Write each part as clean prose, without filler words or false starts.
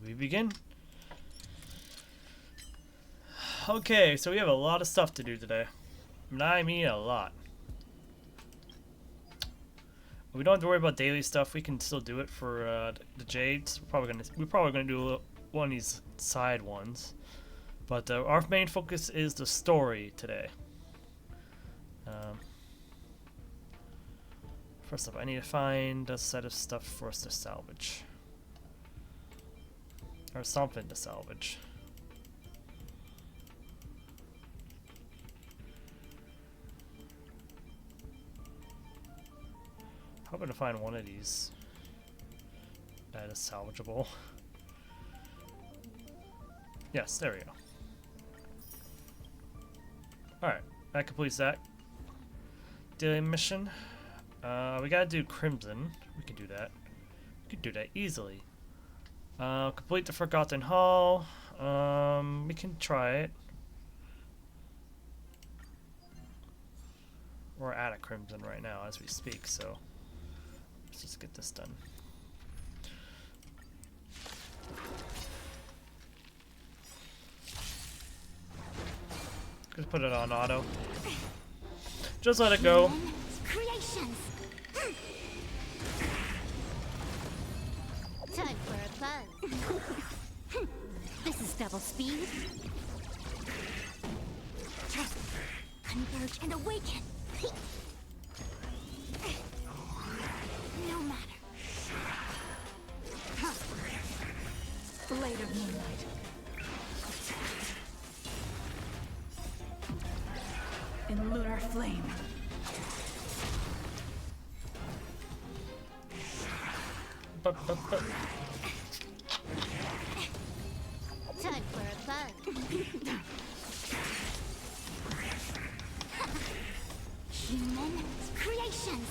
we begin? Okay, so we have a lot of stuff to do today. And I mean a lot. We don't have to worry about daily stuff. We can still do it for the Jades. We're probably gonna do one of these side ones. But our main focus is the story today. First up, I need to find a set of stuff for us to salvage. Or something to salvage. Hoping to find one of these that is salvageable. Yes, there we go. Alright, that completes that daily mission. We gotta do Crimson. We can do that. We can do that easily. Complete the Forgotten Hall. We can try it. We're at a Crimson right now as we speak, so let's just get this done. Just put it on auto. Just let it go. Creations. Time for a buzz. This is double speed. Converge and awaken. No matter. Blade of moonlight. In lunar flame. Time for a buzz. Human creations.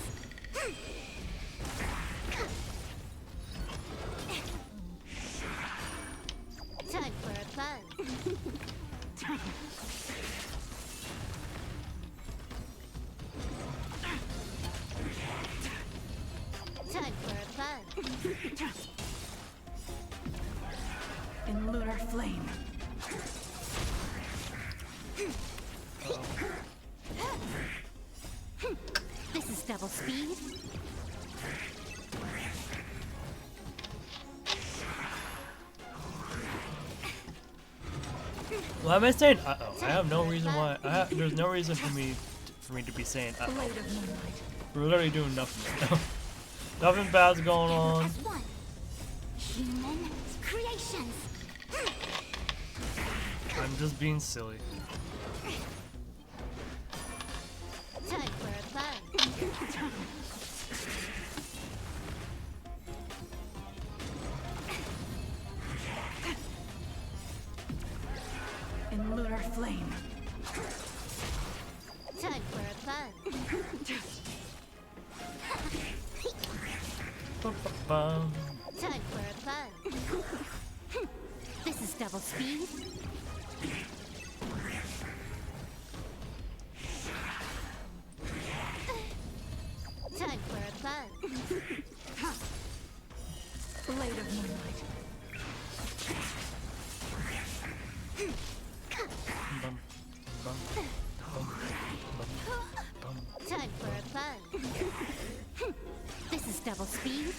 Time for a buzz. Time for a buzz. In lunar flame. This is double speed. Why am I saying uh-oh? I have no reason why. There's no reason for me to be saying uh-oh. Blade of moonlight. We're literally doing nothing right now. Nothing bad's going on. Human creations. I'm just being silly. Time for a buzz. In lunar flame. Time for a buzz. Ba-ba-bum. Time for a buzz. This is double speed. Time for a buzz. Blade of moonlight. Bum, bum, bum, bum, bum. Time for a buzz. This is double speed.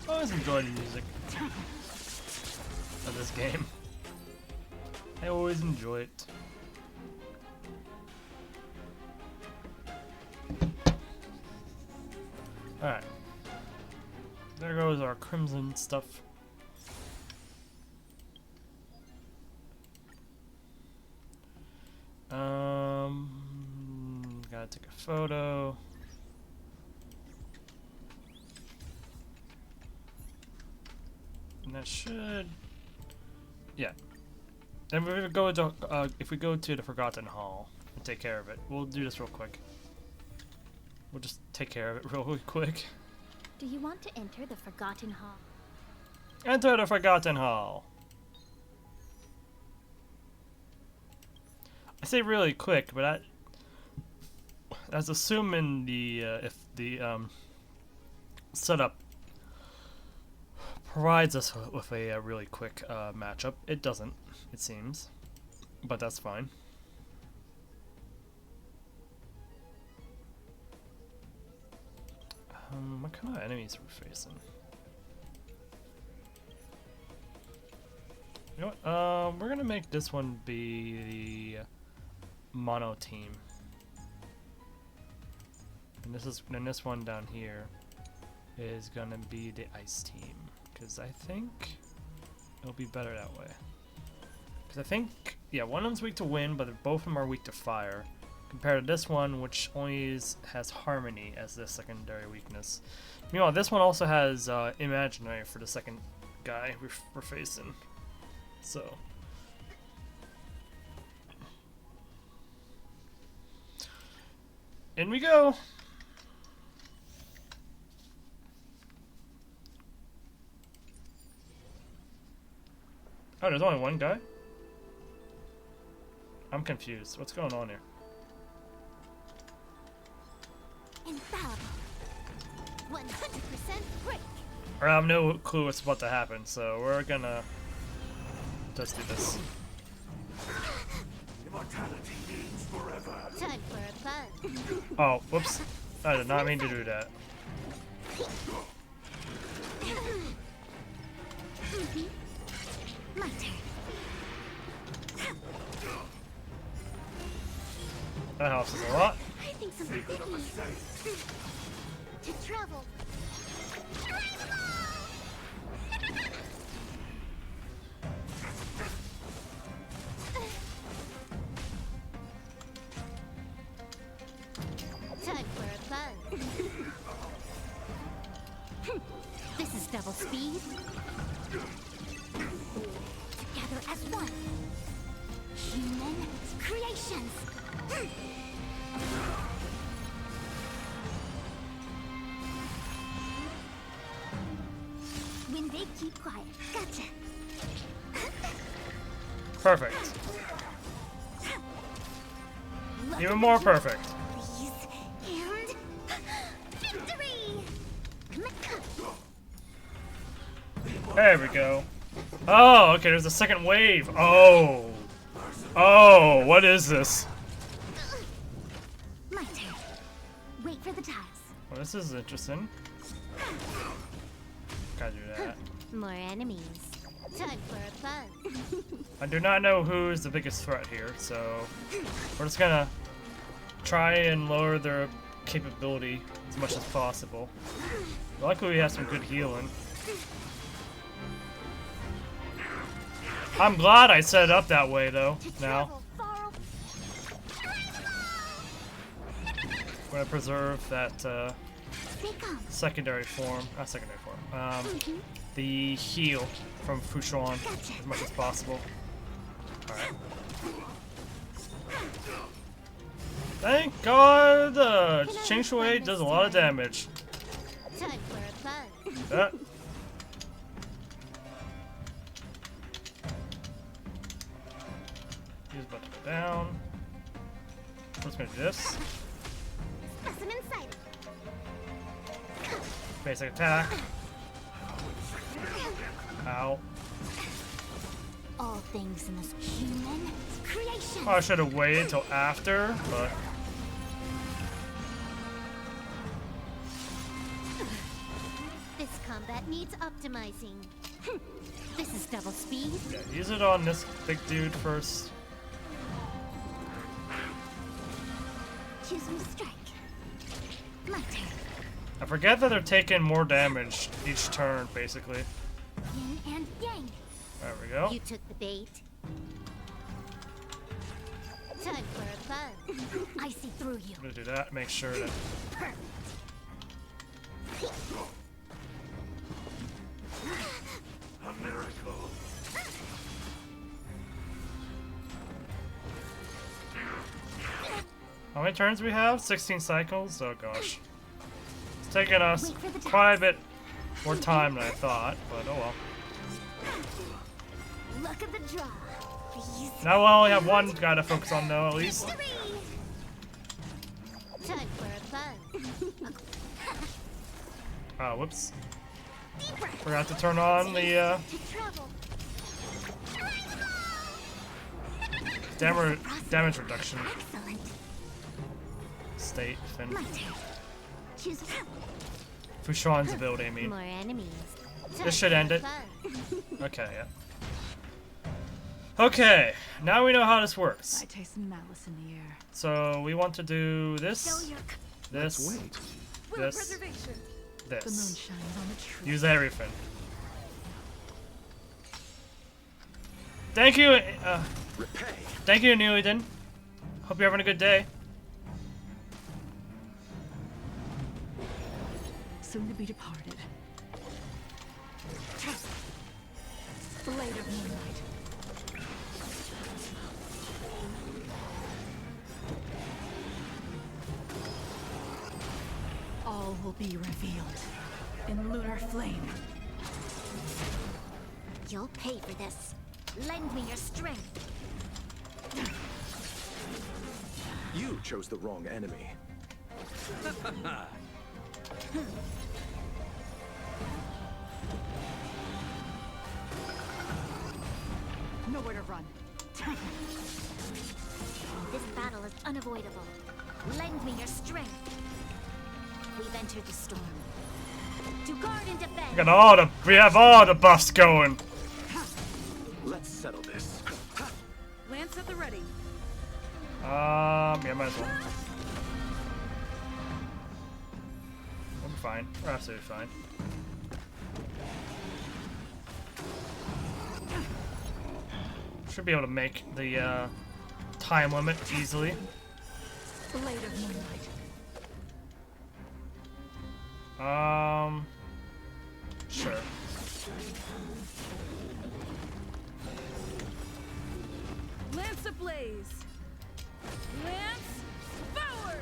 I always enjoy the music of this game. I always enjoy it. Alright. There goes our Crimson stuff. Gotta take a photo. And that should, yeah. Then we're gonna go to if we go to the Forgotten Hall and take care of it. We'll do this real quick. We'll just take care of it real quick. Do you want to enter the Forgotten Hall? Enter the Forgotten Hall. I say really quick, but that's assuming the if the setup provides us with a really quick matchup. It doesn't, it seems, but that's fine. What kind of enemies are we facing? You know what? We're gonna make this one be the mono team, and this one down here is gonna be the ice team, because I think it'll be better that way. Because I think, yeah, one of them's weak to wind, but both of them are weak to fire, compared to this one, which only has harmony as the secondary weakness. Meanwhile, this one also has imaginary for the second guy we're facing. So, in we go. Oh, there's only one guy? I'm confused. What's going on here? Infallible. 100% break. I have no clue what's about to happen, so we're gonna just do this. Immortality means forever. Time for a fun. Oh, whoops. I did not mean to do that. My turn. That helps us a lot. I think something sticky. To travel. Time for a fun. This is double speed. Together as one. Human creations. When they keep quiet. Gotcha. Perfect. Look Even at more the perfect. Please. And victory! There we go. Oh, okay, there's a second wave. Oh. Oh, what is this? My turn. Wait for the tiles. Well, this is interesting. Gotta do that. More enemies. Time for a fun. I do not know who's the biggest threat here, so we're just gonna try and lower their capability as much as possible. Luckily, we have some good healing. I'm glad I set it up that way, though. Now, I'm gonna preserve that secondary form, not secondary form, the heal from Fushuan as much as possible. Alright. Thank God, Ching Shui does a lot of damage. Time for a fun. That. He's about to go down. We're just gonna do this. Specimen sighted. Basic attack. Ow. All things in this human creation. Oh, I should have waited till after, but This combat needs optimizing. This is double speed. yeah, use it on this big dude first. Choose me to strike. My turn. I forget that they're taking more damage each turn, basically. Yin and yang. There we go. You took the bait. Time for a fun. I see through you. I'm gonna do that. Make sure that. A miracle. How many turns we have? 16 cycles? Oh gosh. It's taking us quite a bit more time than I thought, but oh well. Look at the draw. Please. Now we'll only have one guy to focus on though, at least. Victory! Time for a fun. Oh, whoops. Forgot to turn on the To travel. damage reduction Excellent. state. Fin. My turn. Choose Fushan's ability, I mean. more enemies. This should end it. Fun. Okay, yeah. Okay, now we know how this works. I taste malice in the air. So we want to do Show this, your this, Will this, preservation. The moon this. shines on the tree. Use everything. Thank you, thank you, Newton. Hope you're having a good day. Soon to be departed. Blade of moonlight. All will be revealed in lunar flame. You'll pay for this. Lend me your strength. You chose the wrong enemy. Nowhere to run. This battle is unavoidable. Lend me your strength. We've entered the storm. To guard and defend. We have all the buffs going. Let's settle this. Lance at the ready. Yeah, might as well. I'm fine. We're absolutely fine. Should be able to make the time limit easily. Blade of moonlight. Sure. Lance ablaze. Lance forward.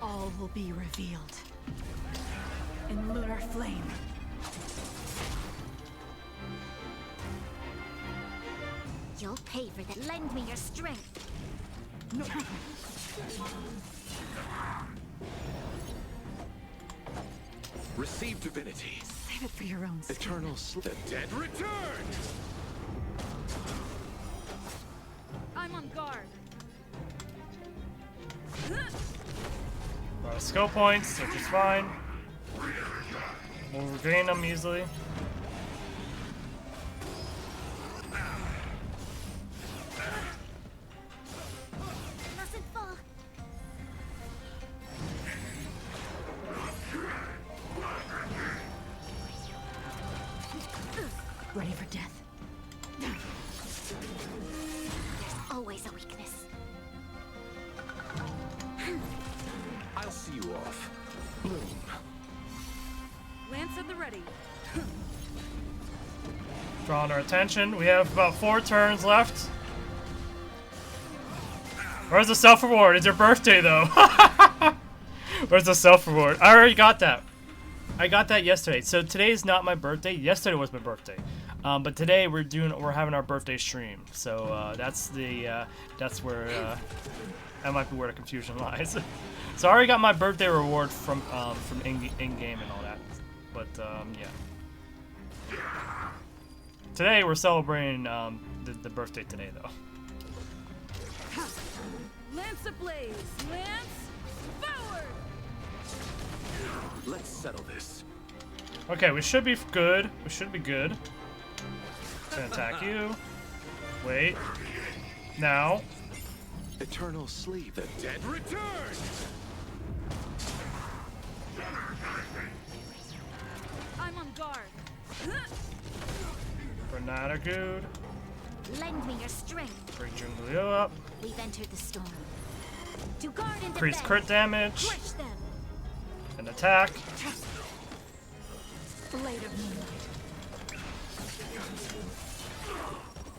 All will be revealed in lunar flame. You'll pay for that. Lend me your strength. No. Receive divinity. Save it for your own skin. Eternal sleep. The dead return! I'm on guard. Skill points, which is fine. We'll regain them easily. Mustn't fall. Ready for death. There's always a weakness. I'll see you off. Bloom. Lance at the ready. Drawing our attention. We have about 4 turns left. Where's the self-reward? It's your birthday, though. Where's the self-reward? I already got that. I got that yesterday. So today is not my birthday. Yesterday was my birthday. But today we're having our birthday stream. So that's where that might be where the confusion lies. So I already got my birthday reward from in-game and all that. But yeah. Today we're celebrating the birthday today, though. Lance ablaze. Lance forward. Let's settle this. Okay, we should be good. We should be good. Gonna attack you. Wait. Now. Eternal sleep. The dead return! I'm on guard. Granada good. Lend me your strength. Bring Junglio up. We've entered the storm. To guard and Increase defend. crit damage. Crush them. And attack. Blade of moonlight.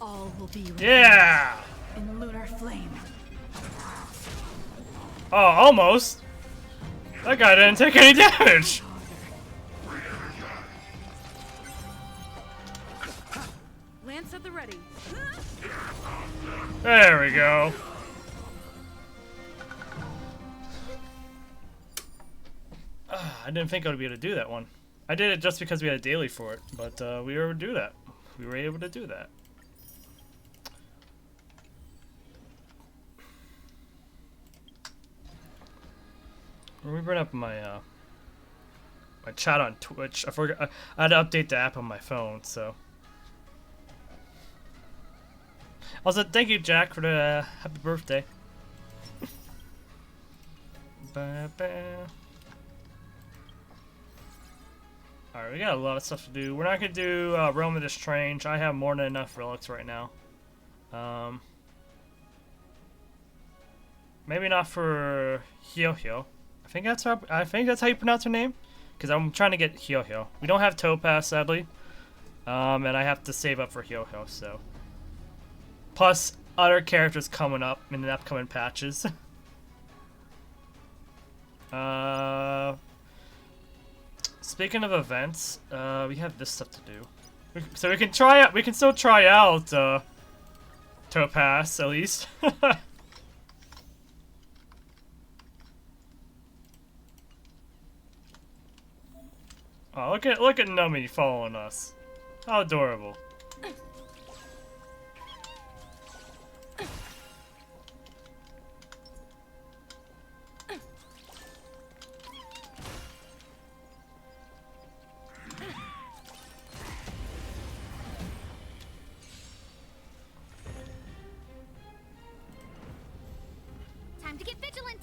All will be revealed Yeah! in lunar flame. Oh, almost. That guy didn't take any damage. Lance at the ready. There we go. I didn't think I would be able to do that one. I did it just because we had a daily for it, but we were able to do that. We were able to do that. Let me bring up my my chat on Twitch. I forgot. I had to update the app on my phone, so. Also, thank you, Jack, for the happy birthday. Alright, we got a lot of stuff to do. We're not gonna do Realm of the Strange. I have more than enough relics right now. Maybe not for Hyo-Hyo. I think that's how you pronounce her name. Because I'm trying to get Hyo-Hyo. We don't have Topaz, sadly. And I have to save up for Hyo-Hyo, so. Plus, other characters coming up in the upcoming patches. Speaking of events, we have this stuff to do. So we can try out. We can still try out Topaz at least. Oh, look at Numi following us. How adorable. Time to get vigilant.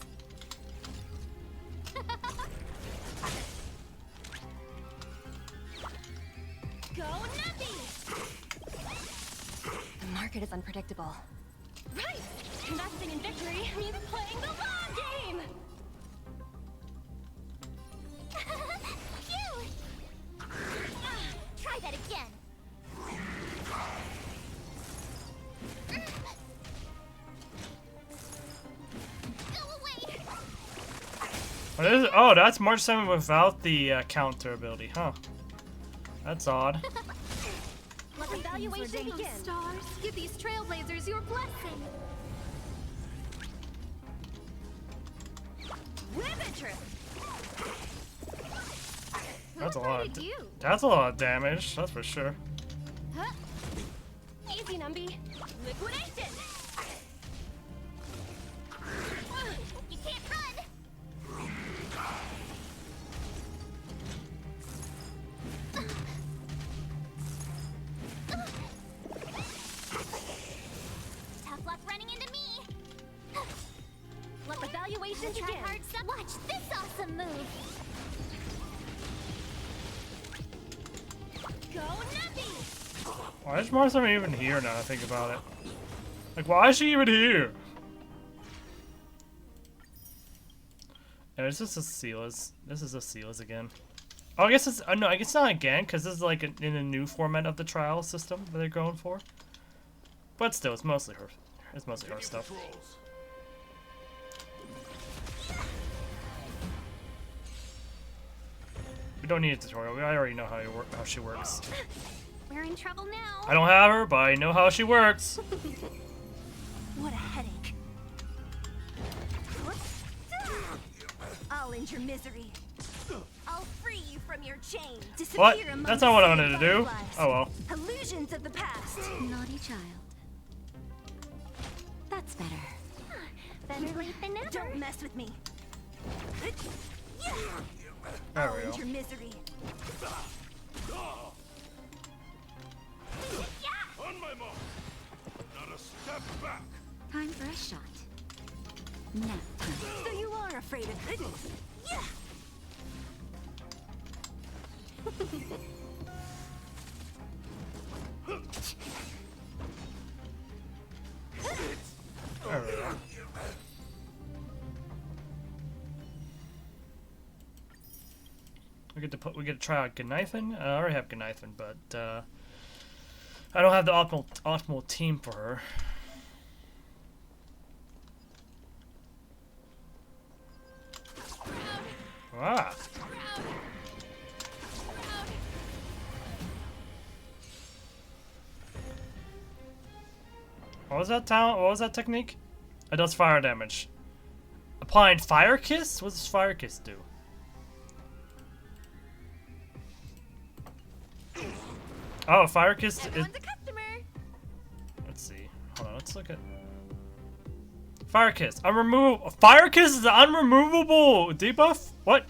Go Nappy! The market is unpredictable. Right! Investing in victory means playing the long game! Phew! Try that again! Go away! Oh, that's March 7 without the counter ability, huh? That's odd. Let the evaluation begin. Stars, give these trailblazers your blessing. Riveter. That's a lot. That's a lot of damage. That's for sure. Huh? Easy, Numby. Liquidation. You can't run. Tough luck running into me. Let the evaluation begin. Hard stuff. Watch this awesome move. Go Nuppy! Why is Martha even here now? I think about it. Like, why is she even here? Yeah, this is a Sealas. This is a Sealas again. Oh, I guess it's no. I guess not again because this is like in a new format of the trial system that they're going for. But still, it's mostly her. It's mostly her stuff. We don't need a tutorial. I already know how she works. We're in trouble now. I don't have her, but I know how she works. What a headache. I'll end your misery. I'll free you from your chains. What? That's not what I wanted to do. Oh well. Illusions of the past. Naughty child. That's better. Better late than never. Don't mess with me. There we I'll end go. your misery. On my mark. Not a step back. Time for a shot. Nap time. So you are afraid of goodness. Yeah. There we go. We get to try out Gnithin. I already have Gnithin, but I don't have the optimal team for her. Ah. What was that talent? What was that technique? It does fire damage. Applying Fire Kiss? What does Fire Kiss do? Oh, Fire Kiss is... Everyone's a customer. Let's see. Hold on, let's look at... Fire Kiss. Unremovable. Fire Kiss is an unremovable debuff? What?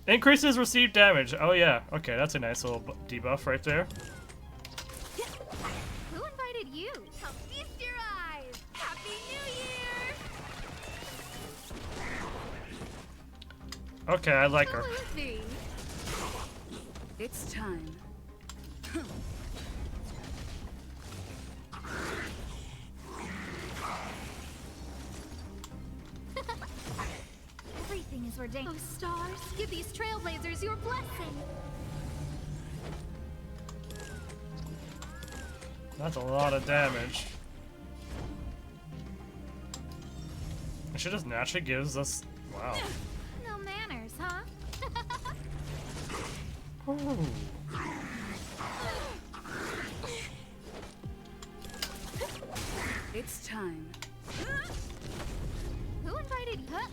Increases received damage. Oh yeah. Okay, that's a nice little debuff right there. Who invited you? Come feast your eyes. Happy New Year. Okay, I like her. Lucy. It's time. Everything is ordained. Oh, stars, give these trailblazers your blessing. That's a lot of damage. She just naturally gives us... Wow. No manners, huh? Ooh. It's time. Who invited you? Huh?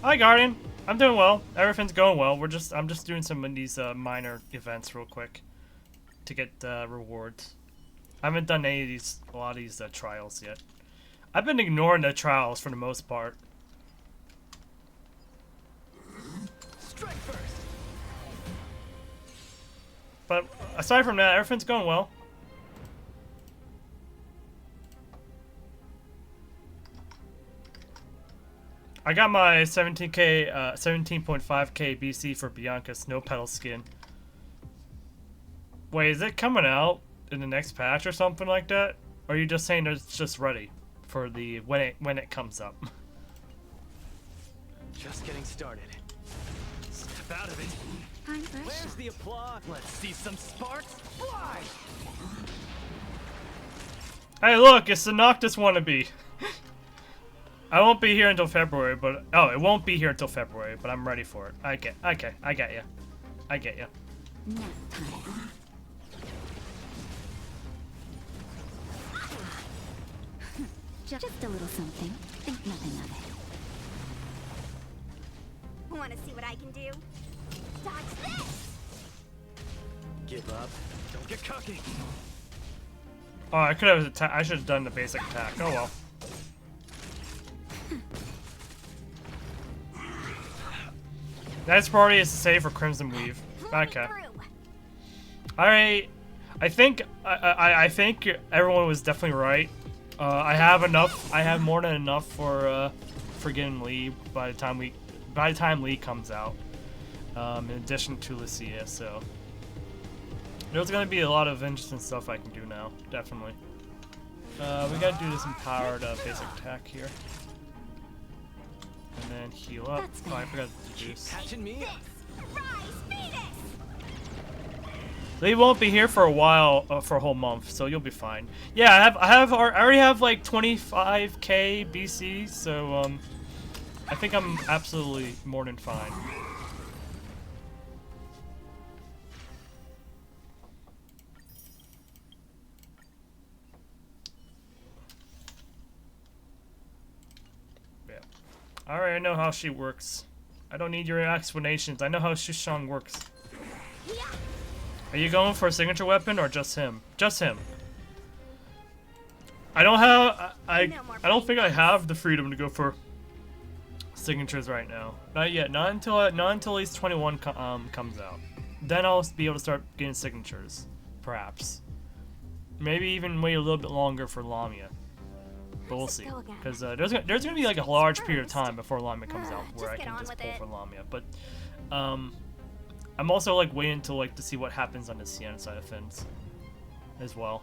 Hi, Guardian. I'm doing well. Everything's going well. I'm just doing some of these minor events real quick to get rewards. I haven't done a lot of these trials yet. I've been ignoring the trials for the most part. Strike first. But aside from that, everything's going well. I got my 17k, 17.5k BC for Bianca's Snow Petal skin. Wait, is it coming out in the next patch or something like that? Or are you just saying it's just ready for the when it comes up? Just getting started. Step out of it. I'm fresh. Where's the applause? Let's see some sparks fly. Hey, look, it's the Noctis wannabe. I won't be here until February, but it won't be here until February, but I'm ready for it. I get you. I get you. Nap time. Just a little something. Think nothing of it. Want to see what I can do? Dodge this! Give up. Don't get cocky. Oh, I could have. I should have done the basic attack. Oh well. Next priority is to save for Crimson Weave. Okay. Alright. I think I think everyone was definitely right. I have enough. I have more than enough for getting Lee by the time Lee comes out. In addition to Lucia, so there's gonna be a lot of interesting stuff I can do now. Definitely. We gotta do this empowered basic attack here. And then heal up. Oh, I forgot to do this. Catching me. They won't be here for a while, for a whole month, so you'll be fine. Yeah, I already have like 25k BC, so I think I'm absolutely more than fine. I already know how she works. I don't need your explanations. I know how Shushang works. Are you going for a signature weapon or just him? Just him. I don't have. I don't think I have the freedom to go for signatures right now. Not yet. Not until at least 21 comes out. Then I'll be able to start getting signatures, perhaps. Maybe even wait a little bit longer for Lamia. But we'll see, because there's gonna be like a large period of time before Lamia comes out where I can just pull for Lamia. But I'm also like waiting to to see what happens on the Sienna side of things, as well.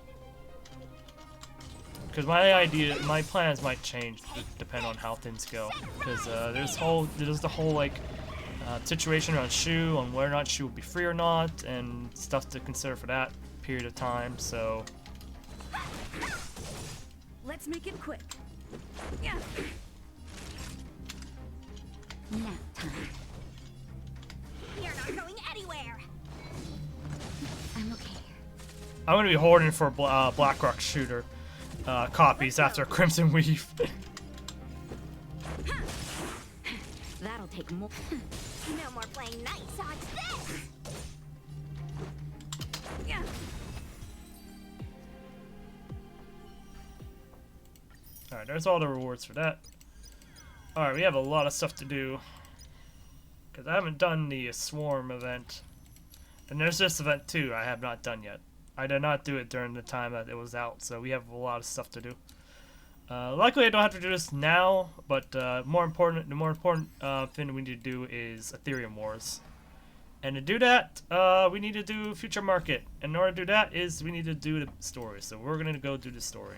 Because my plans might change depending on how things go. Because there's the whole like situation around Shu, on whether or not Shu will be free or not, and stuff to consider for that period of time. So. Let's make it quick. Yeah. Nap time. You're not going anywhere. I'm okay. I'm gonna be hoarding for Blackrock Shooter copies after Crimson Weave. That'll take more. No more playing nice. Dodge this! Yeah. Alright, there's all the rewards for that. Alright, we have a lot of stuff to do. Because I haven't done the swarm event. And there's this event too I have not done yet. I did not do it during the time that it was out, so we have a lot of stuff to do. Luckily I don't have to do this now, but the more important thing we need to do is Aetherium Wars. And to do that, we need to do Future Market. And in order to do that is we need to do the story. So we're going to go do the story.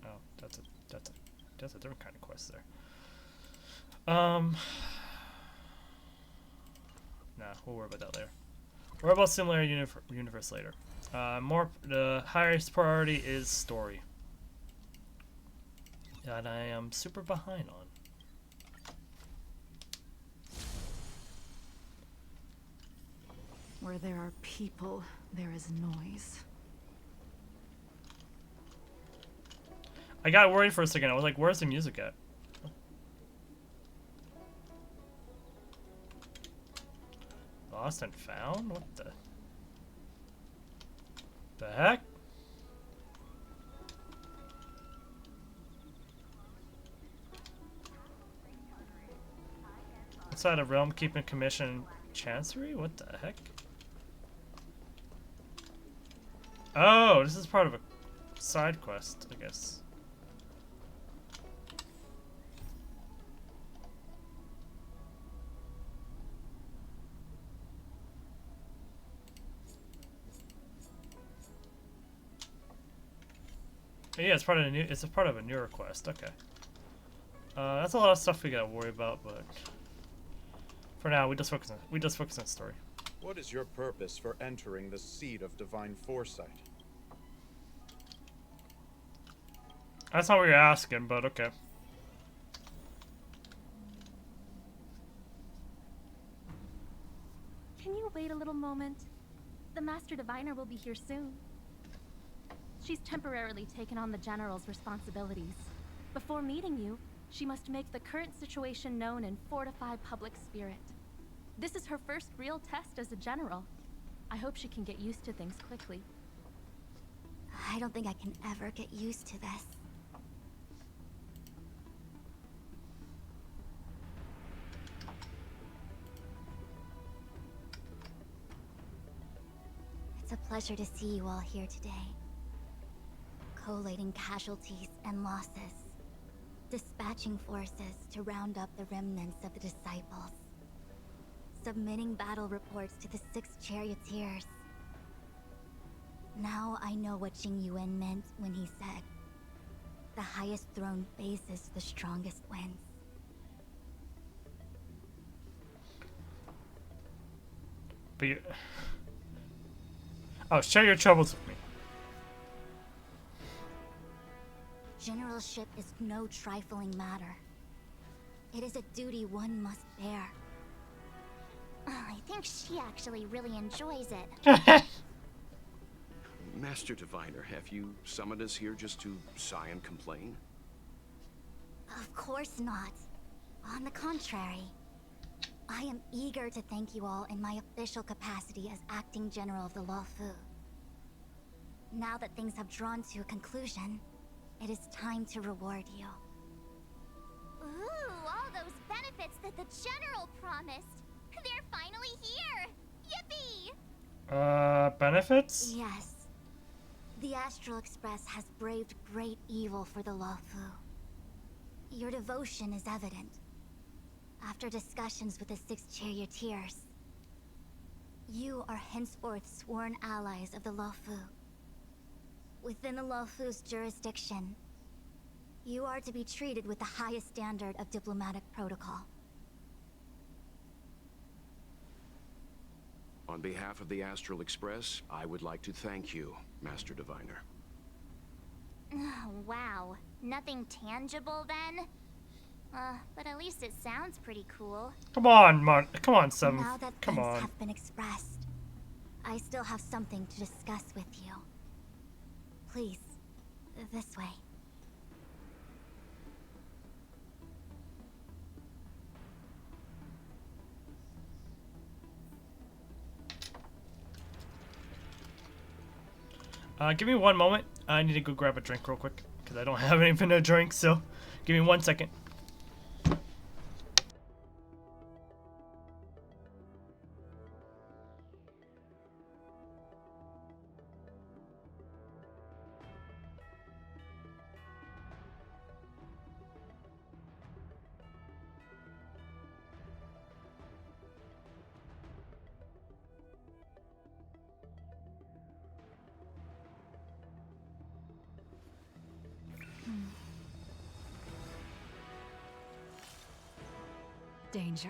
Oh, that's a different kind of quest there. Nah, we'll worry about that later. Worry about similar universe later. The highest priority is story. That I am super behind on. Where there are people, there is noise. I got worried for a second. I was like, where's the music at? Lost and found? What the heck? Outside of Realm Keeping Commission Chancery? What the heck? Oh, this is part of a side quest, I guess. Yeah, it's part of a newer quest. Okay. That's a lot of stuff we gotta worry about, but for now, we just focus on story. What is your purpose for entering the seat of divine foresight? That's not what you're asking, but okay. Can you wait a little moment? The Master Diviner will be here soon. She's temporarily taken on the General's responsibilities. Before meeting you, she must make the current situation known and fortify public spirit. This is her first real test as a General. I hope she can get used to things quickly. I don't think I can ever get used to this. It's a pleasure to see you all here today. Collating casualties and losses. Dispatching forces to round up the remnants of the disciples. Submitting battle reports to the 6 charioteers. Now I know what Jing Yuan meant when he said, "The highest throne faces the strongest wins." But you... Oh, share your troubles with me. Generalship is no trifling matter. It is a duty one must bear. I think she actually really enjoys it. Master Diviner, have you summoned us here just to sigh and complain? Of course not. On the contrary. I am eager to thank you all in my official capacity as Acting General of the Luofu. Now that things have drawn to a conclusion, it is time to reward you. Ooh, all those benefits that the General promised. They're finally here! Yippee! Benefits? Yes. The Astral Express has braved great evil for the Luofu. Your devotion is evident. After discussions with the 6 charioteers, you are henceforth sworn allies of the Luofu. Within the Luofu's jurisdiction, you are to be treated with the highest standard of diplomatic protocol. On behalf of the Astral Express, I would like to thank you, Master Diviner. Oh, wow. Nothing tangible then? But at least it sounds pretty cool. Come on, Seven. Now that Come things on. have been expressed, I still have something to discuss with you. Please, this way. Give me one moment. I need to go grab a drink real quick because I don't have anything to drink. So, give me 1 second. Danger.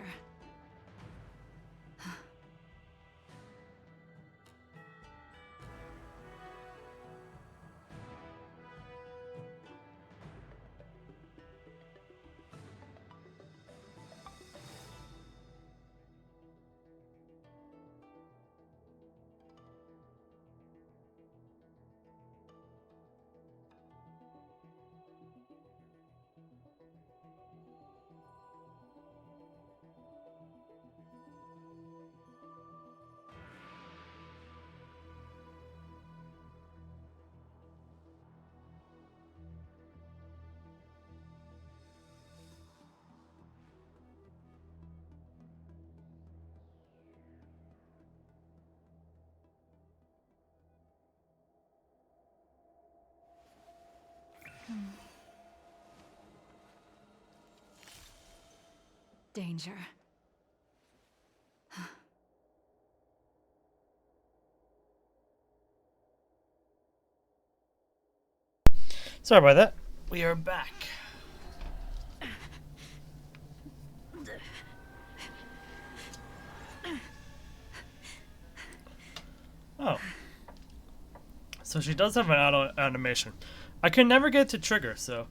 Danger. Sorry about that. We are back. Oh. So she does have an auto animation. I could never get it to trigger, so...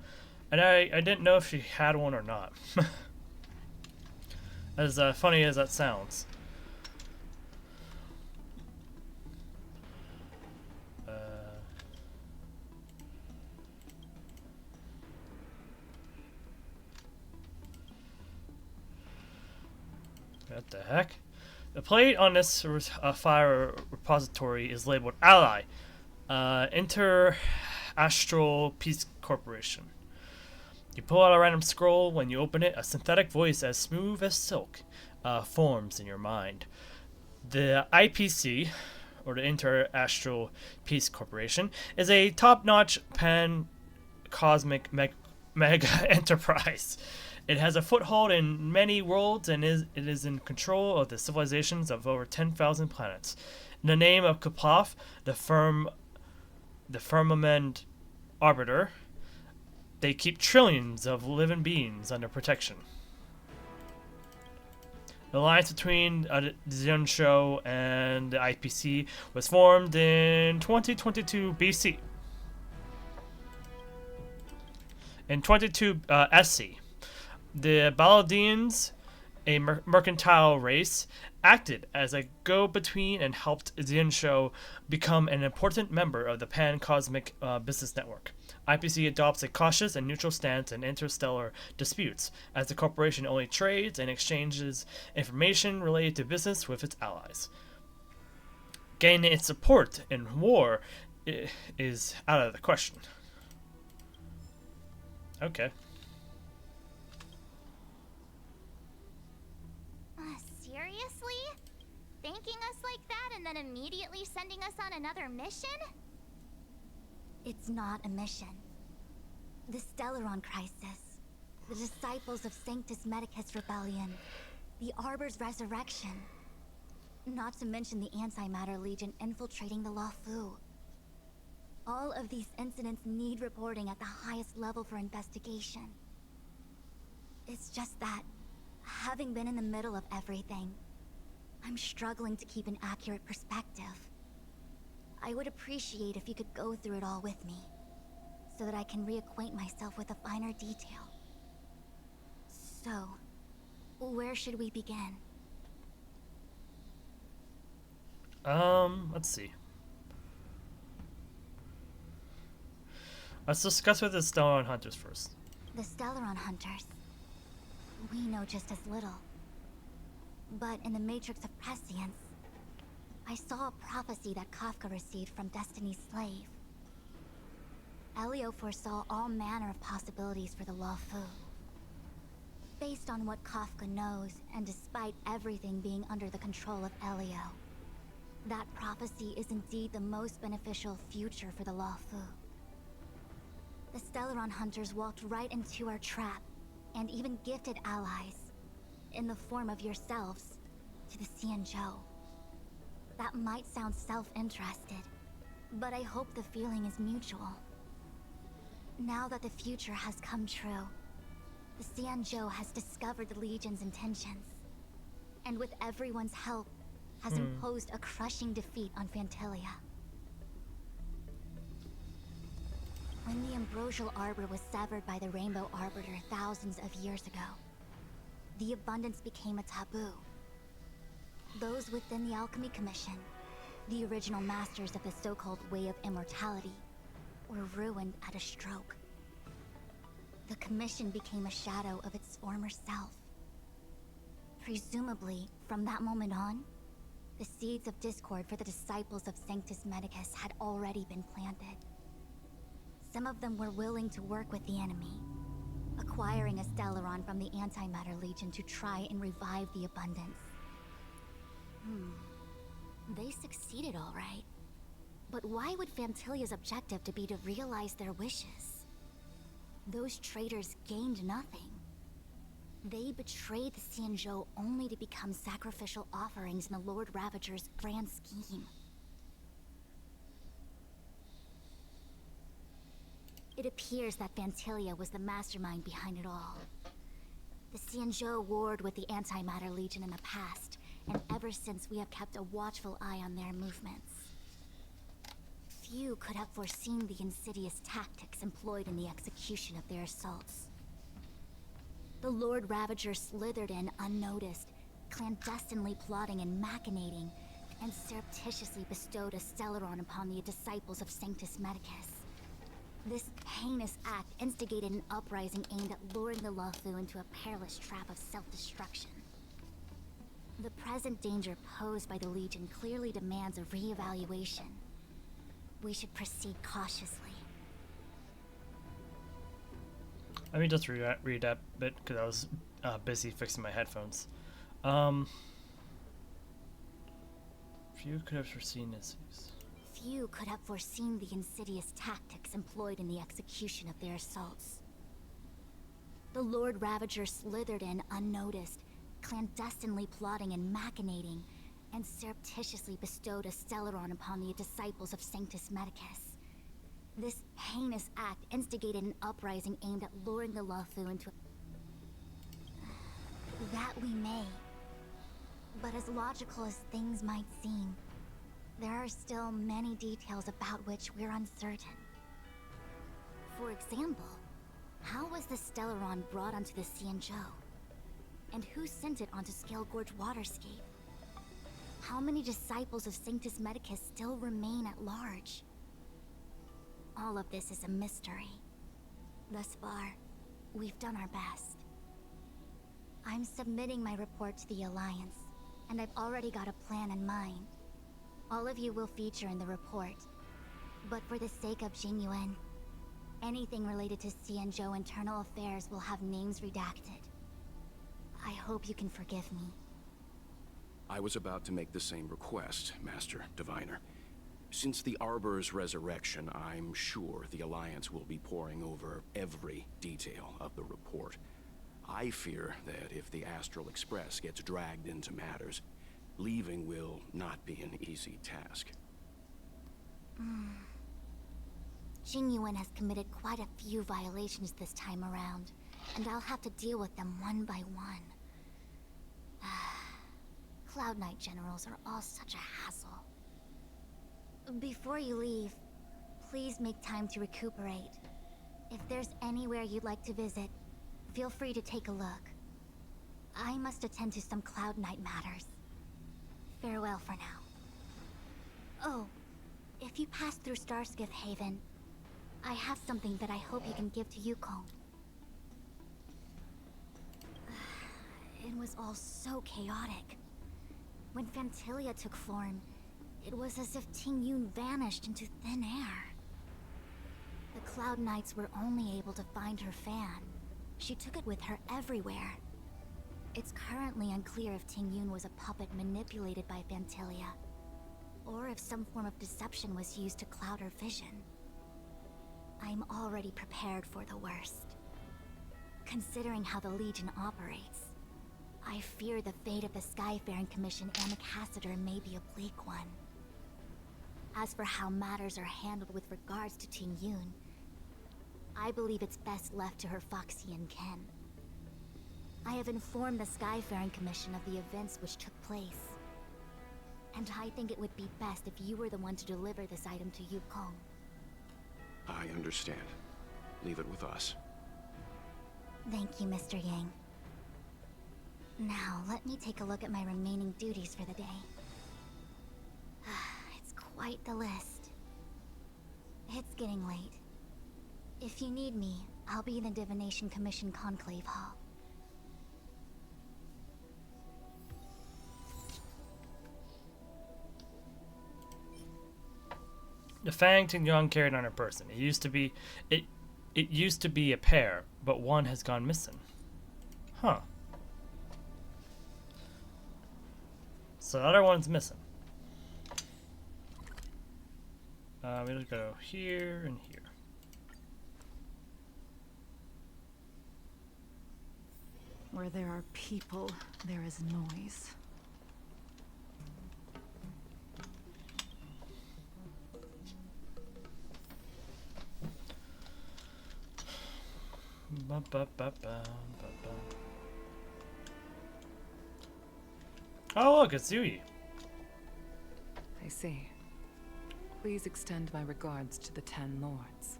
And I didn't know if she had one or not. As funny as that sounds. What the heck? The plate on this fire repository is labeled Ally, Inter-Astral Peace Corporation. You pull out a random scroll. When you open it, a synthetic voice as smooth as silk forms in your mind. The IPC, or the Inter-Astral Peace Corporation, is a top-notch pan-cosmic mega enterprise. It has a foothold in many worlds and it is in control of the civilizations of over 10,000 planets. In the name of Kuplov, the firmament arbiter, they keep trillions of living beings under protection. The alliance between Xianzhou and the IPC was formed in 2022 BC. In 22 SC, the Baladians, a mercantile race, acted as a go-between and helped Xianzhou become an important member of the pan-cosmic business network. IPC adopts a cautious and neutral stance in interstellar disputes, as the corporation only trades and exchanges information related to business with its allies. Gaining its support in war is out of the question. Okay. Seriously? Thanking us like that and then immediately sending us on another mission? It's not a mission. The Stellaron crisis, the disciples of Sanctus Medicus rebellion, the Arbor's resurrection, not to mention the Antimatter Legion infiltrating the Luofu. All of these incidents need reporting at the highest level for investigation. It's just that, having been in the middle of everything, I'm struggling to keep an accurate perspective. I would appreciate if you could go through it all with me, so that I can reacquaint myself with a finer detail. So, where should we begin? Let's see. Let's discuss with the Stellar Hunters first. The Stellaron Hunters. We know just as little. But in the Matrix of Prescience, I saw a prophecy that Kafka received from Destiny's slave. Elio foresaw all manner of possibilities for the Luofu. Based on what Kafka knows, and despite everything being under the control of Elio, that prophecy is indeed the most beneficial future for the Luofu. The Stellaron Hunters walked right into our trap, and even gifted allies, in the form of yourselves, to the Xianzhou. That might sound self-interested, but I hope the feeling is mutual. Now that the future has come true, the Xianzhou has discovered the Legion's intentions, and with everyone's help, has imposed a crushing defeat on Phantalia. When the Ambrosial Arbor was severed by the Rainbow Arbiter thousands of years ago, the Abundance became a taboo. Those within the Alchemy Commission, the original masters of the so-called Way of Immortality, were ruined at a stroke. The Commission became a shadow of its former self. Presumably, from that moment on, the seeds of discord for the disciples of Sanctus Medicus had already been planted. Some of them were willing to work with the enemy, acquiring a Stellaron from the Antimatter Legion to try and revive the Abundance. They succeeded all right. But why would Phantilia's objective to be to realize their wishes? Those traitors gained nothing. They betrayed the Xianzhou only to become sacrificial offerings in the Lord Ravager's grand scheme. It appears that Phantalia was the mastermind behind it all. The Xianzhou warred with the Antimatter Legion in the past, and ever since we have kept a watchful eye on their movements. Few could have foreseen the insidious tactics employed in the execution of their assaults. The Lord Ravager slithered in unnoticed, clandestinely plotting and machinating, and surreptitiously bestowed a Stellaron upon the disciples of Sanctus Medicus. This heinous act instigated an uprising aimed at luring the Luofu into a perilous trap of self-destruction. The present danger posed by the Legion clearly demands a re-evaluation. We should proceed cautiously. Let me just read that bit because I was busy fixing my headphones. Few could have foreseen this. Few could have foreseen the insidious tactics employed in the execution of their assaults. The Lord Ravager slithered in unnoticed, clandestinely plotting and machinating, and surreptitiously bestowed a Stellaron upon the disciples of Sanctus Medicus. This heinous act instigated an uprising aimed at luring the Luofu into That we may. But as logical as things might seem, there are still many details about which we're uncertain. For example, how was the Stellaron brought onto the Xianzhou? And who sent it onto Scale Gorge Waterscape? How many disciples of Sanctus Medicus still remain at large? All of this is a mystery. Thus far, we've done our best. I'm submitting my report to the Alliance, and I've already got a plan in mind. All of you will feature in the report. But for the sake of Jingyuan, anything related to Xianzhou internal affairs will have names redacted. I hope you can forgive me. I was about to make the same request, Master Diviner. Since the Arbor's resurrection, I'm sure the Alliance will be poring over every detail of the report. I fear that if the Astral Express gets dragged into matters, leaving will not be an easy task. Jingyuan has committed quite a few violations this time around, and I'll have to deal with them one by one. Cloud Knight generals are all such a hassle. Before you leave, please make time to recuperate. If there's anywhere you'd like to visit, feel free to take a look. I must attend to some Cloud Knight matters. Farewell for now. Oh, if you pass through Starskiff Haven, I have something that I hope you can give to Yukong. It was all so chaotic. When Phantilia took form, it was as if Ting Yun vanished into thin air. The Cloud Knights were only able to find her fan. She took it with her everywhere. It's currently unclear if Ting Yun was a puppet manipulated by Phantilia, or if some form of deception was used to cloud her vision. I'm already prepared for the worst. Considering how the Legion operates, I fear the fate of the Skyfaring Commission and the Cassider may be a bleak one. As for how matters are handled with regards to Ting Yun, I believe it's best left to her Foxian kin. I have informed the Skyfaring Commission of the events which took place, and I think it would be best if you were the one to deliver this item to Yukong. I understand. Leave it with us. Thank you, Mr. Yang. Now, let me take a look at my remaining duties for the day. It's quite the list. It's getting late. If you need me, I'll be in the Divination Commission Conclave Hall. The Fang Ting Yun carried on her person. It used to be a pair, but one has gone missing. Huh. So the other one's missing. We'll go here and here. Where there are people, there is noise. Ba, ba, ba, ba, ba, ba. Oh, look, it's Yui. I see. Please extend my regards to the 10 lords.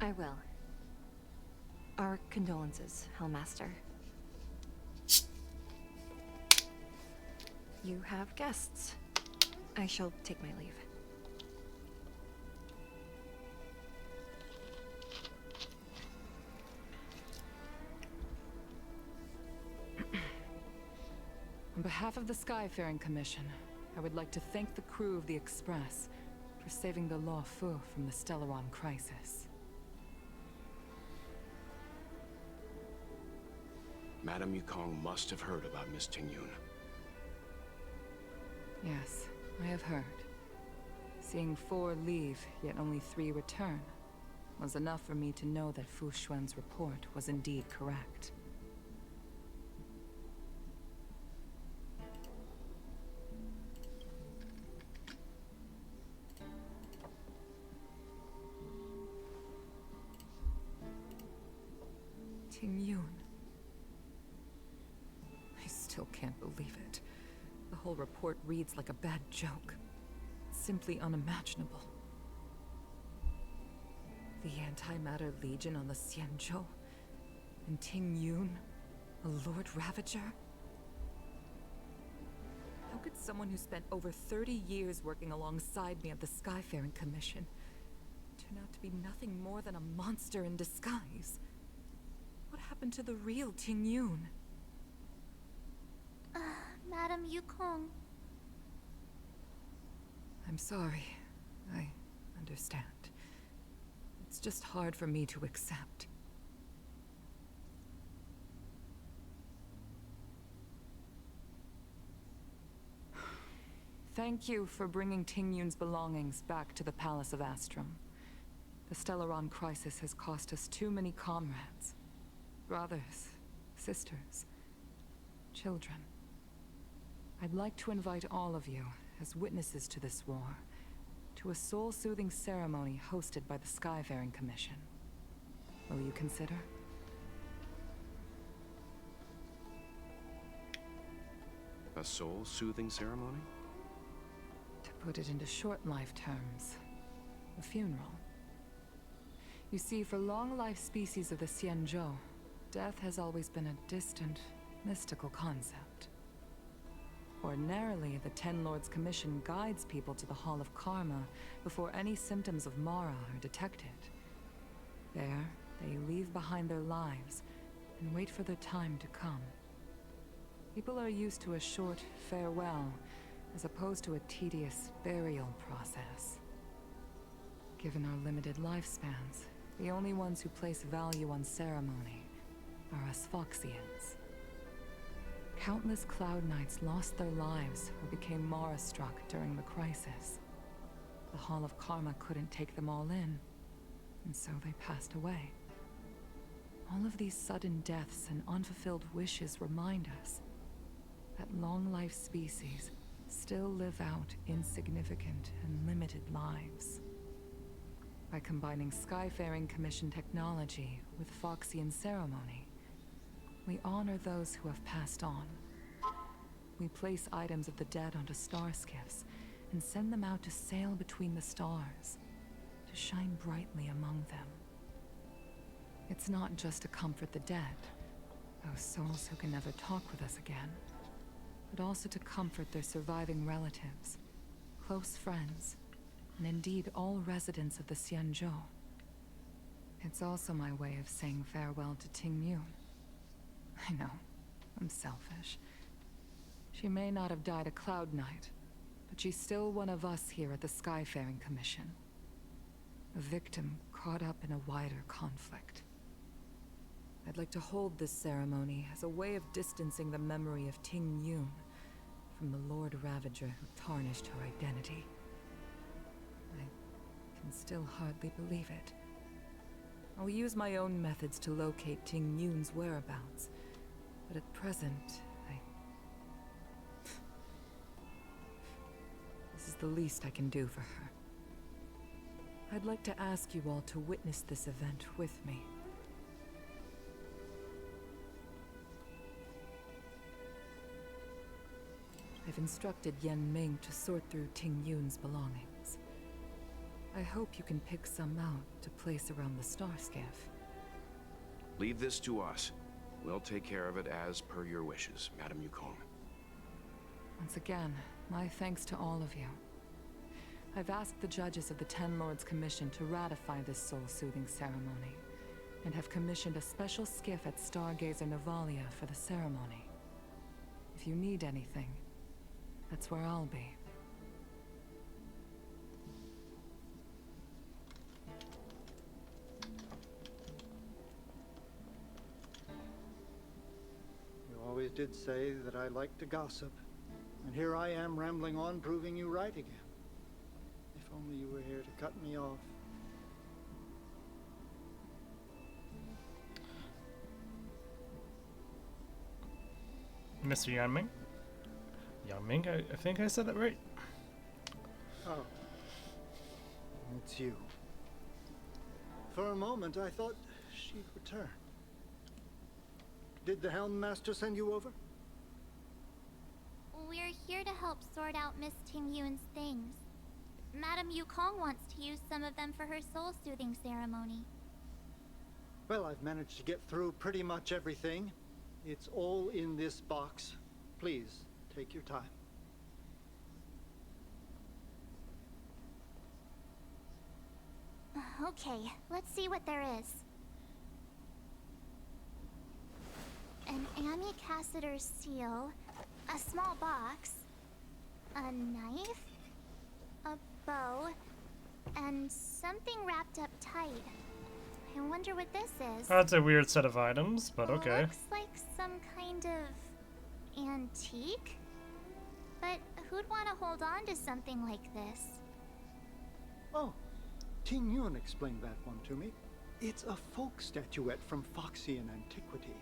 I will. Our condolences, Hellmaster. You have guests. I shall take my leave. On behalf of the Skyfaring Commission, I would like to thank the crew of the Express for saving the Luofu from the Stellaron crisis. Madame Yukong must have heard about Miss Ting Yun. Yes, I have heard. Seeing 4 leave, yet only 3 return, was enough for me to know that Fu Xuan's report was indeed correct. Ting Yun. I still can't believe it. The whole report reads like a bad joke. Simply unimaginable. The Antimatter Legion on the Xianzhou, and Ting Yun, a Lord Ravager? How could someone who spent over 30 years working alongside me at the Skyfaring Commission turn out to be nothing more than a monster in disguise? What happened to the real Ting Yun? Madam Yukong. I'm sorry. I understand. It's just hard for me to accept. Thank you for bringing Ting Yun's belongings back to the Palace of Astrum. The Stellaron crisis has cost us too many comrades. Brothers, sisters, children. I'd like to invite all of you, as witnesses to this war, to a soul-soothing ceremony hosted by the Skyfaring Commission. Will you consider? A soul-soothing ceremony? To put it into short life terms, a funeral. You see, for long-life species of the Xianzhou, death has always been a distant, mystical concept. Ordinarily, the Ten Lords Commission guides people to the Hall of Karma before any symptoms of Mara are detected. There, they leave behind their lives and wait for their time to come. People are used to a short farewell, as opposed to a tedious burial process. Given our limited lifespans, the only ones who place value on ceremony are us Phoxians. Countless Cloud Knights lost their lives or became Mara-struck during the crisis. The Hall of Karma couldn't take them all in, and so they passed away. All of these sudden deaths and unfulfilled wishes remind us that long-life species still live out insignificant and limited lives. By combining Skyfaring Commission technology with Phoxian ceremony, we honor those who have passed on. We place items of the dead onto star skiffs and send them out to sail between the stars, to shine brightly among them. It's not just to comfort the dead, those souls who can never talk with us again, but also to comfort their surviving relatives, close friends, and indeed all residents of the Xianzhou. It's also my way of saying farewell to Ting Yun. I know, I'm selfish. She may not have died a Cloud Knight, but she's still one of us here at the Skyfaring Commission. A victim caught up in a wider conflict. I'd like to hold this ceremony as a way of distancing the memory of Ting Yun from the Lord Ravager who tarnished her identity. I can still hardly believe it. I'll use my own methods to locate Ting Yun's whereabouts, but at present, This is the least I can do for her. I'd like to ask you all to witness this event with me. I've instructed Yan Ming to sort through Ting Yun's belongings. I hope you can pick some out to place around the star skiff. Leave this to us. We'll take care of it as per your wishes, Madame Yukong. Once again, my thanks to all of you. I've asked the judges of the Ten Lords Commission to ratify this soul-soothing ceremony, and have commissioned a special skiff at Stargazer Navalia for the ceremony. If you need anything, that's where I'll be. You always did say that I like to gossip. And here I am rambling on, proving you right again. If only you were here to cut me off. Mr. Yanming? Yanming, I think I said that right. Oh. It's you. For a moment, I thought she'd return. Did the Helm Master send you over? We're here to help sort out Miss Ting Yun's things. Madame Yukong wants to use some of them for her soul-soothing ceremony. Well, I've managed to get through pretty much everything. It's all in this box. Please, take your time. Okay, let's see what there is. An Amicassator seal, a small box, a knife, a bow, and something wrapped up tight. I wonder what this is. That's a weird set of items, but okay. Looks like some kind of antique. But who'd want to hold on to something like this? Oh, Ting Yun explained that one to me. It's a folk statuette from Phoxian antiquity.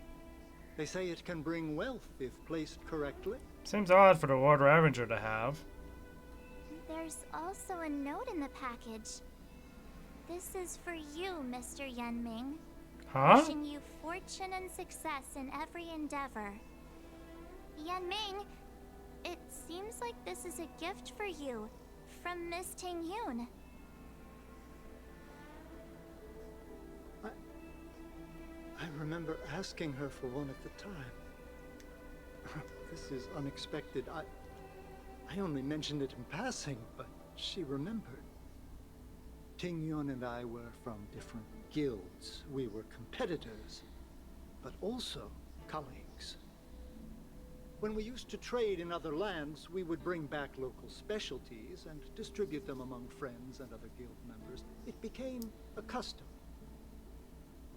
They say it can bring wealth if placed correctly. Seems odd for the Lord Ravager to have. There's also a note in the package. This is for you, Mr. Yanming. Huh? Wishing you fortune and success in every endeavor. Yanming, it seems like this is a gift for you from Miss Ting Yun. I remember asking her for one at the time. This is unexpected. I only mentioned it in passing, but she remembered. Ting Yun and I were from different guilds. We were competitors, but also colleagues. When we used to trade in other lands, we would bring back local specialties and distribute them among friends and other guild members. It became a custom.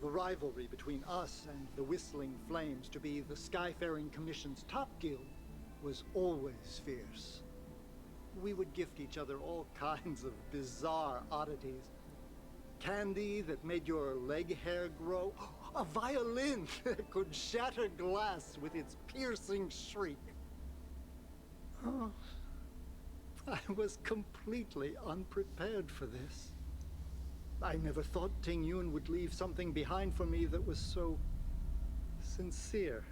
The rivalry between us and the Whistling Flames, to be the Skyfaring Commission's top guild, was always fierce. We would gift each other all kinds of bizarre oddities. Candy that made your leg hair grow. A violin that could shatter glass with its piercing shriek. Oh, I was completely unprepared for this. I never thought Ting Yun would leave something behind for me that was so sincere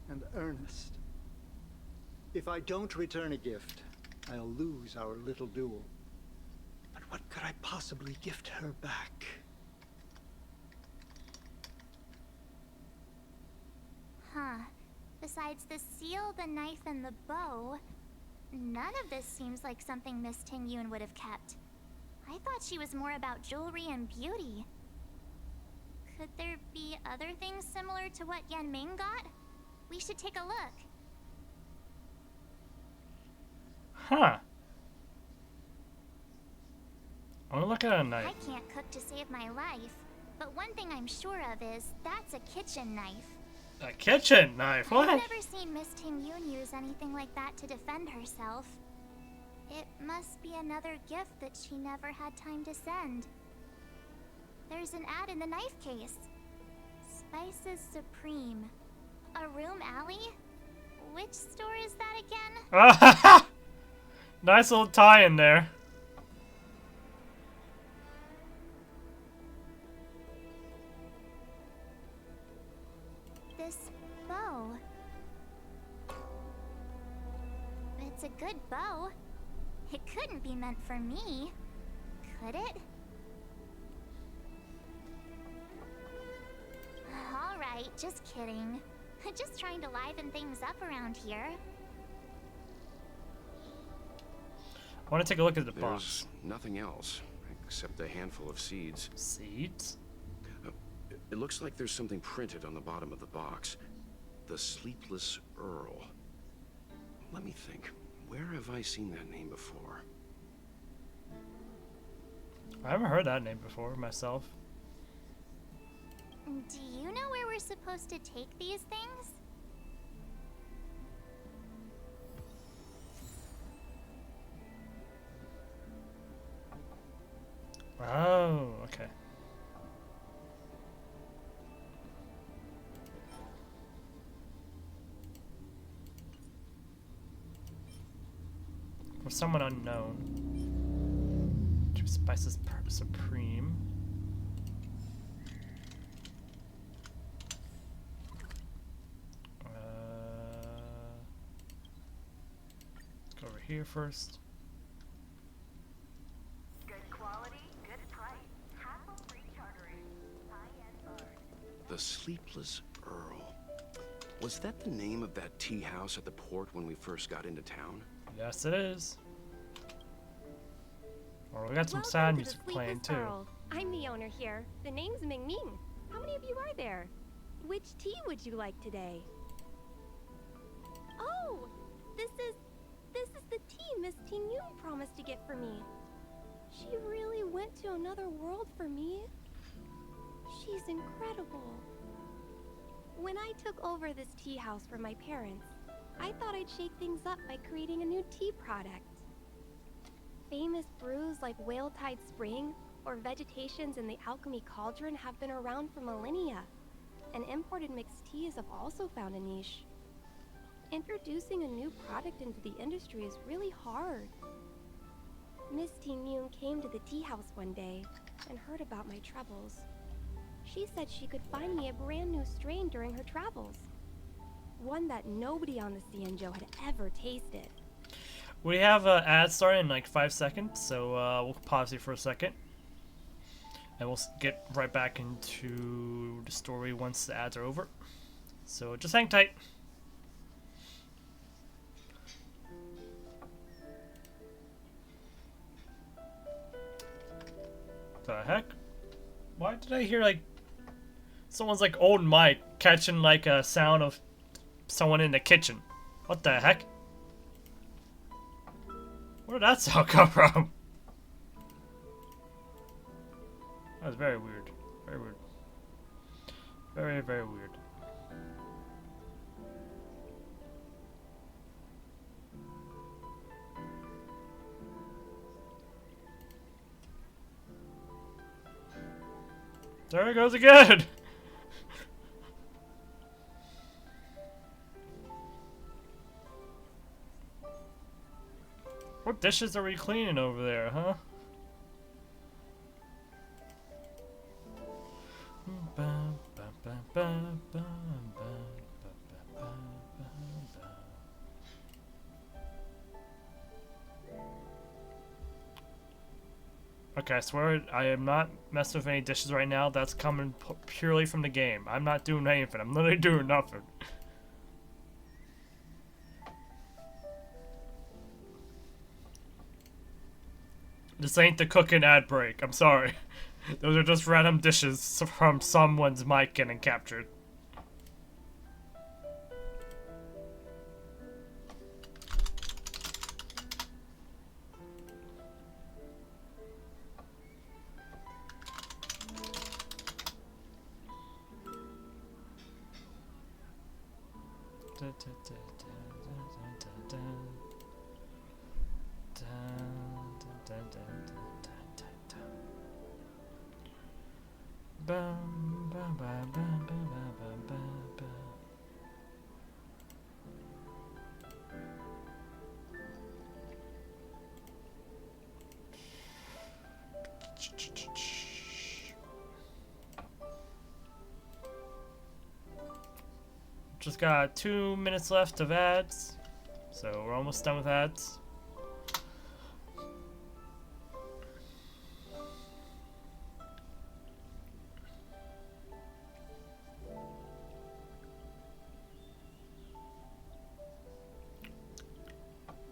and earnest. If I don't return a gift, I'll lose our little duel. But what could I possibly gift her back? Huh. Besides the seal, the knife, and the bow, none of this seems like something Miss Ting Yun would have kept. I thought she was more about jewelry and beauty. Could there be other things similar to what Yan Ming got? We should take a look. Huh. I want to look at a knife. I can't cook to save my life, but one thing I'm sure of is that's a kitchen knife. A kitchen knife? What? I've never seen Miss Ting Yun use anything like that to defend herself. It must be another gift that she never had time to send. There's an ad in the knife case. Spices Supreme. A room alley? Which store is that again? Nice little tie in there. This bow. It's a good bow. It couldn't be meant for me, could it? Alright, just kidding. Just trying to liven things up around here. I want to take a look at the There's box. nothing else, except a handful of seeds. Seeds? It looks like there's something printed on the bottom of the box. The Sleepless Earl. Let me think. Where have I seen that name before? I haven't heard that name before myself. Do you know where we're supposed to take these things? Oh, okay. For someone unknown. Two spices supreme. Let's go over here first. The Sleepless Earl. Was that the name of that tea house at the port when we first got into town? Yes, it is. Oh, we got some Welcome sad to music the playing Sleepless too. Earl. I'm the owner here. The name's Ming Ming. How many of you are there? Which tea would you like today? Oh, this is the tea Miss Ting Yun promised to get for me. She really went to another world for me. She's incredible. When I took over this tea house from my parents, I thought I'd shake things up by creating a new tea product. Famous brews like Whale Tide Spring or Vegetations in the Alchemy Cauldron have been around for millennia, and imported mixed teas have also found a niche. Introducing a new product into the industry is really hard. Miss Ting Yun came to the tea house one day and heard about my troubles. She said she could find me a brand new strain during her travels. One that nobody on the Cienjo had ever tasted. We have an ad starting in like 5 seconds, so we'll pause here for a second. And we'll get right back into the story once the ads are over. So just hang tight. The heck? Why did I hear like someone's like old mic catching like a sound of someone in the kitchen? What the heck? Where did that sound come from? That was very weird. Very weird. Very, very weird. There it goes again! What dishes are we cleaning over there, huh? Okay, I swear I am not messing with any dishes right now. That's coming purely from the game. I'm not doing anything. I'm literally doing nothing. This ain't the cooking ad break. I'm sorry. Those are just random dishes from someone's mic getting captured. Just got 2 minutes left of ads, so we're almost done with ads.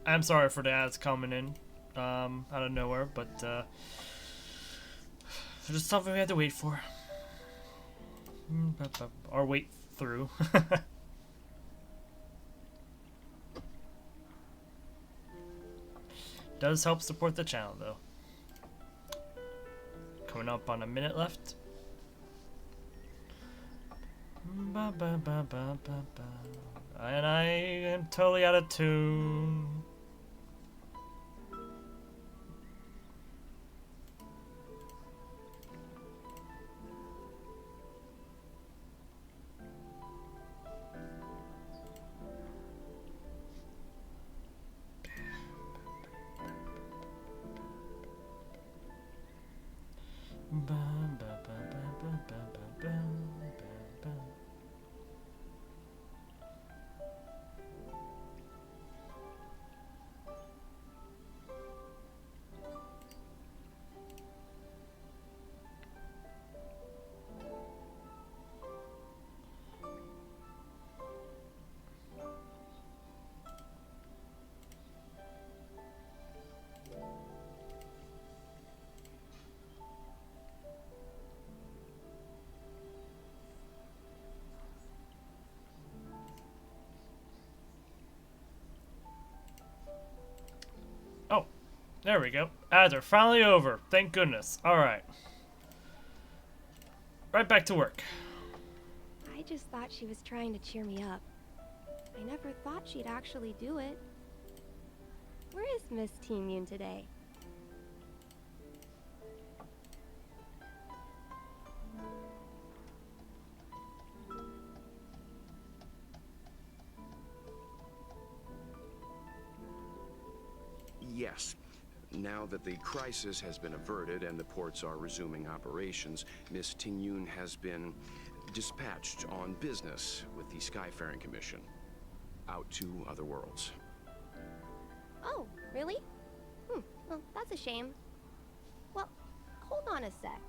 I'm sorry for the ads coming in out of nowhere, but it's just something we had to wait for. Or wait through. Does help support the channel though. Coming up on a minute left. And I am totally out of tune. Oh, there we go. Ads are finally over. Thank goodness. Alright. Right back to work. I just thought she was trying to cheer me up. I never thought she'd actually do it. Where is Miss Teen Yoon today? Yes. Now that the crisis has been averted and the ports are resuming operations, Miss Ting-Yun has been dispatched on business with the Skyfaring Commission out to other worlds. Oh, really? Well, that's a shame. Well, hold on a sec.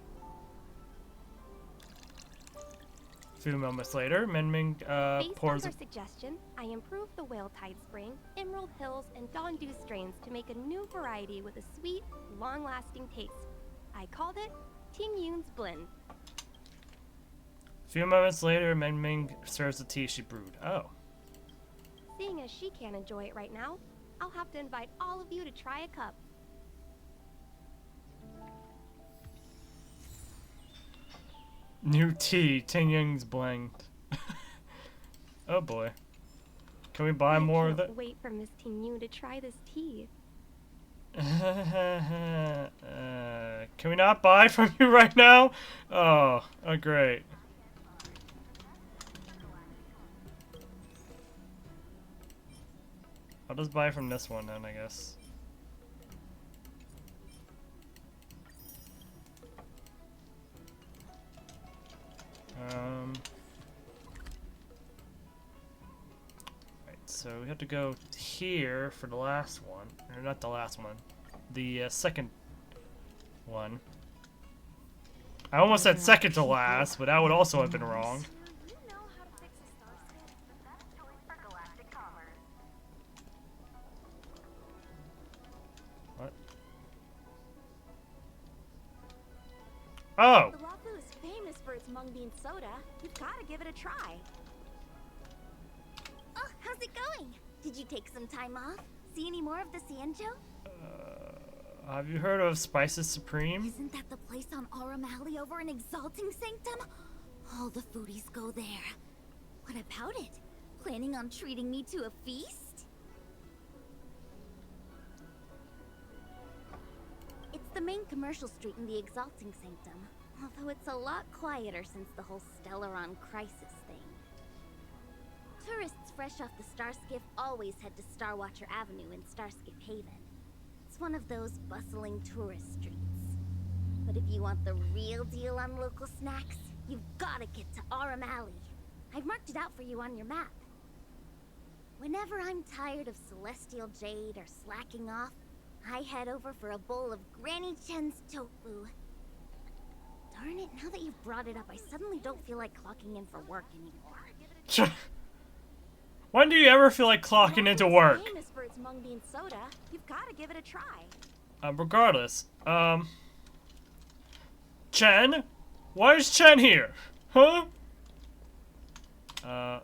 A few moments later, Minming Based pours on her suggestion, I improved the Whale Tide Spring, Emerald Hills, and Dawn Dew strains to make a new variety with a sweet, long-lasting taste. I called it Ting Yun's Blend. A few moments later, Ming Ming serves the tea she brewed. Oh. Seeing as she can't enjoy it right now, I'll have to invite all of you to try a cup. New tea, Ting Yung's Blend. Oh boy. Can we buy more of it? I can't wait for Miss Ting Yun to try this tea. Can we not buy from you right now? Oh, great. I'll just buy from this one then, I guess. Right, so we have to go here for the last one. Or not the last one. The second one. I almost said second to last, but that would also have been wrong. What? Oh! The Luofu is famous for its mung bean soda. You've got to give it a try. Oh, how's it going? Did you take some time off? See any more of the Cienjo? Have you heard of Spices Supreme? Isn't that the place on Aurum Alley over in Exalting Sanctum? All the foodies go there. What about it? Planning on treating me to a feast? It's the main commercial street in the Exalting Sanctum, although it's a lot quieter since the whole Stellaron crisis thing. Tourists fresh off the Starskiff always head to Starwatcher Avenue in Starskiff Haven. It's one of those bustling tourist streets. But if you want the real deal on local snacks, you've gotta get to Aurum Alley. I've marked it out for you on your map. Whenever I'm tired of Celestial Jade or slacking off, I head over for a bowl of Granny Chen's tofu. Darn it, now that you've brought it up, I suddenly don't feel like clocking in for work anymore. When do you ever feel like clocking into work? Famous for its mung bean soda. You've got to give it a try. Regardless, Chen? Why is Chen here? Huh? Oh.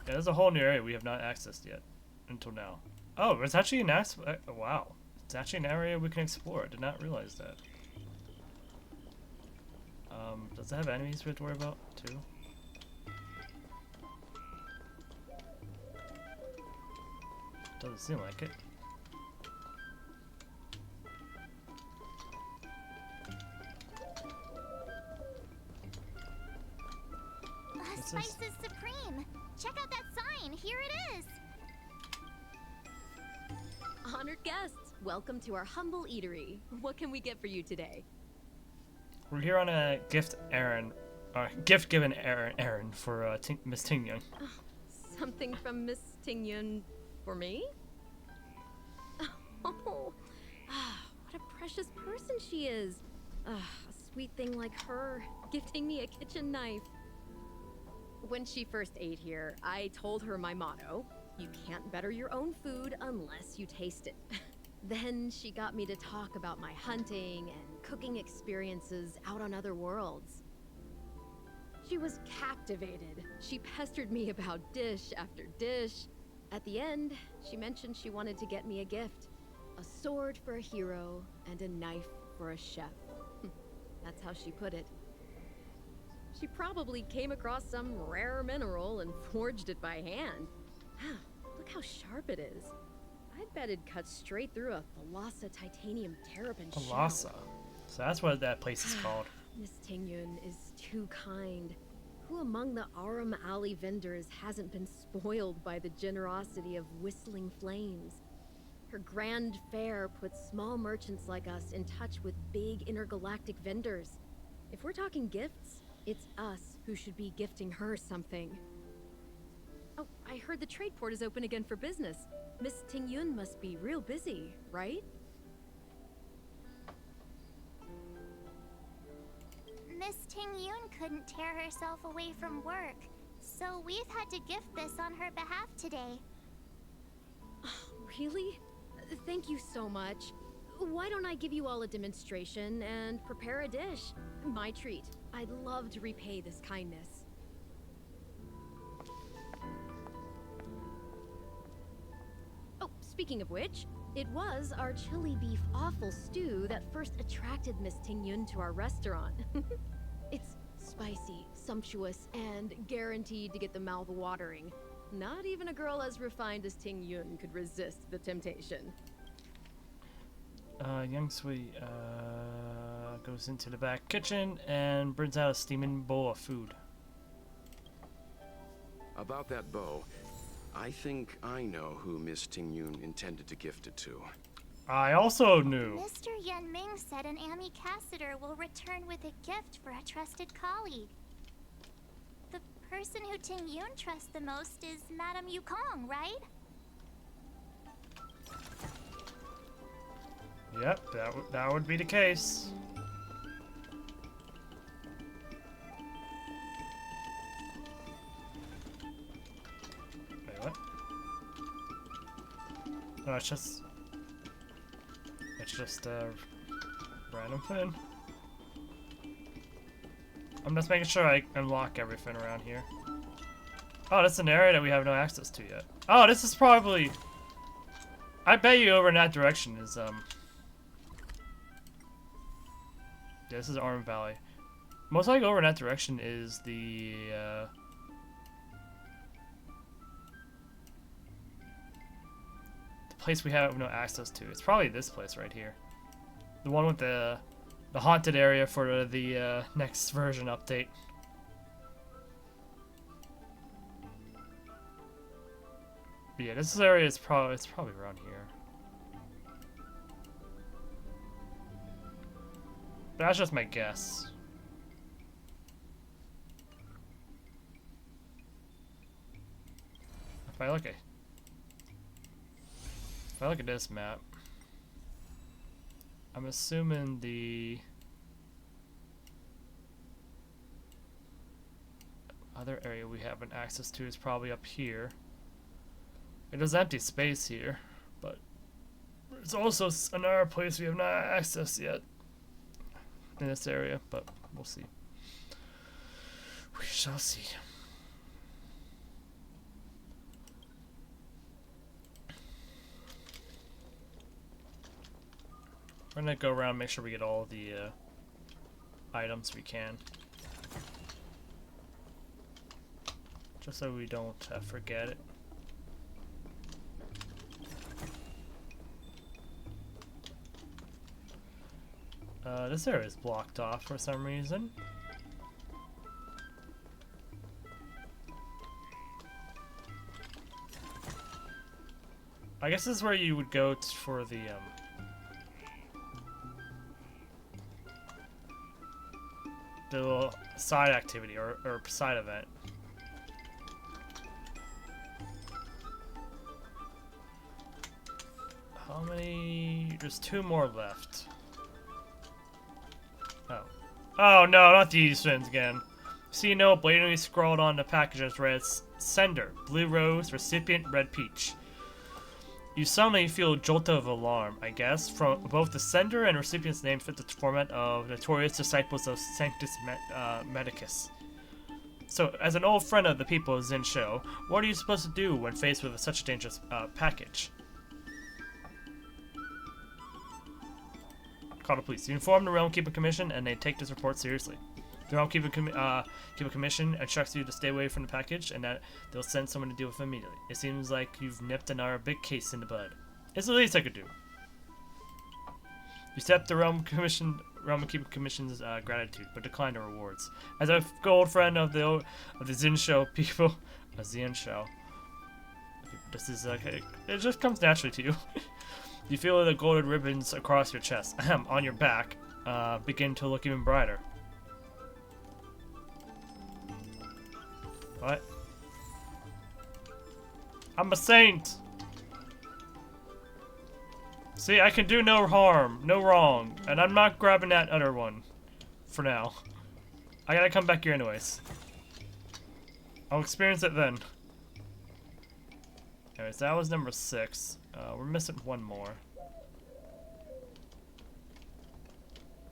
Yeah, there's a whole new area we have not accessed yet. Until now. Oh, it's actually an wow. It's actually an area we can explore. I did not realize that. Does it have enemies we have to worry about, too? Doesn't seem like it. Spices Supreme! Check out that sign! Here it is! Honored guests, welcome to our humble eatery. What can we get for you today? We're here on a gift-given errand for Miss Ting Yun. Something from Miss Ting Yun for me? Oh, what a precious person she is. A sweet thing like her, gifting me a kitchen knife. When she first ate here, I told her my motto: you can't better your own food unless you taste it. Then she got me to talk about my hunting and cooking experiences out on other worlds. She was captivated. She pestered me about dish after dish. At the end, she mentioned she wanted to get me a gift. A sword for a hero and a knife for a chef. That's how she put it. She probably came across some rare mineral and forged it by hand. Look how sharp it is. I'd bet it'd cut straight through a Thalassa titanium terrapin shell. Thalassa. So that's what that place is called. Miss Ting Yun is too kind. Who among the Aurum Alley vendors hasn't been spoiled by the generosity of Whistling Flames? Her grand fare puts small merchants like us in touch with big intergalactic vendors. If we're talking gifts, it's us who should be gifting her something. Oh, I heard the trade port is open again for business. Miss Ting Yun must be real busy, right? Miss Ting Yun couldn't tear herself away from work, so we've had to gift this on her behalf today. Oh, really? Thank you so much. Why don't I give you all a demonstration and prepare a dish? My treat. I'd love to repay this kindness. Oh, speaking of which, it was our chili beef offal stew that first attracted Miss Tingyun to our restaurant. It's spicy, sumptuous, and guaranteed to get the mouth watering. Not even a girl as refined as Tingyun could resist the temptation. Young Sui goes into the back kitchen and brings out a steaming bowl of food. About that bow, I think I know who Miss Tingyun intended to gift it to. I also knew. Mr. Yen Ming said an ambassador will return with a gift for a trusted colleague. The person who Ting Yun trusts the most is Madame Yukong, right? Yep, that would be the case. Wait, what? No, it's just a random thing. I'm just making sure I unlock everything around here. Oh, that's an area that we have no access to yet. Oh, this is probably... I bet you over in that direction is, yeah, this is Arm Valley. Most likely over in that direction is the place we have no access to. It's probably this place right here. The one with the haunted area for the next version update. But yeah, this area is probably around here. That's just my guess. If I look at this map, I'm assuming the other area we haven't access to is probably up here. It is empty space here, but there's also another place we have not accessed yet in this area, but we'll see. We shall see. We're gonna go around and make sure we get all the items we can. Just so we don't forget it. This area is blocked off for some reason. I guess this is where you would go for the little side activity or side event. How many? There's 2 more left. Oh. Oh no, not these things again. See note blatantly scrawled on the package as read sender, blue rose, recipient, red peach. You suddenly feel a jolt of alarm, I guess, from both the sender and recipient's name fit the format of notorious disciples of Sanctus Medicus. So, as an old friend of the people of Zinsho, what are you supposed to do when faced with such a dangerous package? Call the police. You inform the Realm Keeper Commission, and they take this report seriously. The Realm Keeper Commission instructs you to stay away from the package, and that they'll send someone to deal with it immediately. It seems like you've nipped another big case in the bud. It's the least I could do. You accept the Realm Keeper Commission's gratitude, but decline the rewards. As a old friend of the Zinsho people, Zinsho. This is it just comes naturally to you. You feel the golden ribbons across your chest, on your back, begin to look even brighter. What? I'm a saint! See, I can do no harm, no wrong, and I'm not grabbing that other one. For now. I gotta come back here anyways. I'll experience it then. Anyways, that was number 6. We're missing one more.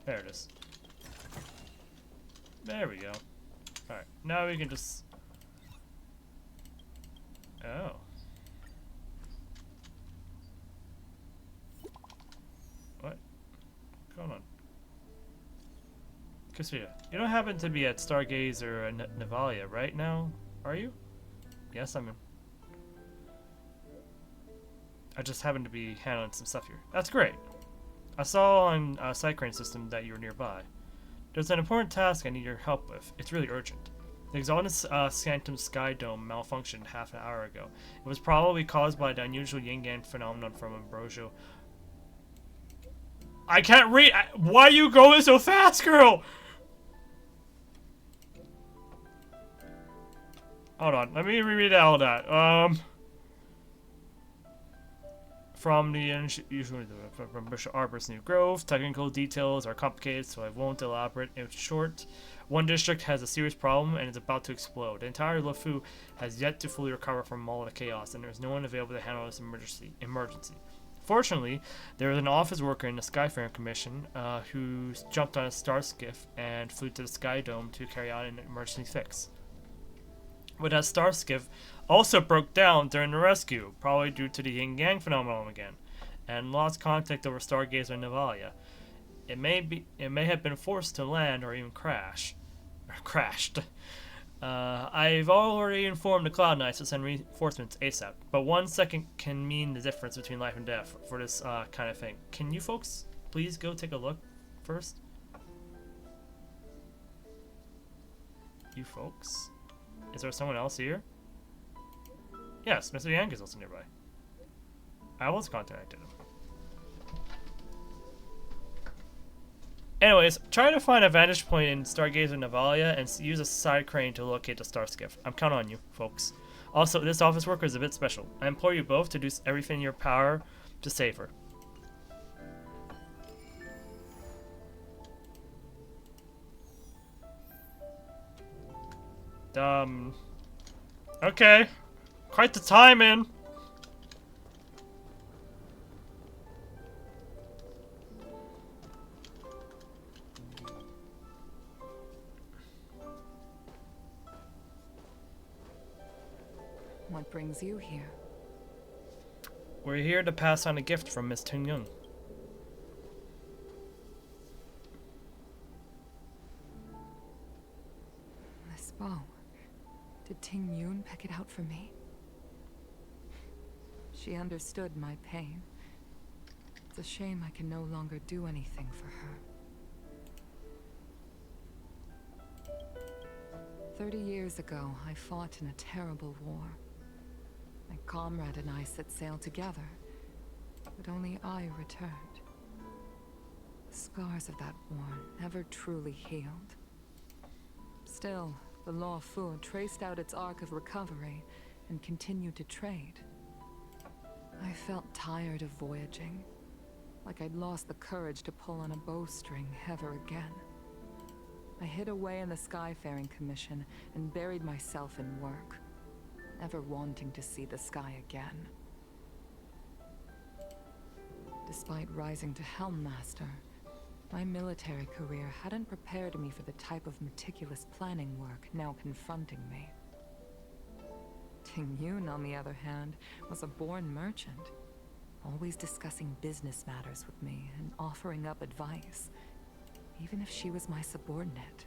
There it is. There we go. Alright, now we can just... Oh. What? What's going on? Kusuriya, you don't happen to be at Stargaze or Navalia right now, are you? Yes, I'm in. I just happen to be handling some stuff here. That's great. I saw on Cycrane system that you were nearby. There's an important task I need your help with. It's really urgent. The Exodus Scantum Sky Dome malfunctioned half an hour ago. It was probably caused by the unusual yin-yang phenomenon from Ambrosio. I can't read! Why are you going so fast, girl? Hold on, let me reread all that. From the usually from Bishop Arbor's new grove, technical details are complicated, so I won't elaborate. In short, one district has a serious problem and is about to explode. The entire Luofu has yet to fully recover from all the chaos, and there is no one available to handle this emergency. Fortunately, there is an office worker in the Skyfaring Commission who jumped on a star skiff and flew to the Sky Dome to carry out an emergency fix. But that star skiff also broke down during the rescue, probably due to the yin-yang phenomenon again, and lost contact over Stargazer and Navalia. It may have been forced to land or even crashed. I've already informed the Cloud Knights to send reinforcements ASAP, but 1 second can mean the difference between life and death for this kind of thing. Can you folks please go take a look first? You folks? Is there someone else here? Yes, Mr. Yang is also nearby. I was contacted him. Anyways, try to find a vantage point in Stargazer Navalia and use a side crane to locate the star skiff. I'm counting on you, folks. Also, this office worker is a bit special. I implore you both to do everything in your power to save her. Okay. Quite the timing. What brings you here? We're here to pass on a gift from Miss Tingyun. This bow. Did Ting Yun pick it out for me? She understood my pain. It's a shame I can no longer do anything for her. 30 years ago, I fought in a terrible war. My comrade and I set sail together, but only I returned. The scars of that war never truly healed. Still, the Luofu traced out its arc of recovery and continued to trade. I felt tired of voyaging, like I'd lost the courage to pull on a bowstring ever again. I hid away in the Skyfaring Commission and buried myself in work, never wanting to see the sky again. Despite rising to Helm Master, my military career hadn't prepared me for the type of meticulous planning work now confronting me. Ting Yun, on the other hand, was a born merchant, always discussing business matters with me and offering up advice, even if she was my subordinate.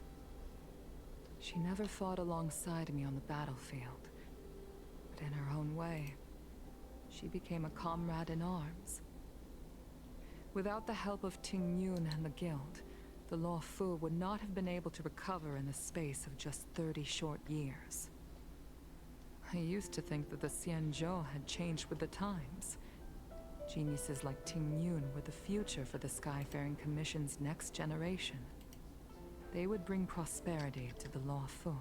She never fought alongside me on the battlefield, but in her own way, she became a comrade in arms. Without the help of Ting Yun and the Guild, the Luofu would not have been able to recover in the space of just 30 short years. I used to think that the Xianzhou had changed with the times. Geniuses like Ting Yun were the future for the Skyfaring Commission's next generation. They would bring prosperity to the Luofu.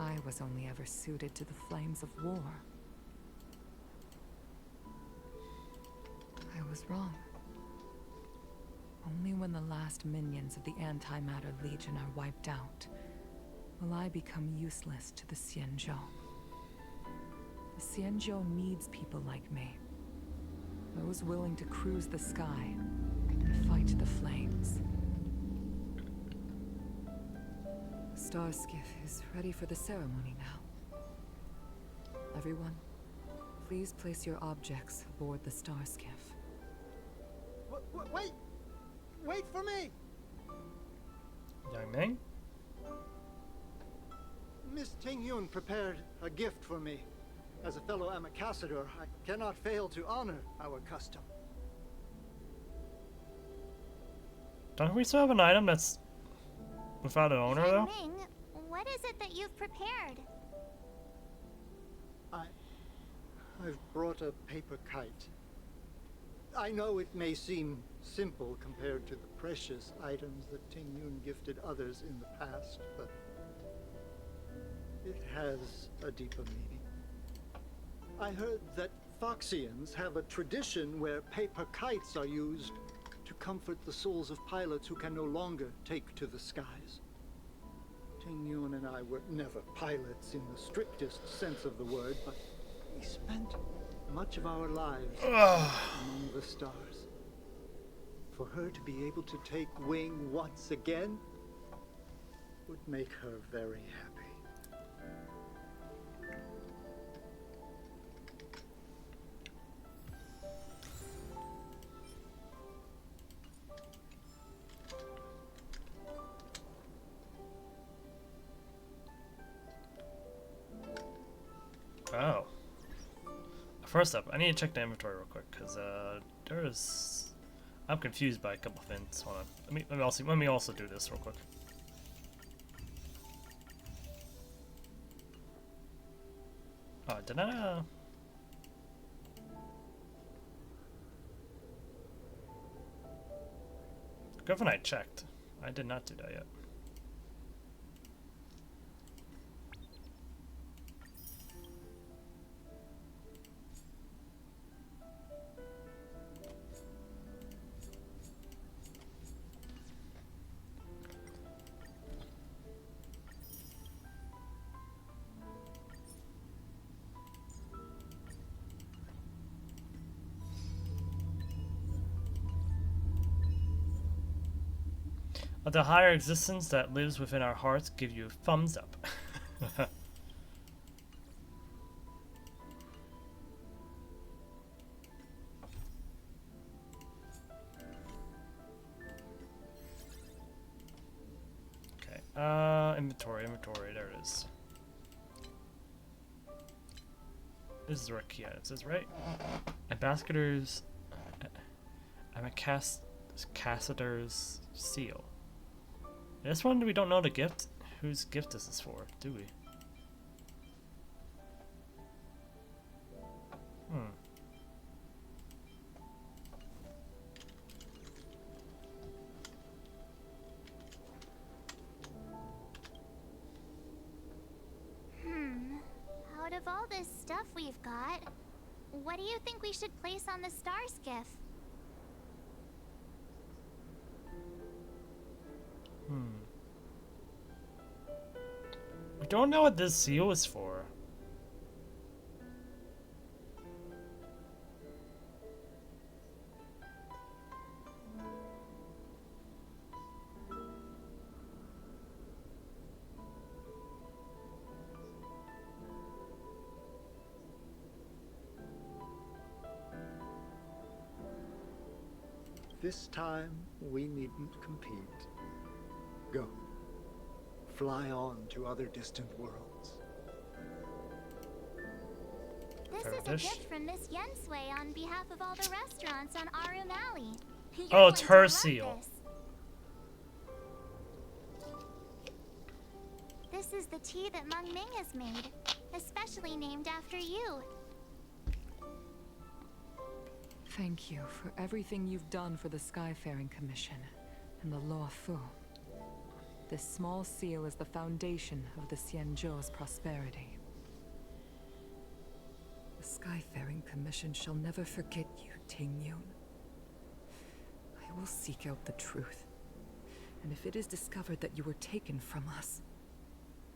I was only ever suited to the flames of war. I was wrong. Only when the last minions of the Antimatter Legion are wiped out will I become useless to the Xianzhou. The Xianzhou needs people like me. Those willing to cruise the sky and fight the flames. The star skiff is ready for the ceremony now. Everyone, please place your objects aboard the star skiff. Wait! Wait for me! Young Ming? Miss Tingyun prepared a gift for me. As a fellow ambassador, I cannot fail to honor our custom. Don't we still have an item that's without an owner, though? Ming, what is it that you've prepared? I've brought a paper kite. I know it may seem simple compared to the precious items that Tingyun gifted others in the past, but it has a deeper meaning. I heard that Foxians have a tradition where paper kites are used to comfort the souls of pilots who can no longer take to the skies. Tingyun and I were never pilots in the strictest sense of the word, but we spent much of our lives among the stars. For her to be able to take wing once again would make her very happy. Oh. First up, I need to check the inventory real quick, because there's... I'm confused by a couple things. Hold on. Let me also do this real quick. Oh, did I... Good when I checked. I did not do that yet. Let the higher existence that lives within our hearts give you thumbs up. Okay, inventory, there it is. This is where key items is, right? Ambassador's... I'm a Cassider's seal. This one, we don't know the gift. Whose gift is this for, do we? Out of all this stuff we've got, what do you think we should place on the star skiff? We don't know what this seal is for. This time, we needn't compete. Go. Fly on to other distant worlds. This is a gift from Miss Yensui on behalf of all the restaurants on Arum Alley. Oh, it's her seal. This is the tea that Meng Ming has made, especially named after you. Thank you for everything you've done for the Skyfaring Commission and the Luofu. This small seal is the foundation of the Xianzhou's prosperity. The Skyfaring Commission shall never forget you, Tingyun. I will seek out the truth, and if it is discovered that you were taken from us,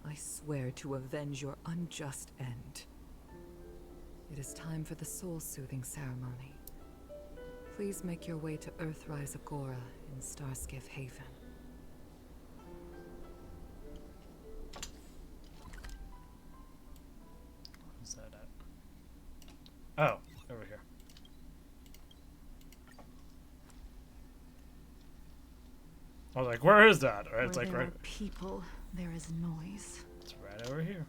I swear to avenge your unjust end. It is time for the soul-soothing ceremony. Please make your way to Earthrise Agora in Starskiff Haven. Where's that at? Oh, over here. I was like, where is that? Or it's Where like there right. are people, there is noise. It's right over here.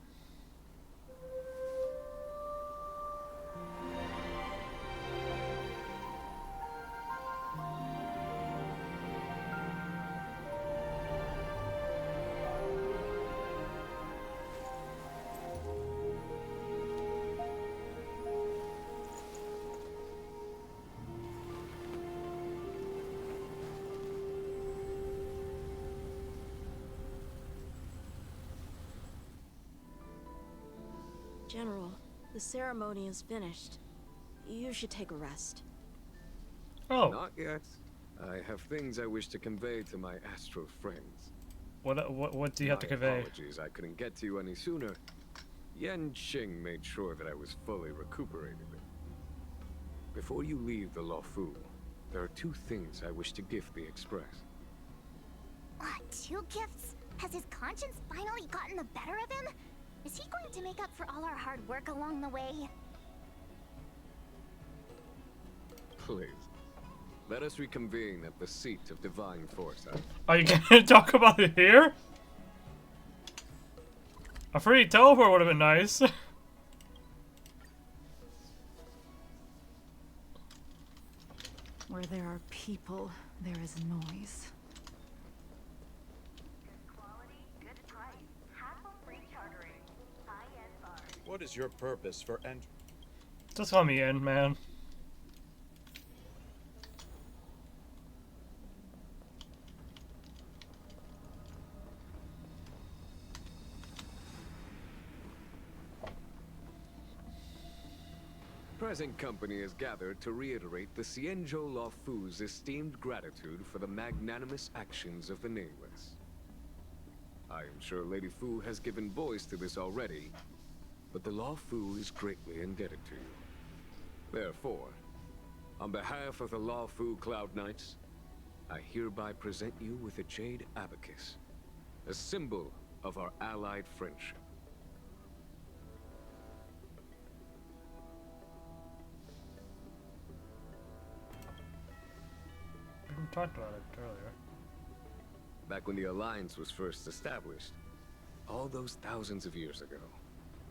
General, the ceremony is finished. You should take a rest. Oh. Not yet. I have things I wish to convey to my astral friends. What do you have to convey? Apologies, I couldn't get to you any sooner. Yan Qing made sure that I was fully recuperated. Before you leave the Luofu, there are 2 things I wish to gift the Express. What, 2 gifts? Has his conscience finally gotten the better of him? Is he going to make up for all our hard work along the way? Please, let us reconvene at the seat of divine foresight. Are you gonna talk about it here? A free teleport would have been nice. Where there are people, there is noise. What is your purpose for entering? Just let me in, man. Present company is gathered to reiterate the Xianzhou Luofu's esteemed gratitude for the magnanimous actions of the Nameless. I am sure Lady Fu has given voice to this already, but the Luofu is greatly indebted to you. Therefore, on behalf of the Luofu Cloud Knights, I hereby present you with a Jade Abacus, a symbol of our allied friendship. We talked about it earlier. Back when the Alliance was first established, all those thousands of years ago,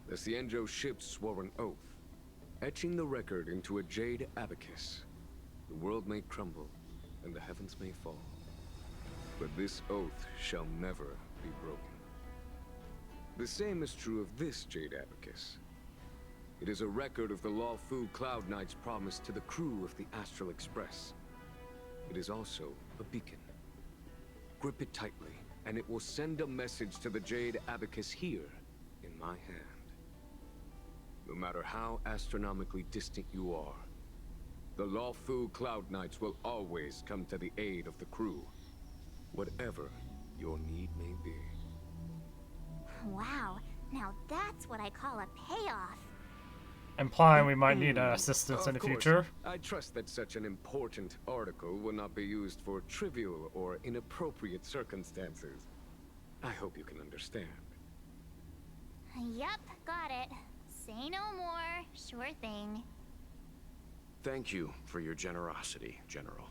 the Xianzhou ships swore an oath, etching the record into a Jade Abacus. The world may crumble, and the heavens may fall, but this oath shall never be broken. The same is true of this Jade Abacus. It is a record of the Luofu Cloud Knight's promise to the crew of the Astral Express. It is also a beacon. Grip it tightly, and it will send a message to the Jade Abacus here, in my hand. No matter how astronomically distant you are, the Luofu Cloud Knights will always come to the aid of the crew, whatever your need may be. Wow, now that's what I call a payoff. Implying we might need assistance in the Of course, future. I trust that such an important article will not be used for trivial or inappropriate circumstances. I hope you can understand. Yep, got it. Say no more. Sure thing. Thank you for your generosity, General.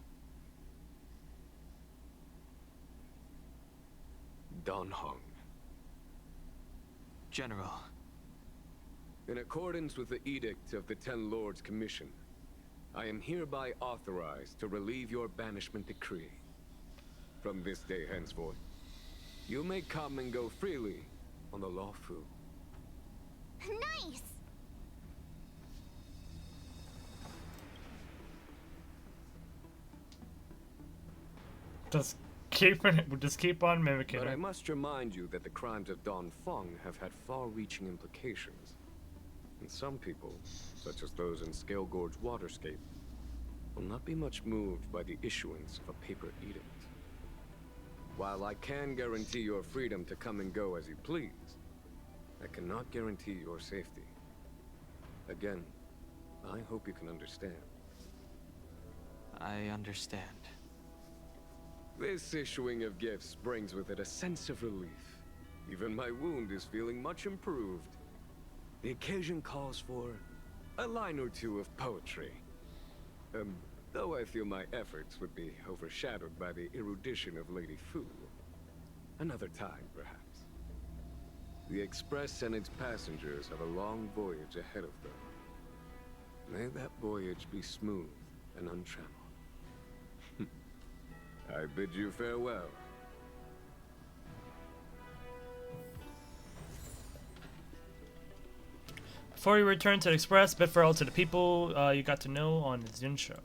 Don Hong. General. In accordance with the Edict of the 10 Lords Commission, I am hereby authorized to relieve your banishment decree. From this day henceforth, you may come and go freely on the Luofu. Nice! Just keep on mimicking But it. I must remind you that the crimes of Don Feng have had far-reaching implications. And some people, such as those in Scale Gorge Waterscape, will not be much moved by the issuance of a paper edict. While I can guarantee your freedom to come and go as you please, I cannot guarantee your safety. Again, I hope you can understand. I understand. This issuing of gifts brings with it a sense of relief. Even my wound is feeling much improved. The occasion calls for a line or two of poetry. Though I feel my efforts would be overshadowed by the erudition of Lady Fu. Another time, perhaps. The Express and its passengers have a long voyage ahead of them. May that voyage be smooth and untrammeled. I bid you farewell. Before you return to the Express, bid farewell to the people you got to know on the Zinsho.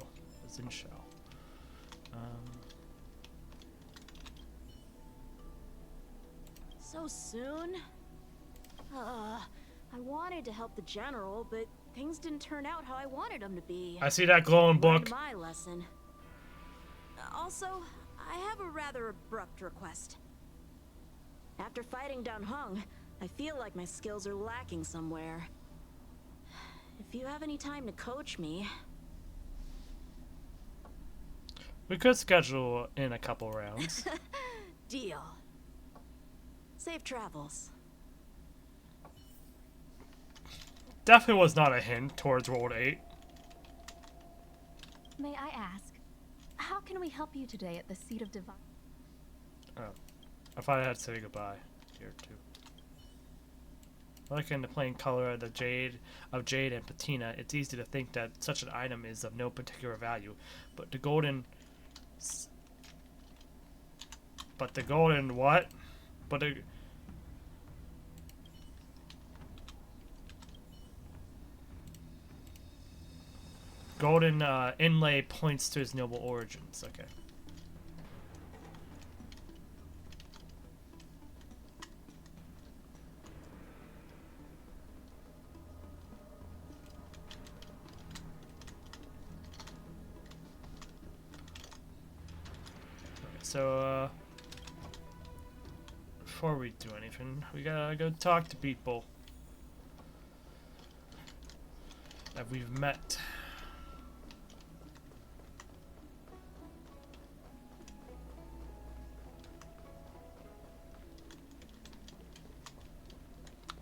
So soon? I wanted to help the general, but things didn't turn out how I wanted them to be. I see that glowing book. Learned my lesson. Also, I have a rather abrupt request. After fighting Dan Heng, I feel like my skills are lacking somewhere. If you have any time to coach me... We could schedule in a couple rounds. Deal. Safe travels. Definitely was not a hint towards World 8. May I ask, how can we help you today at the Seat of Divine? Oh, I thought I had to say goodbye here too. Looking at the plain color of jade and patina, it's easy to think that such an item is of no particular value, but the golden what? But the golden inlay points to his noble origins. Okay. So, before we do anything, we gotta go talk to people that we've met.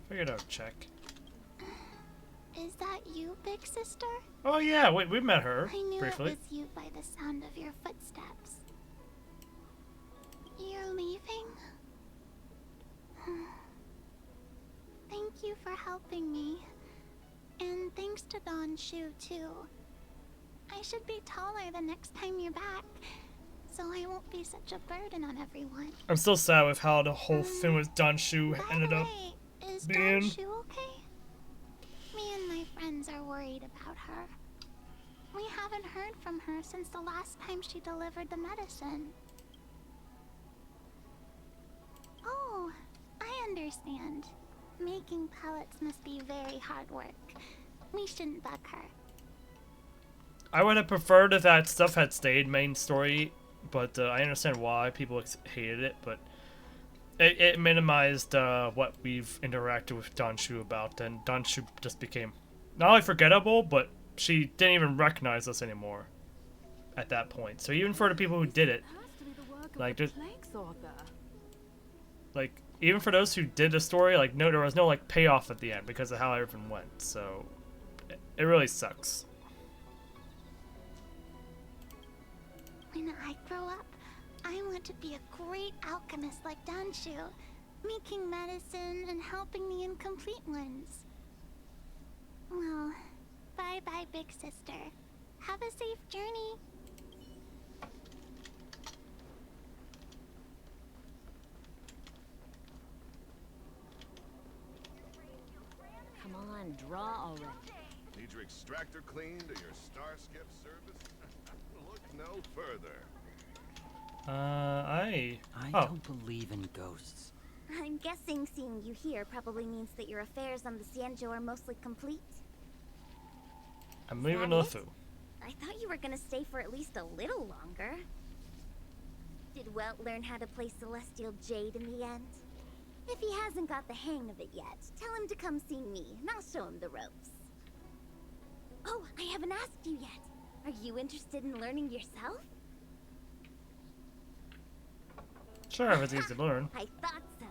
Figured I'd check. Is that you, big sister? Oh yeah, wait, we met her I knew briefly. it was you by the sound of your footsteps. You're leaving? Thank you for helping me. And thanks to Don Shu, too. I should be taller the next time you're back, so I won't be such a burden on everyone. I'm still sad with how the whole thing with Don Shu ended up Is being. Don Shu okay? Me and my friends are worried about her. We haven't heard from her since the last time she delivered the medicine. Oh, I understand. Making pellets must be very hard work. We shouldn't bug her. I would have preferred if that stuff had stayed main story, but I understand why people hated it, but it minimized what we've interacted with Don Shu about, and Don Shu just became not only forgettable, but she didn't even recognize us anymore at that point. So even for the people who did it, like just like even for those who did the story, like no, there was no like payoff at the end because of how everything went. So it really sucks. When I grow up, I want to be a great alchemist like Don Shu, making medicine and helping the incomplete ones. Well, bye-bye, big sister. Have a safe journey. Come on, draw already. Need your extractor cleaned or your starskip service? Look no further. I don't believe in ghosts. I'm guessing seeing you here probably means that your affairs on the Xianzhou are mostly complete. I'm leaving That it? Luofu. I thought you were gonna stay for at least a little longer. Did Welt learn how to play Celestial Jade in the end? If he hasn't got the hang of it yet, tell him to come see me, and I'll show him the ropes. Oh, I haven't asked you yet. Are you interested in learning yourself? Sure, if it's easy to learn. I thought so.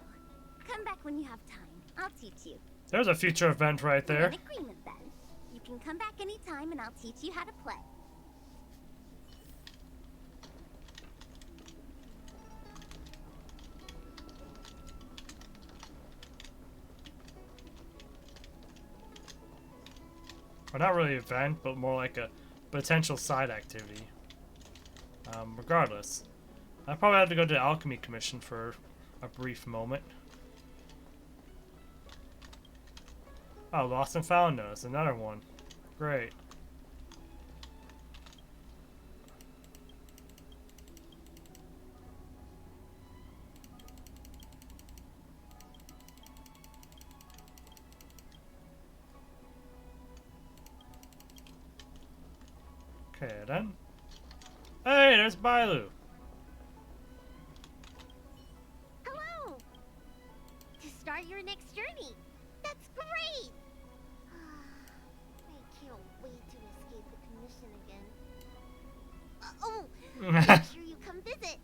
Come back when you have time. I'll teach you. There's a future event right We're there. in agreement then. You can come back anytime and I'll teach you how to play. Or not really an event, but more like a potential side activity. Regardless, I probably have to go to the Alchemy Commission for a brief moment. Oh, Lost and Found notice, another one. Great. Okay, then. Hey, there's Bailu. Hello! To start your next journey. That's great! I can't wait to escape the commission again. Make sure you come visit.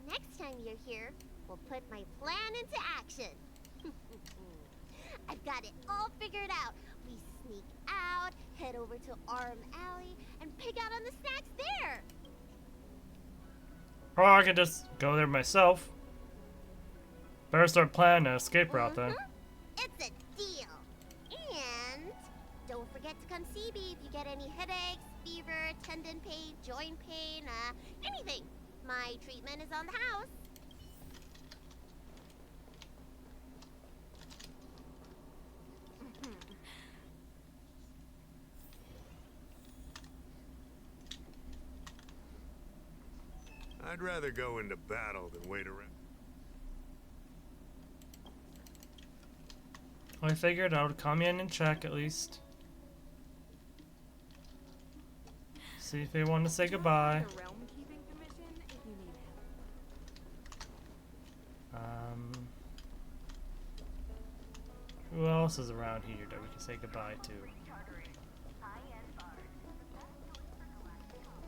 Next time you're here, we'll put my plan into action. I've got it all figured out. We sneak out, head over to Arm Alley, and pick out on the snacks there. Or I could just go there myself. Better start planning an escape route then. It's a deal. And don't forget to come see me if you get any headaches, fever, tendon pain, joint pain, anything. My treatment is on the house. I'd rather go into battle than wait around. I figured I would come in and check at least. See if they want to say goodbye. Who else is around here that we can say goodbye to?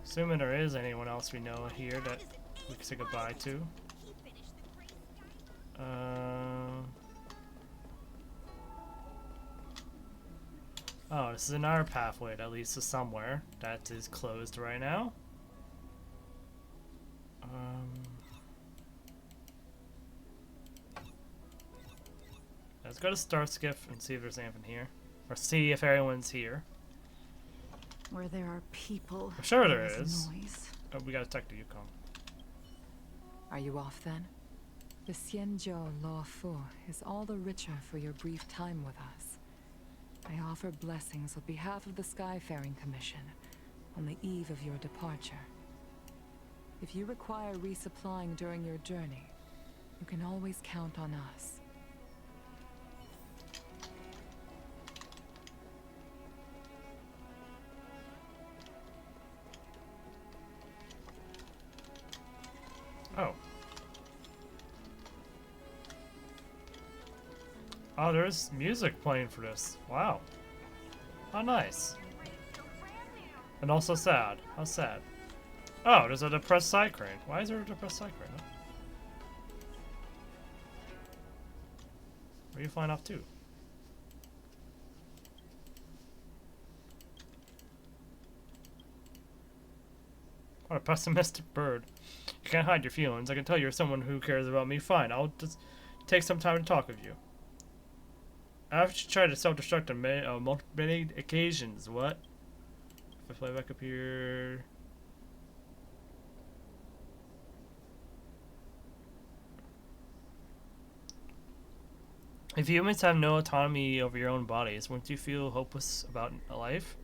Assuming there is anyone else we know here that we can say goodbye to. Oh, this is another pathway that leads to somewhere that is closed right now. Let's go to Starskiff and see if there's anything here. Or see if everyone's here. Where there are people, I'm sure there is is. noise. Oh, we gotta talk to Yukong. Are you off then? The Xianzhou Luofu is all the richer for your brief time with us. I offer blessings on behalf of the Skyfaring Commission on the eve of your departure. If you require resupplying during your journey, you can always count on us. Oh. Oh, there's music playing for this. Wow. How nice. And also sad. How sad. Oh, there's a depressed side crane. Why is there a depressed side crane? Huh? Where are you flying off to? What a pessimistic bird. You can't hide your feelings. I can tell you're someone who cares about me. Fine, I'll just take some time to talk with you. I've tried to self-destruct on many occasions. What? If I fly back up here... If humans have no autonomy over your own bodies, wouldn't you feel hopeless about life?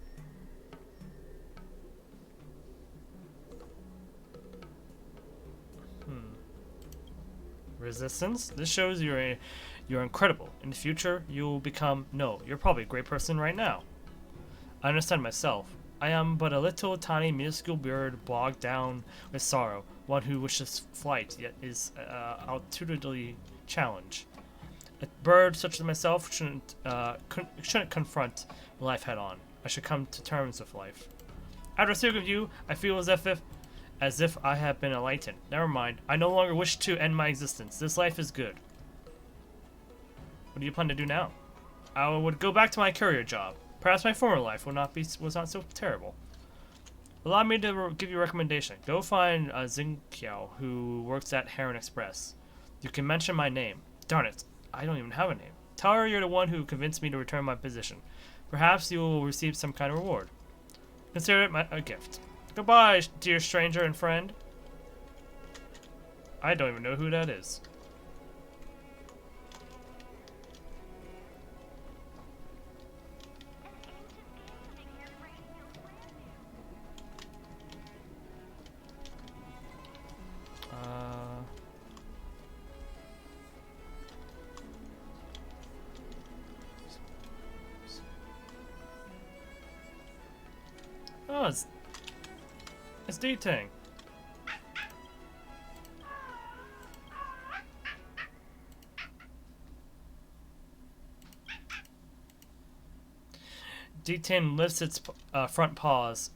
Resistance? This shows you're incredible. In the future, you will become... No, you're probably a great person right now. I understand myself. I am but a little tiny minuscule bird bogged down with sorrow, one who wishes flight, yet is altitudinally challenged. A bird such as myself shouldn't confront life head on. I should come to terms with life. After speaking with you, I feel as if I have been enlightened. Never mind. I no longer wish to end my existence. This life is good. What do you plan to do now? I would go back to my courier job. Perhaps my former life was not so terrible. Allow me to give you a recommendation. Go find Xingqiao, who works at Heron Express. You can mention my name. Darn it, I don't even have a name. Tell her you're the one who convinced me to return my position. Perhaps you will receive some kind of reward. Consider it a gift. Goodbye, dear stranger and friend. I don't even know who that is. Oh, it's D-Tang. D-Tang lifts its front paws,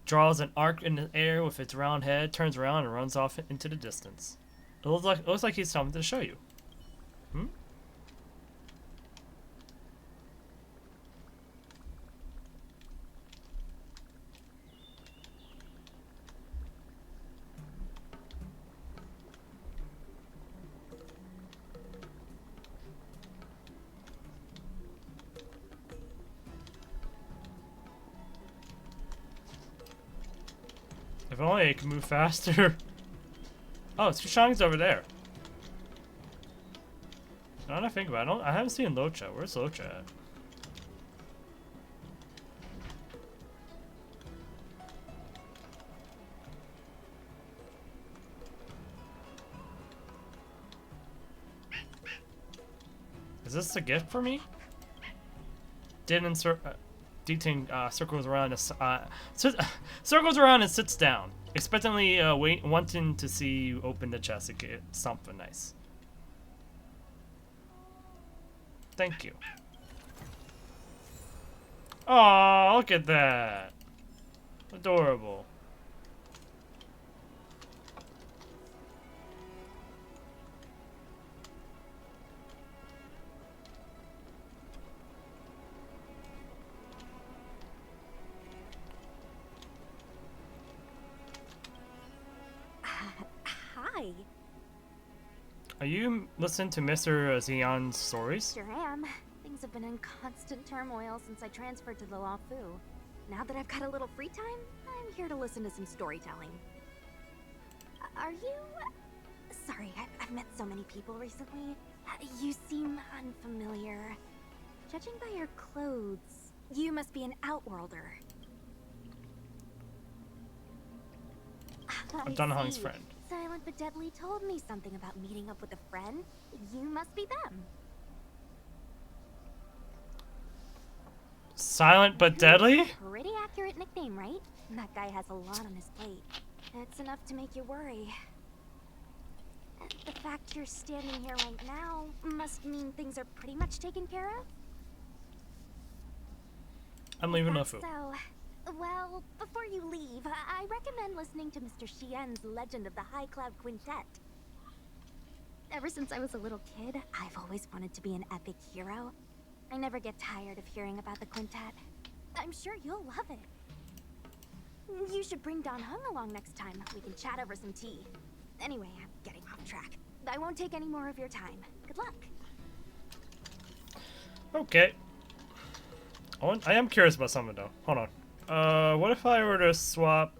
draws an arc in the air with its round head, turns around and runs off into the distance. It looks like he's something to show you. Hmm? If only I could move faster. Oh, Sushang's over there. Now that I think about it, I haven't seen Locha. Where's Locha at? Is this a gift for me? D-Tang circles around and sits down, expectantly wanting to see you open the chest and get something nice. Thank you. Oh, look at that! Adorable. Hi. Are you listening to Mr. Xian's stories? Sure am. Things have been in constant turmoil since I transferred to the Luofu. Now that I've got a little free time, I'm here to listen to some storytelling. Are you... Sorry, I've met so many people recently. You seem unfamiliar. Judging by your clothes, you must be an outworlder. I'm Donahong's friend. Silent but Deadly told me something about meeting up with a friend. You must be them. Silent but Deadly? Pretty accurate nickname, right? That guy has a lot on his plate. It's enough to make you worry. The fact you're standing here right now must mean things are pretty much taken care of? I'm leaving Luofu. So, well, before you leave, I recommend listening to Mr. Xian's Legend of the High Cloud Quintet. Ever since I was a little kid, I've always wanted to be an epic hero. I never get tired of hearing about the quintet. I'm sure you'll love it. You should bring Donahong along next time. We can chat over some tea. Anyway, I'm getting off track. I won't take any more of your time. Good luck. Okay. I am curious about something though. Hold on. What if I were to swap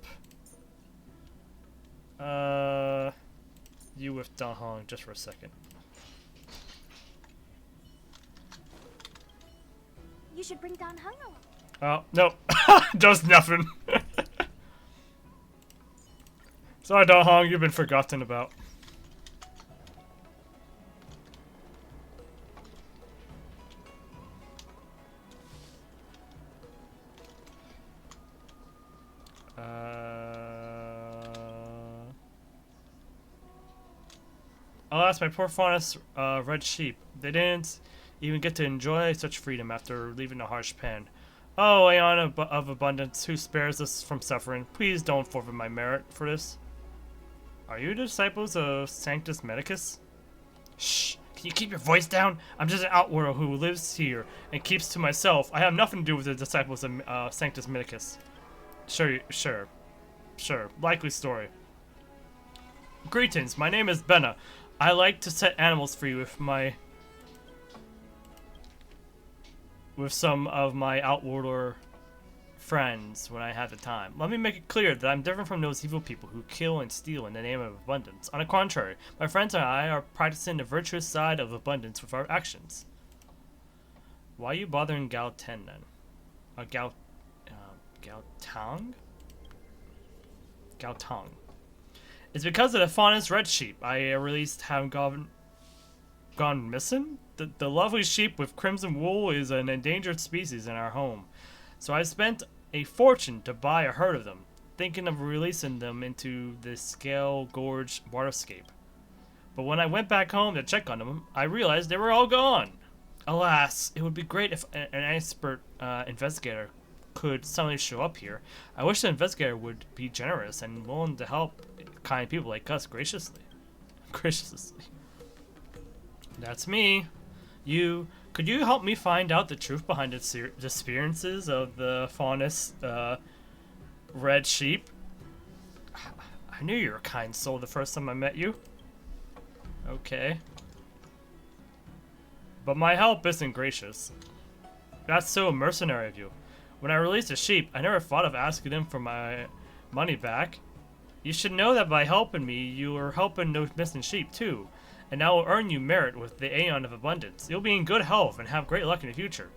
you with Donahong just for a second? You should bring Donahong along. Oh, no. Just nothing. Sorry, Donahong, you've been forgotten about. Alas, my poor faunus red sheep. They didn't even get to enjoy such freedom after leaving the harsh pen. Oh, Aeon of Abundance, who spares us from suffering, please don't forfeit my merit for this. Are you the disciples of Sanctus Medicus? Shh! Can you keep your voice down? I'm just an outworld who lives here and keeps to myself. I have nothing to do with the disciples of Sanctus Medicus. Sure. Likely story. Greetings, my name is Benna. I like to set animals free with some of my outworlder friends when I have the time. Let me make it clear that I'm different from those evil people who kill and steal in the name of abundance. On the contrary, my friends and I are practicing the virtuous side of abundance with our actions. Why are you bothering Gaoten then? Gaotang? Gaotang. It's because of the faunus red sheep I released have gone missing. The lovely sheep with crimson wool is an endangered species in our home. So I spent a fortune to buy a herd of them, thinking of releasing them into the Scale Gorge waterscape. But when I went back home to check on them, I realized they were all gone. Alas, it would be great if an expert investigator could suddenly show up here. I wish the investigator would be generous and willing to help kind people like us graciously. That's me. Could you help me find out the truth behind the disappearances of the faunus red sheep? I knew you were a kind soul the first time I met you. Okay. But my help isn't gracious. That's so mercenary of you. When I released the sheep, I never thought of asking them for my money back. You should know that by helping me, you are helping those missing sheep too. And I will earn you merit with the Aeon of Abundance. You'll be in good health and have great luck in the future.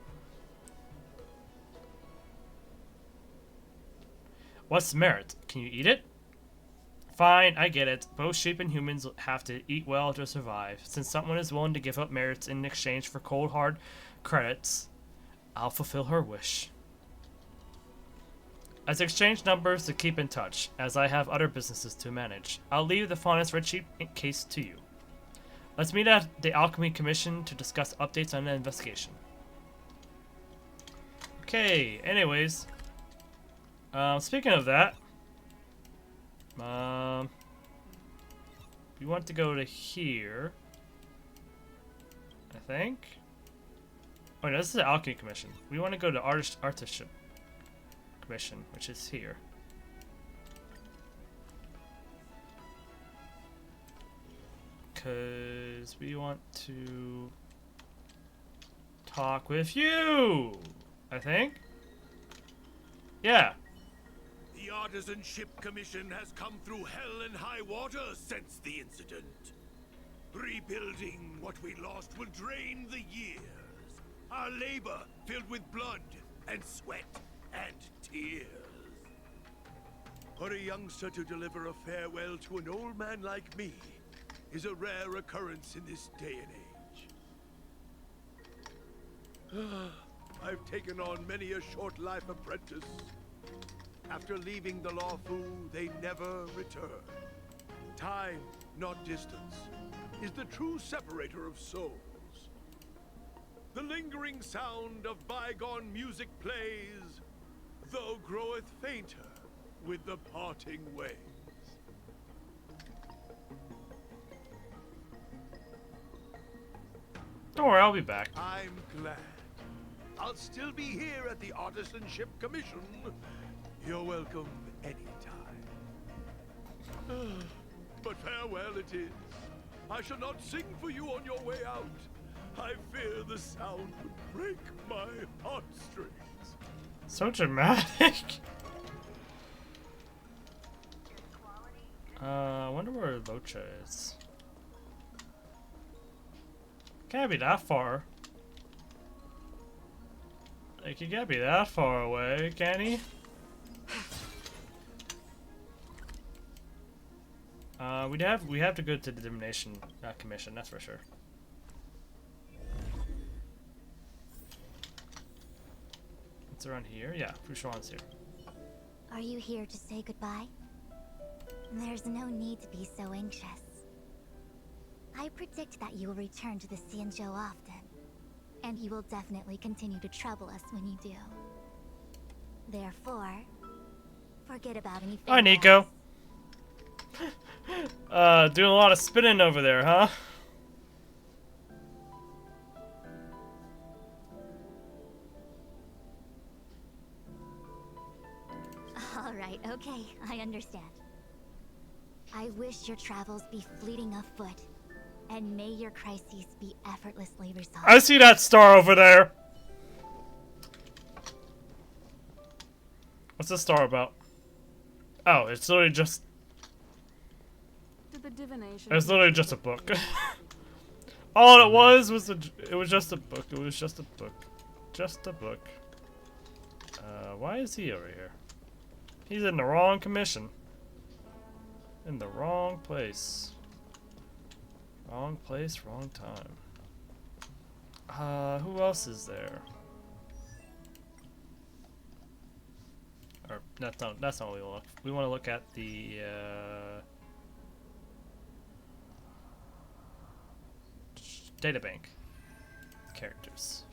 What's the merit? Can you eat it? Fine, I get it. Both sheep and humans have to eat well to survive. Since someone is willing to give up merits in exchange for cold hard credits, I'll fulfill her wish. Let's exchange numbers to keep in touch, as I have other businesses to manage. I'll leave the faunus red sheep case to you. Let's meet at the Alchemy Commission to discuss updates on the investigation. Okay, anyways. Speaking of that. We want to go to here. I think. Oh no, this is the Alchemy Commission. We want to go to Artistship Commission, which is here. Because we want to talk with you, I think. Yeah. The Artisanship Commission has come through hell and high water since the incident. Rebuilding what we lost will drain the years. Our labor filled with blood and sweat and tears. For a youngster to deliver a farewell to an old man like me is a rare occurrence in this day and age. I've taken on many a short life apprentice. After leaving the Luofu, they never return. Time, not distance, is the true separator of souls. The lingering sound of bygone music plays, though groweth fainter with the parting ways. Don't worry, I'll be back. I'm glad. I'll still be here at the Artisanship Commission. You're welcome anytime. But farewell it is. I shall not sing for you on your way out. I fear the sound would break my heartstrings. So dramatic. I wonder where Locha is. Can't be that far. Like, he can't be that far away, can he? We have to go to the Divination Commission, that's for sure. It's around here? Yeah, Fushuan's here. Are you here to say goodbye? There's no need to be so anxious. I predict that you will return to the Xianzhou often, and you will definitely continue to trouble us when you do. Therefore, forget about any. Hi, Nico. Doing a lot of spinning over there, huh? All right, okay, I understand. I wish your travels be fleeting of foot, and may your crises be effortlessly resolved. I see that star over there. What's the star about? Oh, it's literally just... It's literally just a book. All it was it was just a book. It was just a book. Just a book. Why is he over here? He's in the wrong commission. In the wrong place. Wrong place, wrong time. Who else is there? Or that's not what we want. We want to look at the databank characters.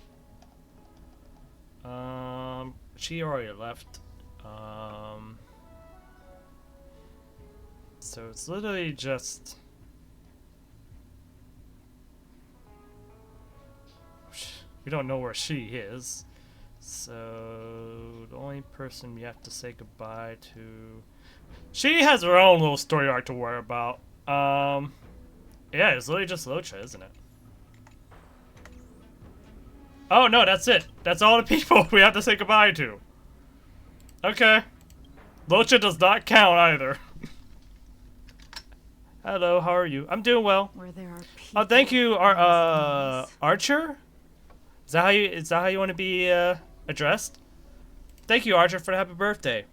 She already left. So it's literally just we don't know where she is. So the only person we have to say goodbye to, she has her own little story arc to worry about. Yeah, it's literally just Locha, isn't it? Oh no, that's it. That's all the people we have to say goodbye to. Okay. Locha does not count either. Hello, how are you? I'm doing well. Where there are Oh, thank you, Archer. Is that how you want to be addressed? Thank you, Archer, for the happy birthday.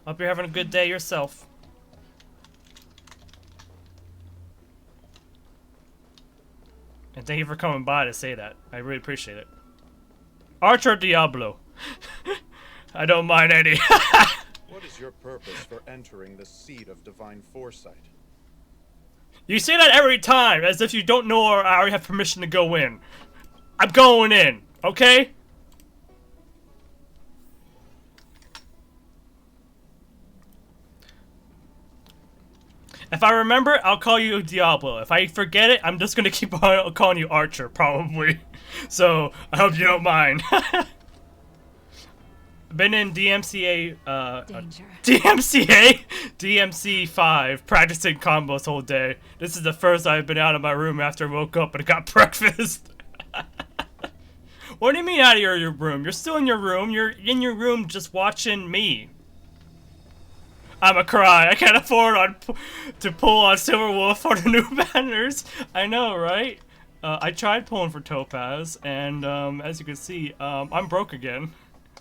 Hope you're having a good day yourself. And thank you for coming by to say that. I really appreciate it. Archer Diablo. I don't mind any. What is your purpose for entering the seat of divine foresight? You say that every time, as if you don't know or I already have permission to go in. I'm going in, okay? If I remember, I'll call you Diablo. If I forget it, I'm just gonna keep on calling you Archer, probably. So, I hope you don't mind. Been in DMCA, DMC 5, practicing combos all day. This is the first I've been out of my room after I woke up and got breakfast. What do you mean out of your room? You're still in your room. You're in your room just watching me. I'ma cry. I can't afford to pull on Silverwolf for the new banners. I know, right? I tried pulling for Topaz, and as you can see, I'm broke again.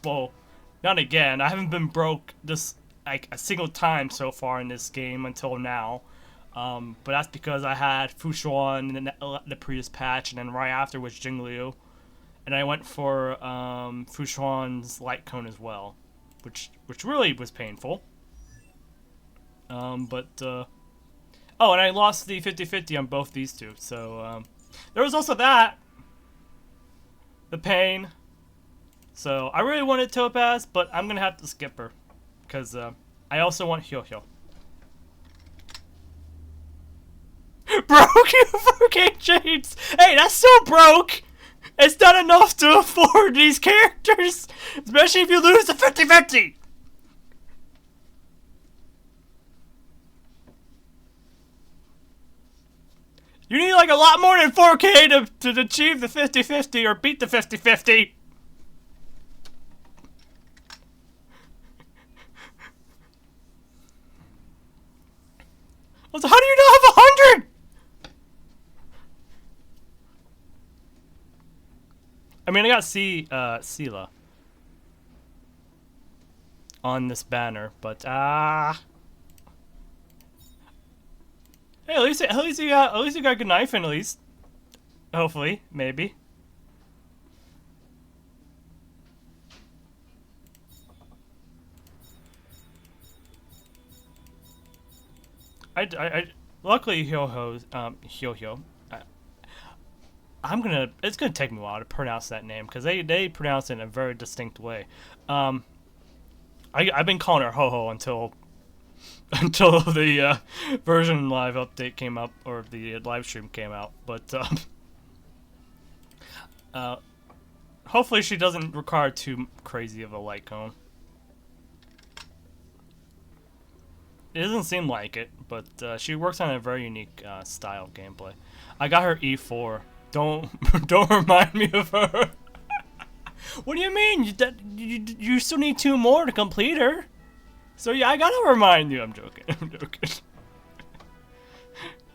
Well, not again. I haven't been broke just like a single time so far in this game until now. But that's because I had Fushuan in the previous patch, and then right after was Jingliu. And I went for Fushuan's Light Cone as well, which really was painful. Oh, and I lost the 50-50 on both these two, so there was also that. The pain. So I really wanted Topaz, but I'm gonna have to skip her, because I also want Hyo-Hyo. Broke you 4K James! Hey, that's still broke! It's not enough to afford these characters! Especially if you lose the 50-50! You need like a lot more than 4K to achieve the 50-50 or beat the 50-50! How do you not have 100? I mean, I got Sela on this banner, but hey, at least you got a good knife in, at least. Hopefully, maybe. Luckily, Hyo-Hyo, It's gonna take me a while to pronounce that name because they pronounce it in a very distinct way. I've been calling her Ho-Ho until the version live update came up, or the live stream came out. But hopefully she doesn't require too crazy of a light cone. It doesn't seem like it, but she works on a very unique style of gameplay. I got her E4. Don't remind me of her. What do you mean? You still need 2 more to complete her. So yeah, I gotta remind you. I'm joking. I'm joking.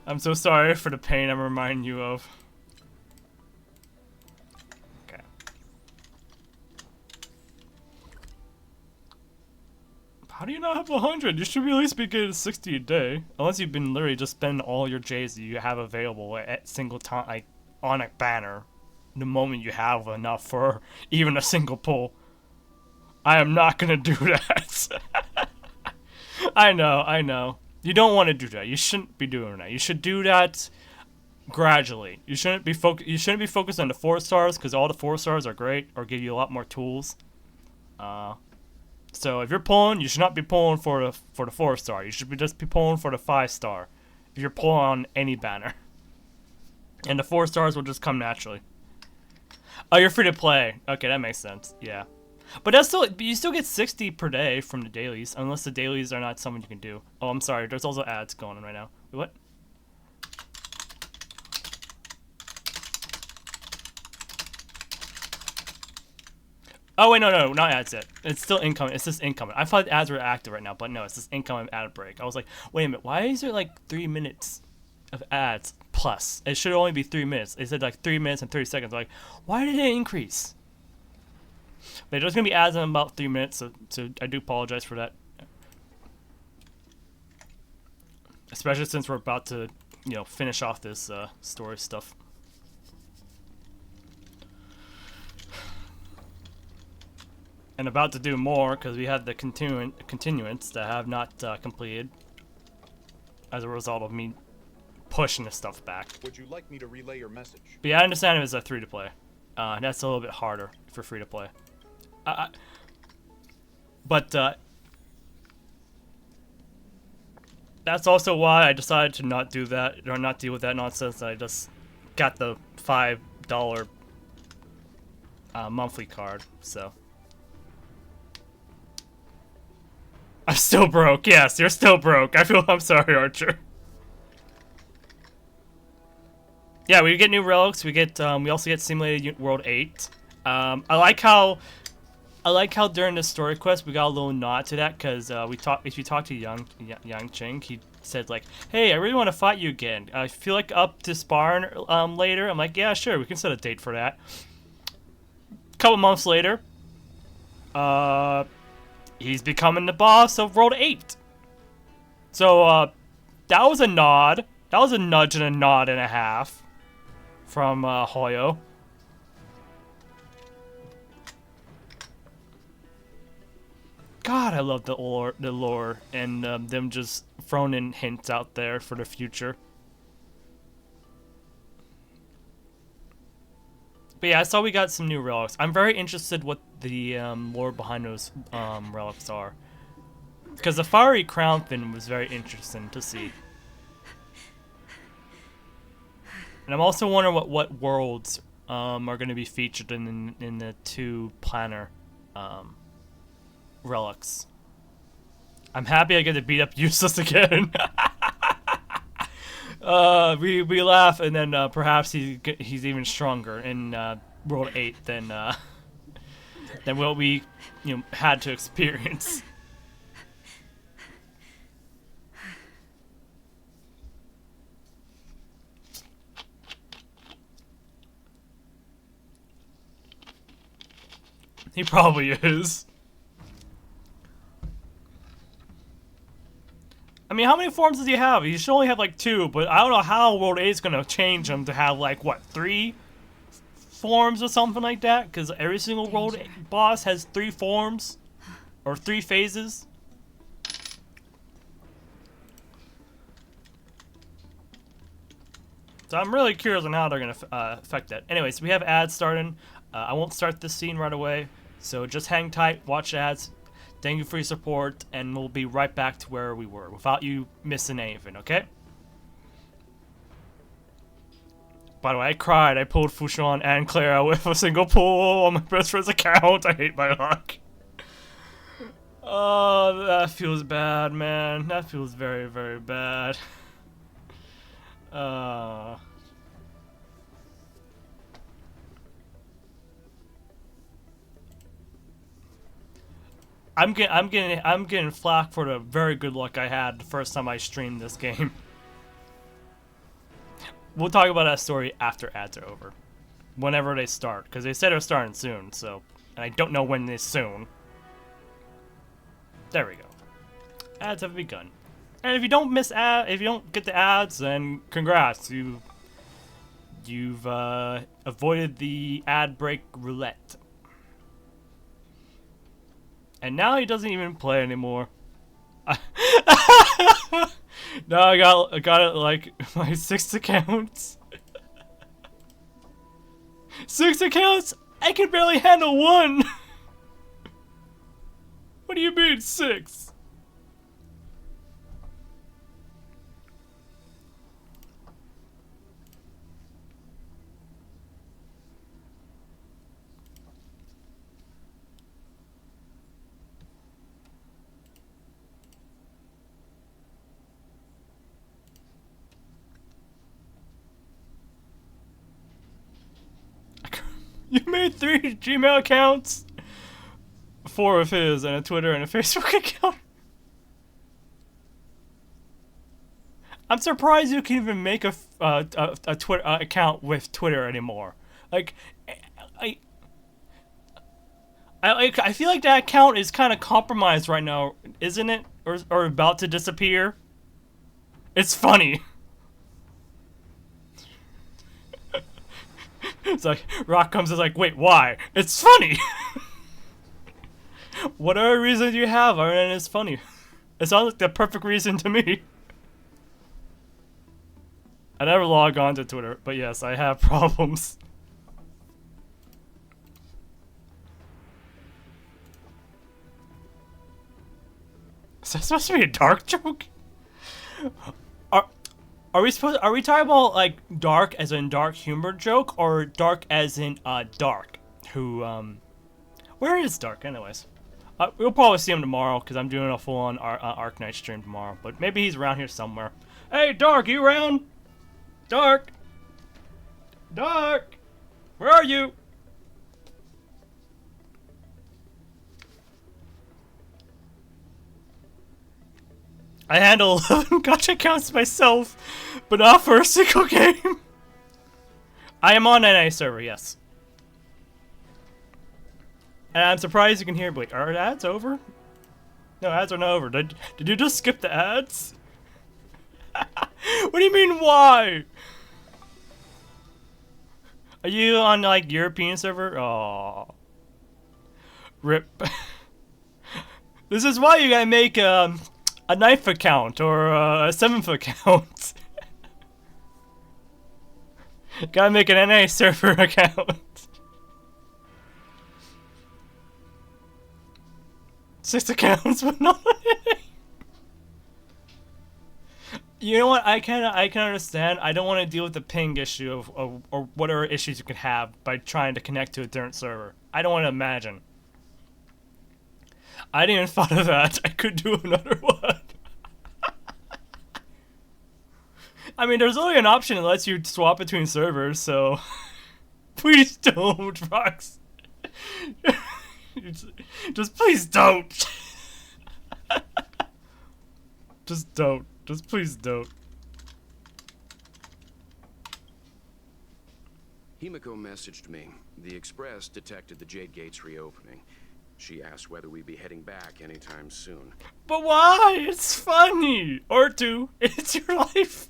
I'm so sorry for the pain I'm reminding you of. Okay. How do you not have 100? You should at least be getting 60 a day. Unless you've been literally just spending all your J's that you have available at single time, like on a banner, the moment you have enough for even a single pull. I am not gonna do that. I know. You don't want to do that. You shouldn't be doing that. You should do that gradually. You shouldn't be focused on the 4 stars because all the 4 stars are great or give you a lot more tools. So if you're pulling, you should not be pulling for the 4 star. You should just be pulling for the 5 star. If you're pulling on any banner, and the 4 stars will just come naturally. Oh, you're free to play. Okay, that makes sense. Yeah. But you still get 60 per day from the dailies, unless the dailies are not something you can do. Oh, I'm sorry. There's also ads going on right now. Wait, what? Oh wait, no, not ads yet. It's still incoming. It's just incoming. I thought ads were active right now, but no, it's just incoming ad break. I was like, wait a minute, why is there like 3 minutes of ads plus? It should only be 3 minutes. They said like 3 minutes and 30 seconds. I'm like, why did it increase? But there's gonna be ads in about 3 minutes, so I do apologize for that. Especially since we're about to, finish off this story stuff. And about to do more because we had the continuance that I have not completed as a result of me pushing this stuff back. Would you like me to relay your message? But yeah, I understand it was a 3-to-play. That's a little bit harder for free-to-play. But that's also why I decided to not do that, or not deal with that nonsense. I just got the $5 monthly card, so. I'm still broke. Yes, you're still broke. I'm sorry, Archer. Yeah, we get new relics. We also get Simulated World 8. I like how during the story quest we got a little nod to that because if you talk to Yang Ching, he said like, "Hey, I really want to fight you again. I feel like up to sparring later." I'm like, "Yeah, sure, we can set a date for that." A couple months later, he's becoming the boss of World 8. So that was a nod. That was a nudge and a nod and a half from Hoyo. God, I love the lore, and them just throwing in hints out there for the future. But yeah, I saw we got some new relics. I'm very interested what the lore behind those relics are, because the fiery crown fin was very interesting to see. And I'm also wondering what worlds are going to be featured in the 2 planner relics. I'm happy I get to beat up Useless again. We laugh, and then perhaps he's even stronger in World 8 than what we had to experience. He probably is. I mean, how many forms does he have? He should only have like 2, but I don't know how World 8 is gonna change him to have like, what, 3 forms or something like that? Because every single World 8 boss has 3 forms, or 3 phases. So I'm really curious on how they're going to affect that. Anyways, we have ads starting. I won't start this scene right away, so just hang tight, watch ads. Thank you for your support, and we'll be right back to where we were without you missing anything, okay? By the way, I cried. I pulled Fushan and Clara with a single pull on my best friend's account. I hate my luck. Oh, that feels bad, man. That feels very, very bad. I'm getting flack for the very good luck I had the first time I streamed this game. We'll talk about that story after ads are over, whenever they start, because they said they're starting soon. So, and I don't know when this soon. There we go. Ads have begun, and if you don't if you don't get the ads, then congrats, you've avoided the ad break roulette. And now he doesn't even play anymore. Now I got it like my 6 accounts. 6 accounts? I can barely handle 1. What do you mean 6? You made 3 Gmail accounts? 4 of his, and a Twitter and a Facebook account. I'm surprised you can even make a Twitter account with Twitter anymore. Like, I feel like that account is kind of compromised right now, isn't it? Or about to disappear. It's funny. It's like, Rock comes and is like, wait, why? It's funny! Whatever reason you have, Arlen, it's funny. It sounds like the perfect reason to me. I never log on to Twitter, but yes, I have problems. Is that supposed to be a dark joke? Are we talking about like dark as in dark humor joke, or dark as in Dark? Who where is Dark anyways? We'll probably see him tomorrow because I'm doing a full-on Arc Knight stream tomorrow. But maybe he's around here somewhere. Hey, Dark, you around? Dark, Dark, where are you? I handle 11 gacha accounts myself, but not for a single game. I am on NA server, yes. And I'm surprised you can hear. Wait, are ads over? No, ads are not over. Did you just skip the ads? What do you mean, why? Are you on like European server? Oh, rip. This is why you gotta make a 9th account or a 7th account. Gotta make an NA server account. 6 accounts, but not. You know what? I can understand. I don't want to deal with the ping issue of or whatever issues you could have by trying to connect to a different server. I don't want to imagine. I didn't even thought of that. I could do another one. I mean, there's only an option that lets you swap between servers, so please don't, Rox. Just please don't. Just don't. Just please don't. Himiko messaged me. The Express detected the Jade Gate's reopening. She asked whether we'd be heading back anytime soon. But why? It's funny. Or two. It's your life.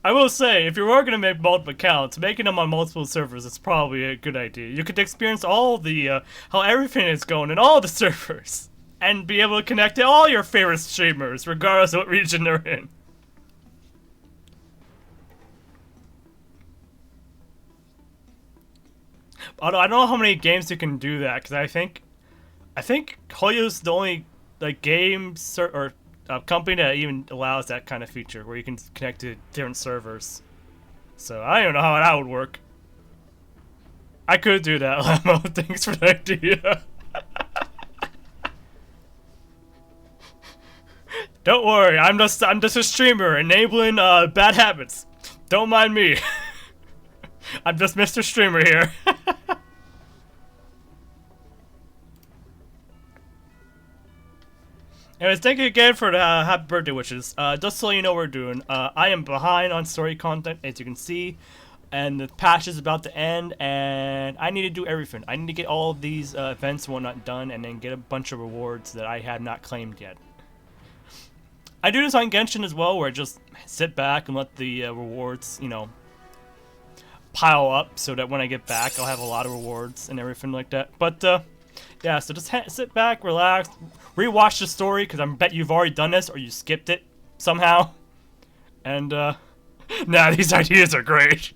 I will say, if you are going to make multiple accounts, making them on multiple servers is probably a good idea. You could experience all the, how everything is going in all the servers. and be able to connect to all your favorite streamers, regardless of what region they're in. Although I don't know how many games you can do that, because I think Hoyo's the only like or company that even allows that kind of feature where you can connect to different servers. So I don't know how that would work. I could do that, Lamo. Thanks for the idea. Don't worry, I'm just a streamer enabling bad habits. Don't mind me. I'm just Mr. Streamer here. Anyways, thank you again for the happy birthday wishes. Just so you know what we're doing, I am behind on story content, as you can see, and the patch is about to end, and I need to do everything. I need to get all of these events and whatnot done, and then get a bunch of rewards that I have not claimed yet. I do this on Genshin as well, where I just sit back and let the rewards, you know, pile up, so that when I get back, I'll have a lot of rewards and everything like that. But, yeah, so just sit back, relax, rewatch the story, because I bet you've already done this, or you skipped it somehow. And, nah, these ideas are great.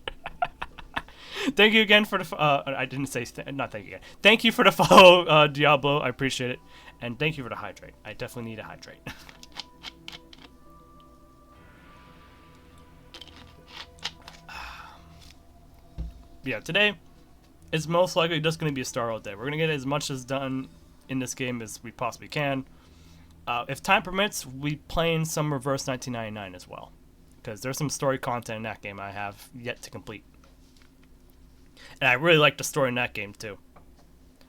Thank you again for the, I didn't say, not thank you again. Thank you for the follow, Diablo, I appreciate it. And thank you for the hydrate. I definitely need to hydrate. Yeah, today is most likely just going to be a Star Wars day. We're going to get as much as done in this game as we possibly can. If time permits, we playing some Reverse 1999 as well, because there's some story content in that game I have yet to complete, and I really like the story in that game too.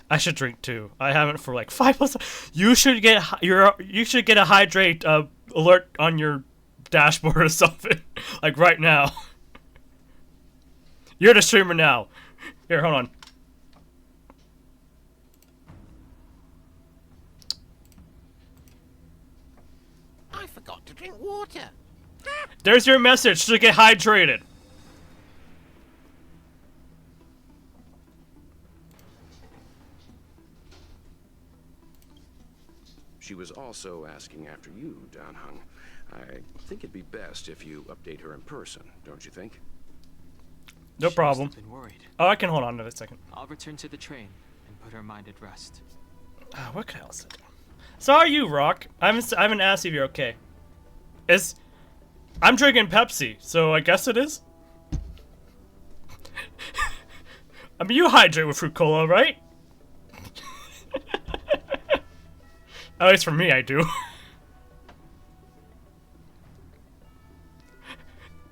I should drink too. I haven't for like 5+. You should get a hydrate alert on your dashboard or something, like right now. You're the streamer now. Here, hold on. I forgot to drink water. There's your message to get hydrated. She was also asking after you, Danhung. I think it'd be best if you update her in person, don't you think? No problem. Been worried. Oh, I can hold on to it a second. I'll return to the train and put her mind at rest. What else? So are you, Rock? I haven't asked if you're okay. I'm drinking Pepsi, so I guess it is. I mean, you hydrate with fruit cola, right? At least for me, I do.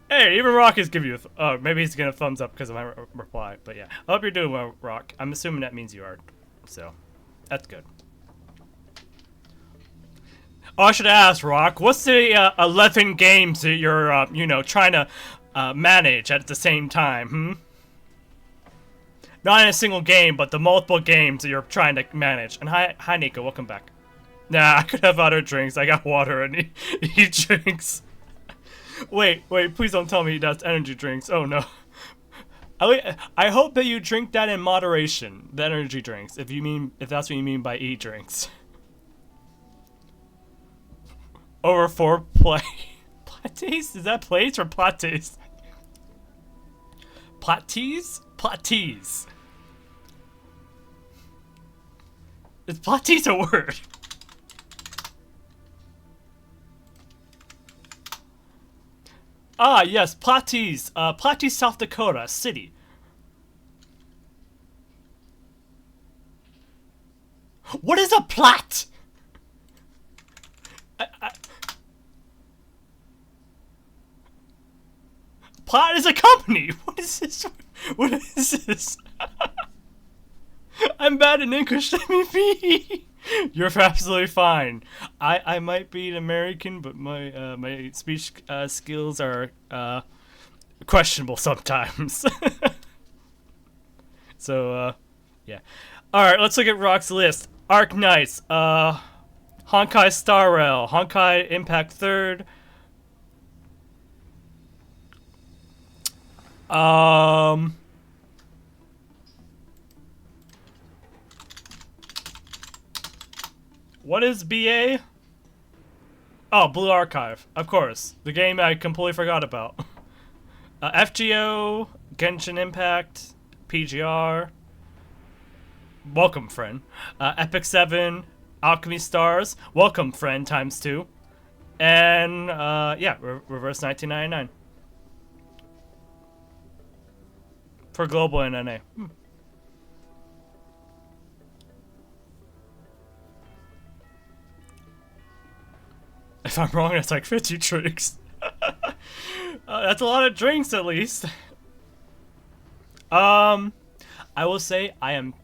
Hey, even Rock is giving you oh, maybe he's gonna thumbs up because of my reply. But yeah, I hope you're doing well, Rock. I'm assuming that means you are. So, that's good. Oh, I should ask, Rock, what's the 11 games that you're, you know, trying to manage at the same time, hmm? Not in a single game, but the multiple games that you're trying to manage. And hi Nico, welcome back. Nah, I could have other drinks. I got water and he drinks. Wait, please don't tell me that's energy drinks. Oh no. I hope that you drink that in moderation, the energy drinks, if that's what you mean by e-drinks. Over 4 plates? Is that plates or plates? Plates? Plates. Is plates a word? Ah, yes, Platies. Platies, South Dakota City. What is a plat? Plat is a company. What is this? What is this? I'm bad in English. Let me be. You're absolutely fine. I might be an American, but my my speech skills are questionable sometimes. So yeah. All right, let's look at Rock's list. Arc Knights, Honkai Star Rail, Honkai Impact 3rd. What is BA? Oh, Blue Archive. Of course. The game I completely forgot about. FGO, Genshin Impact, PGR. Welcome, friend. Epic 7, Alchemy Stars. Welcome, friend, ×2. And, yeah, Reverse 1999. For Global and NA. If I'm wrong, it's like 50 drinks. That's a lot of drinks, at least. I will say I am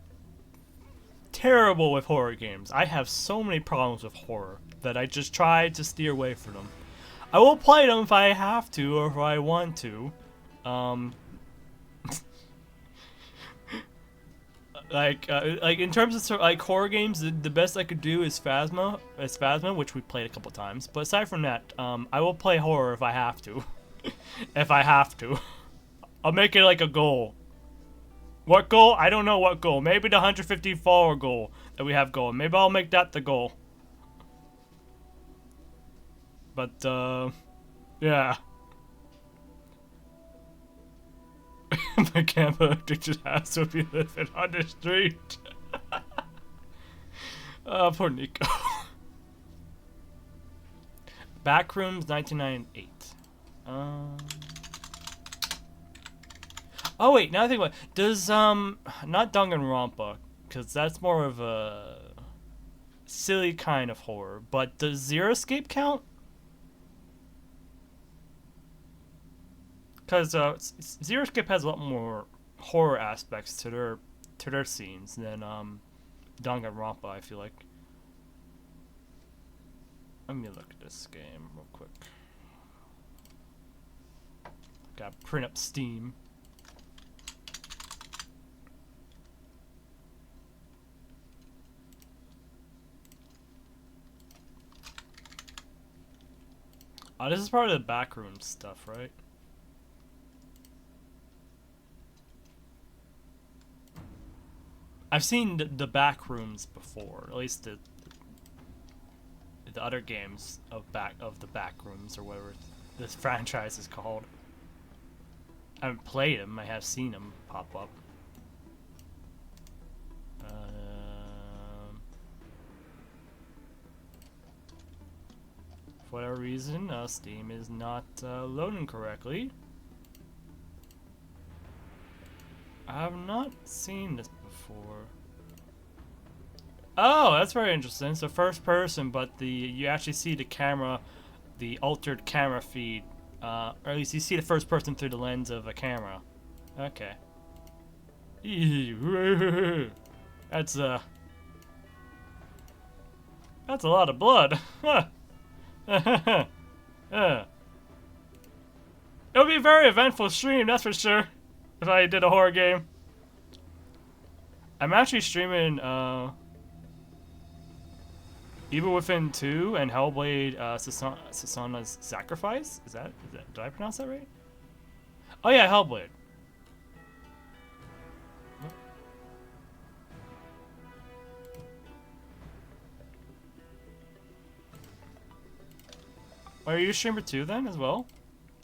terrible with horror games. I have so many problems with horror that I just try to steer away from them. I will play them if I have to or if I want to. Like in terms of like horror games, the best I could do is Phasma, which we played a couple times. But aside from that, I will play horror if I have to. If I have to, I'll make it like a goal. What goal? I don't know what goal. Maybe the 150 follower goal that we have going. Maybe I'll make that the goal. But yeah. My camera addiction has to be living on the street. Poor Nico. Backrooms 1998. Oh wait, now I think about it. Does not Danganronpa, because that's more of a silly kind of horror, but does Zero Escape count? Because Zero Escape has a lot more horror aspects to their scenes than Danganronpa, I feel like. Let me look at this game real quick. Gotta print up Steam. Oh, this is part of the backroom stuff, right? I've seen the back rooms before, at least the other games of the back rooms or whatever this franchise is called. I haven't played them. I have seen them pop up. For whatever reason, Steam is not loading correctly. I have not seen this before. Oh, that's very interesting. So first person, but you actually see the camera, the altered camera feed, or at least you see the first person through the lens of a camera. Okay. That's a lot of blood. It'll be a very eventful stream, that's for sure. If I did a horror game. I'm actually streaming Evil Within 2 and Hellblade Susanna's Sacrifice. Is that did I pronounce that right? Oh yeah, Hellblade. Are you a streamer too then as well,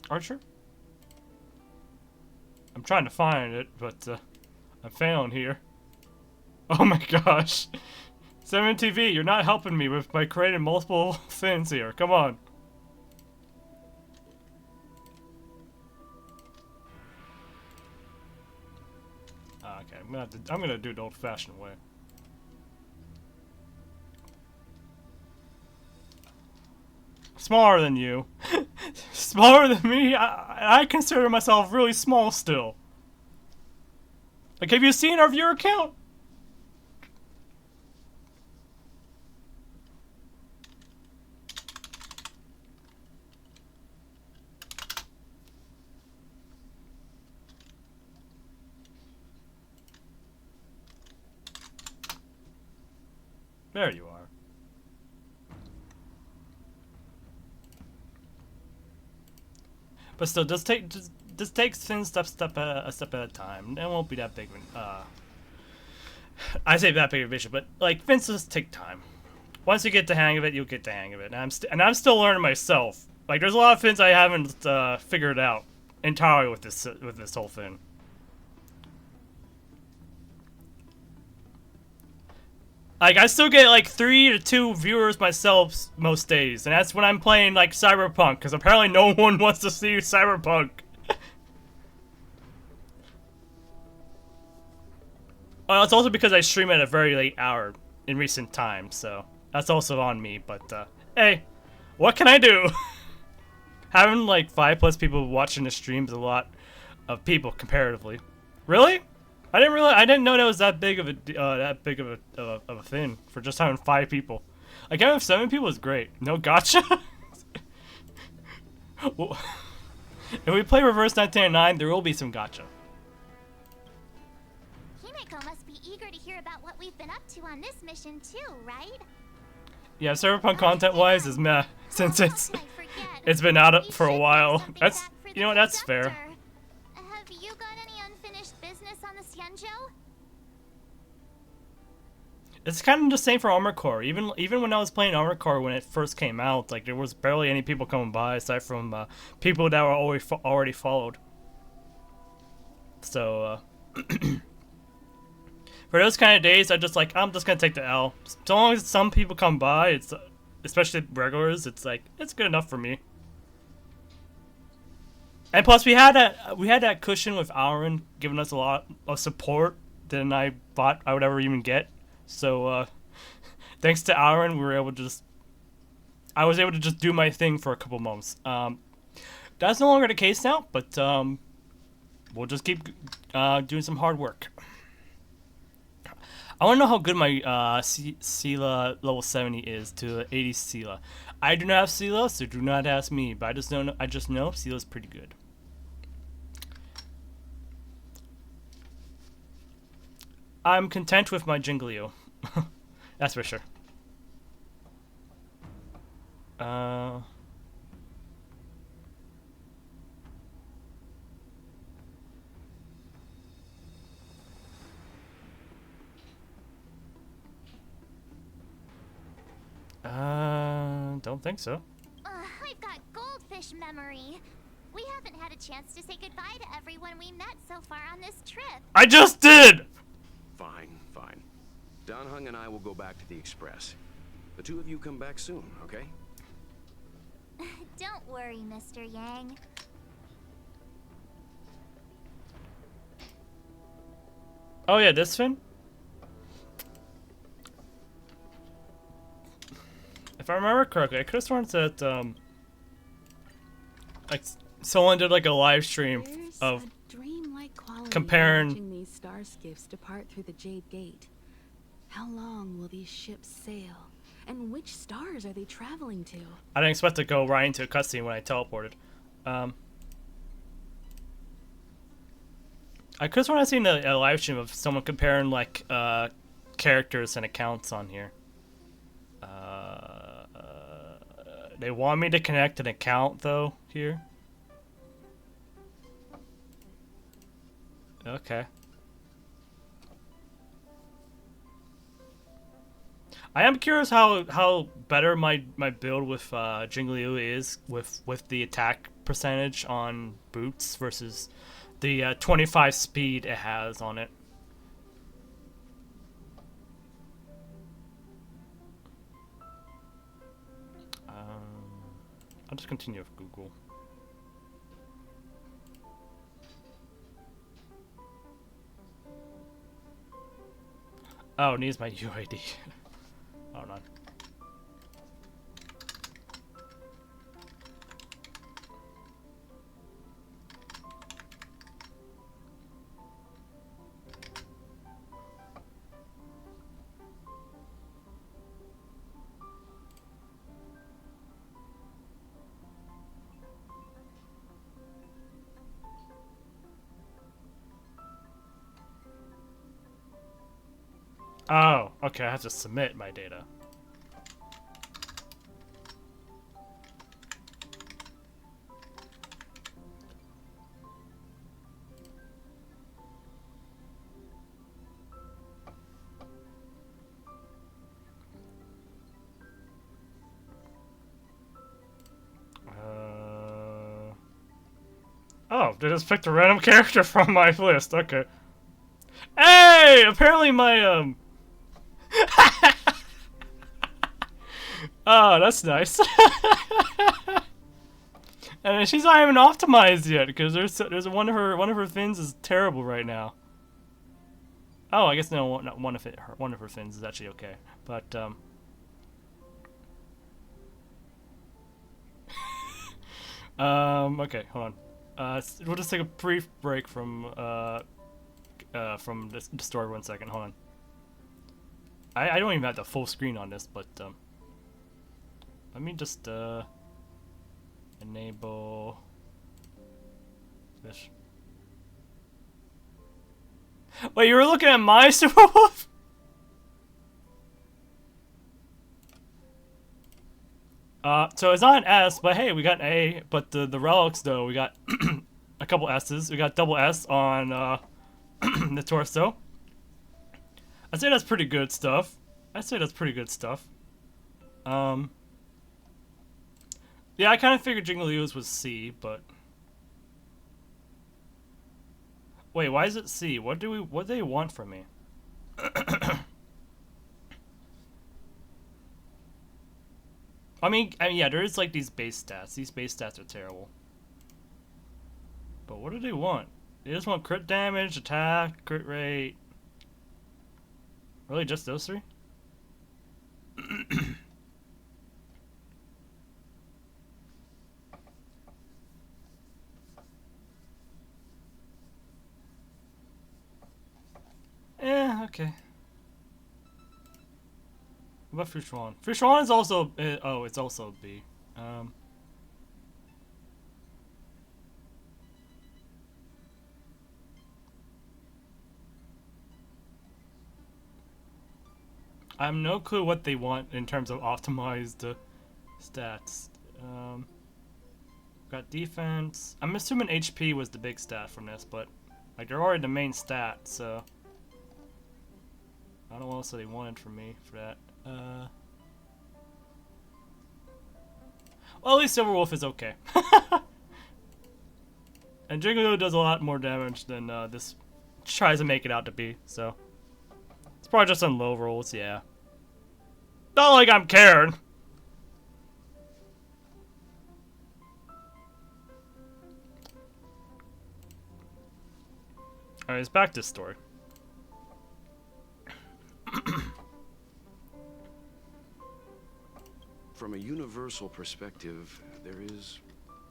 Archer? I'm trying to find it, but I'm failing here. Oh my gosh. 7TV, you're not helping me by creating multiple things here. Come on. Okay, I'm gonna do it the old-fashioned way. Smaller than you. Smaller than me? I consider myself really small still. Like, have you seen our viewer count? There you are. But still, just take things a step at a time. It won't be that big of an I say that big of a vision, but like fences take time. Once you get the hang of it, you'll get the hang of it. And I'm still learning myself. Like, there's a lot of things I haven't figured out entirely with this whole thing. Like, I still get like 3 to 2 viewers myself most days, and that's when I'm playing like Cyberpunk, because apparently no one wants to see Cyberpunk. Well, it's also because I stream at a very late hour in recent times, so that's also on me. But hey, what can I do? Having like 5+ people watching the stream is a lot of people comparatively. Really? I didn't know that was that big of a thing for just having 5 people. Like having 7 people is great. No gotcha. Well, if we play Reverse 1999, there will be some gotcha. Himeko must be eager to hear about what we've been up to on this mission too, right? Yeah, Cyberpunk content-wise is meh since it's been out for a while. That's, you know what, that's fair. Have you got any unfinished business on the Xianzhou? It's kind of the same for Armored Core. Even when I was playing Armored Core when it first came out, like there was barely any people coming by aside from people that were already followed. So for those kind of days, I'm just gonna take the L. So long as some people come by, it's especially regulars, it's like it's good enough for me. And plus, we had that cushion with Aaron giving us a lot of support than I thought I would ever even get. So thanks to Aaron, I was able to just do my thing for a couple months. That's no longer the case now, but we'll just keep doing some hard work. I want to know how good my Sela level 70 is to 80 Sela. I do not have Sela, so do not ask me. But I just know Sela's pretty good. I'm content with my Jinglio. That's for sure. Don't think so. I've got goldfish memory. We haven't had a chance to say goodbye to everyone we met so far on this trip. I just did! Fine. Danheng and I will go back to the Express. The two of you come back soon, okay? Don't worry, Mr. Yang. Oh yeah, this thing? If I remember correctly, I could have sworn that like someone did like a live stream of comparing watching these star skiffs depart through the Jade Gate. How long will these ships sail? And which stars are they traveling to? I didn't expect to go right into a cutscene when I teleported. I could have sworn I seen a live stream of someone comparing like characters and accounts on here. They want me to connect an account though here. Okay. I am curious how better my build with Jingliu is with the attack percentage on boots versus the 25 speed it has on it. I'll just continue with Google. Oh, it needs my UID. Hold on. Oh, okay, I have to submit my data. Oh, they just picked a random character from my list. Okay. Hey! Apparently my, Oh, that's nice. And she's not even optimized yet, because there's one of her fins is terrible right now. Oh, I guess no, not one of her fins is actually okay, but okay, hold on. We'll just take a brief break from the story 1 second. Hold on. I don't even have the full screen on this, but let me just enable this. Wait, you were looking at my Super Wolf? So it's not an S, but hey, we got an A. But the relics, though, we got a couple S's. We got double S on the torso. I'd say that's pretty good stuff. Yeah, I kind of figured Jinglios was C, but wait, why is it C? What do they want from me? I mean, yeah, there is like these base stats. These base stats are terrible. But what do they want? They just want crit damage, attack, crit rate. Really, just those three? Yeah, okay. What about Fuchuan? Fuchuan is also oh, it's also B. I have no clue what they want in terms of optimized stats. Got defense. I'm assuming HP was the big stat from this, but like they're already the main stat, so I don't know what else they wanted from me for that. Well, at least Silver Wolf is okay. And Jiggalo does a lot more damage than this tries to make it out to be, so it's probably just on low rolls, yeah. Not like I'm caring. Alright, it's back to story. From a universal perspective, there is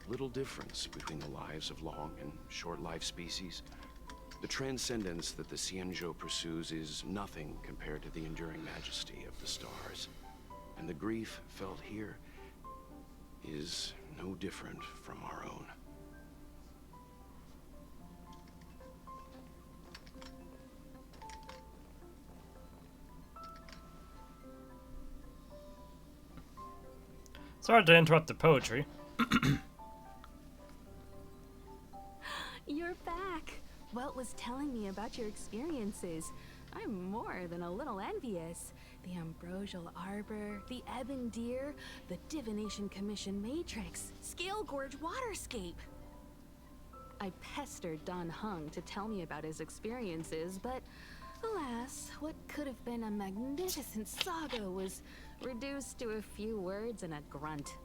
little difference between the lives of long and short-lived species. The transcendence that the Xianzhou pursues is nothing compared to the enduring majesty of the stars. And the grief felt here is no different from our own. Sorry to interrupt the poetry. You're back. Welt was telling me about your experiences. I'm more than a little envious. The Ambrosial Arbor, the Ebon Deer, the Divination Commission Matrix, Scale Gorge Waterscape. I pestered Don Hung to tell me about his experiences, but alas, what could have been a magnificent saga was reduced to a few words and a grunt.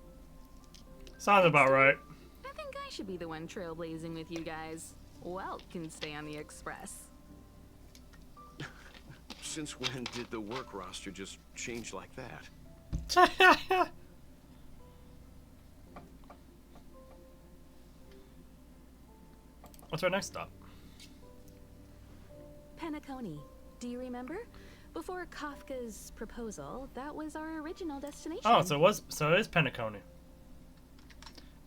Sounds about right. I think I should be the one trailblazing with you guys. Welt can stay on the Express. Since when did the work roster just change like that? What's our next stop? Penacony. Do you remember? Before Kafka's proposal, that was our original destination. Oh, so it is Penacony.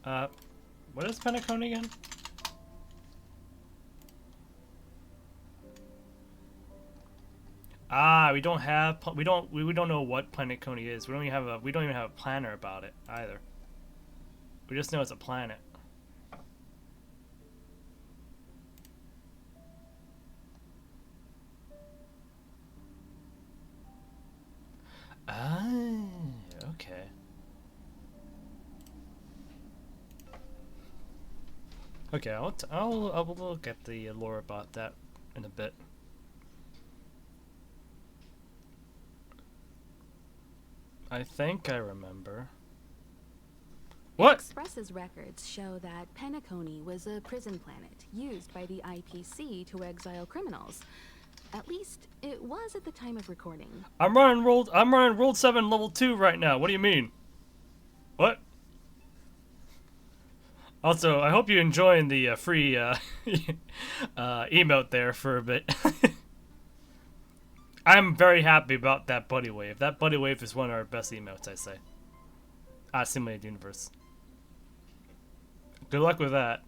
What is Penacony again? Ah, we don't know what Penacony is. We don't even have a planner about it either. We just know it's a planet. Ah, okay. Okay, I'll look at the lore about that in a bit. I think I remember. What? Express's records show that Penacony was a prison planet used by the IPC to exile criminals. At least it was at the time of recording. I'm running World 7 level 2 right now. What do you mean? What? Also, I hope you're enjoying the free emote there for a bit. I'm very happy about that buddy wave. That buddy wave is one of our best emotes, I say. Simulated Universe. Good luck with that.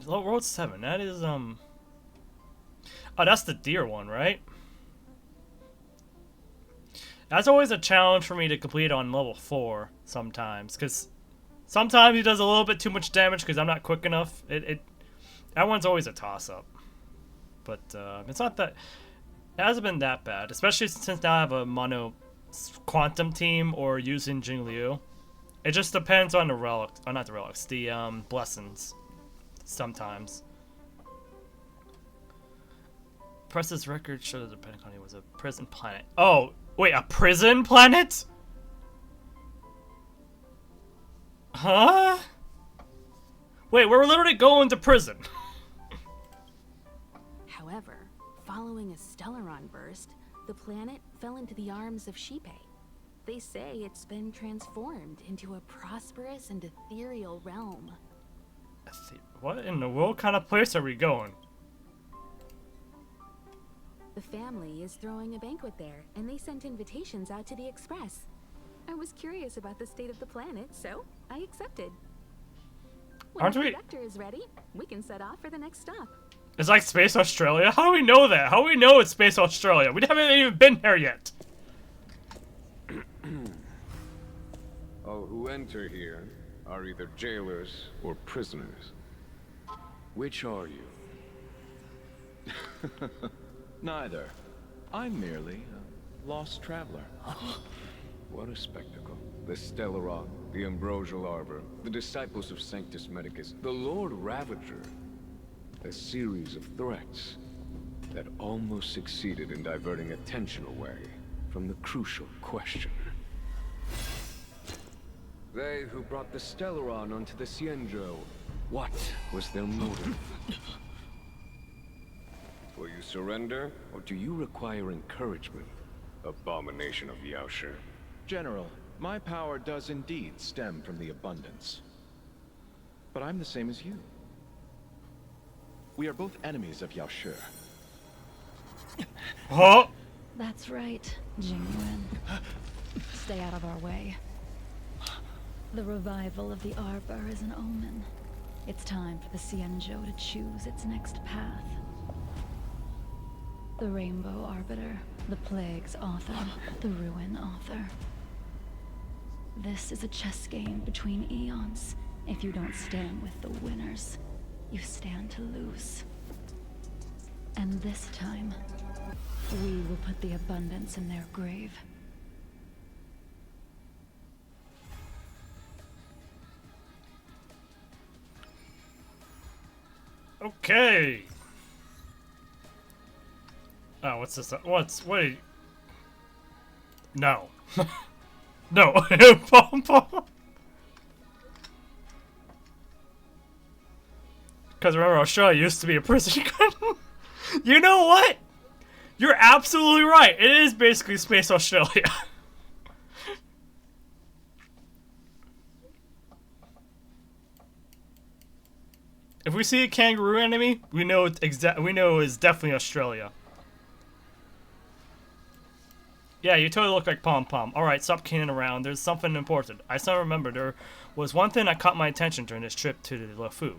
World 7, that is, Oh, that's the deer one, right? That's always a challenge for me to complete on level 4 sometimes, because sometimes he does a little bit too much damage because I'm not quick enough. That one's always a toss-up. But it's not that... It hasn't been that bad, especially since now I have a mono quantum team or using Jingliu. It just depends on the relics, not the relics, the blessings sometimes. Press's record showed that the Penacony was a prison planet. Oh, wait, a prison planet? Huh? Wait, we're literally going to prison. However, following a Stellaron burst, the planet fell into the arms of Shipe. They say it's been transformed into a prosperous and ethereal realm. What in the world kind of place are we going? The family is throwing a banquet there, and they sent invitations out to the Express. I was curious about the state of the planet, so I accepted. When the conductor is ready, we can set off for the next stop. It's like Space Australia? How do we know that? How do we know it's Space Australia? We haven't even been there yet. All who enter here are either jailers or prisoners. Which are you? Neither. I'm merely a lost traveler. What a spectacle. The Stellaron, the Ambrosial Arbor, the disciples of Sanctus Medicus, the Lord Ravager. A series of threats that almost succeeded in diverting attention away from the crucial question. They who brought the Stellaron onto the Cienjo, what was their motive? Will you surrender, or do you require encouragement? Abomination of Yaoshi. General, my power does indeed stem from the abundance. But I'm the same as you. We are both enemies of Yaoshi. Huh? That's right, Jingyuan. Stay out of our way. The revival of the Arbor is an omen. It's time for the Cienjo to choose its next path. The Rainbow Arbiter, the Plague's author, the Ruin author. This is a chess game between eons. If you don't stand with the winners, you stand to lose. And this time, we will put the abundance in their grave. Okay. Oh, what's this? Wait. No. No. Because remember, Australia used to be a prison. You know what? You're absolutely right. It is basically Space Australia. If we see a kangaroo enemy, we know it's definitely Australia. Yeah, you totally look like Pom Pom. Alright, stop kidding around. There's something important. I still remember there was one thing that caught my attention during this trip to the Luofu.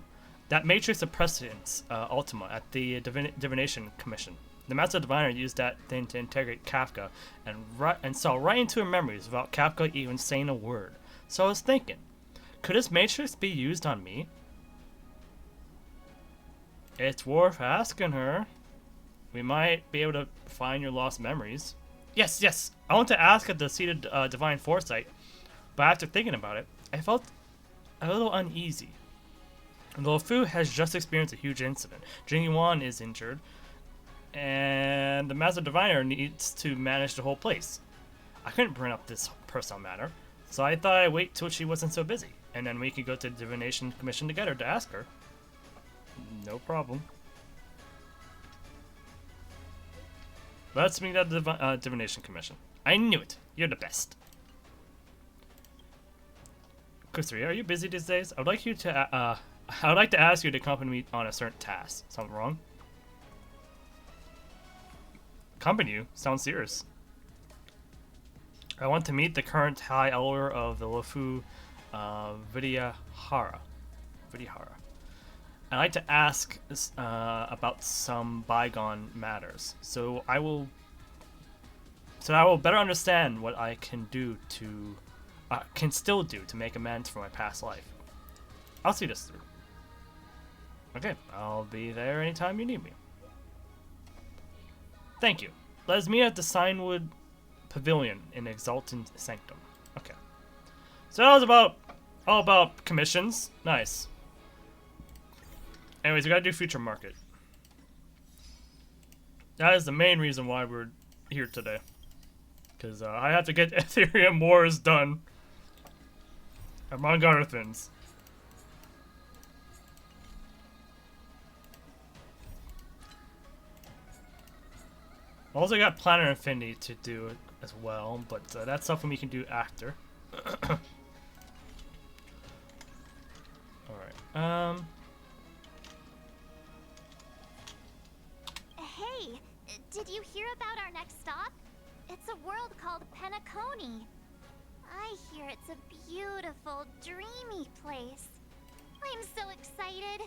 That Matrix of Precedence Ultima at the Divination Commission. The Master Diviner used that thing to integrate Kafka and saw right into her memories without Kafka even saying a word. So I was thinking, could this Matrix be used on me? It's worth asking her. We might be able to find your lost memories. Yes, yes. I want to ask at the seat of divine foresight, but after thinking about it, I felt a little uneasy. Luofu has just experienced a huge incident. Jing Yuan is injured, and the Master Diviner needs to manage the whole place. I couldn't bring up this personal matter, so I thought I'd wait till she wasn't so busy, and then we could go to the Divination Commission together to ask her. No problem. Let's meet at the Divination Commission. I knew it. You're the best. Kusuriya, are you busy these days? I'd like to ask you to accompany me on a certain task. Something wrong? Accompany you? Sounds serious. I want to meet the current High Elder of the Luofu, Vidyahara. I'd like to ask about some bygone matters, so I will better understand what I can still do to make amends for my past life. I'll see this through. Okay, I'll be there anytime you need me. Thank you. Let us meet at the Signwood Pavilion in Exalted Sanctum. Okay. So that was all about commissions. Nice. Anyways, we gotta do future market. That is the main reason why we're here today. Because I have to get Aetherium Wars done among other things. Also got Planet Infinity to do as well, but that's something we can do after. Alright, Hey, did you hear about our next stop? It's a world called Penacony. I hear it's a beautiful, dreamy place. I'm so excited.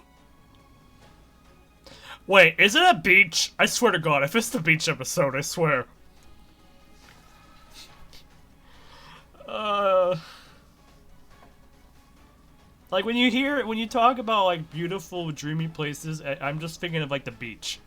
Wait, is it a beach? I swear to God, if it's the beach episode, I swear. Like when you talk about like beautiful, dreamy places, I'm just thinking of like the beach.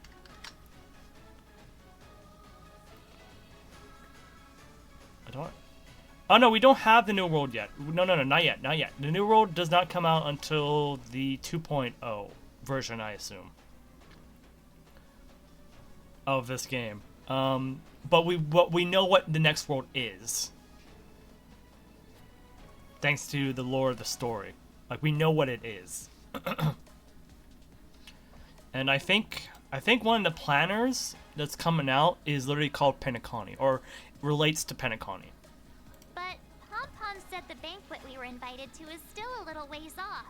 Oh no, we don't have the new world yet. No, not yet, not yet. The new world does not come out until the 2.0 version, I assume, of this game. But we know what the next world is, thanks to the lore of the story. Like we know what it is. And I think one of the planners that's coming out is literally called Penacony, or relates to Penacony. But Pom-Pom said the banquet we were invited to is still a little ways off.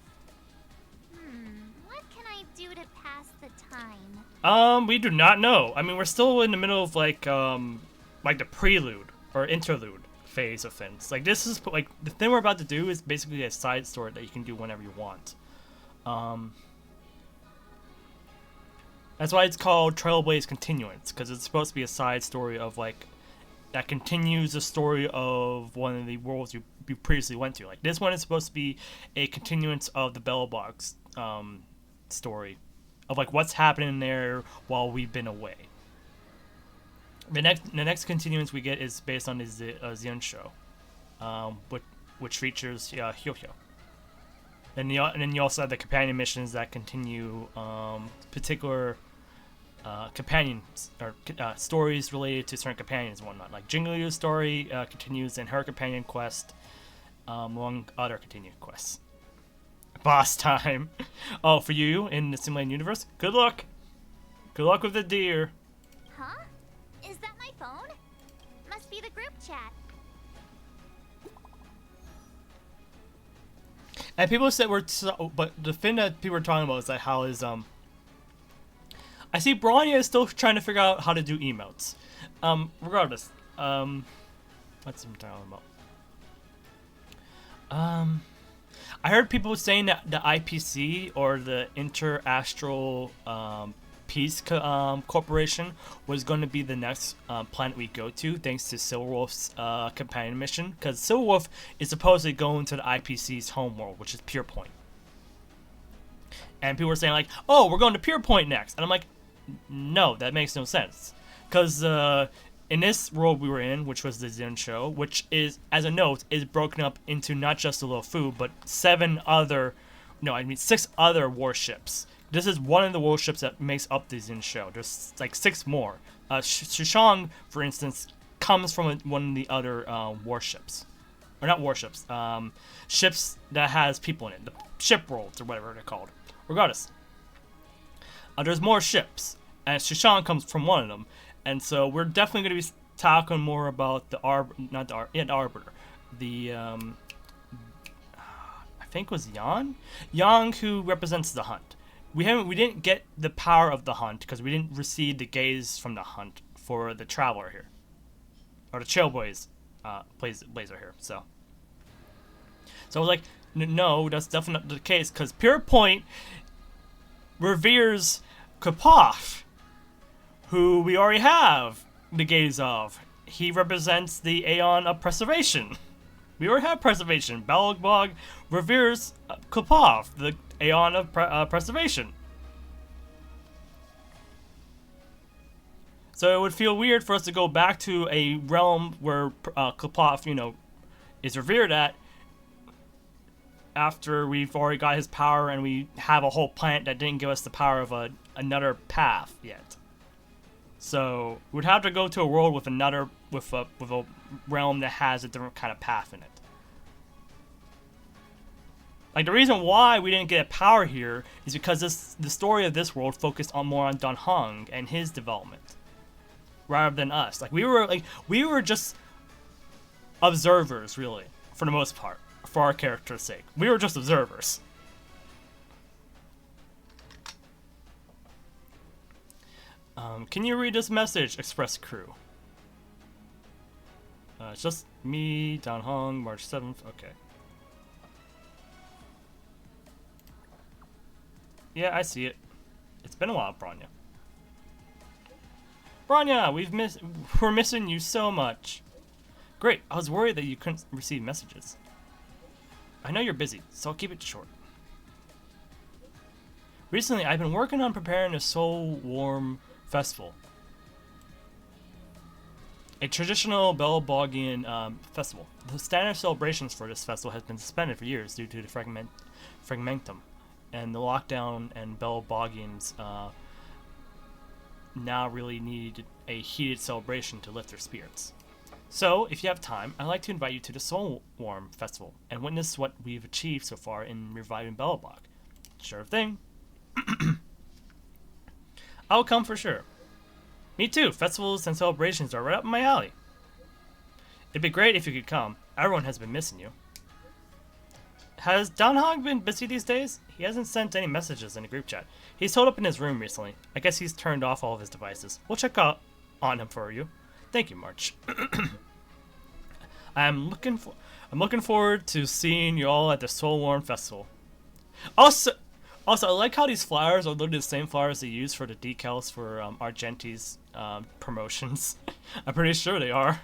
What can I do to pass the time? We do not know. I mean, we're still in the middle of like the prelude or interlude phase of things. Like this is like the thing we're about to do is basically a side story that you can do whenever you want. That's why it's called Trailblaze Continuance, because it's supposed to be a side story of like that continues the story of one of the worlds you previously went to. Like this one is supposed to be a continuance of the Belobog story of like what's happening there while we've been away. The next continuance we get is based on the Xian show, which features Hyo-Hyo. And then you also have the companion missions that continue particular companions or stories related to certain companions and whatnot. Like Jingliu's story continues in her companion quest, among other continued quests. Boss time. Oh, for you in the simulated universe? Good luck. Good luck with the deer. Huh? Is that my phone? Must be the group chat. And people said but the thing that people are talking about is like how is I see Bronya is still trying to figure out how to do emotes. Regardless, what's he talking about? I heard people saying that the IPC or the Inter-Astral Peace Corporation was going to be the next planet we go to, thanks to Silverwolf's companion mission, because Silverwolf is supposedly going to the IPC's homeworld, which is Pure Point. And people were saying like, "Oh, we're going to Pure Point next," and I'm like, "No, that makes no sense," because in this world we were in, which was the Zen show, which is, as a note, is broken up into not just the Luofu, but 6 other warships. This is one of the warships that makes up the Zen show. There's like 6 more. Shishang, for instance, comes from one of the other warships. Or not warships, ships that has people in it. The ship worlds, or whatever they're called. Regardless. There's more ships, and Shishang comes from one of them. And so we're definitely going to be talking more about the Arbiter. I think it was Yang, who represents the Hunt. We didn't get the power of the Hunt because we didn't receive the gaze from the Hunt for the Traveler here, or the Trailboys blazer here. So I was like, no, that's definitely not the case because Pure Point reveres Kopov, who we already have the gaze of. He represents the Aeon of Preservation. We already have Preservation. Belobog reveres Kopov, the Aeon of Preservation. So it would feel weird for us to go back to a realm where Kopov, is revered at, after we've already got his power and we have a whole planet that didn't give us the power of another path yet. So we'd have to go to a world with a realm that has a different kind of path in it. Like, the reason why we didn't get a power here is because the story of this world focused more on Dan Heng and his development, rather than us. Like, we were just observers, really, for the most part, for our character's sake. We were just observers. Can you read this message, Express Crew? It's just me, Dan Heng, March 7th. Okay. Yeah, I see it. It's been a while, Bronya. Bronya, we're missing you so much. Great, I was worried that you couldn't receive messages. I know you're busy, so I'll keep it short. Recently, I've been working on preparing a Soul Warm Festival. A traditional Belobogian festival. The standard celebrations for this festival has been suspended for years due to the fragmentum and the lockdown, and Belobogians now really need a heated celebration to lift their spirits. So, if you have time, I'd like to invite you to the Soul Warm Festival and witness what we've achieved so far in reviving Belobog. Sure thing. I'll come for sure. Me too. Festivals and celebrations are right up my alley. It'd be great if you could come. Everyone has been missing you. Has Dan Heng been busy these days? He hasn't sent any messages in the group chat. He's holed up in his room recently. I guess he's turned off all of his devices. We'll check out on him for you. Thank you, March. I'm looking forward to seeing you all at the Soul Warm Festival. Also, I like how these flowers are literally the same flowers they use for the decals for Argenti's promotions. I'm pretty sure they are.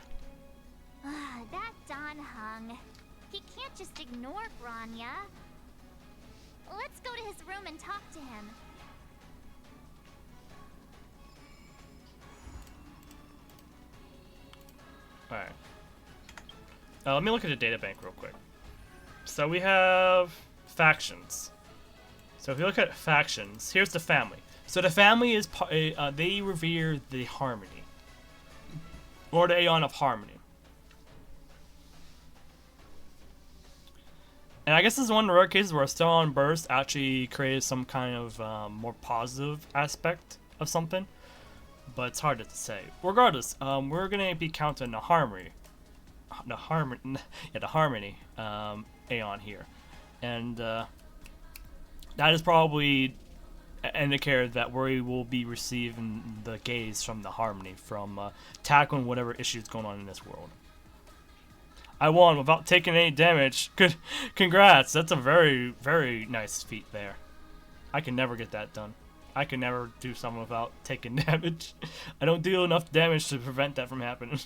That Dan Heng. He can't just ignore Bronya. Let's go to his room and talk to him. Alright. Let me look at the data bank real quick. So we have factions. So if you look at factions, here's the family. So the family is, they revere the Harmony. Or the Aeon of Harmony. And I guess this is one of the rare cases where Stellar Burst actually created some kind of more positive aspect of something. But it's hard to say. Regardless, we're gonna be counting the Harmony. The Harmony Aeon here. And that is probably an indicator that we will be receiving the gaze from the Harmony, from tackling whatever issues going on in this world. I won without taking any damage. Good, congrats. That's a very, very nice feat there. I can never get that done. I can never do something without taking damage. I don't deal enough damage to prevent that from happening.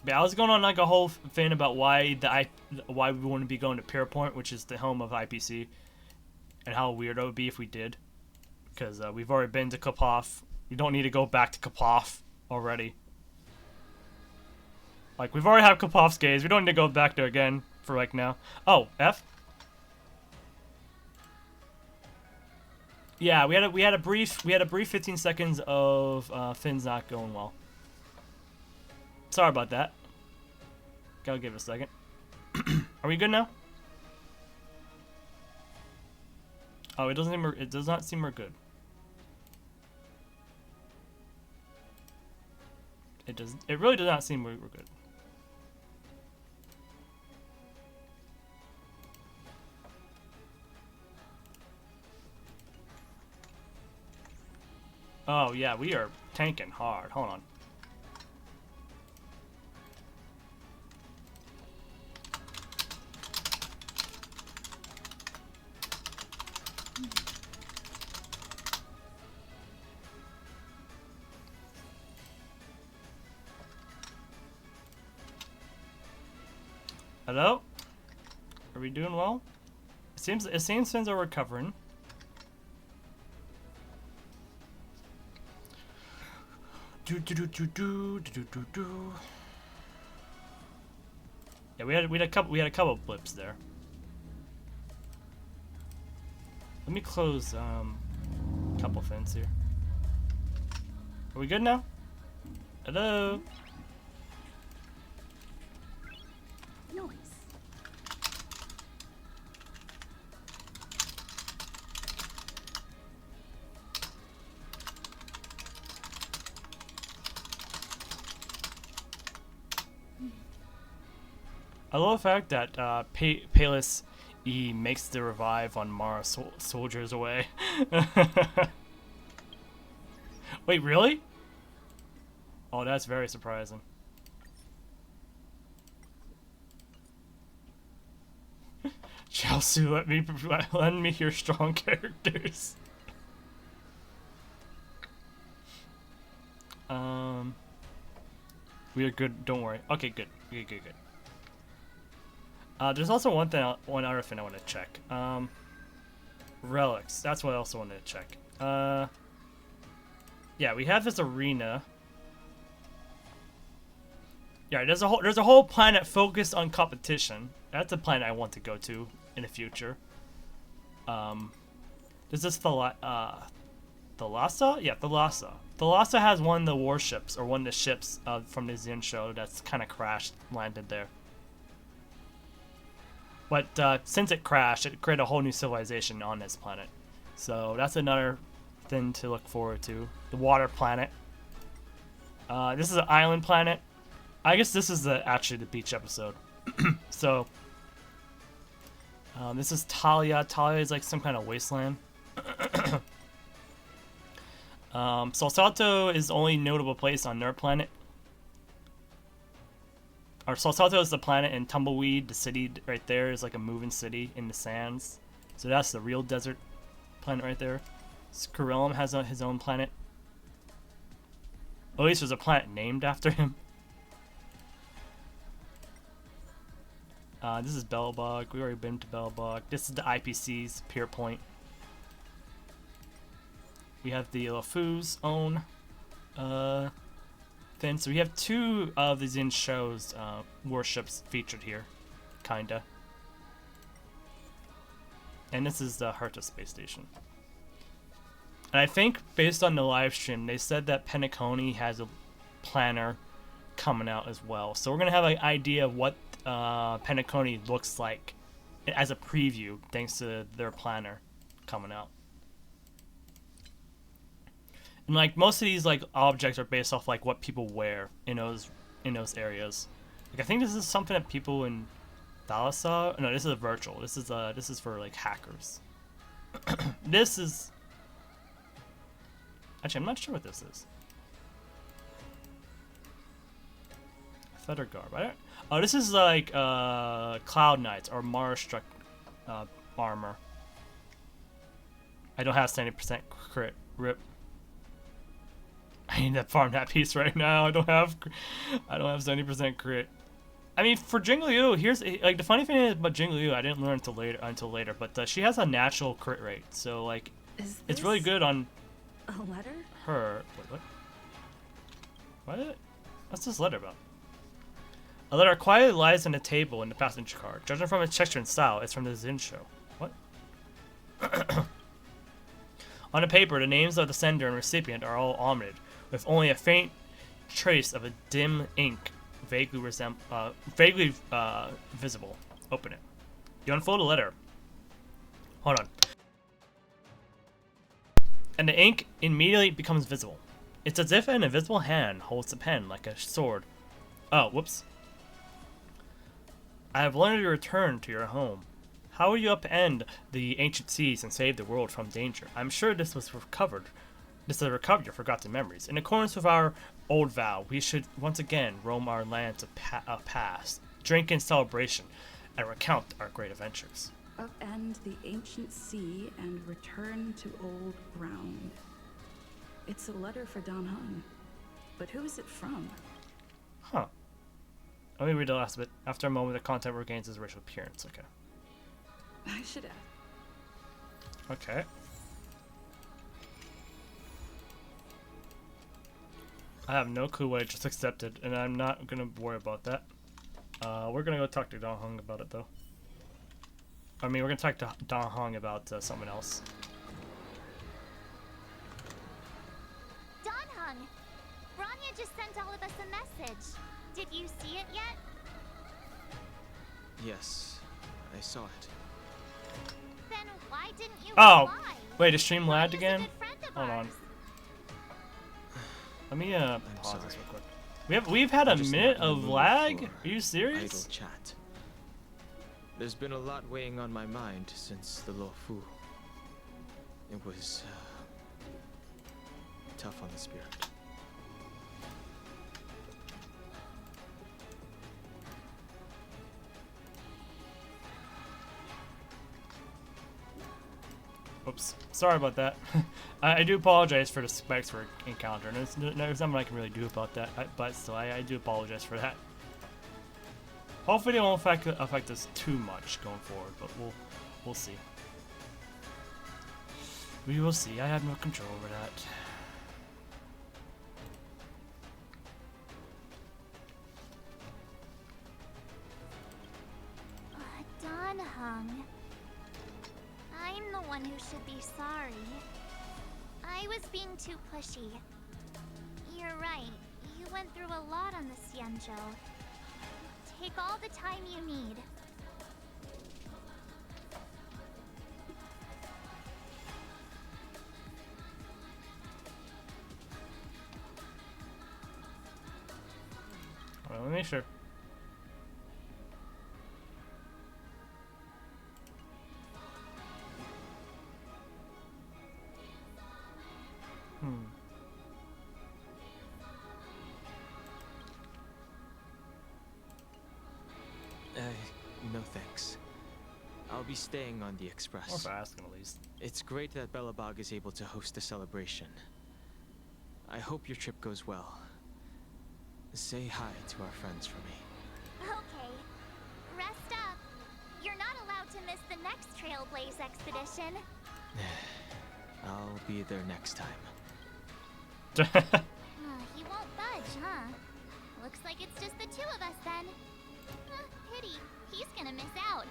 But I was going on like a whole thing about why we wouldn't be going to Pure Point, which is the home of IPC, and how weird it would be if we did. because we've already been to Kopov. We don't need to go back to Kopov already. Like, we've already had Kopov's gaze. We don't need to go back there again for like now. Oh, F. Yeah, we had a brief 15 seconds of Finn's not going well. Sorry about that. Gotta give it a second. Are we good now? Oh, it does not seem we're good. It really does not seem we're good. Oh yeah, we are tanking hard. Hold on. Hello? Are we doing well? It seems things are recovering. Yeah, we had a couple of blips there. Let me close a couple fins here. Are we good now? Hello? Noise. I love the fact that Palis E makes the revive on Mara soldiers away. Wait, really? Oh, that's very surprising. Chelsea, let me hear strong characters. We are good. Don't worry. Okay, good. Good. There's also one other thing I want to check. Relics. That's what I also wanted to check. Yeah, we have this arena. Yeah, there's a whole planet focused on competition. That's a planet I want to go to in the future. There's this Thalassa? Yeah, Thalassa. Thalassa has one of the warships, or one of the ships from the Xin show that's kind of landed there. But since it crashed, it created a whole new civilization on this planet. So that's another thing to look forward to. The water planet. This is an island planet. I guess this is actually the beach episode. So this is Talia. Talia is like some kind of wasteland. Salsato is the only notable place on their planet. Or Salsato is the planet, and Tumbleweed, the city right there, is like a moving city in the sands. So that's the real desert planet right there. Scarillum has his own planet. At least there's a planet named after him. This is Belobog. We've already been to Belobog. This is the IPC's Pier Point. We have the Luofu's own thing. So we have two of the Xin show's warships featured here, kinda. And this is the Herta space station. And I think based on the live stream, they said that Penacony has a planner coming out as well. So we're gonna have an idea of what Penacony looks like as a preview, thanks to their planner coming out. And like most of these like objects are based off like what people wear in those areas. Like I think this is something that people in Thalassa. No, this is a virtual. This is for like hackers. This is actually, I'm not sure what this is. Feather garb. Oh, this is like Cloud Knights or Mars struck armor. I don't have 70% crit. Rip. I need to farm that piece right now. I don't have 70% crit. I mean, for Jingliu, here's the funny thing is about Jingliu, I didn't learn until later, but she has a natural crit rate. So like, It's really good on a letter? her. Wait, what? What? What's this letter about? A letter quietly lies on a table in the passenger car. Judging from its texture and style, it's from the Zin show. What? On the paper, the names of the sender and recipient are all omitted, with only a faint trace of a dim ink vaguely visible. Open it. You unfold a letter. Hold on. And the ink immediately becomes visible. It's as if an invisible hand holds the pen like a sword. Oh, whoops. I have learned to return to your home. How will you upend the ancient seas and save the world from danger? I'm sure this will recover your forgotten memories. In accordance with our old vow, we should once again roam our lands of past, drink in celebration, and recount our great adventures. Upend the ancient sea and return to old ground. It's a letter for Dan Heng. But who is it from? Huh. Let me read the last bit. After a moment, the content regains its original appearance. Okay. I should have. Okay. I have no clue what I just accepted, and I'm not gonna worry about that. We're gonna go talk to Dan Heng about it, though. I mean, we're gonna talk to Dan Heng about something else. Dan Heng! Bronya just sent all of us a message. Did you see it yet? Yes, I saw it. Then why didn't you Oh! reply? Wait, is stream lagged Bronya's a again? good friend of Hold on. ours. Let me pause sorry. this real quick. We've had a I'm just minute not in the of mood lag? for Are you serious? idle chat. There's been a lot weighing on my mind since the Luofu. It was tough on the spirit. Oops. Sorry about that. I do apologize for the specs we're encountering. There's nothing I can really do about that, but still, I do apologize for that. Hopefully it won't affect us too much going forward, but we'll see. We will see. I have no control over that. Dan Heng. I'm the one who should be sorry. I was being too pushy. You're right. You went through a lot on the Xianzhou. Take all the time you need. Well, let me make sure. No thanks. I'll be staying on the Express. Or fast, at least. It's great that Belobog is able to host a celebration. I hope your trip goes well. Say hi to our friends for me. Okay. Rest up. You're not allowed to miss the next Trailblaze expedition. I'll be there next time. He won't budge, huh? Looks like it's just the two of us then. Pity. He's gonna miss out.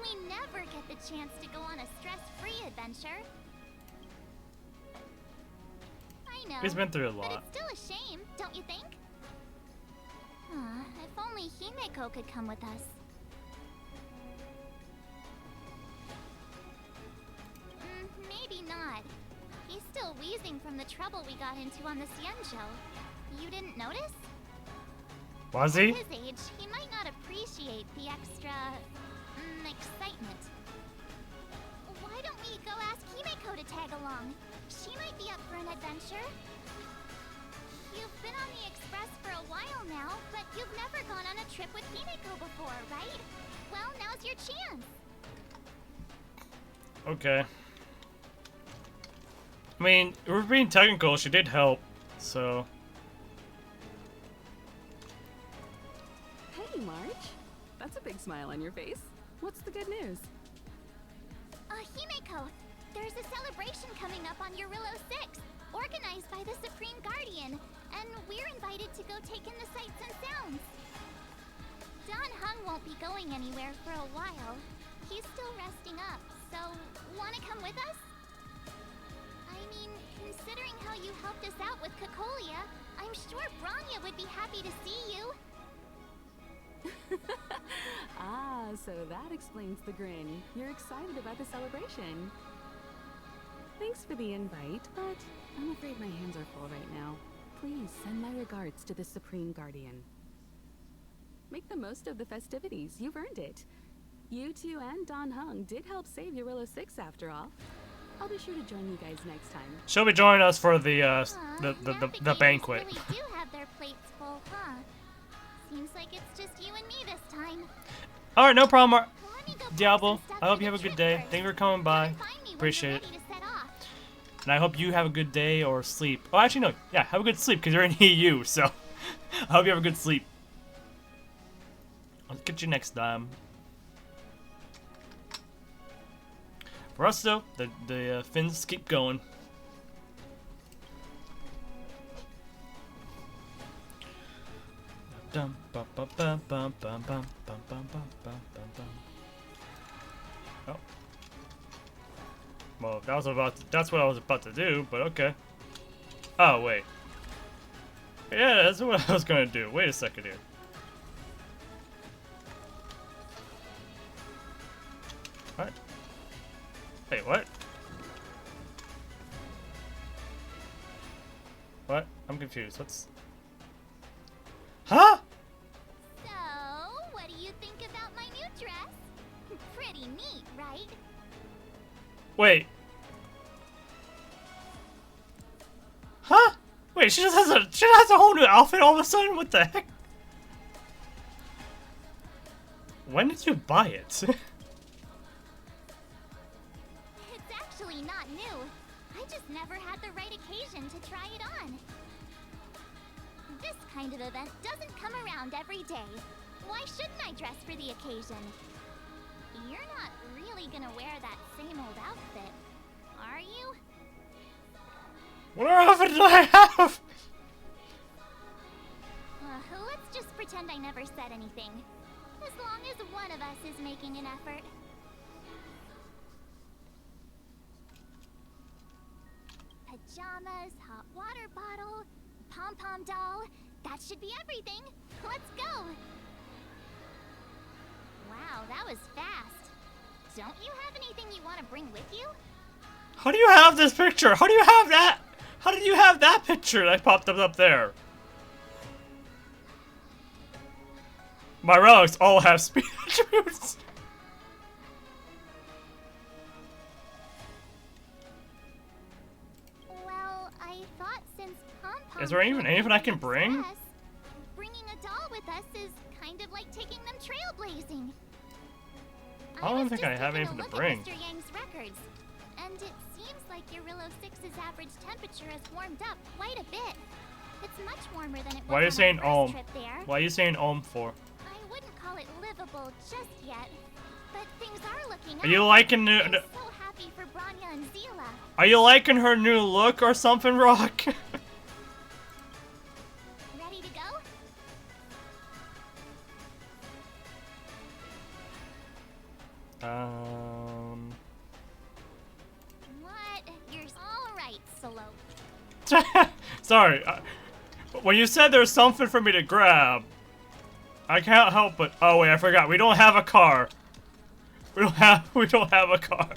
We never get the chance to go on a stress-free adventure. I know. He's been through a But lot. it's still a shame, don't you think? If only Himeko could come with us. Maybe not. He's still wheezing from the trouble we got into on the Xianzhou. You didn't notice? Was he? At his age, he might not appreciate the extra excitement. Why don't we go ask Himeko to tag along? She might be up for an adventure. You've been on the Express for a while now, but you've never gone on a trip with Himeko before, right? Well, now's your chance. Okay. I mean, we're being technical. She did help, so. Hey, March. That's a big smile on your face. What's the good news? Himeko, There's a celebration coming up on Eurillo 6, organized by the Supreme Guardian, and we're invited to go take in the sights and sounds. Don Hung won't be going anywhere for a while. He's still resting up, so wanna come with us? I mean, considering how you helped us out with Kokolia, I'm sure Bronya would be happy to see you. Ah, so that explains the grin. You're excited about the celebration. Thanks for the invite, but I'm afraid my hands are full right now. Please send my regards to the Supreme Guardian. Make the most of the festivities. You've earned it. You two and Don Hung did help save Eurillo 6 after all. I'll be sure to join you guys next time. She'll be joining us for the banquet. Really do have their plates full, huh? Seems like it's just you and me this time. All right, no problem. Diablo, I hope you have a good day. Thank you for coming by. Appreciate it. And I hope you have a good day or sleep. Oh, actually, no. Yeah, have a good sleep because you're in EU, so I hope you have a good sleep. I'll get you next time. For us, though, the Finns keep going. Dum bum bum bum bum bum bum bum bum bum bum. Oh. Well, that's what I was about to do, but okay. Oh, wait. Yeah, that's what I was gonna do. Wait a second here. What? Wait, what? What? I'm confused. What's... Huh? So, what do you think about my new dress? Pretty neat, right? Wait. Huh? Wait, she has a whole new outfit all of a sudden? What the heck? When did you buy it? It's actually not new. I just never had the right occasion to try it on. This kind of event doesn't come around every day. Why shouldn't I dress for the occasion? You're not really gonna wear that same old outfit, are you? What outfit do I have? Let's just pretend I never said anything. As long as one of us is making an effort. Pajamas, hot water bottle, pom-pom doll. That should be everything. Let's go. Wow, that was fast. Don't you have anything you want to bring with you? How do you have this picture? How do you have that? How did you have that picture that popped up there? My relics all have speed attributes. Well, I thought since pom-pom... Is there even anything I can bring? Bringing a doll with us is kind of like taking them trailblazing. I don't think I have anything to bring. Mr. Yang's records, and it seems like Eurillo 6's average temperature has warmed up quite a bit. It's much warmer than it was Why are you saying on our first ohm? trip there. Why are you saying ohm for? I wouldn't call it livable just yet, but things are looking up. Are you liking I'm so happy for Bronya and Zila. Are you liking her new look or something, Rock? Ready to go? What? You're all right, Solo. Sorry. When you said there's something for me to grab, I can't help but... Oh wait, I forgot. We don't have a car. We don't have a car.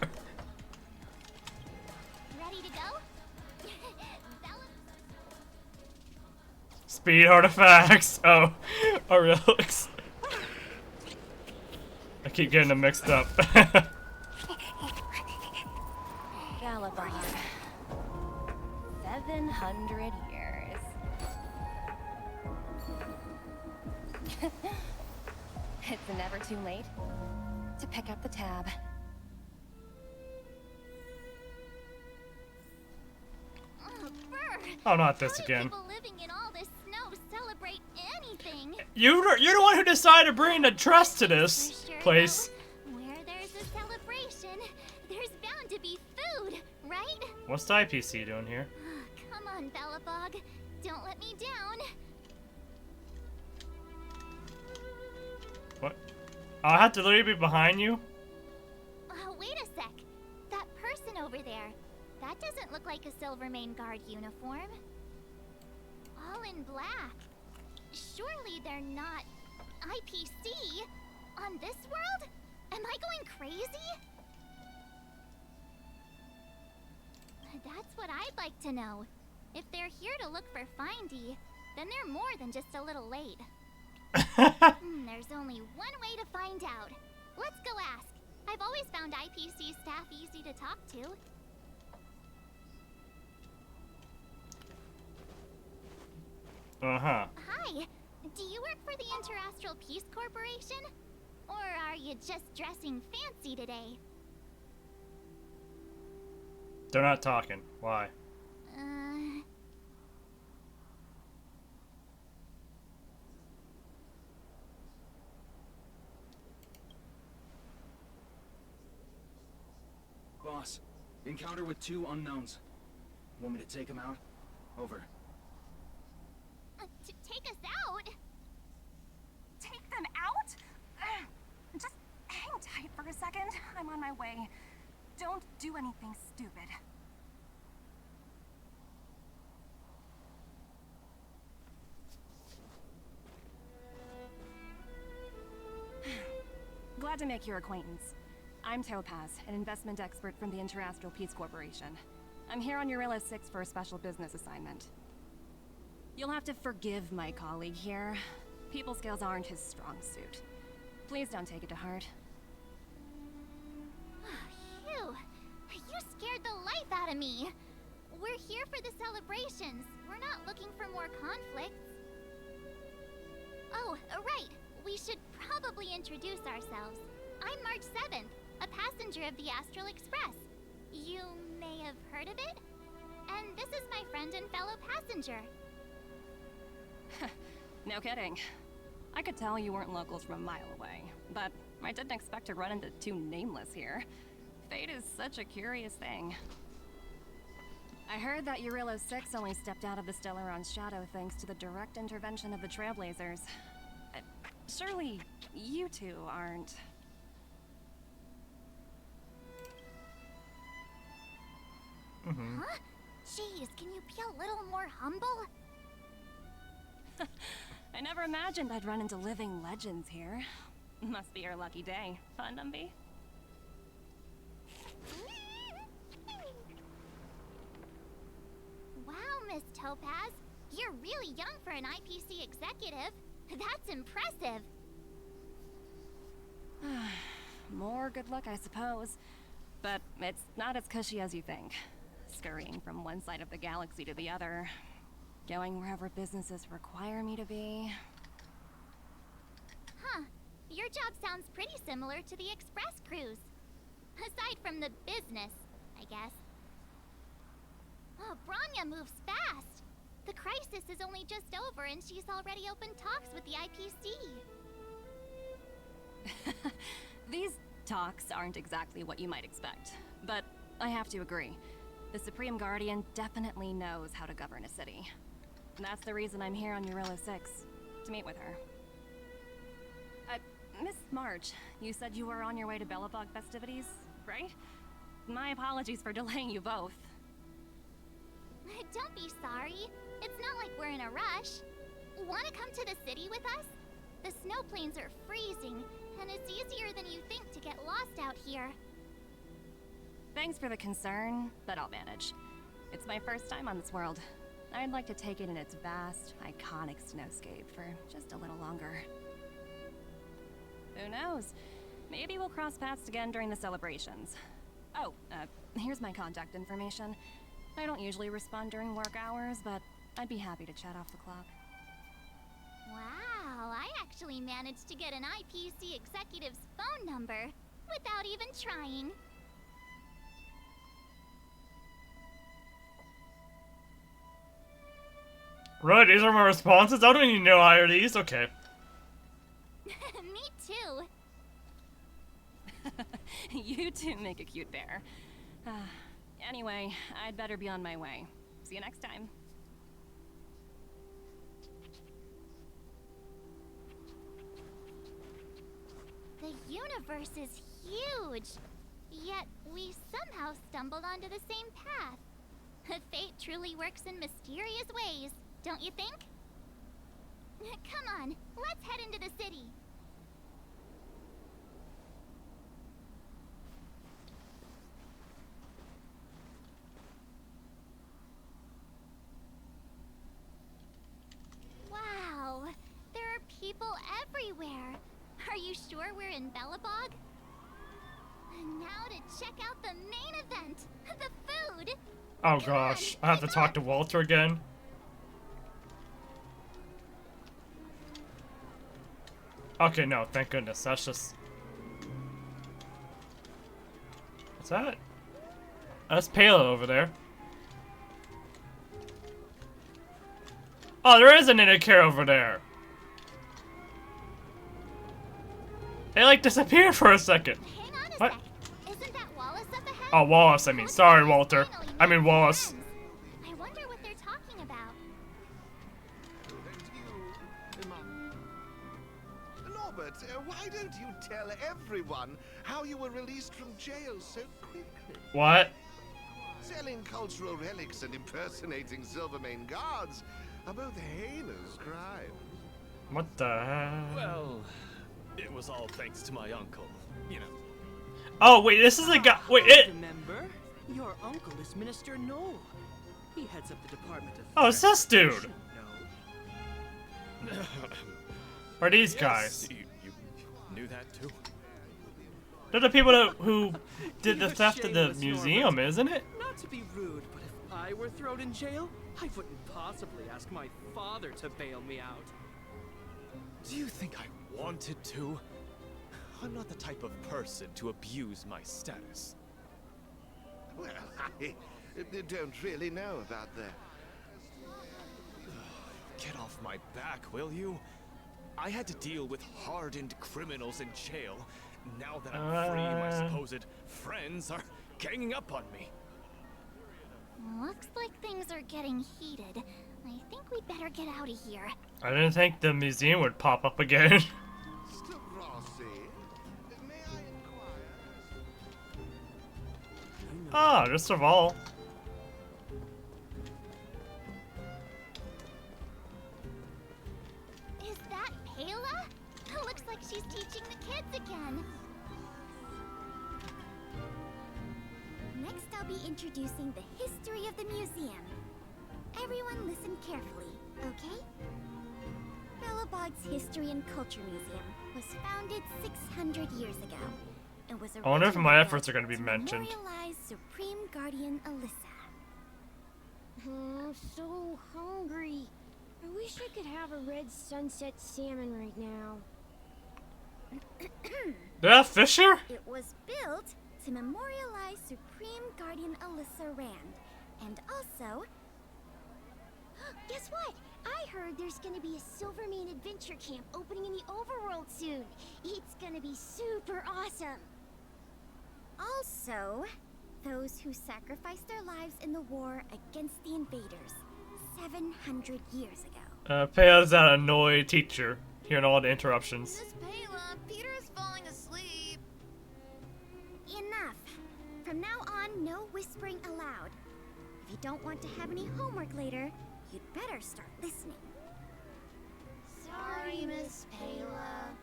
Ready to go? Speed artifacts. Oh, relics. I keep getting them mixed up. Belobog. 700 years. It's never too late to pick up the tab. Oh, not this again. People living in all this snow celebrate anything. You're the one who decided to bring the dress to this place. Where there's a celebration, there's bound to be food. What's the IPC doing here? Come on, Belobog. Don't let me down. What? Oh, I have to literally be behind you? Wait a sec. That person over there. That doesn't look like a Silvermane Guard uniform. All in black. Surely they're not IPC on this world? Am I going crazy? That's what I'd like to know. If they're here to look for Findy, then they're more than just a little late. There's only one way to find out. Let's go ask. I've always found IPC staff easy to talk to. Uh-huh. Hi. Do you work for the Interastral Peace Corporation? Or are you just dressing fancy today? They're not talking. Why? Boss, encounter with 2 unknowns. Want me to take them out? Over. To take us out? Take them out? Just hang tight for a second. I'm on my way. Don't do anything stupid. Glad to make your acquaintance. I'm Topaz, an investment expert from the Interastral Peace Corporation. I'm here on Eurilla 6 for a special business assignment. You'll have to forgive my colleague here. People skills aren't his strong suit. Please don't take it to heart. Phew! You scared the life out of me! We're here for the celebrations. We're not looking for more conflicts. Oh, right. We should probably introduce ourselves. I'm March 7th, a passenger of the Astral Express. You may have heard of it? And this is my friend and fellow passenger. No kidding. I could tell you weren't locals from a mile away, but I didn't expect to run into 2 nameless here. Fate is such a curious thing. I heard that Eurilla 6 only stepped out of the Stellaron's shadow thanks to the direct intervention of the Trailblazers. Surely, you 2 aren't... Huh? Jeez, can you be a little more humble? I never imagined I'd run into living legends here. Must be your lucky day, huh, Numby? Wow, Miss Topaz. You're really young for an IPC executive. That's impressive. More good luck, I suppose. But it's not as cushy as you think. Scurrying from one side of the galaxy to the other. Going wherever businesses require me to be. Huh. Your job sounds pretty similar to the Express cruise. Aside from the business, I guess. Oh, Branya moves fast. The crisis is only just over and she's already opened talks with the IPC. These talks aren't exactly what you might expect. But I have to agree. The Supreme Guardian definitely knows how to govern a city. That's the reason I'm here on Eurilla 6, to meet with her. Miss March, you said you were on your way to Belobog festivities, right? My apologies for delaying you both. Don't be sorry. It's not like we're in a rush. Want to come to the city with us? The snow plains are freezing, and it's easier than you think to get lost out here. Thanks for the concern, but I'll manage. It's my first time on this world. I'd like to take it in its vast, iconic snowscape for just a little longer. Who knows? Maybe we'll cross paths again during the celebrations. Oh, here's my contact information. I don't usually respond during work hours, but I'd be happy to chat off the clock. Wow, I actually managed to get an IPC executive's phone number without even trying. Right, these are my responses? I don't even know how are these. Okay. Me too. You two make a cute pair. Anyway, I'd better be on my way. See you next time. The universe is huge, yet we somehow stumbled onto the same path. Fate truly works in mysterious ways, don't you think? Come on, let's head into the city. Wow, there are people everywhere. Are you sure we're in Belobog? And now to check out the main event, the food. Oh gosh, I have to talk to Walter again. Okay, no, thank goodness. That's just... What's that? That's Palo over there. Oh, there is an indicator over there. They like disappeared for a second. What? Isn't that Wallace up ahead? Oh, Wallace, I mean. Sorry, Walter. I mean Wallace. I wonder what they're talking about. Norbert, why don't you tell everyone how you were released from jail so quickly? What? Selling cultural relics and impersonating Silvermane guards are both heinous crimes. What the heck? Well, it was all thanks to my uncle, you know. Oh, wait, this is a guy. Wait, it. Remember? Your uncle is Minister Noel. He heads up the Department of... Oh, it's this dude. No. Or these Yes, guys. You knew that too? They're the people who did the theft of the museum, isn't it? Not to be rude, but if I were thrown in jail, I wouldn't possibly ask my father to bail me out. Do you think I wanted to? I'm not the type of person to abuse my status. Well, I don't really know about that. Get off my back, will you? I had to deal with hardened criminals in jail. Now that I'm free, my supposed friends are ganging up on me. Looks like things are getting heated. I think we'd better get out of here. I didn't think the museum would pop up again. Ah, just of all. Is that Payla? Looks like she's teaching the kids again. Next, I'll be introducing the history of the museum. Everyone listen carefully, okay? Belobog's History and Culture Museum was founded 600 years ago. It was I wonder if my originally efforts are going to be built mentioned. memorialize Supreme Guardian Alyssa. I'm so hungry. I wish I could have a red sunset salmon right now. Did I have Fisher? It was built to memorialize Supreme Guardian Alyssa Rand, and also... Guess what? I heard there's gonna be a Silvermane adventure camp opening in the overworld soon. It's gonna be super awesome. Also, those who sacrificed their lives in the war against the invaders 700 years ago. Payla's that annoyed teacher, hearing all the interruptions. Miss Payla, Peter is falling asleep. Enough. From now on, no whispering aloud. If you don't want to have any homework later, you'd better start listening. Sorry, Miss Payla.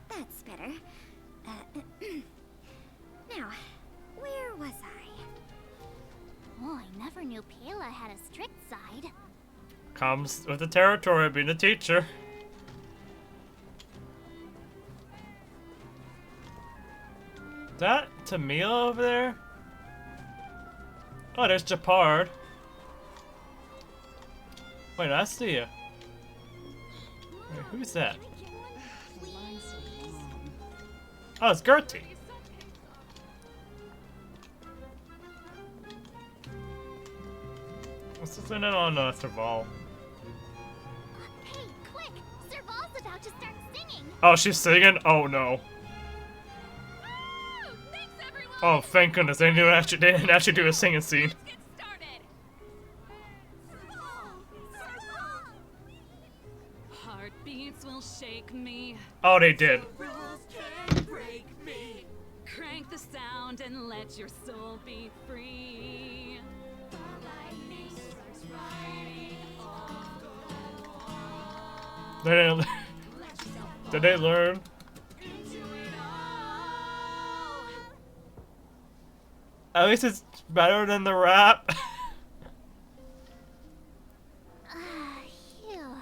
That's better. Now, where was I? Oh, I never knew Payla had a strict side. Comes with the territory of being a teacher. Is that Tamila over there? Oh, there's Japard. Wait, I see ya. Wait, who's that? Oh, it's Gertie. What's this in it on Serval? Hey, quick! Serval's about to start singing! Oh, she's singing? Oh no. Oh, thank goodness, they didn't actually do a singing scene. Heartbeats will shake me. Oh, they did. Crank the sound and let your soul be free. They didn't. Did they learn? At least it's better than the rap. Phew.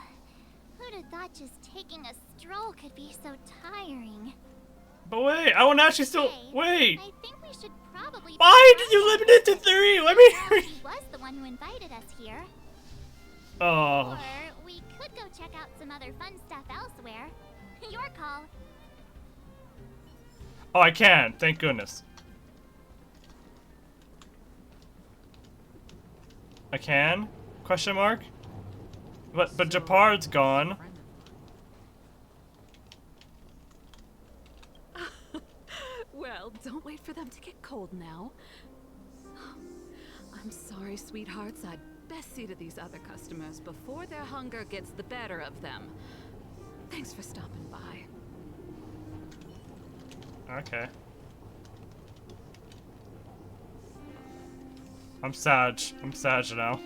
Who'd have thought just taking a stroll could be so tiring? But wait, I want to actually still wait. I think we should probably. Why did you limit it to 3? Let me. He was the one who invited us here. Oh. Or we could go check out some other fun stuff elsewhere. Your call. Oh, I can. Thank goodness. I can? Question mark? But Japard's gone. Well, don't wait for them to get cold now. I'm sorry, sweethearts. I'd best see to these other customers before their hunger gets the better of them. Thanks for stopping by. Okay. I'm sad. I'm sad now.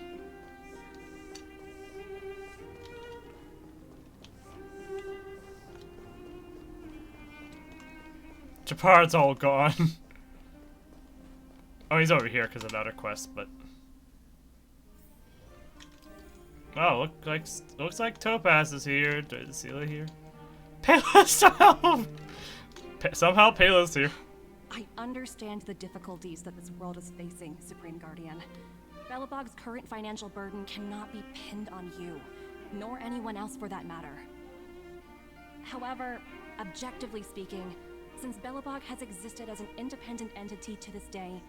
Japard's all gone. Oh, he's over here because of that quest, but... Oh, looks like Topaz is here. Is Seela here? Payla's somehow Payla's here. I understand the difficulties that this world is facing, Supreme Guardian. Belobog's current financial burden cannot be pinned on you, nor anyone else for that matter. However, objectively speaking, since Belobog has existed as an independent entity to this day,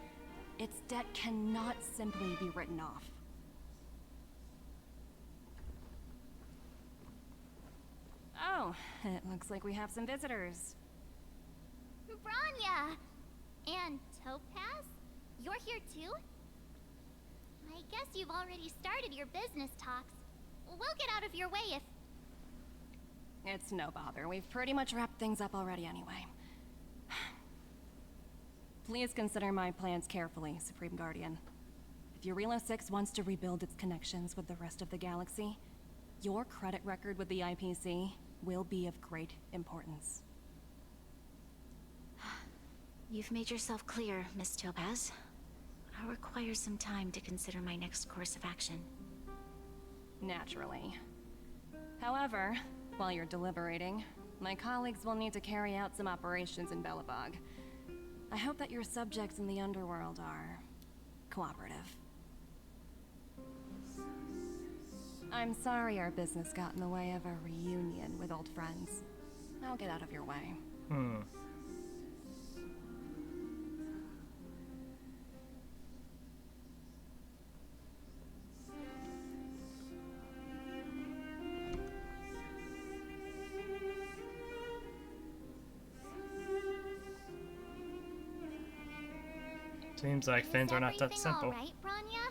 its debt cannot simply be written off. Oh, it looks like we have some visitors. Branya! And Topaz? You're here too? I guess you've already started your business talks. We'll get out of your way if... It's no bother. We've pretty much wrapped things up already anyway. Please consider my plans carefully, Supreme Guardian. If Eurilo 6 wants to rebuild its connections with the rest of the galaxy, your credit record with the IPC will be of great importance. You've made yourself clear, Miss Topaz. I'll require some time to consider my next course of action. Naturally. However, while you're deliberating, my colleagues will need to carry out some operations in Belobog. I hope that your subjects in the underworld are cooperative. I'm sorry our business got in the way of a reunion with old friends. I'll get out of your way. Seems like things are not that simple. All right, Branya?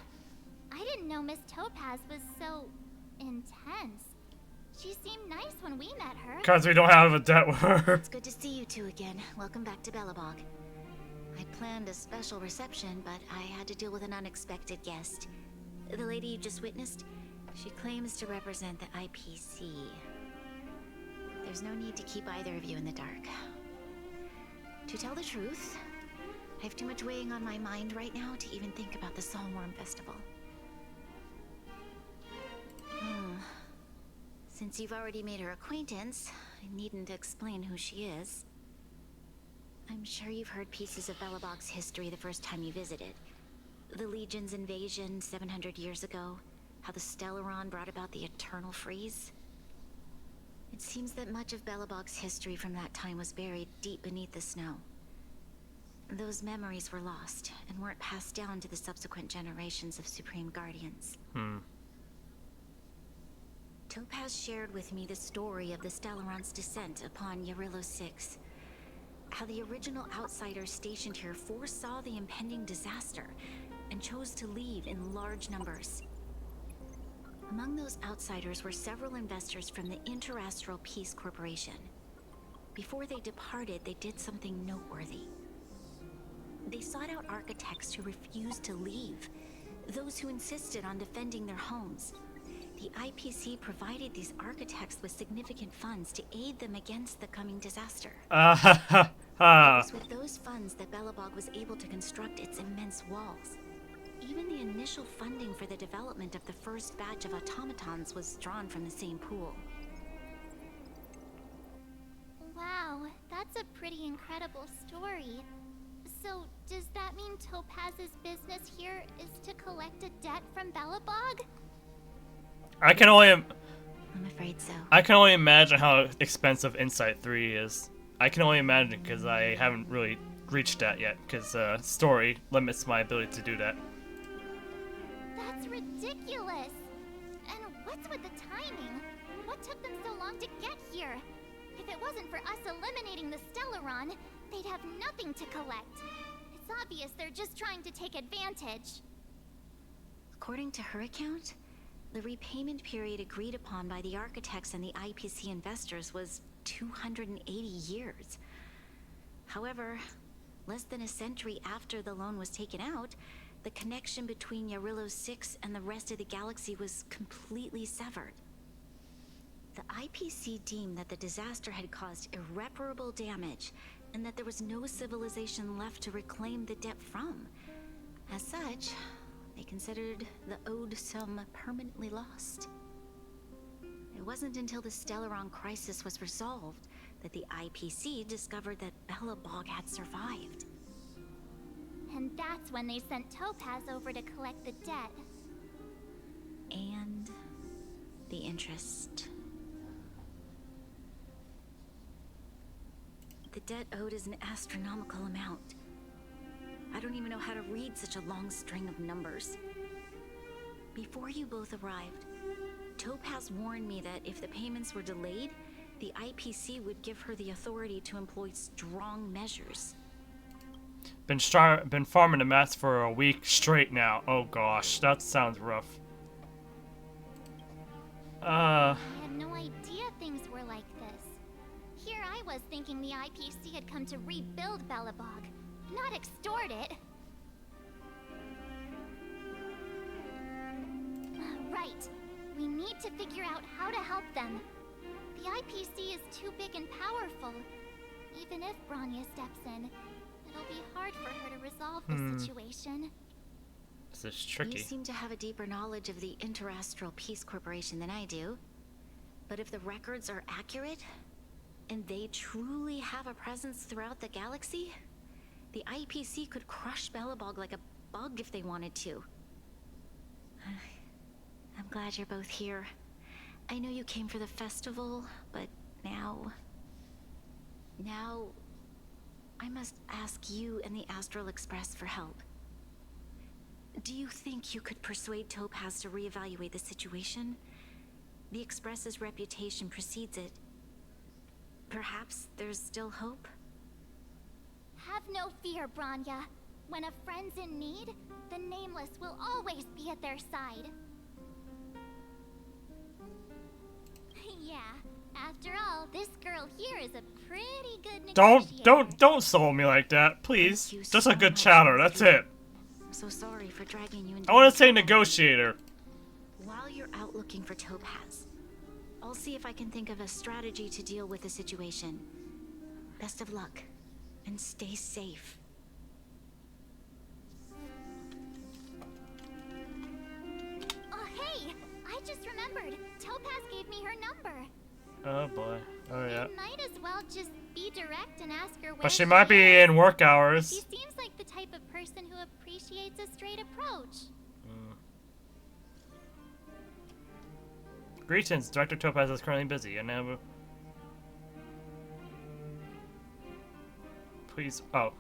I didn't know Miss Topaz was so intense. She seemed nice when we met her. Because we don't have a debt with her. It's good to see you two again. Welcome back to Belobog. I planned a special reception, but I had to deal with an unexpected guest. The lady you just witnessed, she claims to represent the IPC. There's no need to keep either of you in the dark. To tell the truth, I have too much weighing on my mind right now to even think about the Songworm Festival. Since you've already made her acquaintance, I needn't explain who she is. I'm sure you've heard pieces of Belobog's history the first time you visited. The Legion's invasion 700 years ago, how the Stellaron brought about the Eternal Freeze. It seems that much of Belobog's history from that time was buried deep beneath the snow. Those memories were lost, and weren't passed down to the subsequent generations of Supreme Guardians. Topaz shared with me the story of the Stellaron's descent upon Eurilo 6. how the original outsiders stationed here foresaw the impending disaster and chose to leave in large numbers. Among those outsiders were several investors from the Interastral Peace Corporation. Before they departed, they did something noteworthy. They sought out architects who refused to leave, those who insisted on defending their homes. The IPC provided these architects with significant funds to aid them against the coming disaster. It was with those funds that Belobog was able to construct its immense walls. Even the initial funding for the development of the first batch of automatons was drawn from the same pool. Wow, that's a pretty incredible story. So, does that mean Topaz's business here is to collect a debt from Belobog? I can only I'm afraid so. I can only imagine how expensive Insight 3 is. I can only imagine because I haven't really reached that yet, because story limits my ability to do that. That's ridiculous! And what's with the timing? What took them so long to get here? If it wasn't for us eliminating the Stellaron, they'd have nothing to collect. It's obvious they're just trying to take advantage. According to her account, the repayment period agreed upon by the architects and the IPC investors was 280 years. However, less than a century after the loan was taken out, the connection between Yarillo 6 and the rest of the galaxy was completely severed. The IPC deemed that the disaster had caused irreparable damage and that there was no civilization left to reclaim the debt from. As such, they considered the owed sum permanently lost. It wasn't until the Stellaron crisis was resolved that the IPC discovered that Belobog had survived. And that's when they sent Topaz over to collect the debt. And the interest. The debt owed is an astronomical amount. I don't even know how to read such a long string of numbers. Before you both arrived, Topaz warned me that if the payments were delayed, the IPC would give her the authority to employ strong measures. Been farming the mats for a week straight now. Oh gosh, that sounds rough. I had no idea things were like this. Here I was thinking the IPC had come to rebuild Belobog, not extort it. Right. We need to figure out how to help them. The IPC is too big and powerful. Even if Bronya steps in, it'll be hard for her to resolve the situation. This is tricky. You seem to have a deeper knowledge of the Interastral Peace Corporation than I do. But if the records are accurate, and they truly have a presence throughout the galaxy, the IPC could crush Belobog like a bug if they wanted to. I'm glad you're both here. I know you came for the festival, but now I must ask you and the Astral Express for help. Do you think you could persuade Topaz to reevaluate the situation? The Express's reputation precedes it. Perhaps there's still hope? Have no fear, Bronya. When a friend's in need, the Nameless will always be at their side. Yeah, after all, this girl here is a pretty good negotiator. Don't soul me like that, please. Just a good chatter, that's it. I'm so sorry for dragging you into I want to say negotiator. While you're out looking for Topaz, I'll see if I can think of a strategy to deal with the situation. Best of luck, and stay safe. Oh, hey! I just remembered. Topaz gave me her number. Oh boy. Oh yeah. You might as well just be direct and ask her where But she might be in work hours. She seems like the type of person who appreciates a straight approach. Greetings, Director Topaz is currently busy, and now... Please... Oh.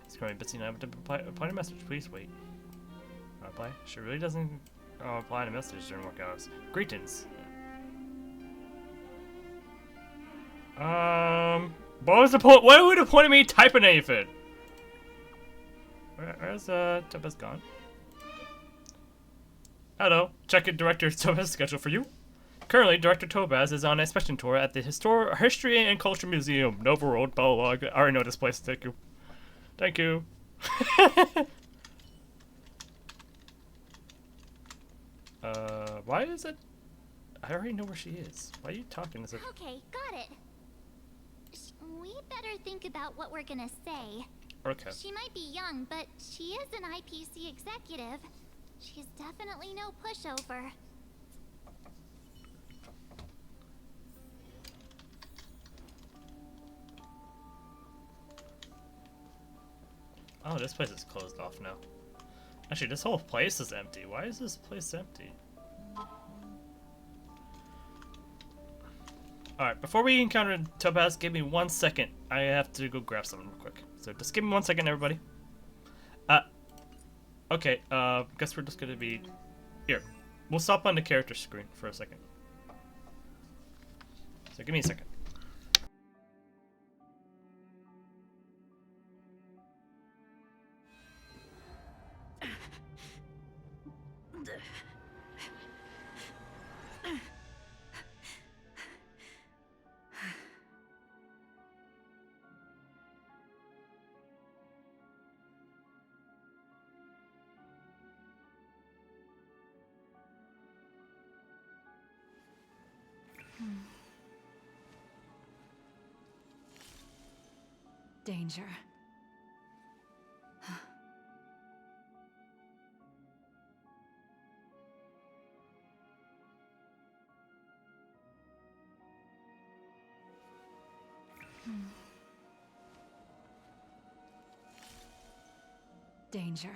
He's currently busy now, but reply to message. Please wait. Reply? She really doesn't reply to message during work hours. Greetings. What was the point? What would the point of me typing anything? Where's Topaz gone? Hello, check in Director Topaz's schedule for you. Currently, Director Topaz is on a inspection tour at the History and Culture Museum, Nova Road, Belobog. I already know this place. Thank you. Thank you. Why is it? I already know where she is. Why are you talking as if... Okay, got it. We better think about what we're gonna say. Okay. She might be young, but she is an IPC executive. She's definitely no pushover. Oh, this place is closed off now. Actually, this whole place is empty. Why is this place empty? Alright, before we encounter Topaz, give me 1 second. I have to go grab something real quick. So just give me 1 second, everybody. Okay, guess we're just gonna be... Here, we'll stop on the character screen for a second. So give me a second. Danger. Danger.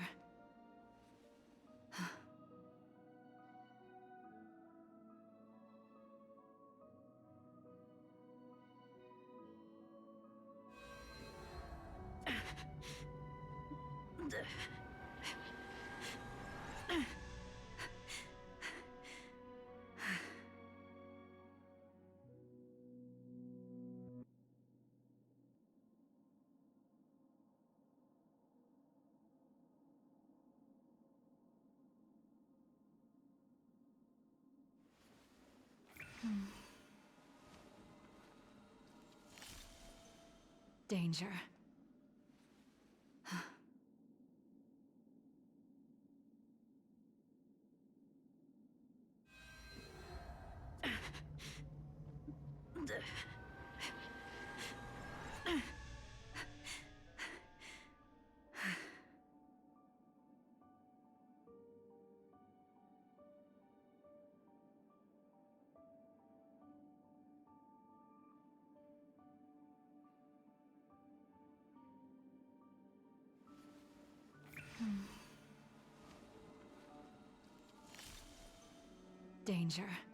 Danger.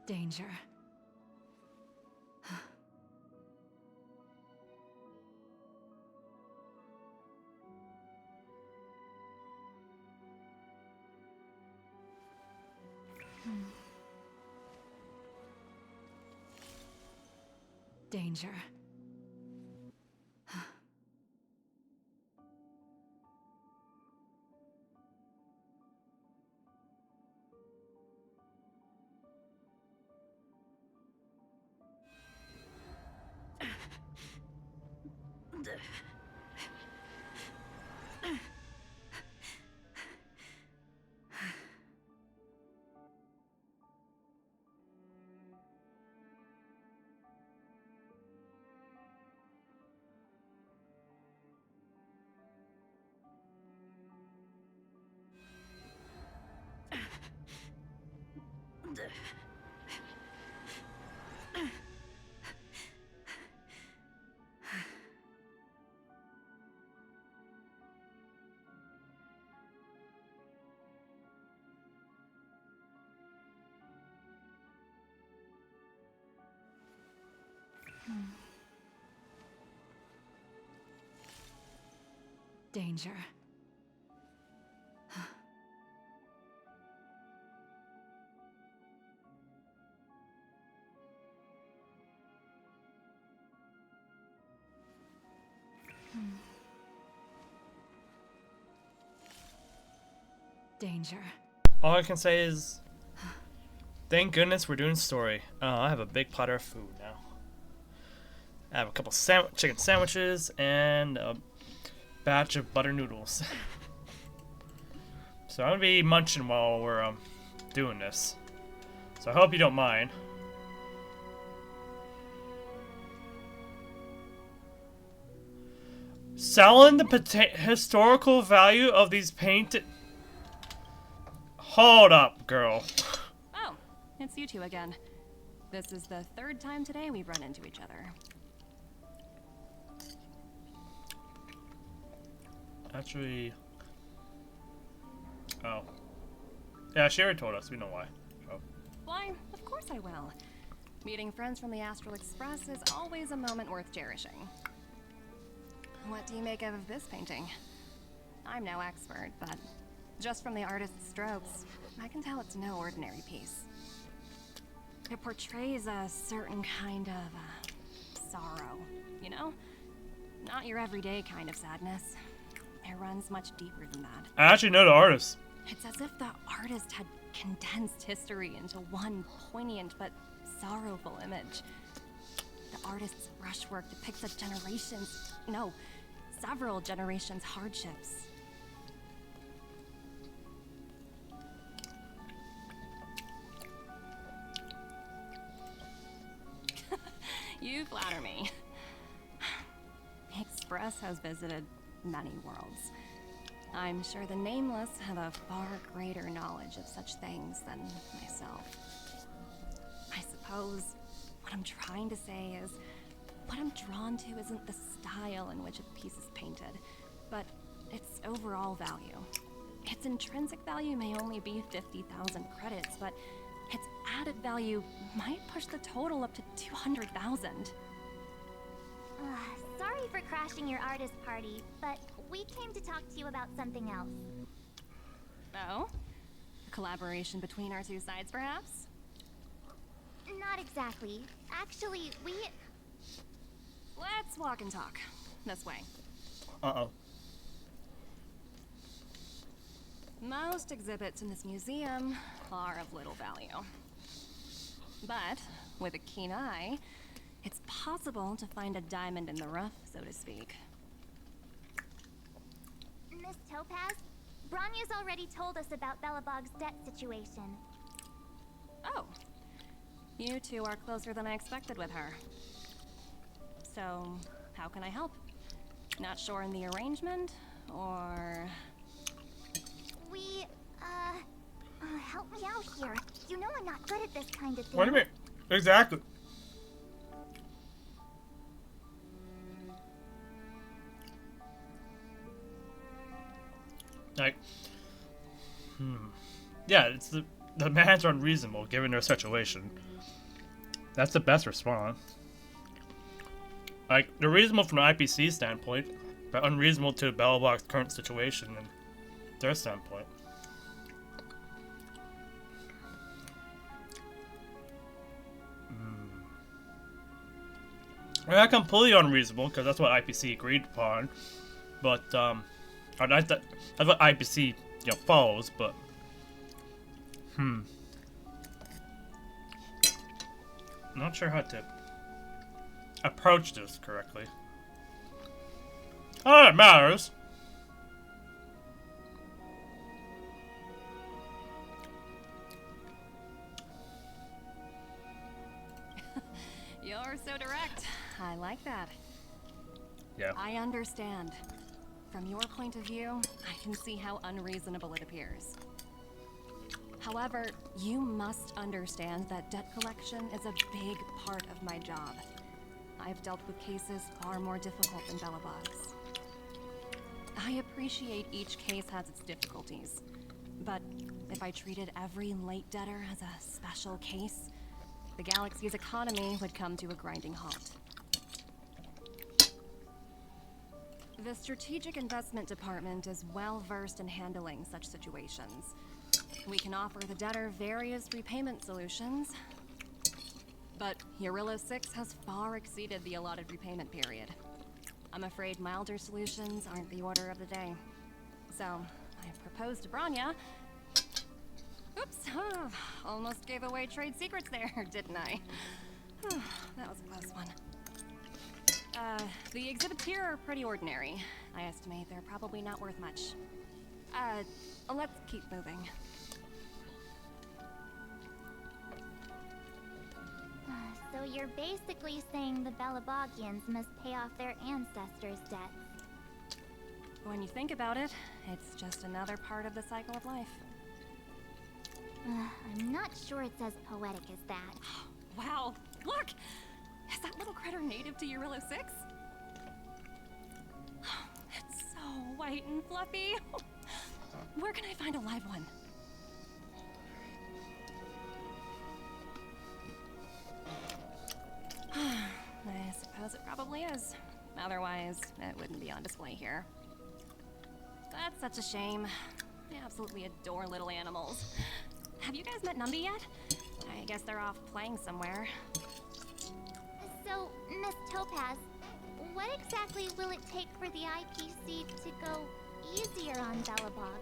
Danger. Danger. Danger. Danger. Danger. All I can say is, thank goodness we're doing story. I have a big platter of food now. I have a couple chicken sandwiches and a batch of butter noodles. So I'm gonna be munching while we're doing this. So I hope you don't mind. Selling the historical value of these painted. Hold up, girl. Oh, it's you two again. This is the third time today we've run into each other. Actually... Oh. Yeah, she already told us. We know why. Oh. Why, of course I will. Meeting friends from the Astral Express is always a moment worth cherishing. What do you make of this painting? I'm no expert, but just from the artist's strokes, I can tell it's no ordinary piece. It portrays a certain kind of sorrow, you know? Not your everyday kind of sadness. It runs much deeper than that. I actually know the artist. It's as if the artist had condensed history into one poignant but sorrowful image. The artist's brushwork depicts several generations' hardships. You flatter me. The Express has visited many worlds. I'm sure the Nameless have a far greater knowledge of such things than myself. I suppose what I'm trying to say is, what I'm drawn to isn't the style in which a piece is painted, but its overall value. Its intrinsic value may only be 50,000 credits, but its added value might push the total up to 200,000. Sorry for crashing your artist party, but we came to talk to you about something else. Oh? A collaboration between our two sides, perhaps? Not exactly. Actually, we... Let's walk and talk. This way. Uh-oh. Most exhibits in this museum are of little value. But, with a keen eye, it's possible to find a diamond in the rough, so to speak. Miss Topaz, Bronya's already told us about Belobog's debt situation. Oh. You two are closer than I expected with her. So, how can I help? Not sure in the arrangement, or... We, help me out here. You know I'm not good at this kind of thing. What do you mean? Exactly. Like, yeah, it's the demands are unreasonable given their situation. That's the best response. Like, they're reasonable from an IPC standpoint, but unreasonable to Belobog's current situation and their standpoint. Not completely unreasonable, because that's what IPC agreed upon, but, that's what IPC, follows, but, I'm not sure how to approach this correctly. Oh, it matters. You're so direct. I like that. Yeah. I understand. From your point of view, I can see how unreasonable it appears. However, you must understand that debt collection is a big part of my job. I've dealt with cases far more difficult than Belobog's. I appreciate each case has its difficulties, but if I treated every late debtor as a special case, the galaxy's economy would come to a grinding halt. The Strategic Investment Department is well versed in handling such situations. We can offer the debtor various repayment solutions, but Eurilla 6 has far exceeded the allotted repayment period. I'm afraid milder solutions aren't the order of the day. So, I proposed to Branya. Oops, almost gave away trade secrets there, didn't I? That was a close one. The exhibits here are pretty ordinary. I estimate they're probably not worth much. Let's keep moving. So you're basically saying the Belobogians must pay off their ancestors' debts. When you think about it, it's just another part of the cycle of life. I'm not sure it's as poetic as that. Wow, look! Is that little critter native to Eurilla 6? It's so white and fluffy. Where can I find a live one? I suppose it probably is. Otherwise, it wouldn't be on display here. That's such a shame. I absolutely adore little animals. Have you guys met Numby yet? I guess they're off playing somewhere. So, Miss Topaz, what exactly will it take for the IPC to go easier on Belobog?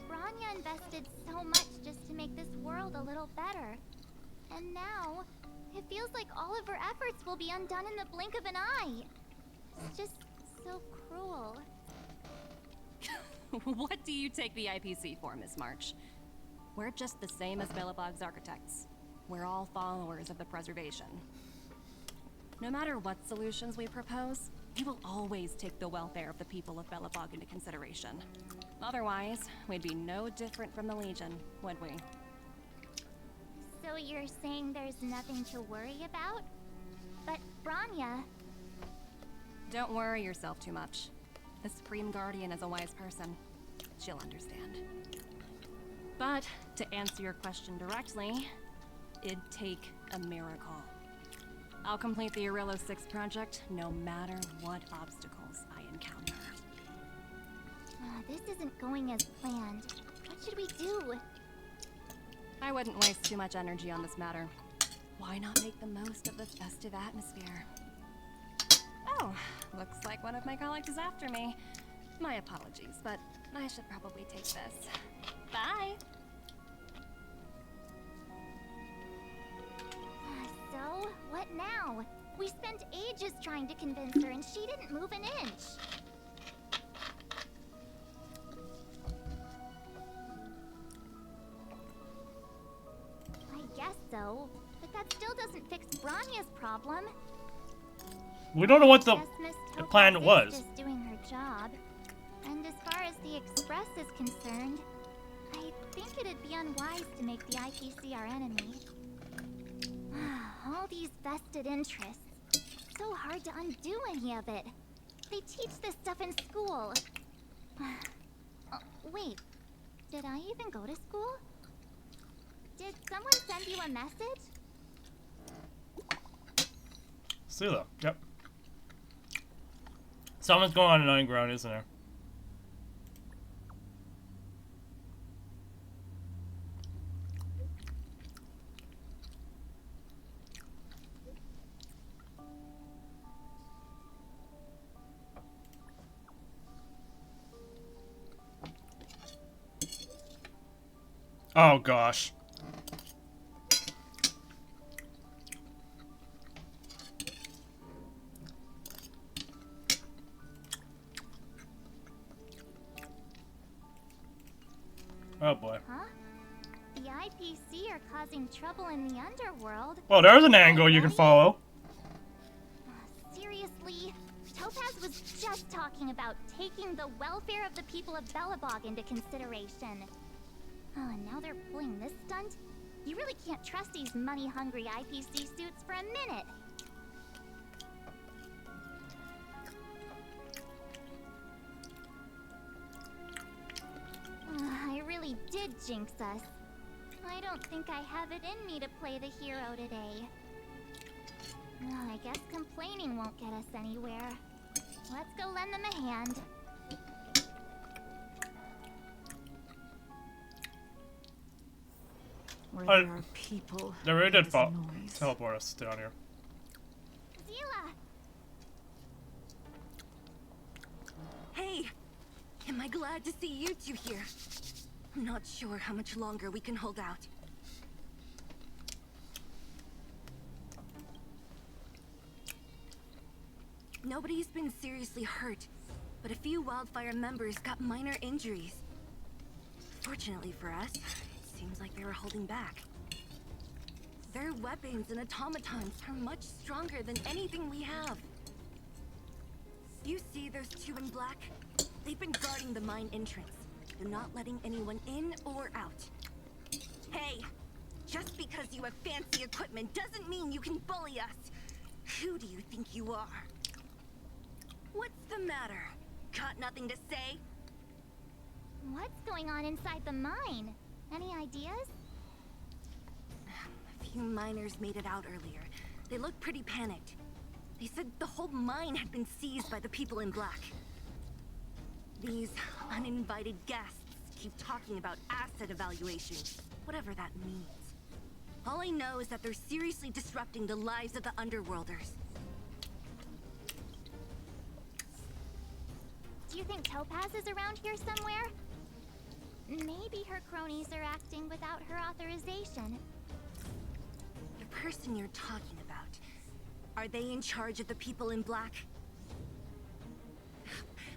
Branya invested so much just to make this world a little better. And now, it feels like all of her efforts will be undone in the blink of an eye. It's just so cruel. What do you take the IPC for, Miss March? We're just the same as Belobog's architects. We're all followers of the preservation. No matter what solutions we propose, we will always take the welfare of the people of Belobog into consideration. Otherwise, we'd be no different from the Legion, would we? So you're saying there's nothing to worry about? But Branya... Don't worry yourself too much. The Supreme Guardian is a wise person. She'll understand. But, to answer your question directly, it'd take a miracle. I'll complete the Eurilla 6 project no matter what obstacles I encounter. This isn't going as planned. What should we do? I wouldn't waste too much energy on this matter. Why not make the most of the festive atmosphere? Oh, looks like one of my colleagues is after me. My apologies, but I should probably take this. Bye! So, what now? We spent ages trying to convince her and she didn't move an inch. I guess so, but that still doesn't fix Branya's problem. We don't know what the Guess Miss Topaz plan is was. just doing her job. And as far as the Express is concerned, I think it'd be unwise to make the IPC our enemy. All these vested interests. So hard to undo any of it. They teach this stuff in school. Wait, did I even go to school? Did someone send you a message? Sula, yep. Someone's going on an underground, isn't there? Oh gosh. Oh boy. Huh? The IPC are causing trouble in the underworld. Well, there's an angle you can follow. Seriously? Topaz was just talking about taking the welfare of the people of Belobog into consideration. Oh, and now they're pulling this stunt? You really can't trust these money-hungry IPC suits for a minute. I really did jinx us. I don't think I have it in me to play the hero today. I guess complaining won't get us anywhere. Let's go lend them a hand. Where there are people, they really did there's noise. teleport us down here. Zila! Hey! Am I glad to see you two here? I'm not sure how much longer we can hold out. Nobody's been seriously hurt, but a few Wildfire members got minor injuries. Fortunately for us, it seems like they were holding back. Their weapons and automatons are much stronger than anything we have. You see those two in black? They've been guarding the mine entrance. They're not letting anyone in or out. Hey, just because you have fancy equipment doesn't mean you can bully us. Who do you think you are? What's the matter? Got nothing to say? What's going on inside the mine? Any ideas? A few miners made it out earlier. They looked pretty panicked. They said the whole mine had been seized by the people in black. These uninvited guests keep talking about asset evaluation, whatever that means. All I know is that they're seriously disrupting the lives of the Underworlders. Do you think Topaz is around here somewhere? Maybe her cronies are acting without her authorization. The person you're talking about, are they in charge of the people in black?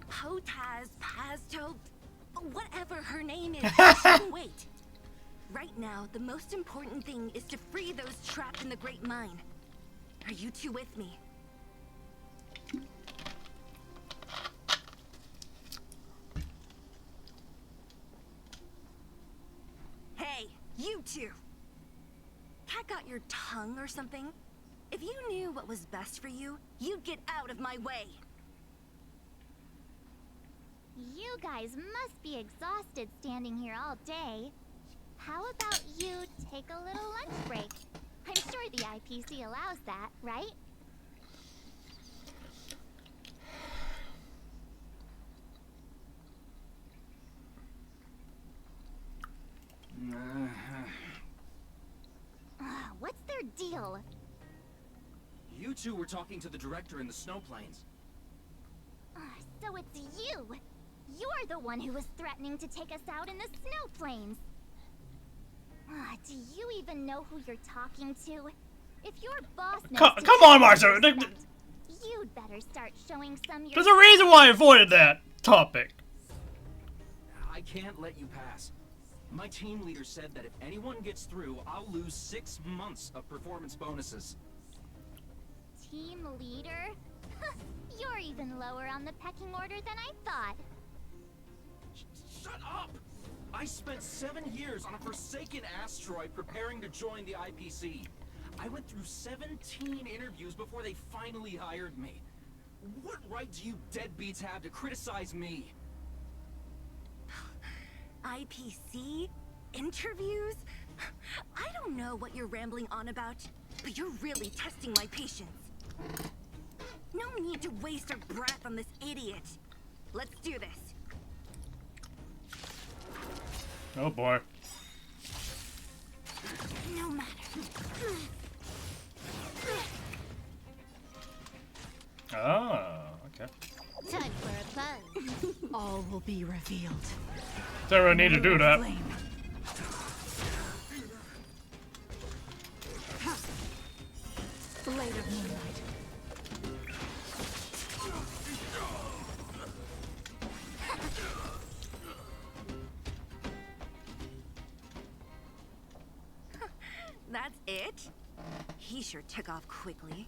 Potaz, Pazto, whatever her name is, she can wait. Right now, the most important thing is to free those trapped in the Great Mine. Are you two with me? Hey, you two! Cat got your tongue or something? If you knew what was best for you, you'd get out of my way. You guys must be exhausted standing here all day. How about you take a little lunch break? I'm sure the IPC allows that, right? What's their deal? You two were talking to the director in the snow plains. So it's you! You're the one who was threatening to take us out in the snow plains! Do you even know who you're talking to? If your boss knows Come on, Marcia! You'd better start showing some There's a reason why I avoided that topic. I can't let you pass. My team leader said that if anyone gets through, I'll lose 6 months of performance bonuses. Team leader? You're even lower on the pecking order than I thought. Shut up! I spent 7 years on a forsaken asteroid preparing to join the IPC. I went through 17 interviews before they finally hired me. What right do you deadbeats have to criticize me? IPC? Interviews? I don't know what you're rambling on about, but you're really testing my patience. No need to waste our breath on this idiot. Let's do this. Oh boy. No matter. Oh, okay. Time for a buzz. All will be revealed. Don't really need to do that. Blade of moonlight. That's it? He sure took off quickly.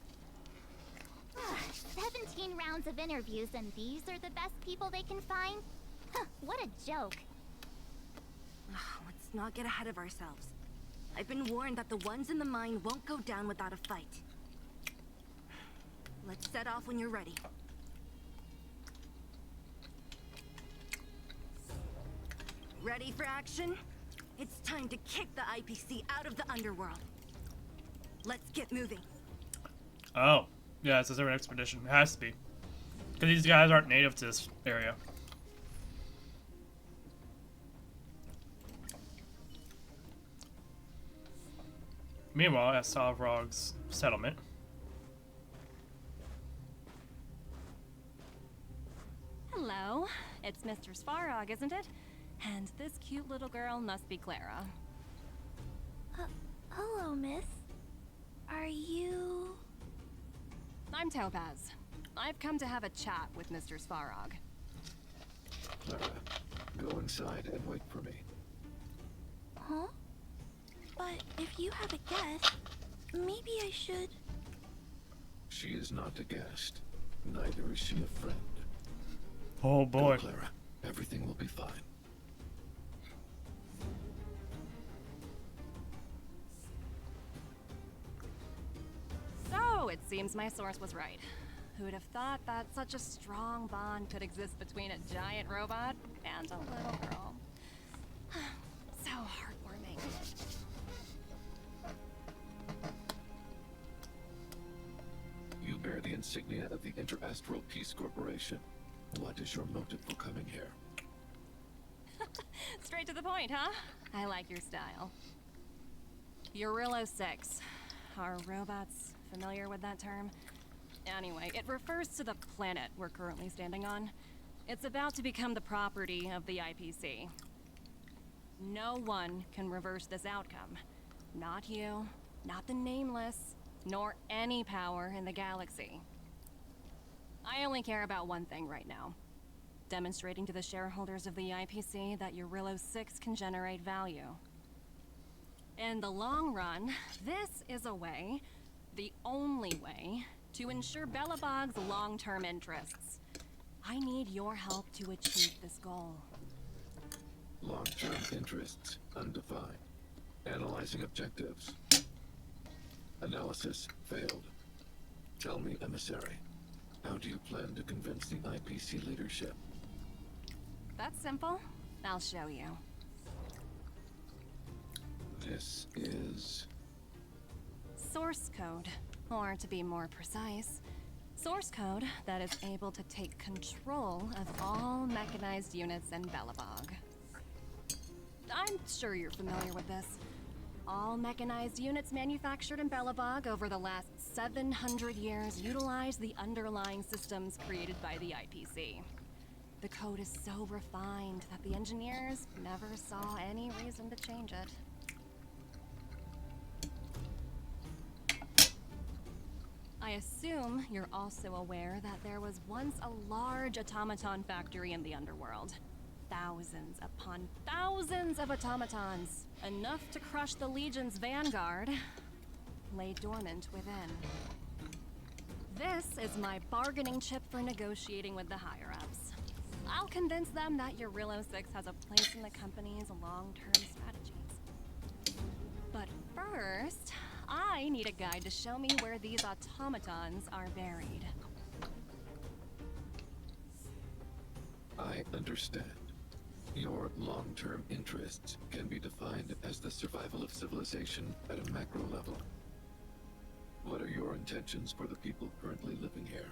17 rounds of interviews and these are the best people they can find? What a joke. Let's not get ahead of ourselves. I've been warned that the ones in the mine won't go down without a fight. Let's set off when you're ready. Ready for action? It's time to kick the IPC out of the underworld. Let's get moving. Oh. Yeah, it says every expedition. It has to be. Because these guys aren't native to this area. Meanwhile, at Savrog's settlement. Hello, it's Mr. Svarog, isn't it? And this cute little girl must be Clara. Hello, miss. Are you... I'm Topaz. I've come to have a chat with Mr. Svarog. Clara, go inside and wait for me. Huh? But if you have a guest, maybe I should... She is not a guest. Neither is she a friend. Oh boy. Go, Clara. Everything will be fine. So, it seems my source was right. Who'd have thought that such a strong bond could exist between a giant robot and a little girl? So heartwarming. You bear the insignia of the Interastral Peace Corporation. What is your motive for coming here? Straight to the point, huh? I like your style. Eurillo 6. Are robots familiar with that term? Anyway, it refers to the planet we're currently standing on. It's about to become the property of the IPC. No one can reverse this outcome. Not you, not the Nameless, nor any power in the galaxy. I only care about one thing right now. Demonstrating to the shareholders of the IPC that Eurillo 6 can generate value. In the long run, this is a way, the only way, to ensure Belobog's long-term interests. I need your help to achieve this goal. Long-term interests undefined. Analyzing objectives. Analysis failed. Tell me, emissary, how do you plan to convince the IPC leadership? That's simple. I'll show you. This is... Source code. Or to be more precise, source code that is able to take control of all mechanized units in Belobog. I'm sure you're familiar with this. All mechanized units manufactured in Belobog over the last 700 years utilize the underlying systems created by the IPC. The code is so refined that the engineers never saw any reason to change it. I assume you're also aware that there was once a large automaton factory in the underworld. Thousands upon thousands of automatons, enough to crush the Legion's vanguard, lay dormant within. This is my bargaining chip for negotiating with the higher-ups. I'll convince them that Eurillo 6 has a place in the company's long-term strategies. But first, I need a guide to show me where these automatons are buried. I understand. Your long-term interests can be defined as the survival of civilization at a macro level. What are your intentions for the people currently living here?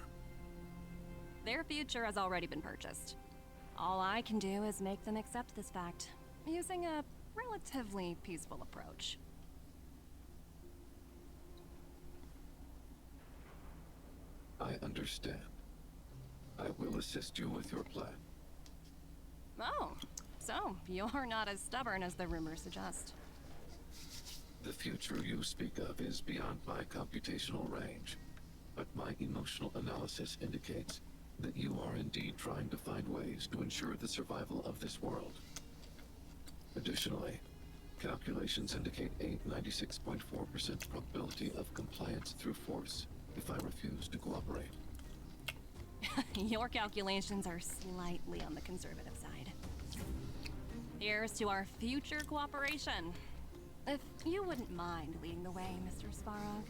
Their future has already been purchased. All I can do is make them accept this fact, using a relatively peaceful approach. I understand. I will assist you with your plan. Oh, so you're not as stubborn as the rumors suggest. The future you speak of is beyond my computational range, but my emotional analysis indicates that you are indeed trying to find ways to ensure the survival of this world. Additionally, calculations indicate a 96.4% probability of compliance through force if I refuse to cooperate. Your calculations are slightly on the conservative side. Here's to our future cooperation. If you wouldn't mind leading the way, Mr. Svarog.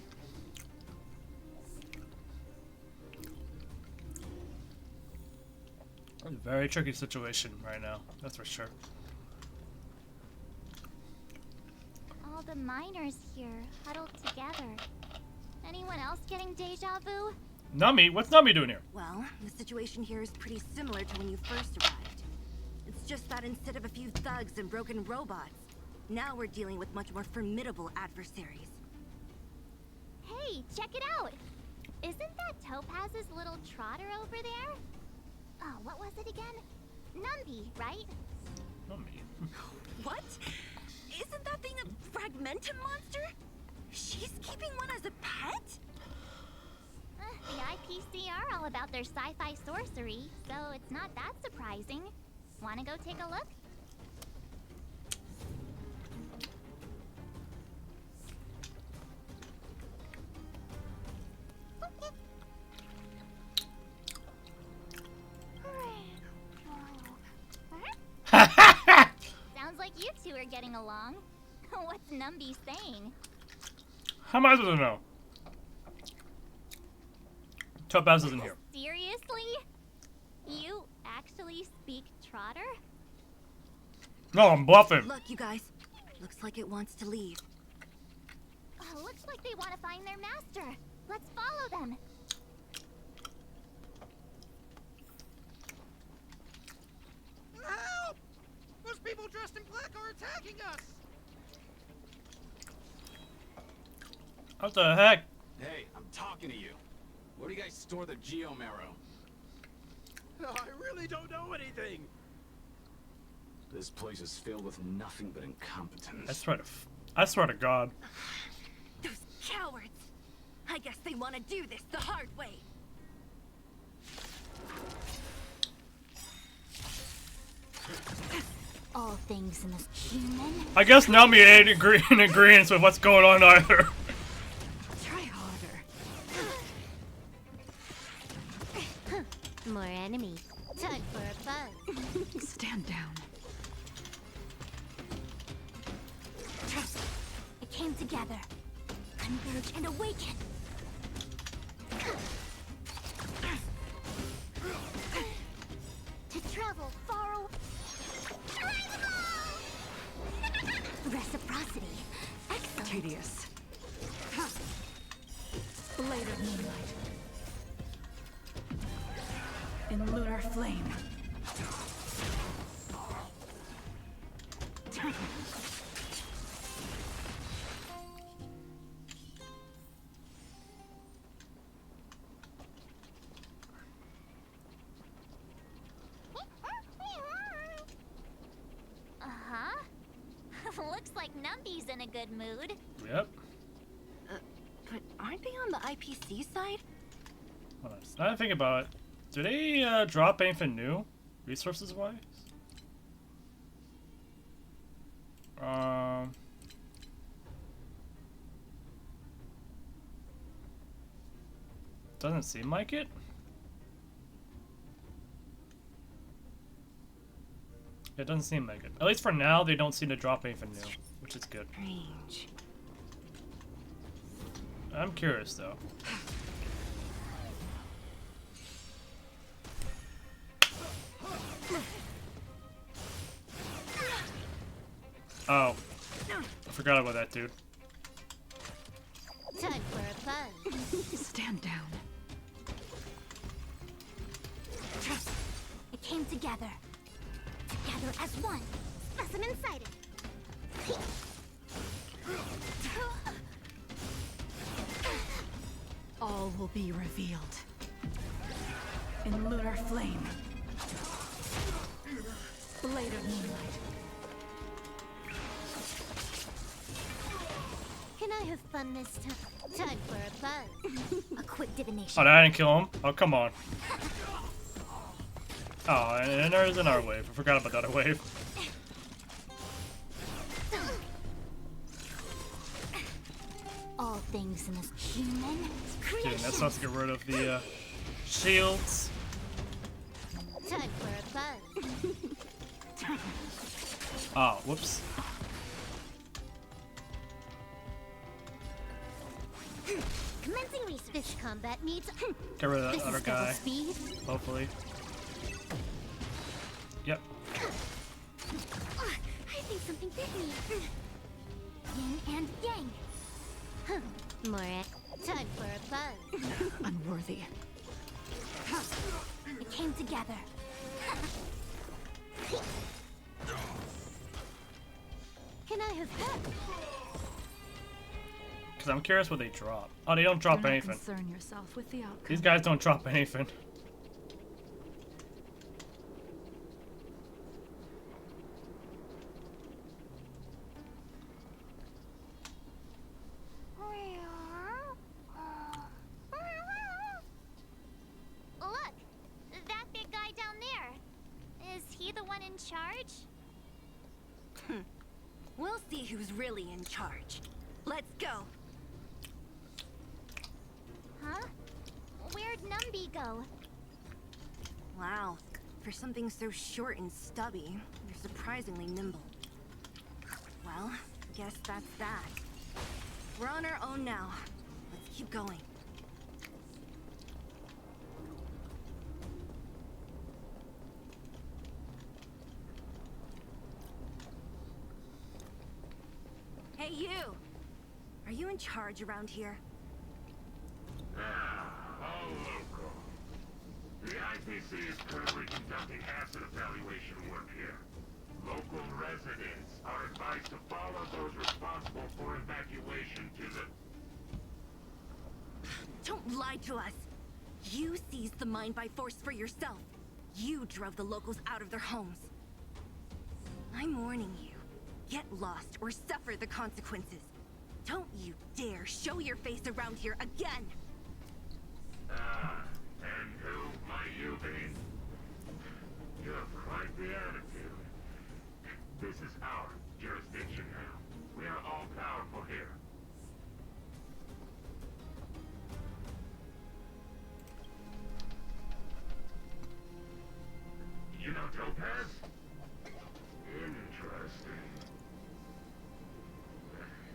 A very tricky situation right now, that's for sure. All the miners here, huddled together. Anyone else getting deja vu? Nami? What's Nami doing here? Well, the situation here is pretty similar to when you first arrived. It's just that instead of a few thugs and broken robots, now we're dealing with much more formidable adversaries. Hey, check it out! Isn't that Topaz's little trotter over there? Oh, what was it again? Numby, right? Nami. What? Isn't that thing a fragmentum monster? She's keeping one as a pet? The IPC are all about their sci-fi sorcery, so it's not that surprising. Wanna go take a look? Sounds like you two are getting along. What's Numby saying? How am I supposed to know? Topaz isn't here. Seriously? You actually speak Trotter? No, I'm bluffing. Look, you guys. Looks like it wants to leave. Oh, looks like they want to find their master. Let's follow them. Help! Those people dressed in black are attacking us! What the heck? Hey, I'm talking to you. Where do you guys store the Geomarrow? I really don't know anything. This place is filled with nothing but incompetence. I swear to God. Those cowards! I guess they want to do this the hard way. All things in this human. I guess Nami ain't in agreement with what's going on either. Try harder. More enemy. Time for a buzz. Stand down. It came together. Converge and awaken. To travel far away. Reciprocity. Excellent. Tedious. Blade of moonlight. In lunar flame. Looks like Numby's in a good mood. Yep. But aren't they on the IPC side? Hold on. Now that I think about it, do they drop anything new, resources wise? Doesn't seem like it. It doesn't seem like it. At least for now, they don't seem to drop anything new, which is good. Strange. I'm curious though. Oh, I forgot about that dude. Time for a buzz. Stand down. It came together. Together as one. Specimen sighted. All will be revealed. In lunar flame. Blade of moonlight. Can I have fun this time? Time for a buzz. A quick divination. Oh, I didn't kill him? Oh, come on. Oh, and there's another wave. I forgot about that other wave. All things in this human Dude, that's supposed to get rid of the shields. Time for a buzz. Oh, whoops. Commencing research. This combat needs. Get rid of that This other is double guy. speed. Hopefully. Yep. I think something bit me. Yin and yang. More. Time for a buzz. Unworthy. It came together. Can I have help? Because I'm curious what they drop. Oh, they don't drop Do not anything. concern yourself with the outcome. These guys don't drop anything. Look, that big guy down there. Is he the one in charge? We'll see who's really in charge. Let's go. Huh? Where'd Numby go? Wow. For something so short and stubby, you're surprisingly nimble. Well, guess that's that. We're on our own now. Let's keep going. Hey, you! Are you in charge around here? All local. The IPC is currently conducting asset evaluation work here. Local residents are advised to follow those responsible for evacuation to the... Don't lie to us! You seized the mine by force for yourself. You drove the locals out of their homes. I'm warning you. Get lost or suffer the consequences. Don't you dare show your face around here again! And who might you be? You have quite the attitude. This is our jurisdiction now. We are all powerful here. You know Topaz? Interesting.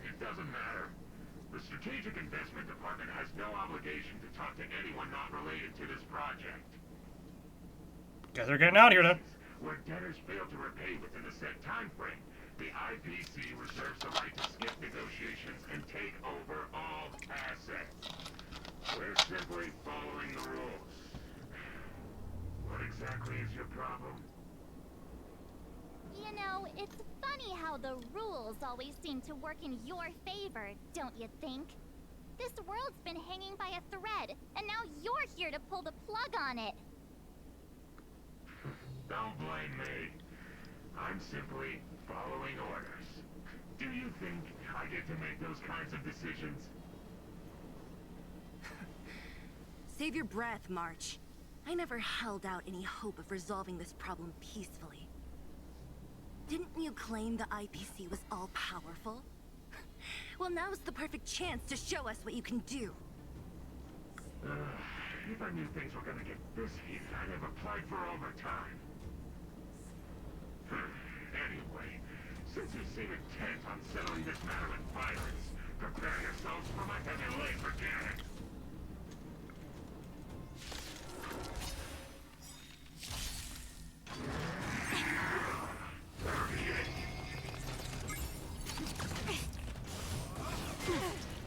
It doesn't matter. The Strategic Investment Department has no obligation to talk to anyone not related to this project. Guess they're getting out of here then. Where debtors fail to repay within a set time frame, the IPC reserves the right to skip negotiations and take over all assets. We're simply following the rules. What exactly is your problem? You know, it's funny how the rules always seem to work in your favor, don't you think? This world's been hanging by a thread, and now you're here to pull the plug on it. Don't blame me. I'm simply following orders. Do you think I get to make those kinds of decisions? Save your breath, March. I never held out any hope of resolving this problem peacefully. Didn't you claim the IPC was all-powerful? Well, now's the perfect chance to show us what you can do. If I knew things were gonna get this heated, I'd have applied for overtime. Anyway, since you seem intent on settling this matter in violence, prepare yourselves for my heavy laser cannon.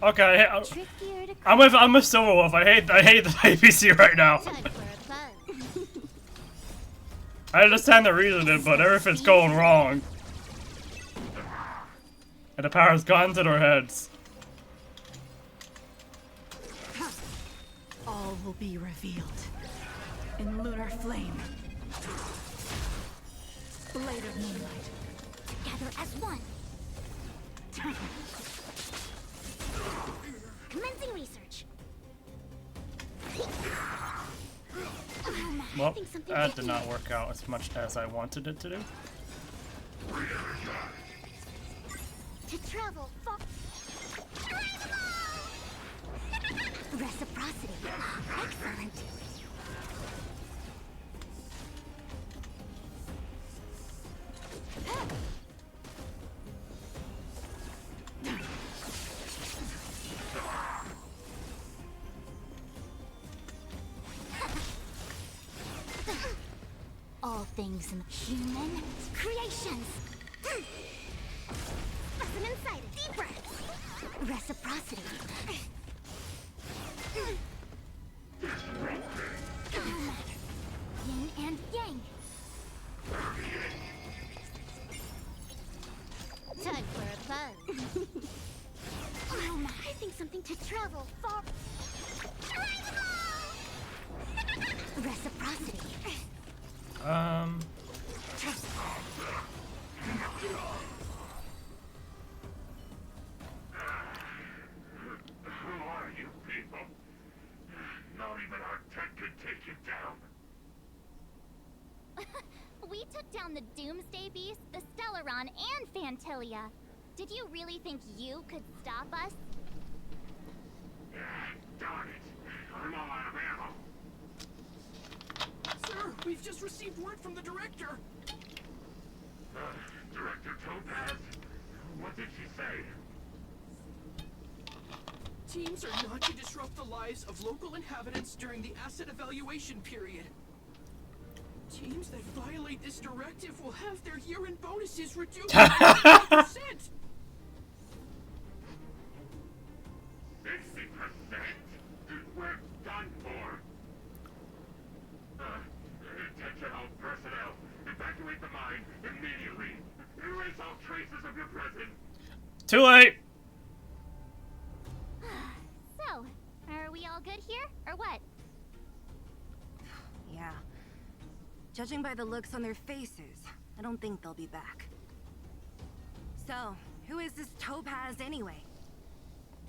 Okay, I'm with Silverwolf. I hate the APC right now. I understand the reasoning, but everything's going wrong. And the power's gone to their heads. All will be revealed in lunar flame. Blade of moonlight. Together as one. Commencing research. Well, that did not work out as much as I wanted it to do. To travel far. Reciprocity. Excellent. All things in human creations. Specimen sighted. Deep breaths. Reciprocity. buzz. I think something to travel far. Reciprocity. Who are you people? Not even our tech could take you down. We took down the Doomsday Beast, the Stellaron, and Phantilia. Did you really think you could stop us? Darn it. I'm all out of ammo. Sir, we've just received word from the director. Director Topaz? What did she say? Teams are not to disrupt the lives of local inhabitants during the asset evaluation period. Teams that violate this directive will have their year-end bonuses reduced by 50%. 60%? We're done for. Attention all personnel. Evacuate the mine immediately. Erase all traces of your presence. Too late. So, are we all good here, or what? Yeah. Judging by the looks on their faces, I don't think they'll be back. So, who is this Topaz anyway?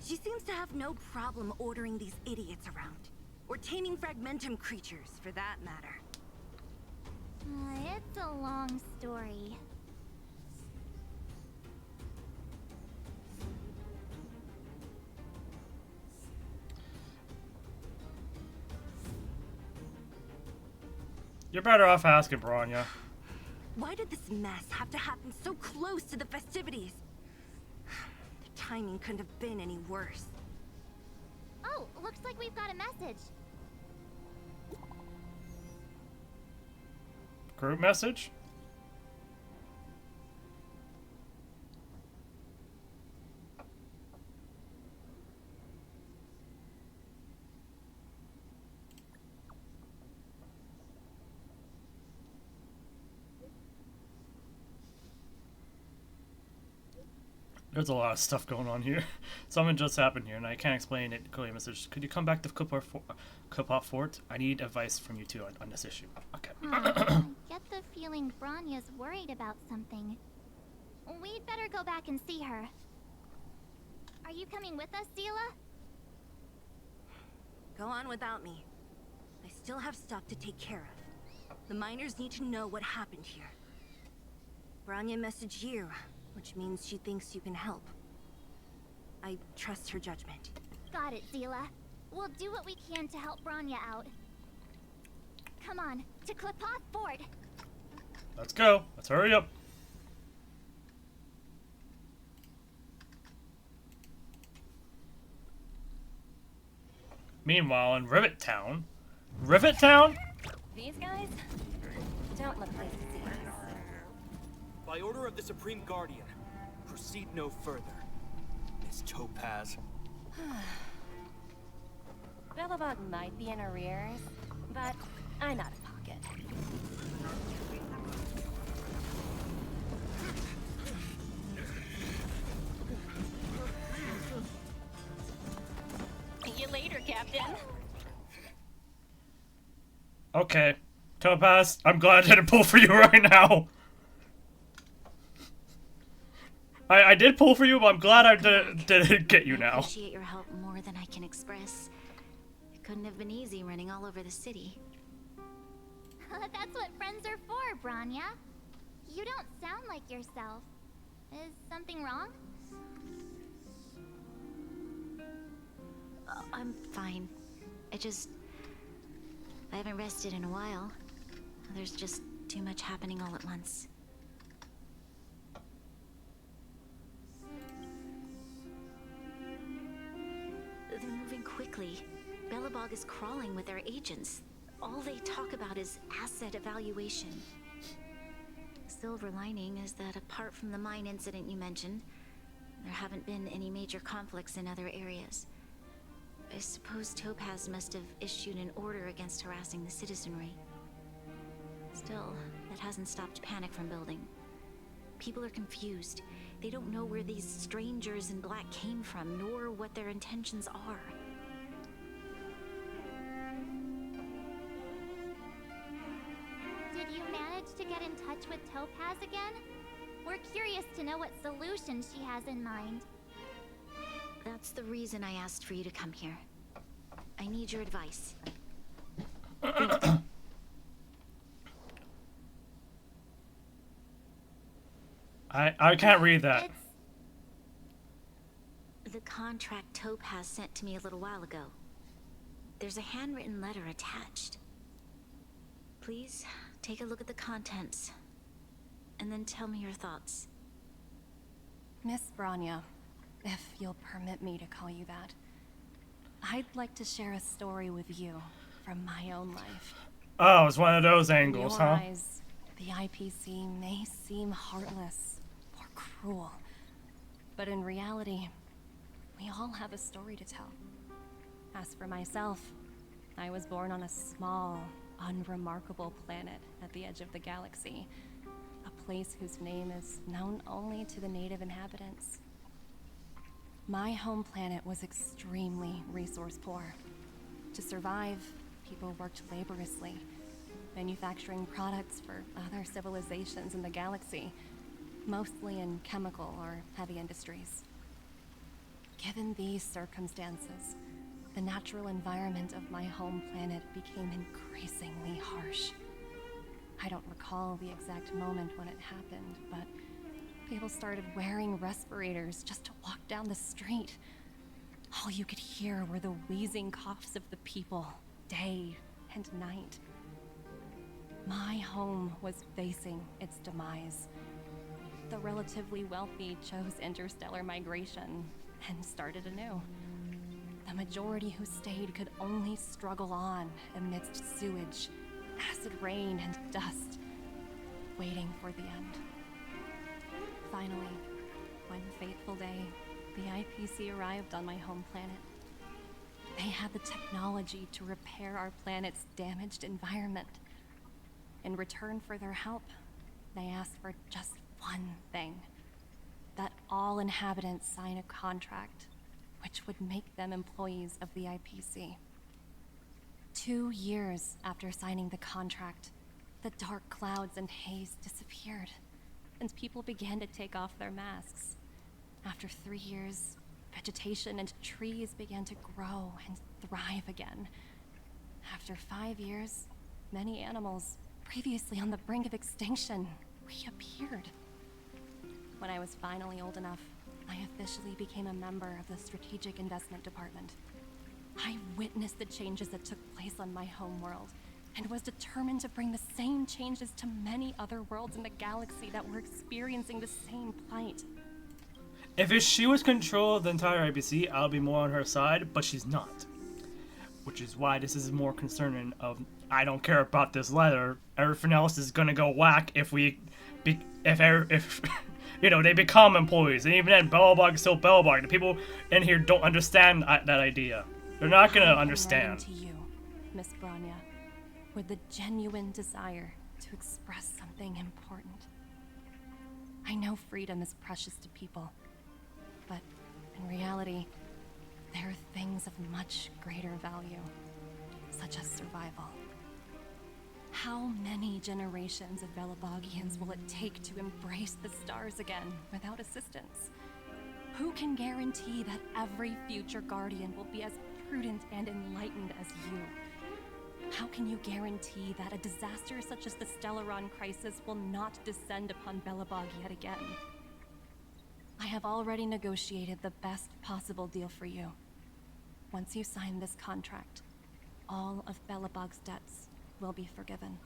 She seems to have no problem ordering these idiots around. Or taming fragmentum creatures, for that matter. It's a long story. You're better off asking Bronya. Why did this mess have to happen so close to the festivities? The timing couldn't have been any worse. Oh, looks like we've got a message. Group message? There's a lot of stuff going on here. Something just happened here, and I can't explain it clearly. Message. Could you come back to Kupop Fort? I need advice from you two on this issue. Okay. I get the feeling Bronya's worried about something. We'd better go back and see her. Are you coming with us, Zila? Go on without me. I still have stuff to take care of. The miners need to know what happened here. Bronya messaged you, which means she thinks you can help. I trust her judgment. Got it, Zila. We'll do what we can to help Bronya out. Come on, to Klipoth Fort. Let's go. Let's hurry up. Meanwhile, in Rivet Town. Rivet Town? These guys don't look like disease. By order of the Supreme Guardian, proceed no further. Miss Topaz. Belobog might be in arrears, but I'm out of pocket. See you later, Captain. Okay. Topaz, I'm glad I didn't pull for you right now. I did pull for you, but I'm glad I didn't get you now. I appreciate your help more than I can express. It couldn't have been easy running all over the city. That's what friends are for, Bronya. You don't sound like yourself. Is something wrong? I'm fine. I haven't rested in a while. There's just too much happening all at once. They're moving quickly. Belobog is crawling with their agents. All they talk about is asset evaluation. Silver lining is that apart from the mine incident you mentioned, there haven't been any major conflicts in other areas. I suppose Topaz must have issued an order against harassing the citizenry. Still, that hasn't stopped panic from building. People are confused. They don't know where these strangers in black came from, nor what their intentions are. Did you manage to get in touch with Topaz again? We're curious to know what solution she has in mind. That's the reason I asked for you to come here. I need your advice. I can't read that. The contract Topaz sent to me a little while ago. There's a handwritten letter attached. Please take a look at the contents, and then tell me your thoughts. Miss Branya, if you'll permit me to call you that, I'd like to share a story with you from my own life. Oh, it's one of those angles, In your huh? eyes, the IPC may seem heartless or cruel, but in reality, we all have a story to tell. As for myself, I was born on a small, unremarkable planet at the edge of the galaxy, a place whose name is known only to the native inhabitants. My home planet was extremely resource poor. To survive, people worked laboriously, manufacturing products for other civilizations in the galaxy, mostly in chemical or heavy industries. Given these circumstances, the natural environment of my home planet became increasingly harsh. I don't recall the exact moment when it happened, but people started wearing respirators just to walk down the street. All you could hear were the wheezing coughs of the people, day and night. My home was facing its demise. The relatively wealthy chose interstellar migration and started anew. The majority who stayed could only struggle on amidst sewage, acid rain, and dust, waiting for the end. Finally, one fateful day, the IPC arrived on my home planet. They had the technology to repair our planet's damaged environment. In return for their help, they asked for just one thing: that all inhabitants sign a contract which would make them employees of the IPC. 2 years after signing the contract, the dark clouds and haze disappeared, and people began to take off their masks. After 3 years, vegetation and trees began to grow and thrive again. After 5 years, many animals, previously on the brink of extinction, reappeared. When I was finally old enough, I officially became a member of the Strategic Investment Department. I witnessed the changes that took place on my homeworld, and was determined to bring the same changes to many other worlds in the galaxy that were experiencing the same plight. If she was control of the entire IPC, I'll be more on her side, but she's not. Which is why this is more concerning of, I don't care about this letter. Everything else is gonna go whack if you know, they become employees. And even then, Belobog is still Belobog. The people in here don't understand that idea. They're not gonna understand. To you, Miss Branya, with the genuine desire to express something important. I know freedom is precious to people, but in reality, there are things of much greater value, such as survival. How many generations of Belobogians will it take to embrace the stars again without assistance? Who can guarantee that every future Guardian will be as prudent and enlightened as you? How can you guarantee that a disaster such as the Stellaron crisis will not descend upon Belobog yet again? I have already negotiated the best possible deal for you. Once you sign this contract, all of Belobog's debts will be forgiven.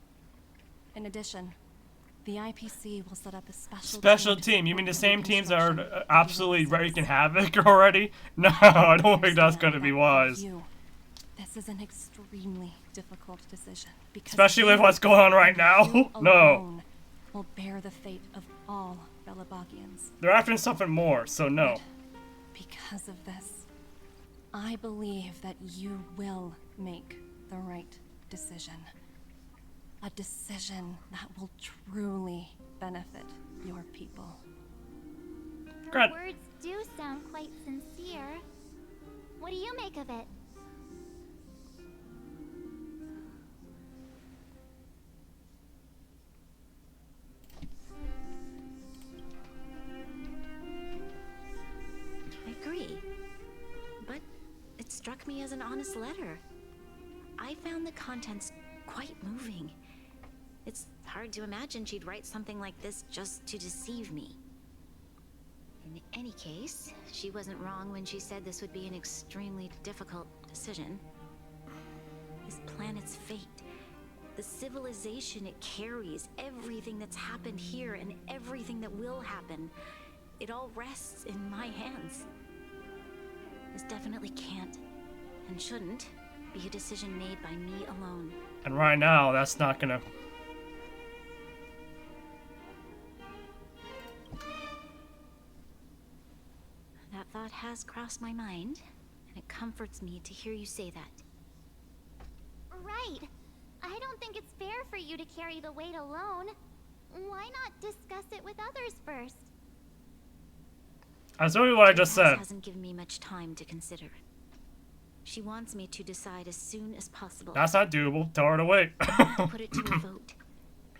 In addition, the IPC will set up a special team. You mean the same teams that are absolutely wreaking havoc already? No, I don't think that's going to be wise. This is an extremely difficult decision, because especially with what's going on right now. No. Will bear the fate of all Belobogians. They're after something more, so no. Because of this, I believe that you will make the right decision. A decision that will truly benefit your people. Her words do sound quite sincere. What do you make of it? I agree. But it struck me as an honest letter. I found the contents quite moving. It's hard to imagine she'd write something like this just to deceive me. In any case, she wasn't wrong when she said this would be an extremely difficult decision. This planet's fate, the civilization it carries, everything that's happened here and everything that will happen, it all rests in my hands. This definitely can't and shouldn't be a decision made by me alone. And right now, that's not gonna... That thought has crossed my mind, and it comforts me to hear you say that. Right. I don't think it's fair for you to carry the weight alone. Why not discuss it with others first? That's really what I just said. Hasn't given me much time to consider. She wants me to decide as soon as possible. That's not doable. Tell her to wait. Put it to a vote,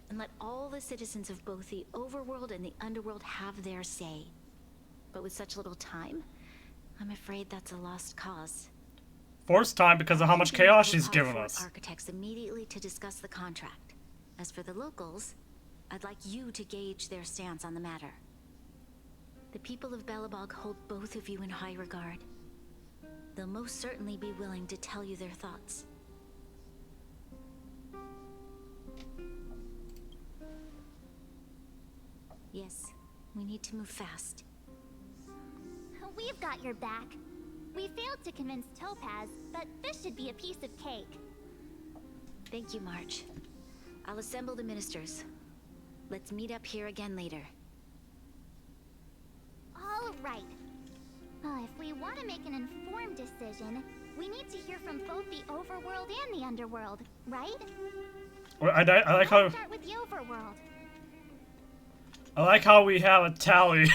and let all the citizens of both the overworld and the underworld have their say. But with such little time, I'm afraid that's a lost cause. Forced time because of how much chaos she's given us. Architects immediately to discuss the contract. As for the locals, I'd like you to gauge their stance on the matter. The people of Belobog hold both of you in high regard. They'll most certainly be willing to tell you their thoughts. Yes, we need to move fast. We've got your back. We failed to convince Topaz, but this should be a piece of cake. Thank you, March. I'll assemble the ministers. Let's meet up here again later. All right. If we want to make an informed decision, we need to hear from both the overworld and the underworld, right? Well, I like how... Let's start with the overworld. I like how we have a tally.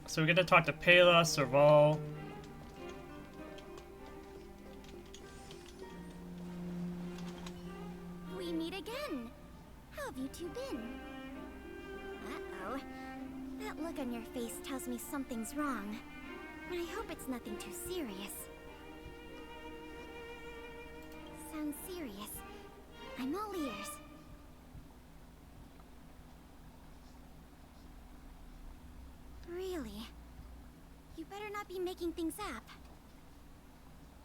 So we get to talk to Pela, Serval. We meet again. How have you two been? Uh-oh. That look on your face tells me something's wrong. I hope it's nothing too serious. Sounds serious. I'm all ears. Really? You better not be making things up.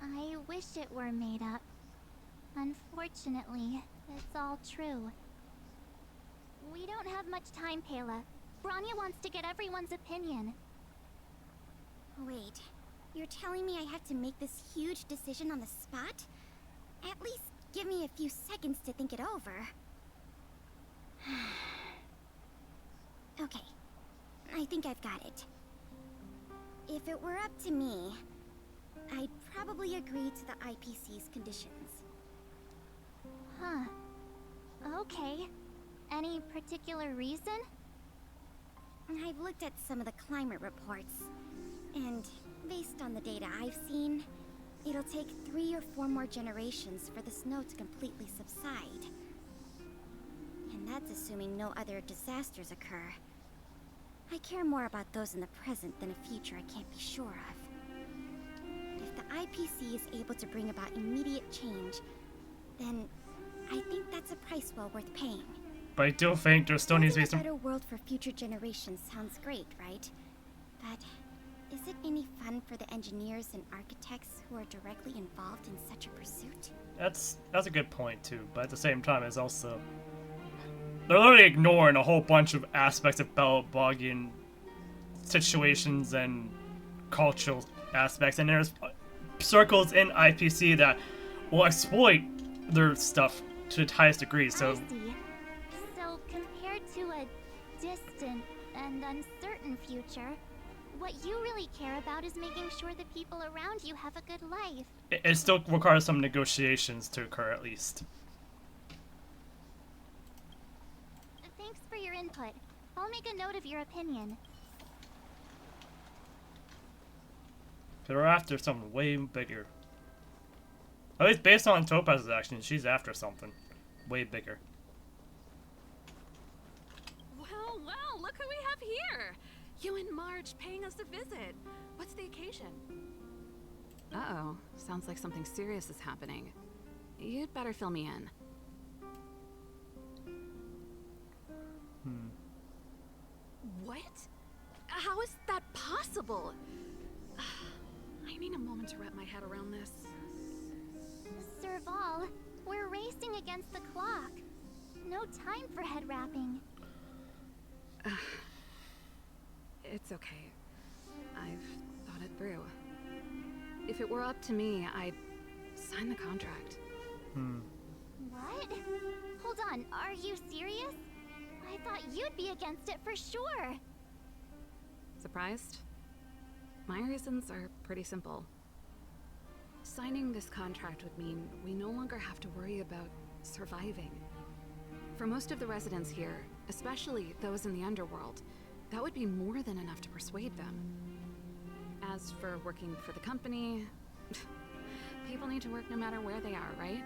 I wish it were made up. Unfortunately, it's all true. We don't have much time, Pela. Branya wants to get everyone's opinion. Wait, you're telling me I have to make this huge decision on the spot? At least give me a few seconds to think it over. Okay, I think I've got it. If it were up to me, I'd probably agree to the IPC's conditions. Huh. Okay. Any particular reason? I've looked at some of the climate reports, and based on the data I've seen, it'll take 3 or 4 more generations for the snow to completely subside. And that's assuming no other disasters occur. I care more about those in the present than a future I can't be sure of. If the IPC is able to bring about immediate change, then I think that's a price well worth paying. But I do think there still needs to be Building a some... better world for future generations sounds great, right? But is it any fun for the engineers and architects who are directly involved in such a pursuit? That's a good point too, but at the same time it's also... They're literally ignoring a whole bunch of aspects of Belobogian situations and cultural aspects, and there's circles in IPC that will exploit their stuff to the highest degree, so... I see. So, compared to a distant and uncertain future, What you really care about is making sure the people around you have a good life. It still requires some negotiations to occur, at least. Thanks for your input. I'll make a note of your opinion. They're after something way bigger. At least based on Topaz's actions, she's after something way bigger. Well, well, look who we have here! You and Marge paying us a visit. What's the occasion? Uh-oh. Sounds like something serious is happening. You'd better fill me in. What? How is that possible? I need a moment to wrap my head around this. Serval, we're racing against the clock. No time for head wrapping. It's okay. I've thought it through. If it were up to me, I'd sign the contract. What? Hold on, are you serious? I thought you'd be against it for sure. Surprised? My reasons are pretty simple. Signing this contract would mean we no longer have to worry about surviving. For most of the residents here, especially those in the underworld, that would be more than enough to persuade them. As for working for the company, people need to work no matter where they are, right?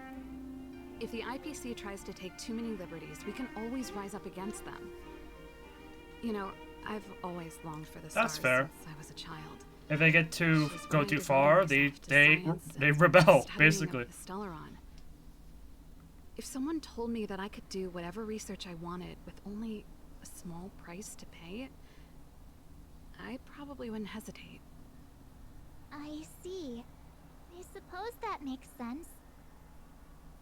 If the IPC tries to take too many liberties, we can always rise up against them. You know, I've always longed for the stars. That's fair. Since I was a child. If they get to go too far, they rebel, basically. If someone told me that I could do whatever research I wanted with only a small price to pay, I probably wouldn't hesitate. I see. I suppose that makes sense.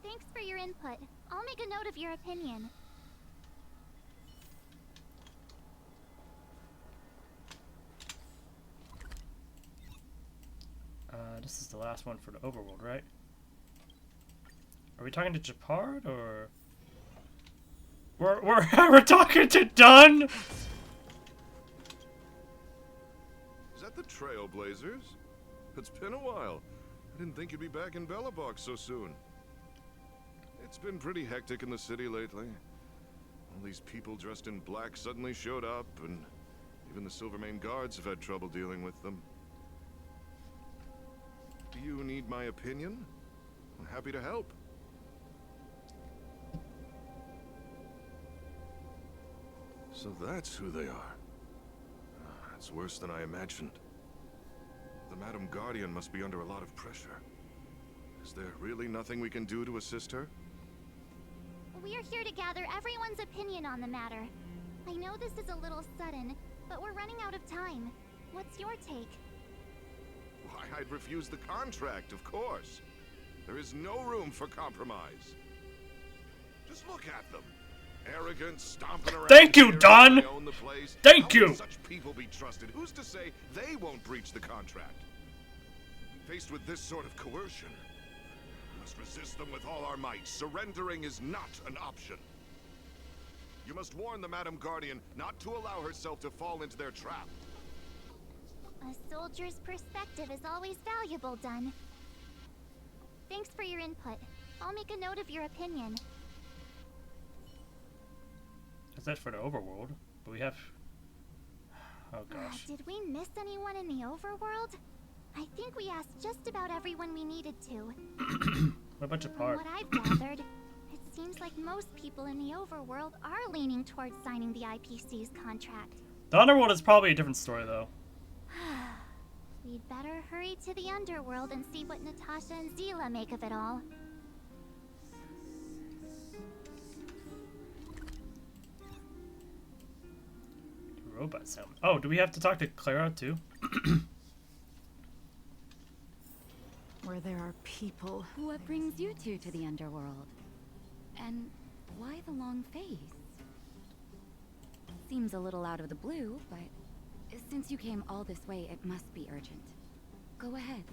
Thanks for your input. I'll make a note of your opinion. This is the last one for the overworld, right? Are we talking to Japard or we're talking to Dunn? Is that the Trailblazers? It's been a while. I didn't think you'd be back in Belobog so soon. It's been pretty hectic in the city lately. All these people dressed in black suddenly showed up, and even the Silvermane guards have had trouble dealing with them. Do you need my opinion? I'm happy to help. So that's who they are. It's worse than I imagined. The Madam Guardian must be under a lot of pressure. Is there really nothing we can do to assist her? We're here to gather everyone's opinion on the matter. I know this is a little sudden, but we're running out of time. What's your take? Why, I'd refuse the contract, of course. There is no room for compromise. Just look at them. Arrogant, stomping around. Thank you, Don. They own the place. Thank How you. can such people be trusted? Who's to say they won't breach the contract? Faced with this sort of coercion, we must resist them with all our might. Surrendering is not an option. You must warn the Madam Guardian not to allow herself to fall into their trap. A soldier's perspective is always valuable, Dunn. Thanks for your input. I'll make a note of your opinion. Is that for the overworld? But we have... Oh gosh. Did we miss anyone in the overworld? I think we asked just about everyone we needed to. What about Japard? From what I've gathered, it seems like most people in the overworld are leaning towards signing the IPC's contract. The underworld is probably a different story, though. We'd better hurry to the underworld and see what Natasha and Zila make of it all. Robot sound. Oh, do we have to talk to Clara too? Where there are people. What brings you two to the underworld? And why the long face? Seems a little out of the blue, but since you came all this way, it must be urgent. Go ahead.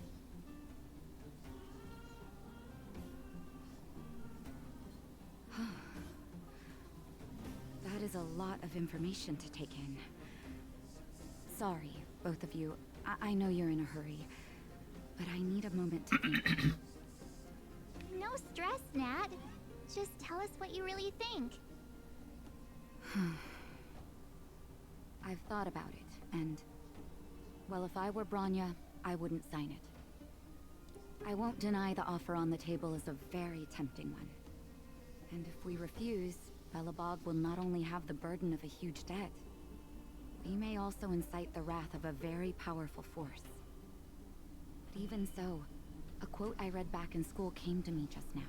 That is a lot of information to take in. Sorry, both of you. I know you're in a hurry, but I need a moment to think. No stress, Nat. Just tell us what you really think. I've thought about it, and... well, if I were Bronya, I wouldn't sign it. I won't deny the offer on the table is a very tempting one. And if we refuse, Belobog will not only have the burden of a huge debt, we may also incite the wrath of a very powerful force. But even so, a quote I read back in school came to me just now.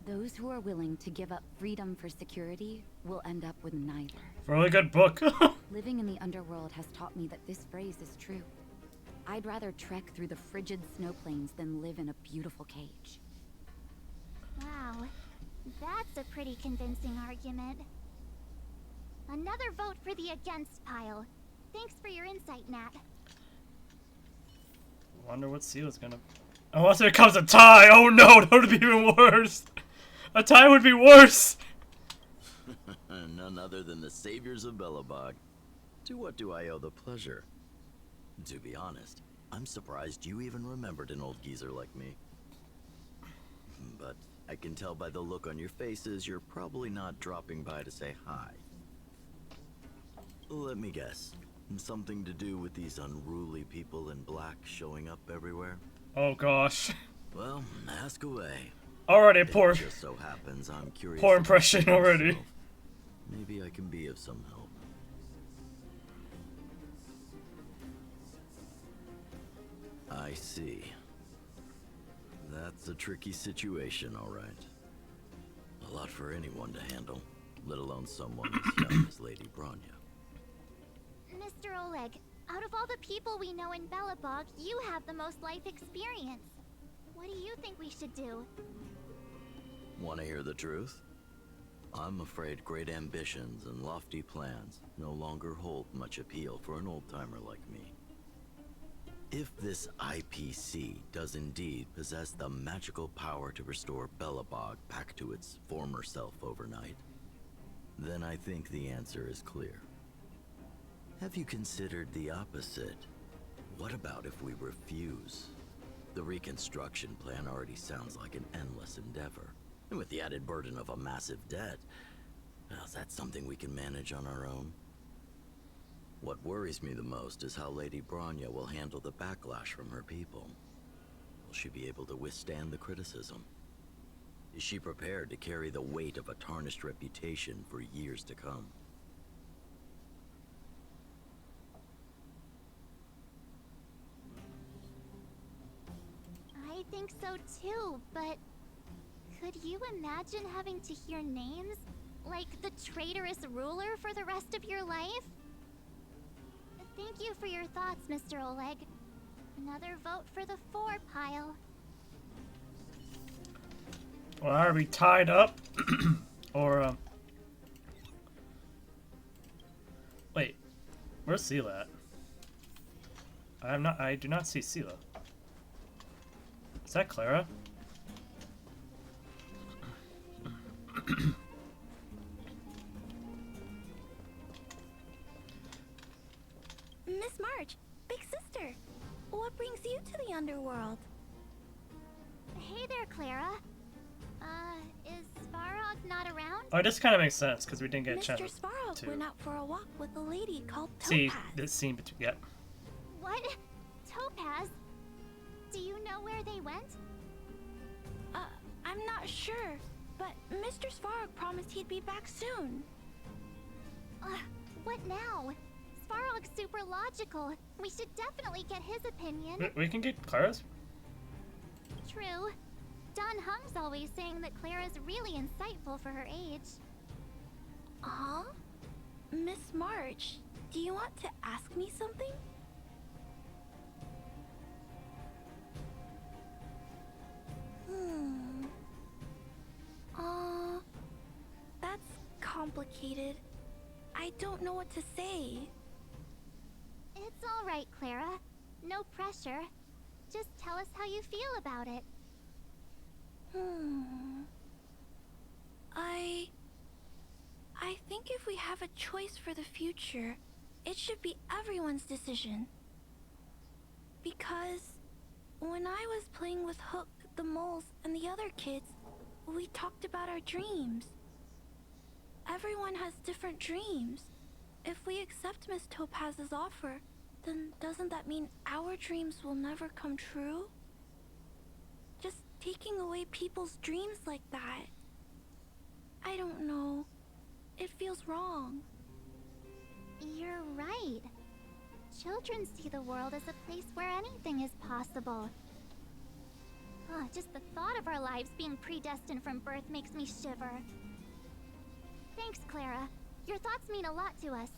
Those who are willing to give up freedom for security will end up with neither. Really good book. Living in the underworld has taught me that this phrase is true. I'd rather trek through the frigid snow plains than live in a beautiful cage. Wow, that's a pretty convincing argument. Another vote for the against pile. Thanks for your insight, Nat. Wonder what Seal's gonna... unless it becomes a tie! Oh no, that would be even worse! A tie would be worse! None other than the saviors of Belobog. To what do I owe the pleasure? To be honest, I'm surprised you even remembered an old geezer like me. But I can tell by the look on your faces you're probably not dropping by to say hi. Let me guess. Something to do with these unruly people in black showing up everywhere? Oh gosh. Well, ask away. Already It poor. just so happens I'm curious Poor about impression myself. already. Maybe I can be of some help. I see. That's a tricky situation, all right. A lot for anyone to handle, let alone someone as young as Lady Bronya. Mr. Oleg, out of all the people we know in Belobog, you have the most life experience. What do you think we should do? Want to hear the truth? I'm afraid great ambitions and lofty plans no longer hold much appeal for an old-timer like me. If this IPC does indeed possess the magical power to restore Belobog back to its former self overnight, then I think the answer is clear. Have you considered the opposite? What about if we refuse? The reconstruction plan already sounds like an endless endeavor. And with the added burden of a massive debt, well, is that something we can manage on our own? What worries me the most is how Lady Bronya will handle the backlash from her people. Will she be able to withstand the criticism? Is she prepared to carry the weight of a tarnished reputation for years to come? I think so too, but could you imagine having to hear names? Like the traitorous ruler for the rest of your life? Thank you for your thoughts, Mr. Oleg. Another vote for the 4 pile. Well, are we tied up? Or, wait. Where's Sela at? I do not see Sela. Is that Clara? Miss March, big sister, what brings you to the underworld? Hey there, Clara. Is Svarog not around? Oh, this kind of makes sense because we didn't get a Mr. chance Svarog to went out for a walk with a lady called Topaz. see this scene between. Yep. What? Topaz? Do you know where they went? I'm not sure, but Mr. Svarog promised he'd be back soon. What now? Svarog's super logical. We should definitely get his opinion. We can get Clara's. True. Don Hung's always saying that Clara's really insightful for her age. Huh? Miss March, do you want to ask me something? That's complicated. I don't know what to say. It's all right, Clara. No pressure. Just tell us how you feel about it. I think if we have a choice for the future, it should be everyone's decision. Because when I was playing with Hook, the moles, and the other kids, we talked about our dreams. Everyone has different dreams. If we accept Miss Topaz's offer, then doesn't that mean our dreams will never come true? Just taking away people's dreams like that. I don't know. It feels wrong. You're right. Children see the world as a place where anything is possible. Oh, just the thought of our lives being predestined from birth makes me shiver. Thanks, Clara. Your thoughts mean a lot to us.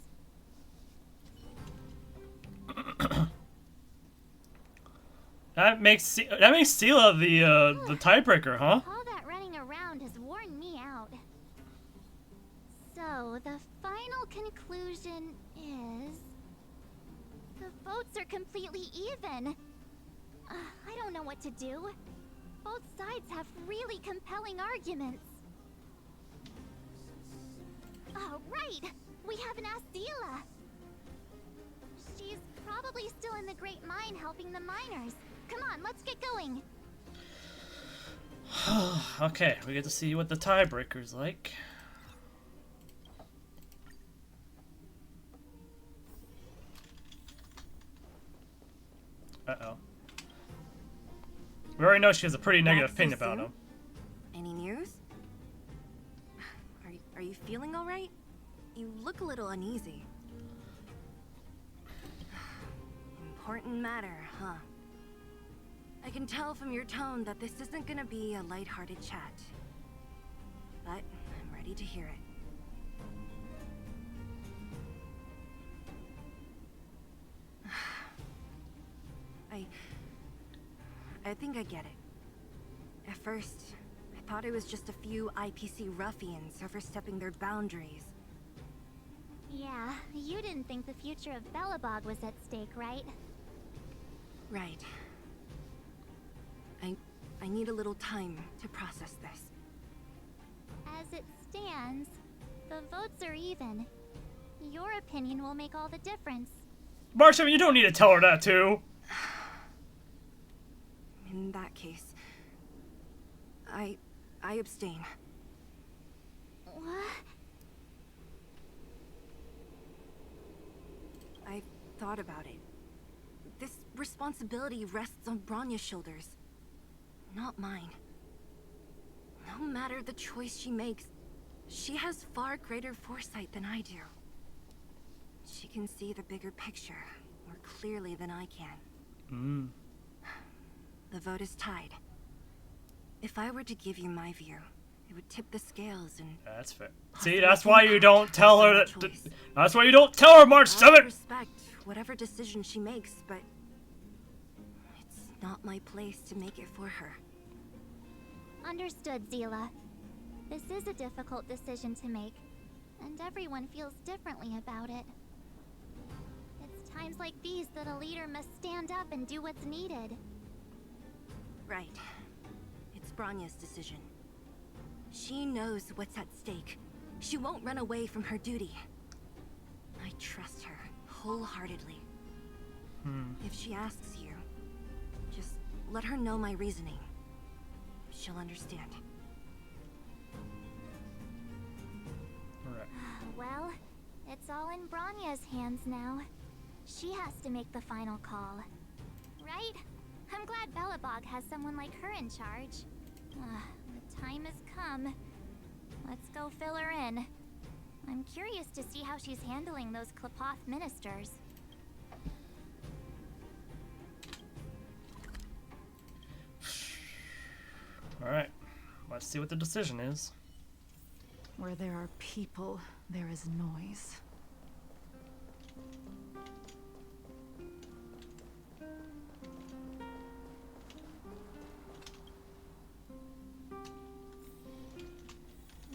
That makes Sela the tiebreaker, huh? All that running around has worn me out. So, the final conclusion is... the votes are completely even. I don't know what to do. Both sides have really compelling arguments. Oh, right! We haven't asked Zila. She's probably still in the Great Mine helping the miners. Come on, let's get going. Okay, we get to see what the tiebreaker's like. Uh-oh. We already know she has a pretty negative opinion about him. Any news? Are you feeling all right? You look a little uneasy. Important matter, huh? I can tell from your tone that this isn't gonna be a lighthearted chat. But I'm ready to hear it. I think I get it. At first, I thought it was just a few IPC ruffians overstepping their boundaries. Yeah, you didn't think the future of Belobog was at stake, right? Right. I need a little time to process this. As it stands, the votes are even. Your opinion will make all the difference. Marshall, you don't need to tell her that too. In that case, I abstain. What? I thought about it. This responsibility rests on Bronya's shoulders, not mine. No matter the choice she makes, she has far greater foresight than I do. She can see the bigger picture more clearly than I can. The vote is tied. If I were to give you my view, it would tip the scales and... That's fair. See, that's why you don't tell her that... That's why you don't tell her March 7th! I respect whatever decision she makes, but... it's not my place to make it for her. Understood, Zila. This is a difficult decision to make, and everyone feels differently about it. It's times like these that a leader must stand up and do what's needed. Right. It's Bronya's decision. She knows what's at stake. She won't run away from her duty. I trust her wholeheartedly. If she asks you, just let her know my reasoning. She'll understand. Alright. Well, it's all in Bronya's hands now. She has to make the final call. Right? I'm glad Belobog has someone like her in charge. The time has come. Let's go fill her in. I'm curious to see how she's handling those Klapoth ministers. Alright. Let's see what the decision is. Where there are people, there is noise.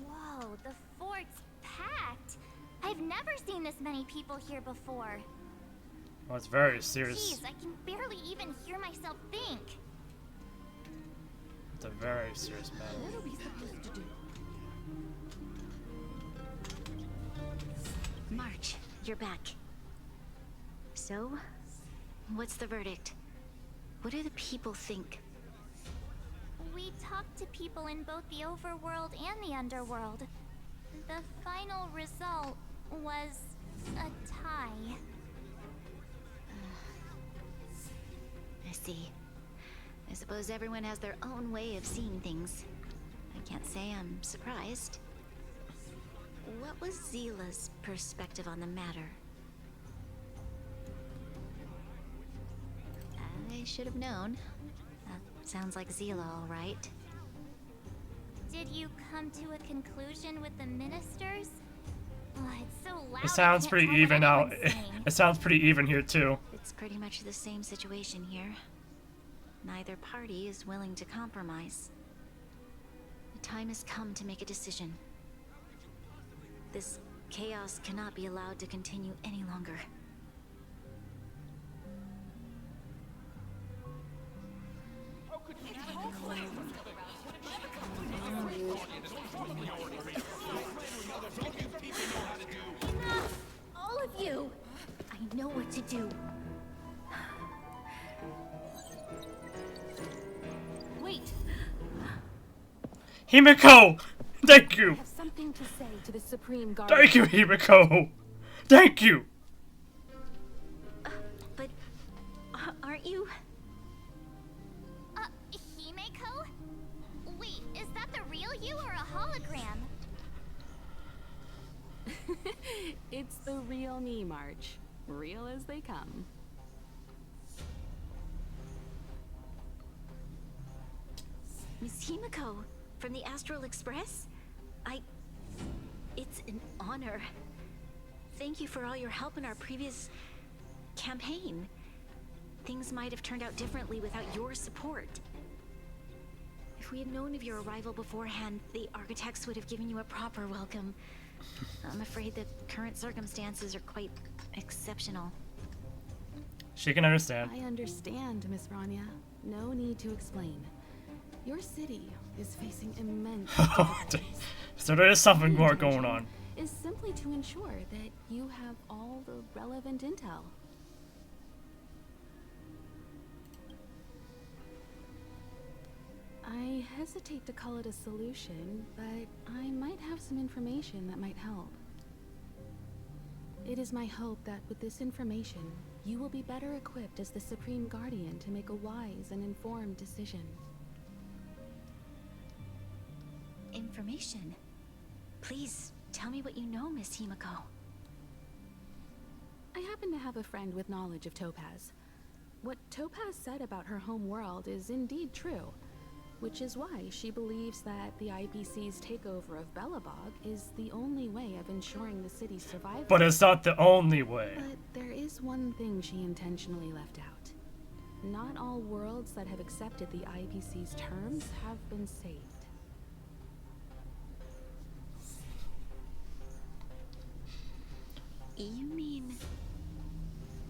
Whoa, the fort's packed. I've never seen this many people here before. Oh, it's very serious. Jeez, I can barely even hear myself think. It's a very serious matter. What are we supposed to do? March, you're back. So, what's the verdict? What do the people think? We talked to people in both the overworld and the underworld. The final result was a tie. I see. I suppose everyone has their own way of seeing things. I can't say I'm surprised. What was Zila's perspective on the matter? I should have known. That sounds like Zila, all right. Did you come to a conclusion with the ministers? Oh, it's so loud. It sounds I can't pretty tell what even out. anyone's saying. It sounds pretty even here too. It's pretty much the same situation here. Neither party is willing to compromise. The time has come to make a decision. This chaos cannot be allowed to continue any longer. Enough! All of you! I know what to do. Wait! Himiko! Thank you! I have something to say to the Supreme Guardian. Thank you, Himiko! Thank you! But aren't you? Himeko? Wait, is that the real you or a hologram? It's the real me, March. Real as they come. Miss Himiko, from the Astral Express? It's an honor. Thank you for all your help in our previous campaign. Things might have turned out differently without your support. If we had known of your arrival beforehand, the architects would have given you a proper welcome. I'm afraid the current circumstances are quite exceptional. She can understand. I understand, Miss Rania. No need to explain. Your city is facing immense difficulties. So there is something My more going intention on. is simply to ensure that you have all the relevant intel. I hesitate to call it a solution, but I might have some information that might help. It is my hope that with this information, you will be better equipped as the Supreme Guardian to make a wise and informed decision. Information? Please, tell me what you know, Miss Himiko. I happen to have a friend with knowledge of Topaz. What Topaz said about her home world is indeed true, which is why she believes that the IPC's takeover of Belobog is the only way of ensuring the city's survival. But it's not the only way. But there is one thing she intentionally left out. Not all worlds that have accepted the IPC's terms have been saved. You mean...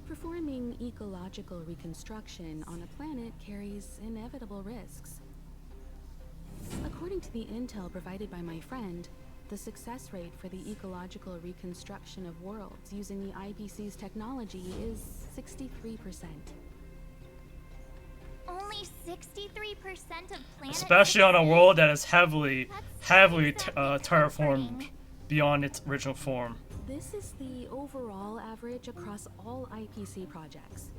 Performing ecological reconstruction on a planet carries inevitable risks. According to the intel provided by my friend, the success rate for the ecological reconstruction of worlds using the IPC's technology is 63%. Only 63% of planets. Especially on a world that is heavily terraformed beyond its original form. This is the overall average across all IPC projects.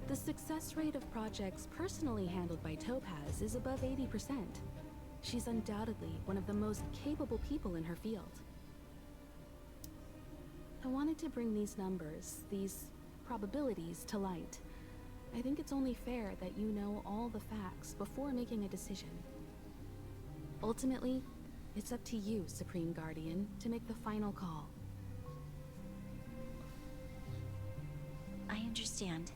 The success rate of projects personally handled by Topaz is above 80%. She's undoubtedly one of the most capable people in her field. I wanted to bring these numbers, these probabilities, to light. I think it's only fair that you know all the facts before making a decision. Ultimately, it's up to you, Supreme Guardian, to make the final call. I understand.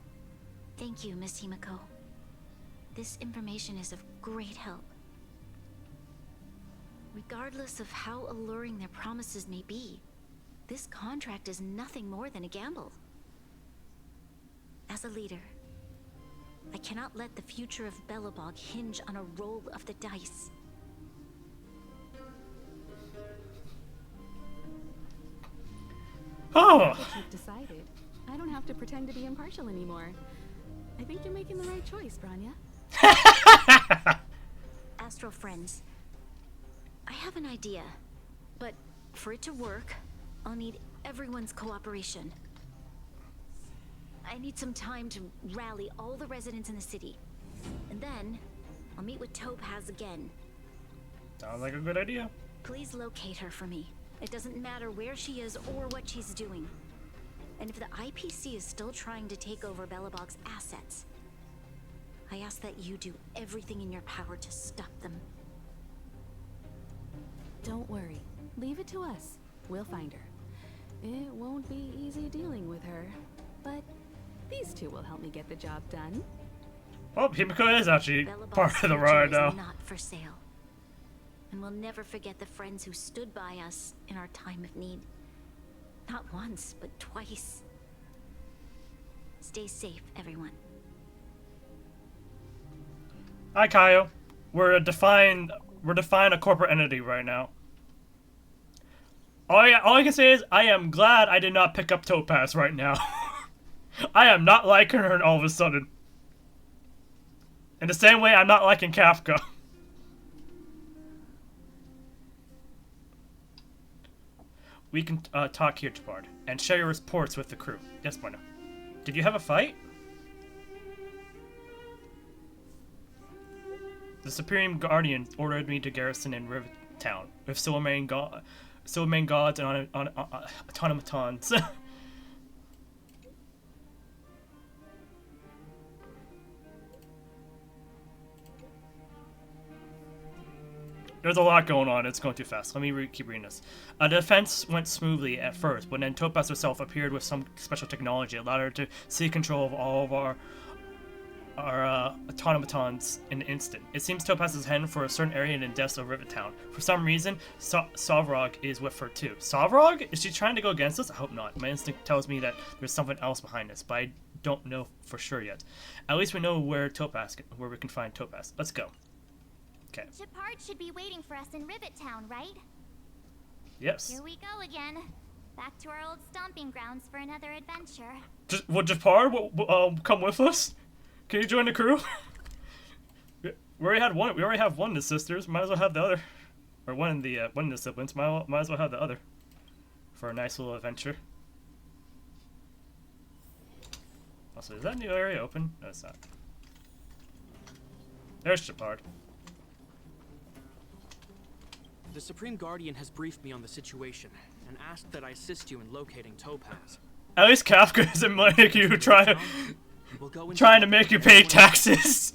Thank you, Miss Himiko. This information is of great help. Regardless of how alluring their promises may be, this contract is nothing more than a gamble. As a leader, I cannot let the future of Belobog hinge on a roll of the dice. Oh! If you've decided, I don't have to pretend to be impartial anymore. I think you're making the right choice, Branya. Astro friends, I have an idea, but for it to work, I'll need everyone's cooperation. I need some time to rally all the residents in the city, and then I'll meet with Topaz again. Sounds like a good idea. Please locate her for me. It doesn't matter where she is or what she's doing. And if the IPC is still trying to take over Belobog's assets, I ask that you do everything in your power to stop them. Don't worry. Leave it to us. We'll find her. It won't be easy dealing with her, but these two will help me get the job done. Oh, Himiko is actually Belobog's part of the future ride is now. not for sale. And we'll never forget the friends who stood by us in our time of need. Not once, but twice. Stay safe, everyone. Hi, Kaio. We're defining a corporate entity right now. All I can say is I am glad I did not pick up Topaz right now. I am not liking her all of a sudden. In the same way I'm not liking Kafka. We can talk here, Jabard, and share your reports with the crew. Yes, bueno. Did you have a fight? The Supreme Guardian ordered me to garrison in Rivet Town with Silvermane gods and automatons. There's a lot going on. It's going too fast. Let me keep reading this. The defense went smoothly at first, but then Topaz herself appeared with some special technology that allowed her to seize control of all of our automatons in an instant. It seems Topaz is heading for a certain area in the depths of Rivet Town. For some reason, Sovrog is with her too. Sovrog? Is she trying to go against us? I hope not. My instinct tells me that there's something else behind this, but I don't know for sure yet. At least we know where we can find Topaz. Let's go. Okay. Shepard should be waiting for us in Rivet Town, right? Yes. Here we go again. Back to our old stomping grounds for another adventure. Will Jafar come with us? Can you join the crew? We already had one. We already have one of the sisters. Might as well have the other, or one of the siblings. Might as well have the other for a nice little adventure. Also, is that new area open? No, it's not. There's Shepard. The Supreme Guardian has briefed me on the situation and asked that I assist you in locating Topaz. At least Kafka isn't making you trying to make you pay taxes.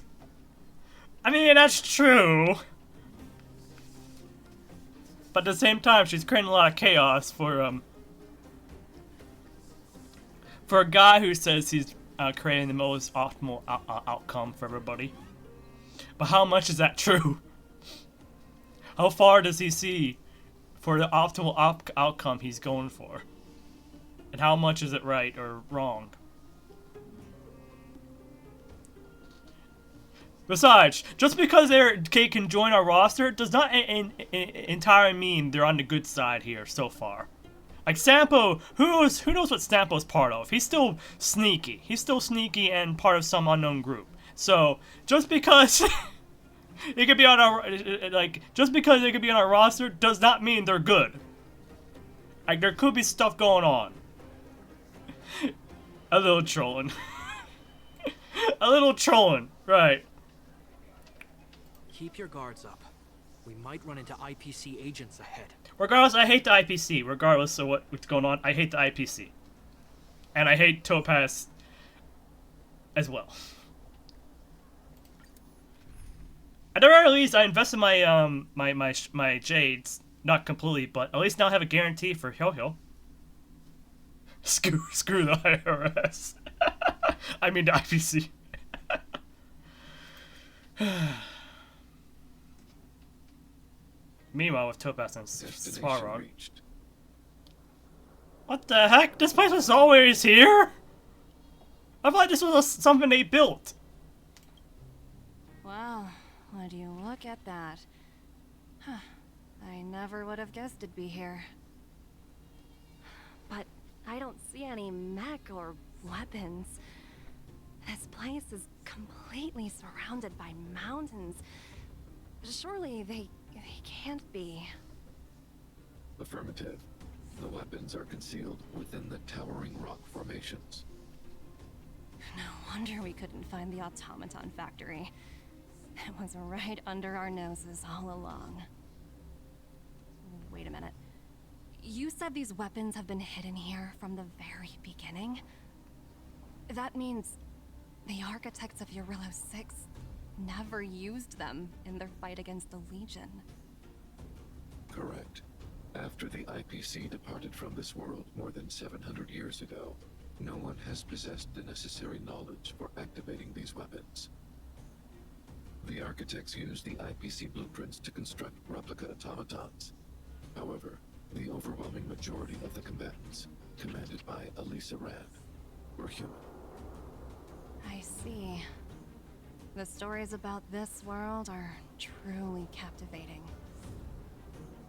I mean, that's true. But at the same time, she's creating a lot of chaos for a guy who says he's creating the most optimal outcome for everybody. But how much is that true? How far does he see for the optimal outcome he's going for? And how much is it right or wrong? Besides, just because they can join our roster does not entirely mean they're on the good side here so far. Like Sampo, who knows what Sampo's part of? He's still sneaky. He's still sneaky and part of some unknown group. So just because it could be on our just because they could be on our roster does not mean they're good. Like there could be stuff going on. A little trolling. A little trolling, right? Keep your guards up. We might run into IPC agents ahead. Regardless, I hate the IPC. Regardless of what's going on, I hate the IPC. And I hate Topaz as well. At the very least, I invested my my jades, not completely, but at least now I have a guarantee for Hyo-Hyo. Screw the IRS. I mean the IPC. Meanwhile, with Topaz and Svarog. What the heck? This place was always here? I thought this was something they built. Wow, would you look at that? Huh. I never would have guessed it'd be here. But I don't see any mech or weapons. This place is completely surrounded by mountains. Surely they can't be. Affirmative. The weapons are concealed within the towering rock formations. No wonder we couldn't find the automaton factory. It was right under our noses all along. Wait a minute. You said these weapons have been hidden here from the very beginning? That means the architects of Eurillo 6 never used them in their fight against the Legion. Correct. After the IPC departed from this world more than 700 years ago, no one has possessed the necessary knowledge for activating these weapons. The architects used the IPC blueprints to construct replica automatons. However, the overwhelming majority of the combatants, commanded by Elisa Rand, were human. I see. The stories about this world are truly captivating.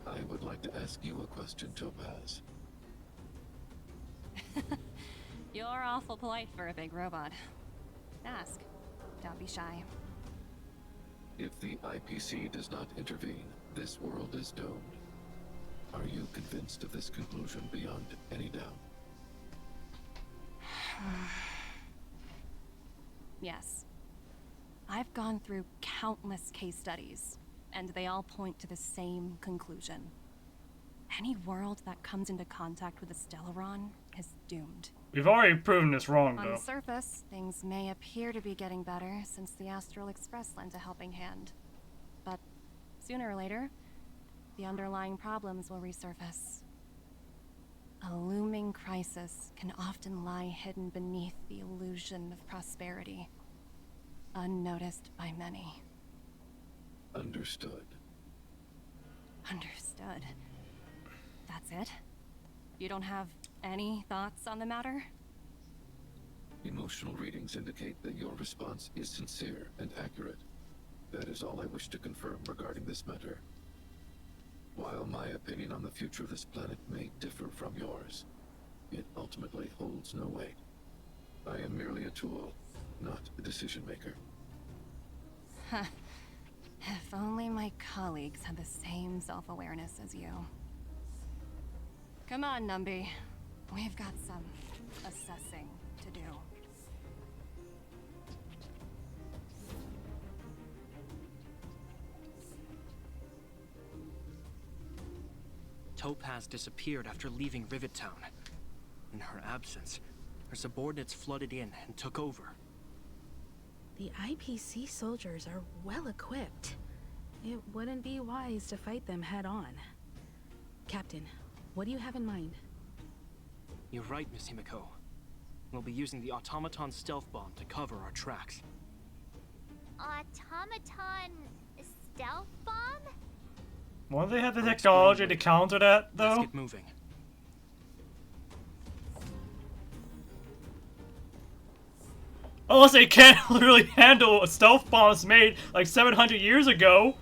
I would like to ask you a question, Topaz. You're awful polite for a big robot. Ask. Don't be shy. If the IPC does not intervene, this world is doomed. Are you convinced of this conclusion beyond any doubt? Yes. I've gone through countless case studies, and they all point to the same conclusion. Any world that comes into contact with a Stellaron is doomed. We've already proven this wrong, On though. the surface, things may appear to be getting better since the Astral Express lent a helping hand. But sooner or later, the underlying problems will resurface. A looming crisis can often lie hidden beneath the illusion of prosperity, unnoticed by many. Understood. Understood. That's it? You don't have any thoughts on the matter? Emotional readings indicate that your response is sincere and accurate. That is all I wish to confirm regarding this matter. While my opinion on the future of this planet may differ from yours, it ultimately holds no weight. I am merely a tool, not a decision maker. Huh. If only my colleagues had the same self-awareness as you. Come on, Numby. We've got some assessing to do. Topaz disappeared after leaving Rivet Town. In her absence, her subordinates flooded in and took over. The IPC soldiers are well equipped. It wouldn't be wise to fight them head on. Captain, what do you have in mind? You're right, Miss Himiko. We'll be using the automaton stealth bomb to cover our tracks. Automaton stealth bomb? Won't they have the technology to counter that, though? Let's get moving. Unless they can't literally handle a stealth bombs made like 700 years ago.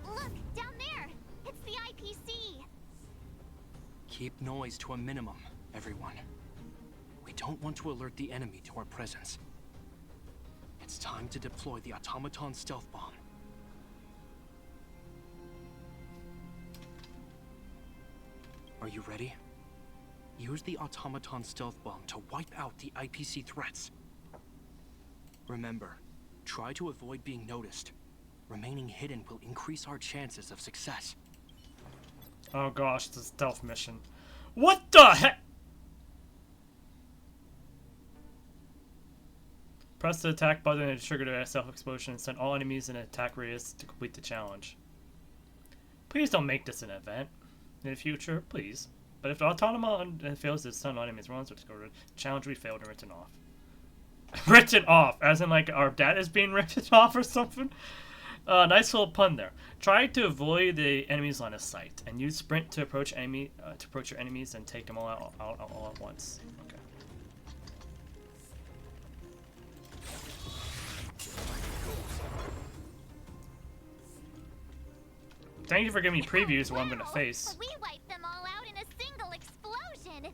Look, down there! It's the IPC! Keep noise to a minimum, everyone. We don't want to alert the enemy to our presence. It's time to deploy the automaton stealth bomb. Are you ready? Use the automaton stealth bomb to wipe out the IPC threats. Remember, try to avoid being noticed. Remaining hidden will increase our chances of success. Oh gosh, it's a stealth mission. What the heck? Press the attack button and trigger the self-explosion and send all enemies in an attack radius to complete the challenge. Please don't make this an event. In the future, please. But if the automaton fails to stun enemies runs with the challenge we failed and written off. Written off, as in like our dad is being written off or something. Nice little pun there. Try to avoid the enemy's line of sight and use sprint to approach your enemies and take them all out all at once. Okay. Thank you for giving me previews of what I'm gonna face. We wiped them all out in a single explosion!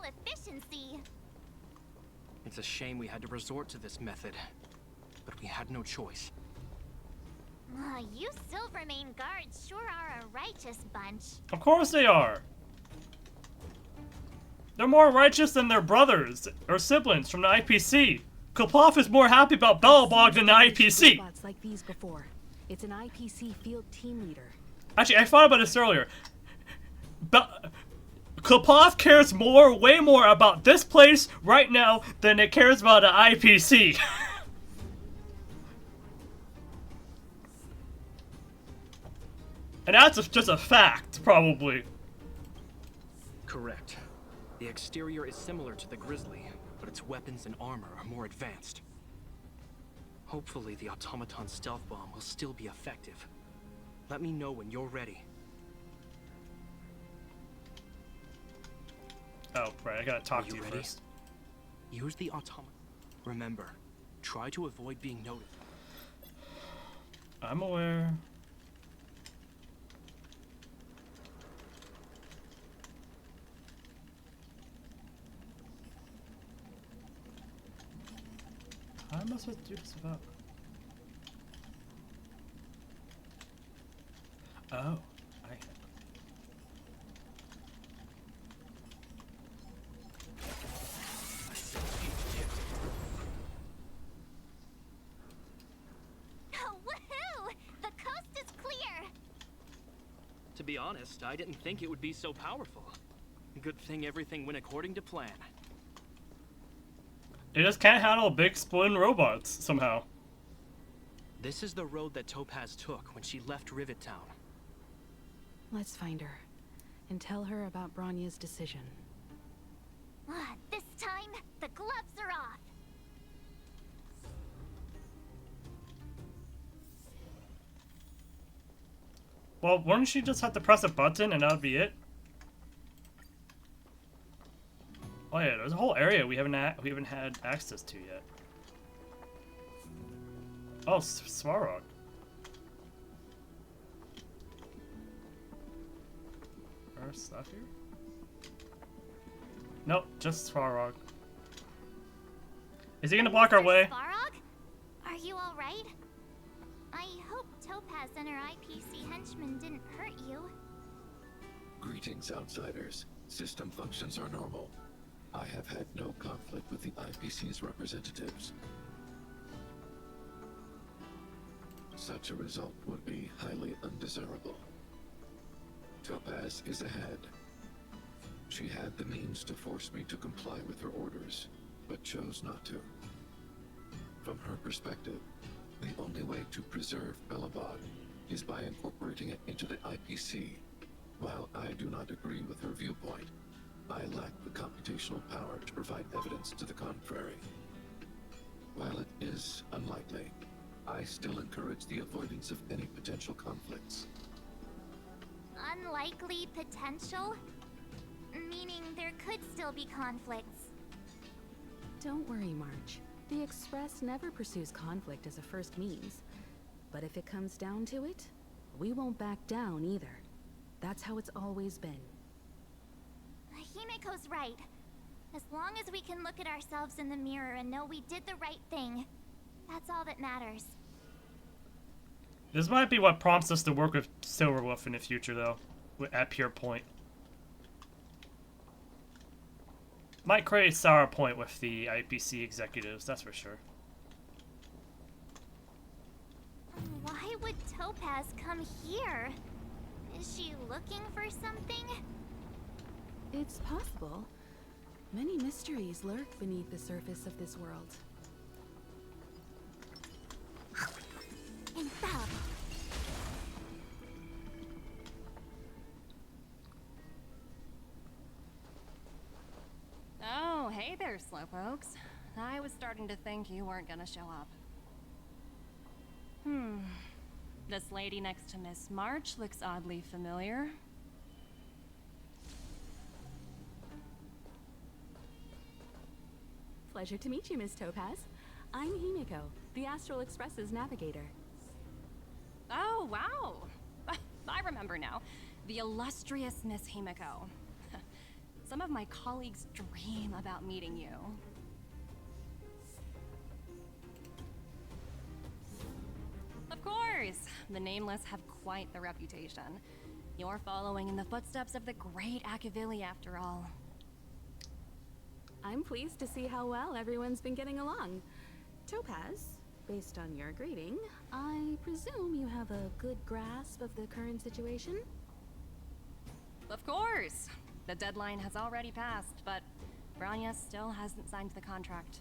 efficiency. It's a shame we had to resort to this method, but we had no choice. You Silvermane guards sure are a righteous bunch. Of course they are. They're more righteous than their brothers or siblings from the IPC. Kopov is more happy about Belobog than the IPC. Robots like these before. It's an IPC field team leader. Actually, I thought about this earlier. Kopov cares way more about this place right now than it cares about the IPC. And that's just a fact, probably. Correct. The exterior is similar to the Grizzly, but its weapons and armor are more advanced. Hopefully the automaton stealth bomb will still be effective. Let me know when you're ready. Oh, right, I gotta talk to you first. Use the automaton. Remember, try to avoid being noticed. I'm aware. How am I supposed to do this without? Oh, Woohoo! The coast is clear. To be honest, I didn't think it would be so powerful. Good thing everything went according to plan. It just can't handle big exploding robots somehow. This is the road that Topaz took when she left Rivet Town. Let's find her and tell her about Bronya's decision. This time, the gloves are off. Well, wouldn't she just have to press a button and that would be it? Oh yeah, there's a whole area we haven't had access to yet. Oh, Svarog. There's stuff here? Nope, just Svarog. Is he gonna block our way? Svarog? Are you alright? I hope Topaz and her IPC henchmen didn't hurt you. Greetings, outsiders. System functions are normal. I have had no conflict with the IPC's representatives. Such a result would be highly undesirable. Topaz is ahead. She had the means to force me to comply with her orders, but chose not to. From her perspective, the only way to preserve Belobog is by incorporating it into the IPC. While I do not agree with her viewpoint, I lack the computational power to provide evidence to the contrary. While it is unlikely, I still encourage the avoidance of any potential conflicts. Unlikely potential? Meaning there could still be conflicts. Don't worry, March. The Express never pursues conflict as a first means. But if it comes down to it, we won't back down either. That's how it's always been. Himiko's right. As long as we can look at ourselves in the mirror and know we did the right thing, that's all that matters. This might be what prompts us to work with Silverwolf in the future, though, at Pure Point. Might create a sour point with the IPC executives, that's for sure. Why would Topaz come here? Is she looking for something? It's possible. Many mysteries lurk beneath the surface of this world. Infallible. Oh, hey there, Slowpokes. I was starting to think you weren't gonna show up. This lady next to Miss March looks oddly familiar. Pleasure to meet you, Miss Topaz. I'm Himiko, the Astral Express's navigator. Oh, wow. I remember now. The illustrious Miss Himiko. Some of my colleagues dream about meeting you. Of course! The Nameless have quite the reputation. You're following in the footsteps of the great Akavili, after all. I'm pleased to see how well everyone's been getting along. Topaz, based on your greeting, I presume you have a good grasp of the current situation? Of course! The deadline has already passed, but Branya still hasn't signed the contract.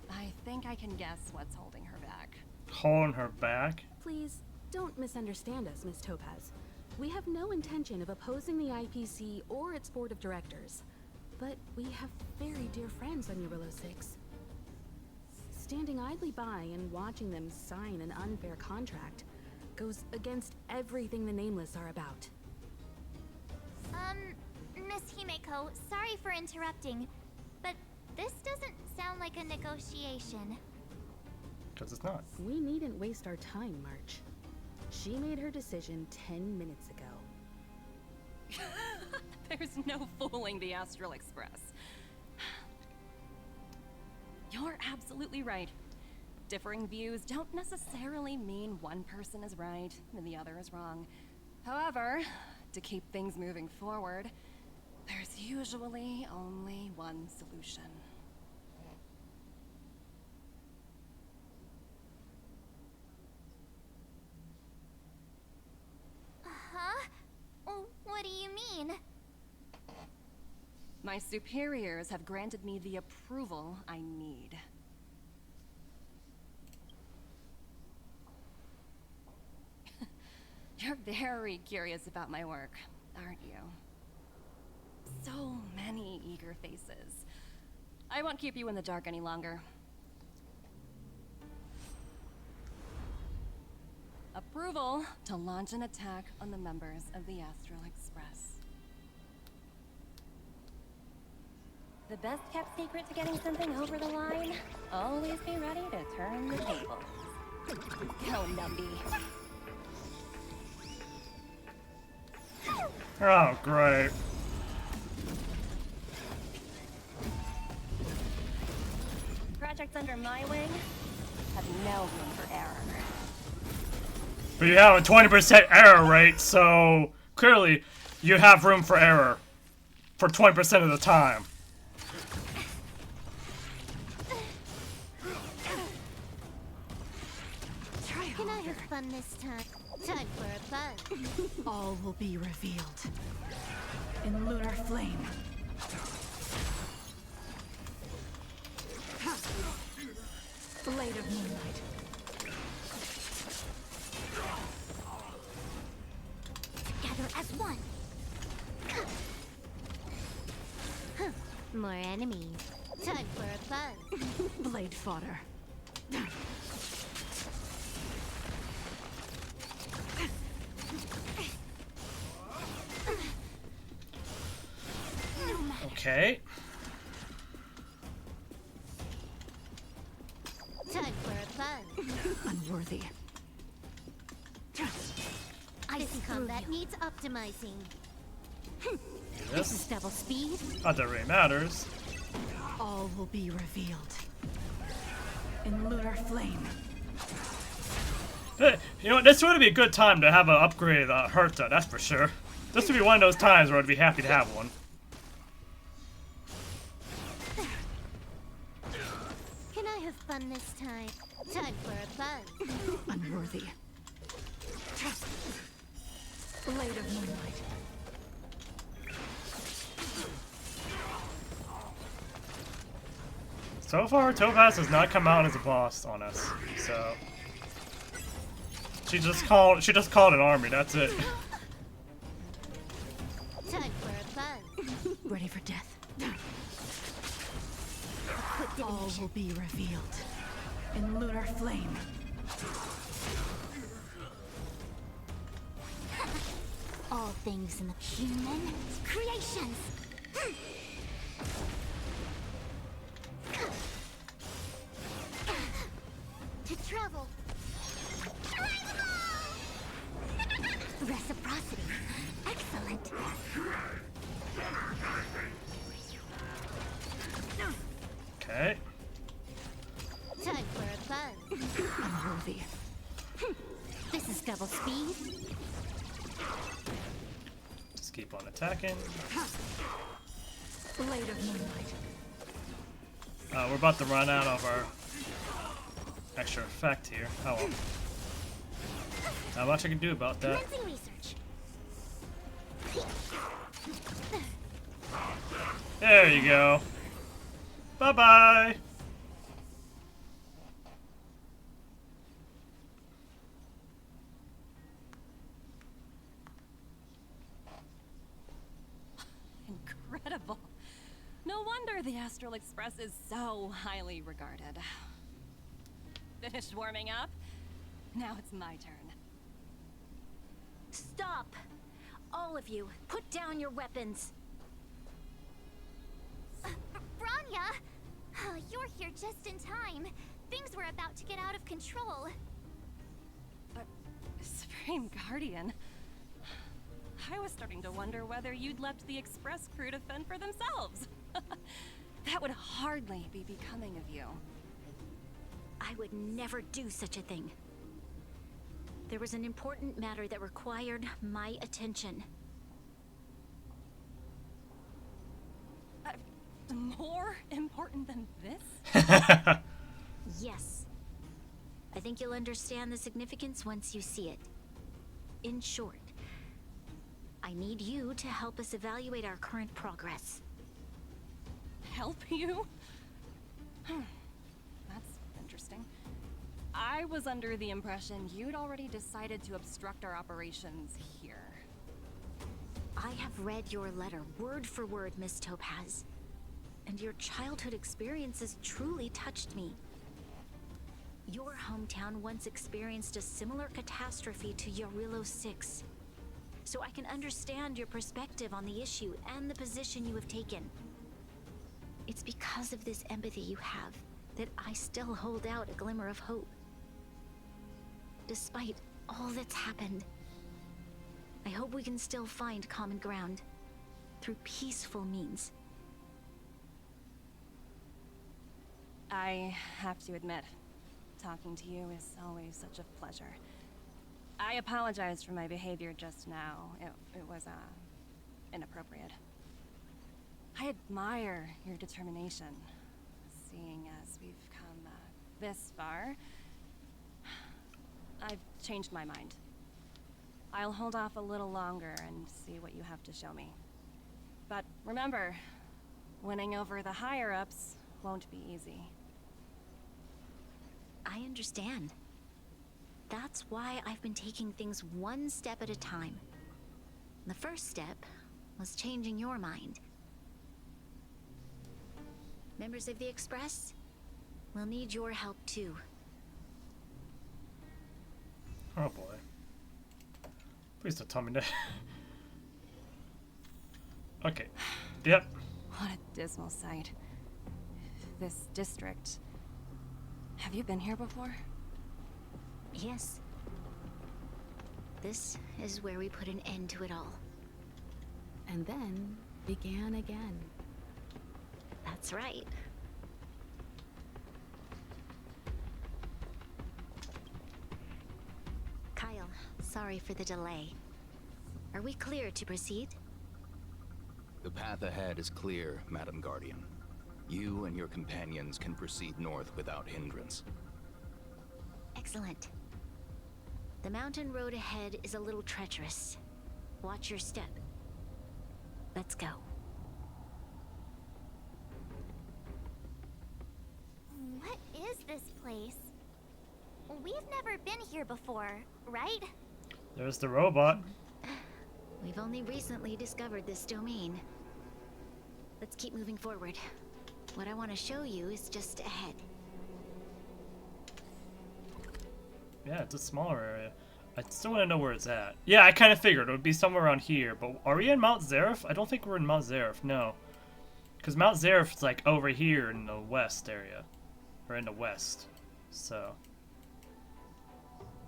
I think I can guess what's holding her back. Holding her back? Please, don't misunderstand us, Miss Topaz. We have no intention of opposing the IPC or its board of directors. But we have very dear friends on Eurillo 6. Standing idly by and watching them sign an unfair contract goes against everything the Nameless are about. Miss Himeko, sorry for interrupting, but this doesn't sound like a negotiation. Because it's not. We needn't waste our time, March. She made her decision 10 minutes ago. There's no fooling the Astral Express. You're absolutely right. Differing views don't necessarily mean one person is right and the other is wrong. However, to keep things moving forward, there's usually only one solution. Huh? What do you mean? My superiors have granted me the approval I need. You're very curious about my work, aren't you? So many eager faces. I won't keep you in the dark any longer. Approval to launch an attack on the members of the Astral Express. The best kept secret to getting something over the line? Always be ready to turn the tables. Go, Numby. Oh, great. Projects under my wing have no room for error. But you have a 20% error rate, so clearly you have room for error for 20% of the time. Can I have fun this time? Time for a buzz. All will be revealed in lunar flame. Blade of moonlight. Together as one. More enemies. Time for a buzz. Blade fodder. Okay. Time for a buzz. Unworthy. Icy combat needs optimizing. This is double speed. Not that it really matters. All will be revealed in lunar flame. You know what? This would be a good time to have an upgrade Herta, that's for sure. This would be one of those times where I'd be happy to have one. Can I have fun this time? Time for a buzz. Unworthy. Blade of moonlight. So far, Topaz has not come out as a boss on us, so she just called an army. That's it. Time for a buzz. Ready for death. All will be revealed in lunar flame. All things in the human creations. To travel. Reciprocity. Excellent. Double speed. Just keep on attacking. Blade of moonlight. We're about to run out of our extra effect here. Oh well. Not much I can do about that. Commencing research. There you go. Bye-bye. Incredible. No wonder the Astral Express is so highly regarded. Finished warming up? Now it's my turn. Stop! All of you, put down your weapons. Branya! You're here just in time. Things were about to get out of control. Supreme Guardian. I was starting to wonder whether you'd left the Express crew to fend for themselves. That would hardly be becoming of you. I would never do such a thing. There was an important matter that required my attention. More important than this? Yes. I think you'll understand the significance once you see it. In short, I need you to help us evaluate our current progress. Help you? That's interesting. I was under the impression you'd already decided to obstruct our operations here. I have read your letter word for word, Miss Topaz. And your childhood experiences truly touched me. Your hometown once experienced a similar catastrophe to Yarilo 6. So I can understand your perspective on the issue and the position you have taken. It's because of this empathy you have that I still hold out a glimmer of hope. Despite all that's happened, I hope we can still find common ground through peaceful means. I have to admit, talking to you is always such a pleasure. I apologize for my behavior just now. It was, inappropriate. I admire your determination. Seeing as we've come, this far, I've changed my mind. I'll hold off a little longer and see what you have to show me. But remember, winning over the higher-ups won't be easy. I understand. That's why I've been taking things one step at a time. The first step was changing your mind. Members of the Express, we'll need your help too. Oh boy. Please don't tell me that. Okay. Yep. What a dismal sight. This district. Have you been here before? Yes. This is where we put an end to it all. And then began again. That's right. Kyle, sorry for the delay. Are we clear to proceed? The path ahead is clear, Madam Guardian. You and your companions can proceed north without hindrance. Excellent. The mountain road ahead is a little treacherous. Watch your step. Let's go. What is this place? We've never been here before, right? There's the robot. We've only recently discovered this domain. Let's keep moving forward. What I want to show you is just ahead. Yeah, it's a smaller area. I still want to know where it's at. Yeah, I kind of figured it would be somewhere around here, but are we in Mount Zareth? I don't think we're in Mount Zareth, no. Because Mount Zareth is like over here in the west area. Or in the west. So.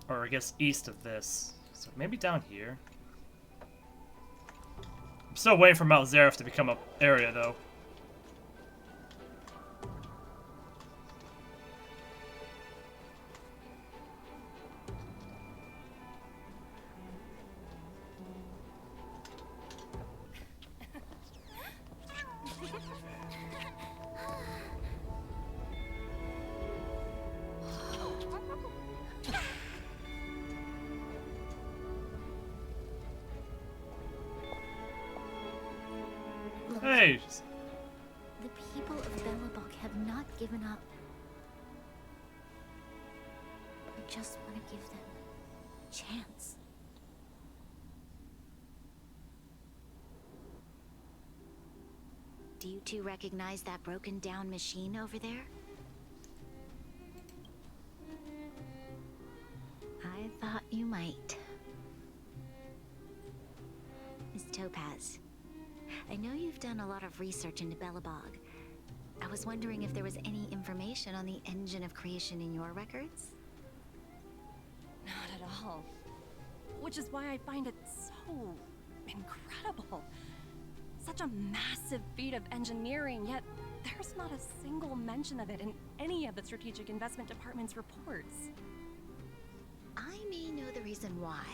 Or I guess east of this. So maybe down here. I'm still waiting for Mount Zareth to become an area though. Hey! The people of Belobog have not given up. I just want to give them a chance. Do you two recognize that broken down machine over there? I thought you might. Miss Topaz, I know you've done a lot of research into Belobog. I was wondering if there was any information on the engine of creation in your records? Not at all. Which is why I find it so incredible. Such a massive feat of engineering, yet there's not a single mention of it in any of the Strategic Investment Department's reports. I may know the reason why.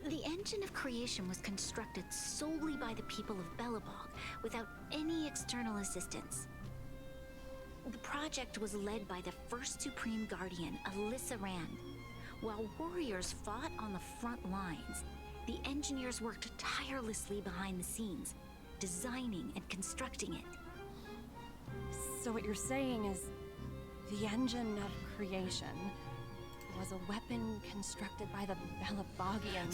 The engine of creation was constructed solely by the people of Belobog, without any external assistance. The project was led by the first Supreme Guardian, Alyssa Rand. While warriors fought on the front lines, the engineers worked tirelessly behind the scenes, designing and constructing it. So what you're saying is, the engine of creation was a weapon constructed by the Belobogians.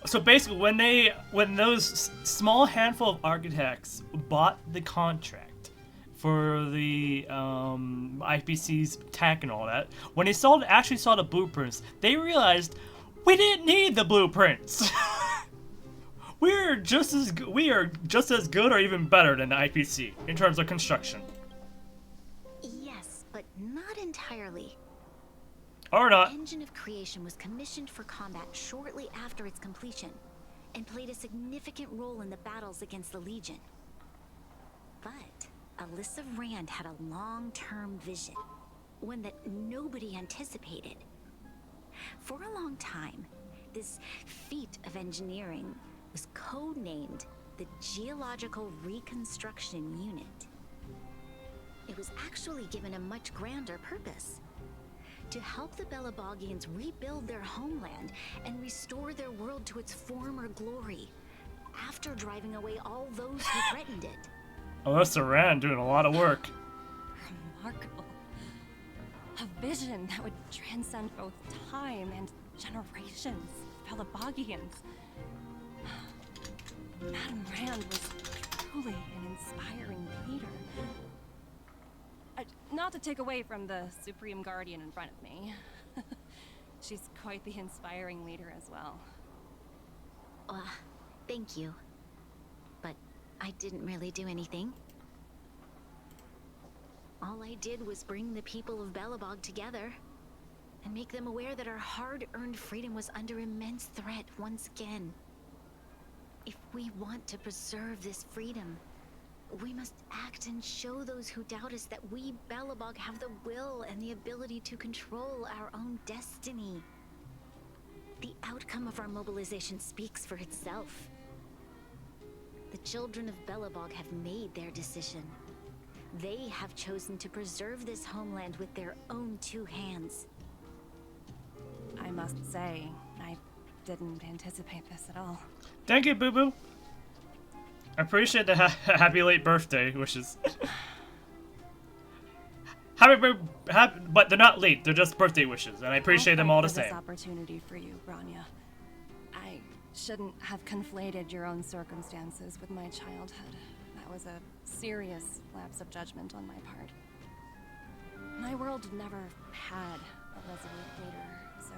So basically, when those small handful of architects bought the contract for the IPC's tech and all that, when they actually saw the blueprints, they realized we didn't need the blueprints. We are just as good or even better than the IPC in terms of construction. Yes, but not entirely. Or not. The engine of creation was commissioned for combat shortly after its completion, and played a significant role in the battles against the Legion. But Alyssa Rand had a long-term vision, one that nobody anticipated. For a long time, this feat of engineering was codenamed the Geological Reconstruction Unit. It was actually given a much grander purpose: to help the Belobogians rebuild their homeland and restore their world to its former glory, after driving away all those who threatened it. Alyssa Rand doing a lot of work. Remarkable. A vision that would transcend both time and generations of Belobogians. Madame Rand was truly an inspiring leader. Not to take away from the Supreme Guardian in front of me. She's quite the inspiring leader as well. Thank you. But I didn't really do anything. All I did was bring the people of Belobog together and make them aware that our hard-earned freedom was under immense threat once again. If we want to preserve this freedom, we must act and show those who doubt us that we, Belobog, have the will and the ability to control our own destiny. The outcome of our mobilization speaks for itself. The children of Belobog have made their decision. They have chosen to preserve this homeland with their own two hands. I must say, I didn't anticipate this at all. Thank you, Boo Boo. I appreciate the happy late birthday wishes. But they're not late. They're just birthday wishes, and I appreciate them all the same. This opportunity for you, Branya. I shouldn't have conflated your own circumstances with my childhood. That was a serious lapse of judgment on my part. My world never had a resolute leader, so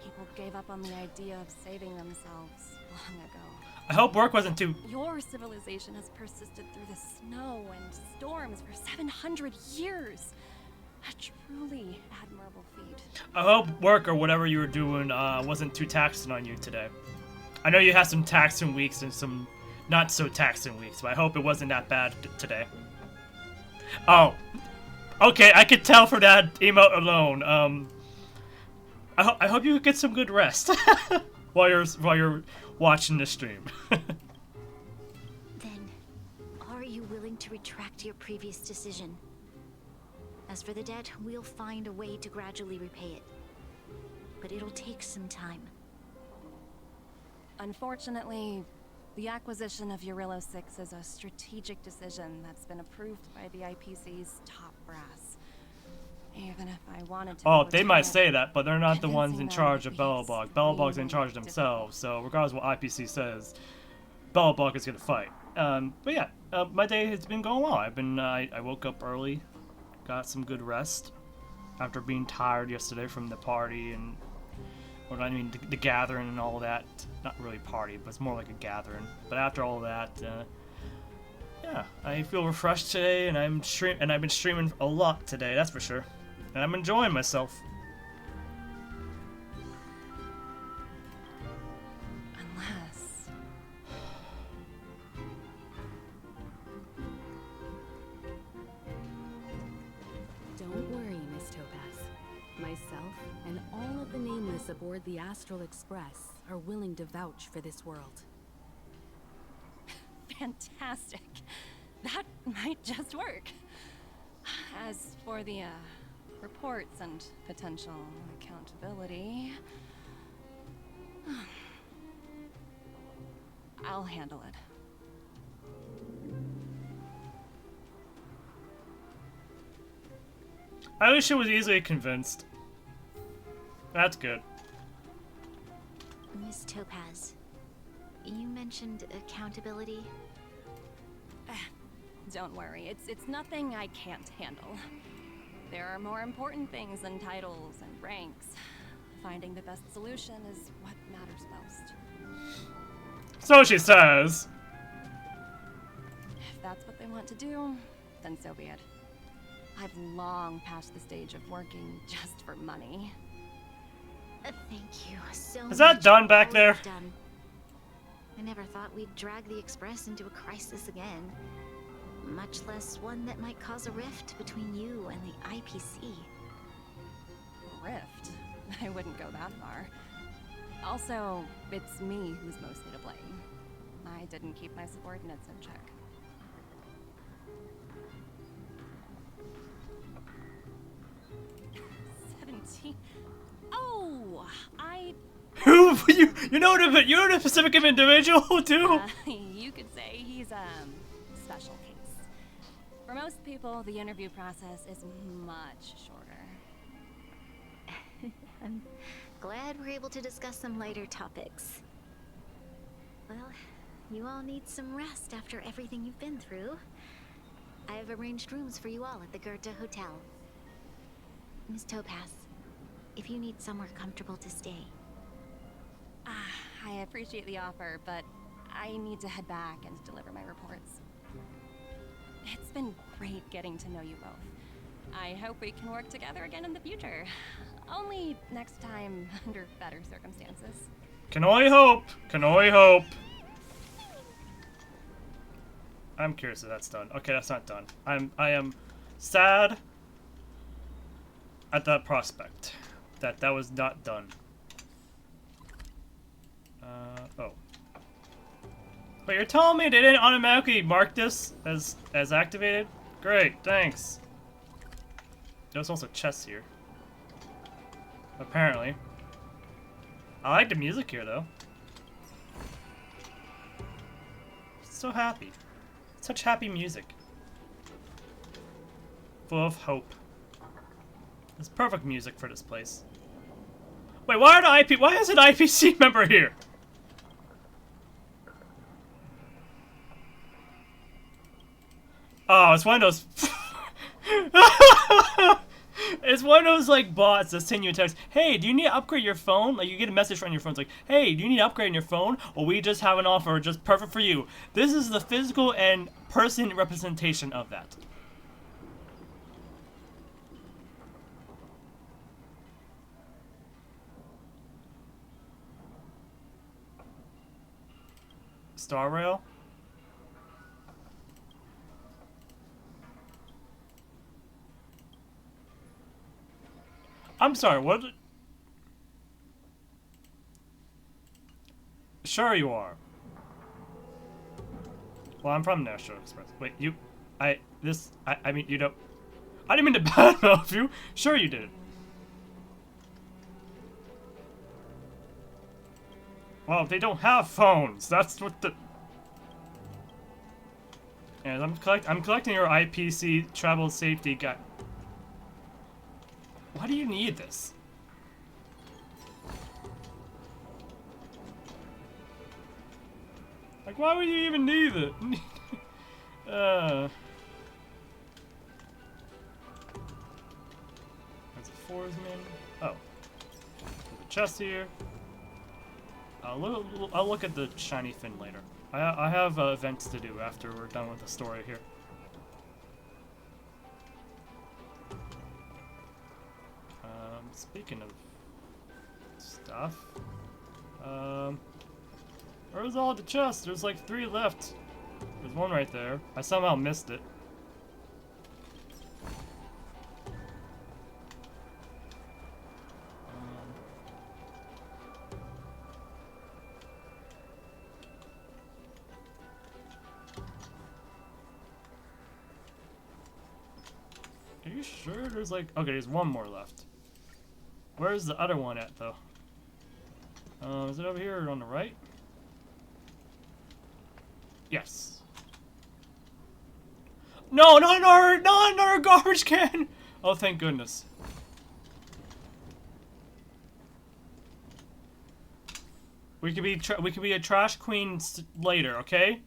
people gave up on the idea of saving themselves long ago. I hope work wasn't too... Your civilization has persisted through the snow and storms for 700 years. A truly admirable feat. I hope work or whatever you were doing wasn't too taxing on you today. I know you had some taxing weeks and some not so taxing weeks, but I hope it wasn't that bad today. Oh. Okay, I could tell for that emote alone. I hope you get some good rest while you're watching the stream. Then, are you willing to retract your previous decision? As for the debt, we'll find a way to gradually repay it. But it'll take some time. Unfortunately, The acquisition of Urilla 6 is a strategic decision that's been approved by the IPC's top brass. Even if I wanted to... Oh, they might say that, but they're not the ones in convincing them charge would of be Belobog. Belobog's in charge themselves, so regardless of what IPC says, Belobog is gonna fight. But yeah, my day has been going well. I woke up early, got some good rest after being tired yesterday from the party and, or I mean, the gathering and all that. Not really party, but it's more like a gathering. But after all that, yeah, I feel refreshed today, and I've been streaming a lot today. That's for sure, and I'm enjoying myself. Unless... Don't worry, Miss Topaz. Myself and all of the Nameless aboard the Astral Express are willing to vouch for this world. Fantastic. That might just work. As for the, reports and potential accountability... I'll handle it. At least she was easily convinced. That's good. Miss Topaz, you mentioned accountability. Don't worry, it's nothing I can't handle. There are more important things than titles and ranks. Finding the best solution is what matters most. So she says. If that's what they want to do, then so be it. I've long passed the stage of working just for money. Thank you so Is that much done for back all there? you've done. I never thought we'd drag the Express into a crisis again. Much less one that might cause a rift between you and the IPC. Rift? I wouldn't go that far. Also, it's me who's mostly to blame. I didn't keep my subordinates in check. Oh, you know the specific individual too. You could say he's special case. For most people, the interview process is much shorter. I'm glad we're able to discuss some lighter topics. Well, you all need some rest after everything you've been through. I've arranged rooms for you all at the Goethe Hotel. Miss Topaz, if you need somewhere comfortable to stay. I appreciate the offer, but I need to head back and deliver my reports. It's been great getting to know you both. I hope we can work together again in the future. Only next time under better circumstances. Can only hope. Can only hope. I'm curious if that's done. Okay, that's not done. I am sad at that prospect that was not done. Oh. Wait, you're telling me they didn't automatically mark this as activated? Great, thanks. There's also chests here. Apparently. I like the music here, though. So happy. Such happy music. Full of hope. It's perfect music for this place. Wait, why is an IPC member here? Oh, it's one of those... It's one of those, like, bots that send you a text. Hey, do you need to upgrade your phone? Like, you get a message on your phone. It's like, hey, do you need to upgrade your phone? Or we just have an offer just perfect for you. This is the physical and person representation of that. Star Rail? I'm sorry, what? Sure you are. Well, I'm from National Express. Wait, I mean, you don't... I didn't mean to badmouth you. Sure you did. Well, they don't have phones. That's what the... And I'm collecting your IPC travel safety guide. Why do you need this? Like, why would you even need it? There's a swordsman. Oh. There's a chest here. I'll look at the shiny fin later. I have events to do after we're done with the story here. Speaking of stuff, where's all the chests? There's like 3 left. There's one right there. I somehow missed it. Are you sure there's like... Okay, there's one more left. Where's the other one at, though? Is it over here or on the right? Yes. No, not another garbage can! Oh, thank goodness. We could be a trash queen later, okay?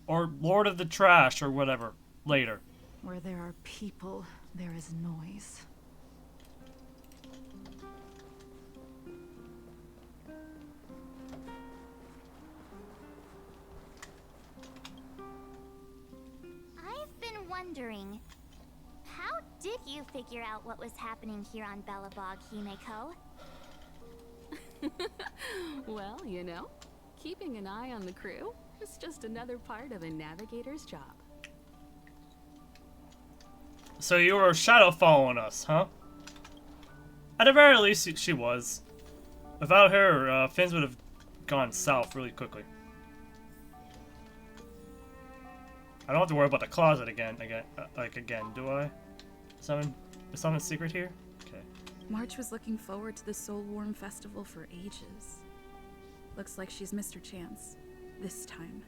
Or Lord of the Trash or whatever later. Where there are people, there is noise. I've been wondering, how did you figure out what was happening here on Belobog, Himeko? Well, you know, keeping an eye on the crew is just another part of a navigator's job. So you were shadow following us, huh? At the very least, she was. Without her, Fins would have gone south really quickly. I don't have to worry about the closet again, do I? Is something secret here? Okay. March was looking forward to the Soul Warm Festival for ages. Looks like she's missed her chance. This time.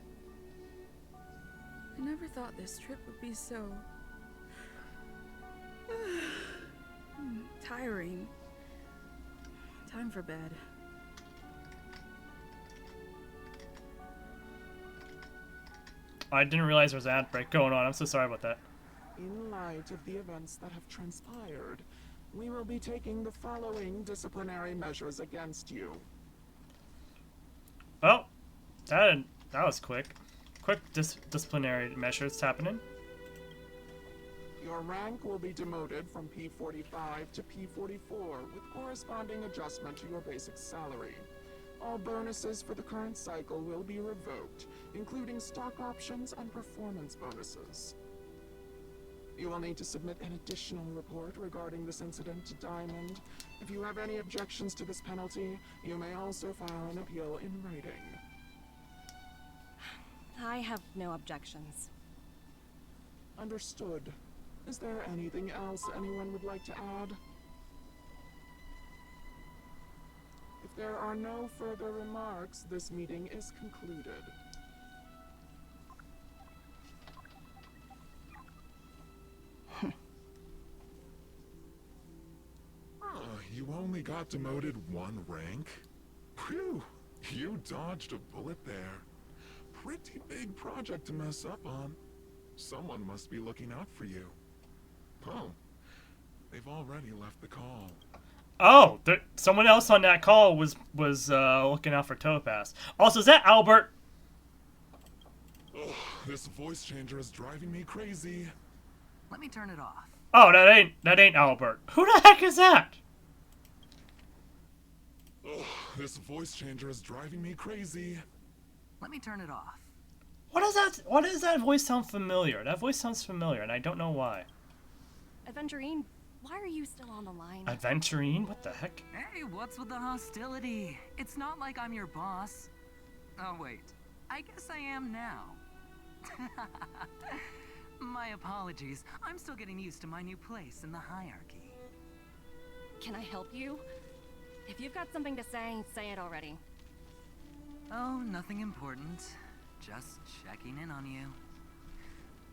I never thought this trip would be so... tiring. Time for bed. I didn't realize there was an ad break going on. I'm so sorry about that. In light of the events that have transpired, we will be taking the following disciplinary measures against you. Well, that was quick. Quick disciplinary measures happening. Your rank will be demoted from P45 to P44 with corresponding adjustment to your basic salary. All bonuses for the current cycle will be revoked, including stock options and performance bonuses. You will need to submit an additional report regarding this incident to Diamond. If you have any objections to this penalty, you may also file an appeal in writing. I have no objections. Understood. Is there anything else anyone would like to add? If there are no further remarks, this meeting is concluded. You only got demoted 1 rank? Phew, you dodged a bullet there. Pretty big project to mess up on. Someone must be looking out for you. Oh, they've already left the call. Oh, someone else on that call was looking out for Topaz. Also, is that Albert? Ugh, this voice changer is driving me crazy. Let me turn it off. Oh, that ain't Albert. Who the heck is that? Ugh, this voice changer is driving me crazy. Let me turn it off. What is that? Why does that voice sound familiar? That voice sounds familiar, and I don't know why. Aventurine, why are you still on the line? Aventurine? What the heck? Hey, what's with the hostility? It's not like I'm your boss. Oh, wait. I guess I am now. My apologies. I'm still getting used to my new place in the hierarchy. Can I help you? If you've got something to say it already. Oh, nothing important. Just checking in on you.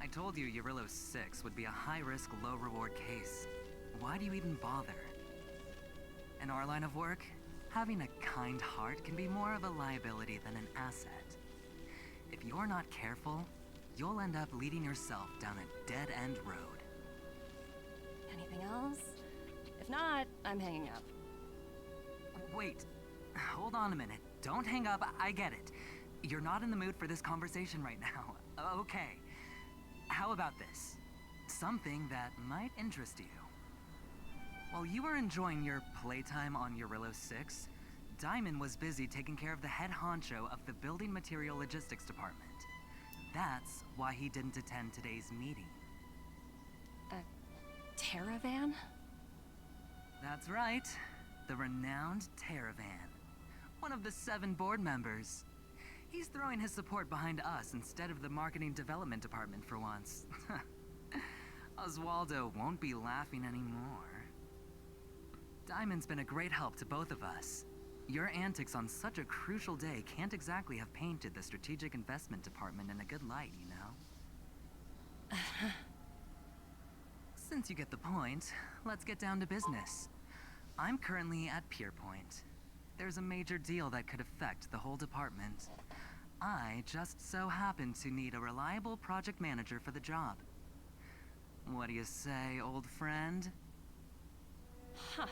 I told you Eurillo 6 would be a high-risk, low-reward case. Why do you even bother? In our line of work, having a kind heart can be more of a liability than an asset. If you're not careful, you'll end up leading yourself down a dead-end road. Anything else? If not, I'm hanging up. Wait, hold on a minute. Don't hang up, I get it. You're not in the mood for this conversation right now. Okay. How about this? Something that might interest you. While you were enjoying your playtime on Eurillo 6, Diamond was busy taking care of the head honcho of the Building Material Logistics Department. That's why he didn't attend today's meeting. A Terravan? That's right. The renowned Terravan. One of the 7 board members. He's throwing his support behind us instead of the Marketing Development Department for once. Oswaldo won't be laughing anymore. Diamond's been a great help to both of us. Your antics on such a crucial day can't exactly have painted the Strategic Investment Department in a good light, you know? Since you get the point, let's get down to business. I'm currently at Pier Point. There's a major deal that could affect the whole department. I just so happen to need a reliable project manager for the job. What do you say, old friend? Huh.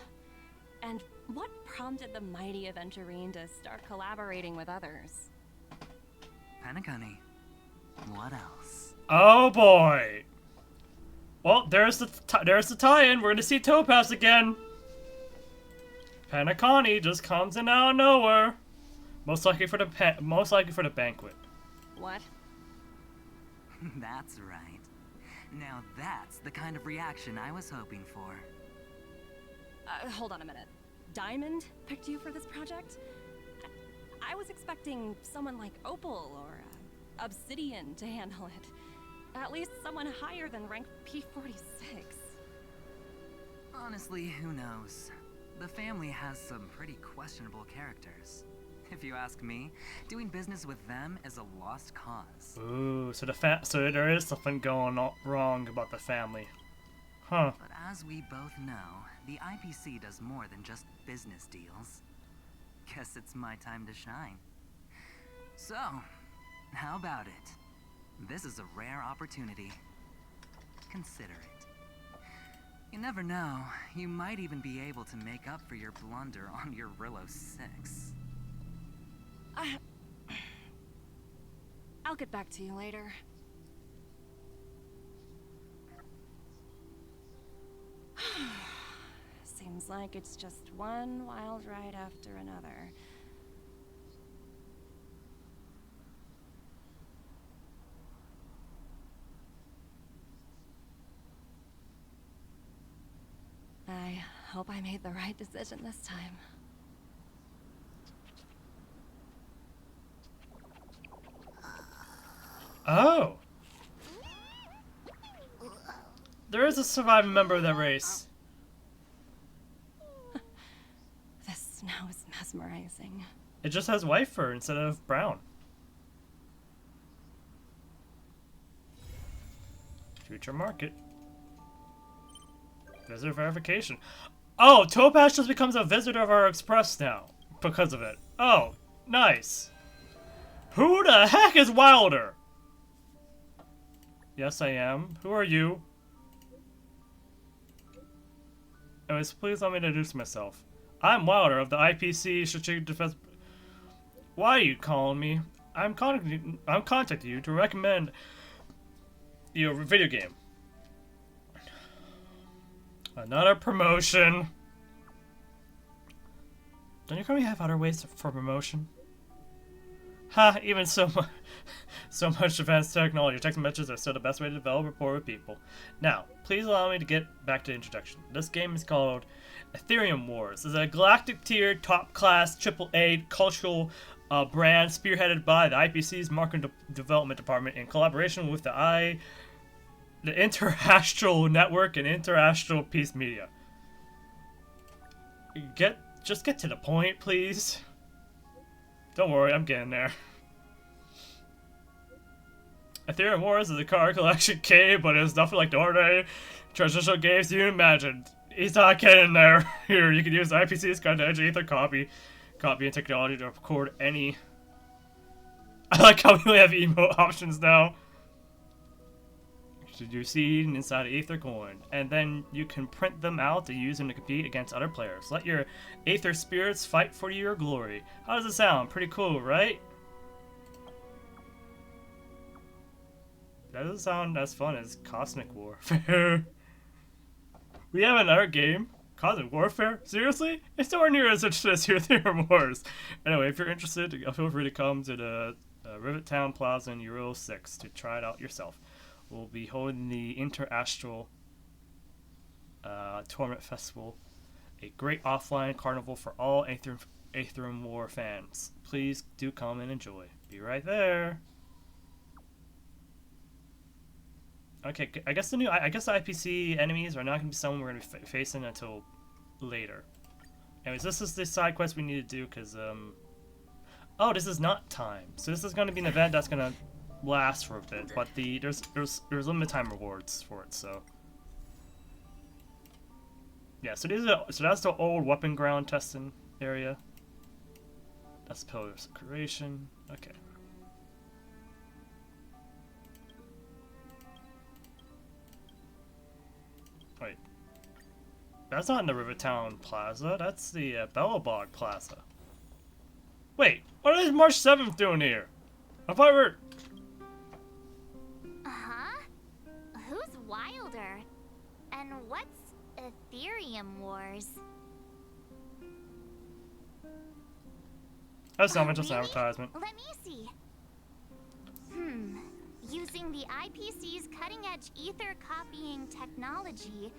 And what prompted the mighty Aventurine to start collaborating with others? Penacony. What else? Oh boy! Well, there's the tie-in. We're gonna see Topaz again. Penacony just comes in out of nowhere. Most likely for the banquet. What? That's right. Now that's the kind of reaction I was hoping for. Hold on a minute. Diamond picked you for this project? I was expecting someone like Opal or Obsidian to handle it. At least someone higher than rank P46. Honestly, who knows? The family has some pretty questionable characters. If you ask me, doing business with them is a lost cause. Ooh, so there is something going wrong about the family. Huh. But as we both know, the IPC does more than just business deals. Guess it's my time to shine. So, how about it? This is a rare opportunity. Consider it. You never know, you might even be able to make up for your blunder on your Eurillo 6. I'll get back to you later. Seems like it's just one wild ride after another. I hope I made the right decision this time. Oh! There is a surviving member of that race. This snow is mesmerizing. It just has white fur instead of brown. Future market. Visitor verification. Oh, Topaz just becomes a visitor of our express now because of it. Oh, nice. Who the heck is Wilder? Yes, I am. Who are you? Anyways, please let me introduce myself. I'm Wilder of the IPC Strategic Defense. Why are you calling me? I'm contacting you to recommend your video game. Another promotion. Don't you currently have other ways for promotion? Ha! Even so much advanced technology. Text messages are still the best way to develop rapport with people. Now, please allow me to get back to the introduction. This game is called Aetherium Wars. It's a galactic tier, top class, AAA cultural brand spearheaded by the IPC's Marketing Development Department in collaboration with the Interastral Network and Interastral Peace Media. Just get to the point, please. Don't worry, I'm getting there. Aetherium Wars is a card collection game, but it's nothing like the ordinary traditional games you imagined. He's not getting there. Here, you can use IPC's card to Ether copy and technology to record any. I like how we only have emote options now. Should you see inside an Aether coin, and then you can print them out to use them to compete against other players. Let your Aether spirits fight for your glory. How does it sound? Pretty cool, right? That doesn't sound as fun as Cosmic Warfare. We have another game, Cosmic Warfare? Seriously? It's nowhere near as interesting as your Aetherium Wars. Anyway, if you're interested, feel free to come to the Rivet Town Plaza in Euro 6 to try it out yourself. We'll be holding the Interastral Tournament Festival, a great offline carnival for all Aetherium War fans. Please do come and enjoy. Be right there. Okay, I guess the IPC enemies are not going to be someone we're going to be facing until later. Anyways, this is the side quest we need to do because oh, this is not time. So this is going to be an event that's going to last for a bit, but there's limited time rewards for it. So yeah, so that's the old weapon ground testing area. That's the Pillars of Creation. Okay. Wait, that's not in the Rivertown Plaza. That's the Belobog Plaza. Wait, what is March 7th doing here? I thought we were. Who's Wilder? And what's Aetherium Wars? That's not just an advertisement. Let me see. Using the IPC's cutting-edge ether copying technology,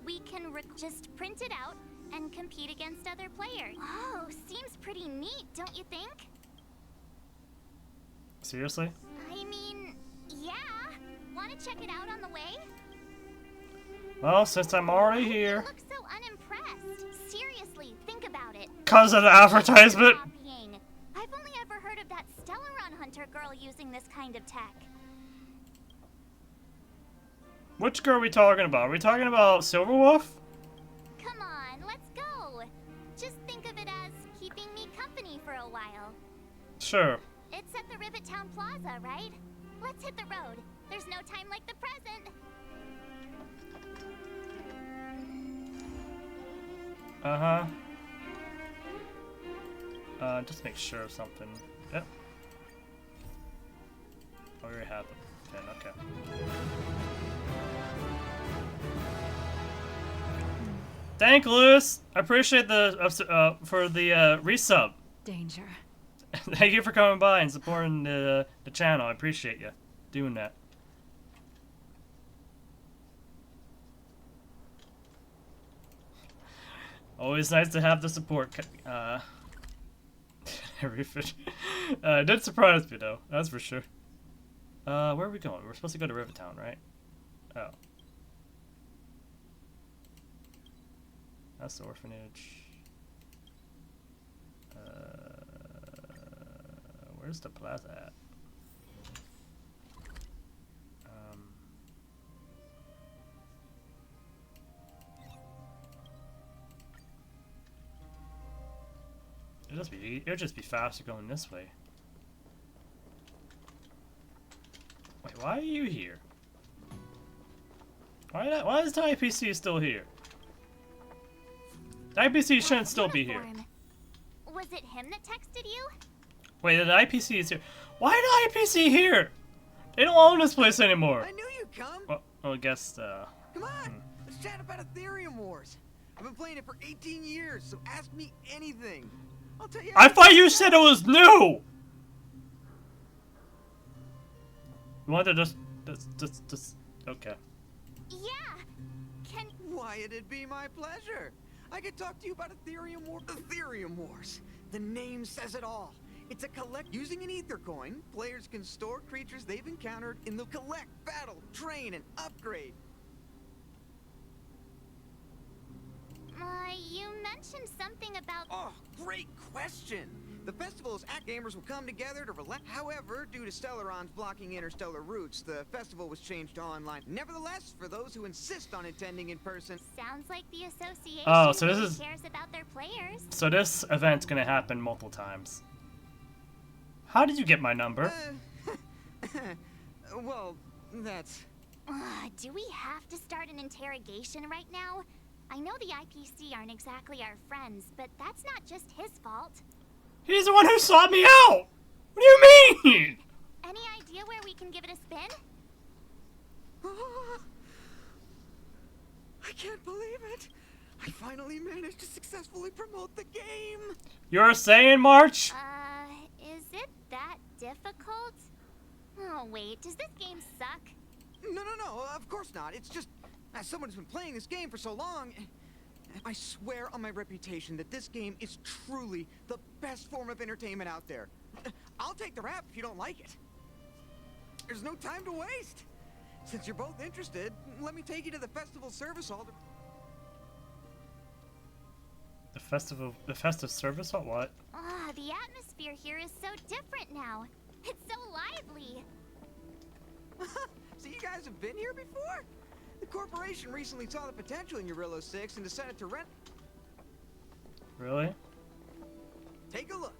we can just print it out and compete against other players. Oh, seems pretty neat, don't you think? Seriously? I mean, yeah. Want to check it out on the way? Well, since I'm already here. You look so unimpressed. Seriously, think about it. 'Cause of the advertisement. I've only ever heard of that Stellaron Hunter girl using this kind of tech. Which girl are we talking about? Are we talking about Silverwolf? Come on, let's go. Just think of it as keeping me company for a while. Sure. It's at the Rivet Town Plaza, right? Let's hit the road. There's no time like the present. Just make sure of something. Yep. Oh, we already have them. Then, okay. Thank Lewis. I appreciate the for the resub. Danger. Thank you for coming by and supporting the channel. I appreciate you doing that. Always nice to have the support. It did surprise me though, that's for sure. Where are we going? We're supposed to go to Rivertown, right? Oh. That's the orphanage. Where's the plaza at? It'll just be faster going this way. Wait, why are you here? Why is the IPC still here? The IPC shouldn't still be here. Was it him that texted you? Wait, the IPC is here. Why the IPC here? They don't own this place anymore. I knew you'd come. Well, I guess, Come on, let's chat about Aetherium Wars. I've been playing it for 18 years, so ask me anything. I'll tell you. I thought you said it was new! You want to just, okay. Yeah. Why, it'd be my pleasure. I could talk to you about Aetherium Wars. The name says it all. It's a collect. Using an ether coin, players can store creatures they've encountered in the collect, battle, train, and upgrade. You mentioned something about... Oh, great question! The festival's gamers will come together to relax. However, due to Stellarons blocking interstellar routes, the festival was changed to online. Nevertheless, for those who insist on attending in person... Sounds like the association Oh, so this is... cares about their players. So this event's gonna happen multiple times. How did you get my number? Well, that's... Do we have to start an interrogation right now? I know the IPC aren't exactly our friends, but that's not just his fault. He's the one who sought me out! What do you mean? Any idea where we can give it a spin? I can't believe it! I finally managed to successfully promote the game! You're saying, March? Is it that difficult? Oh, wait, does this game suck? No, of course not. It's just, as someone who's been playing this game for so long, I swear on my reputation that this game is truly the best form of entertainment out there. I'll take the rap if you don't like it. There's no time to waste. Since you're both interested, let me take you to the festival service hall. The festive service hall? What? The atmosphere here is so different now. It's so lively. So you guys have been here before? The corporation recently saw the potential in Eurillo 6 and decided to rent... Really? Take a look.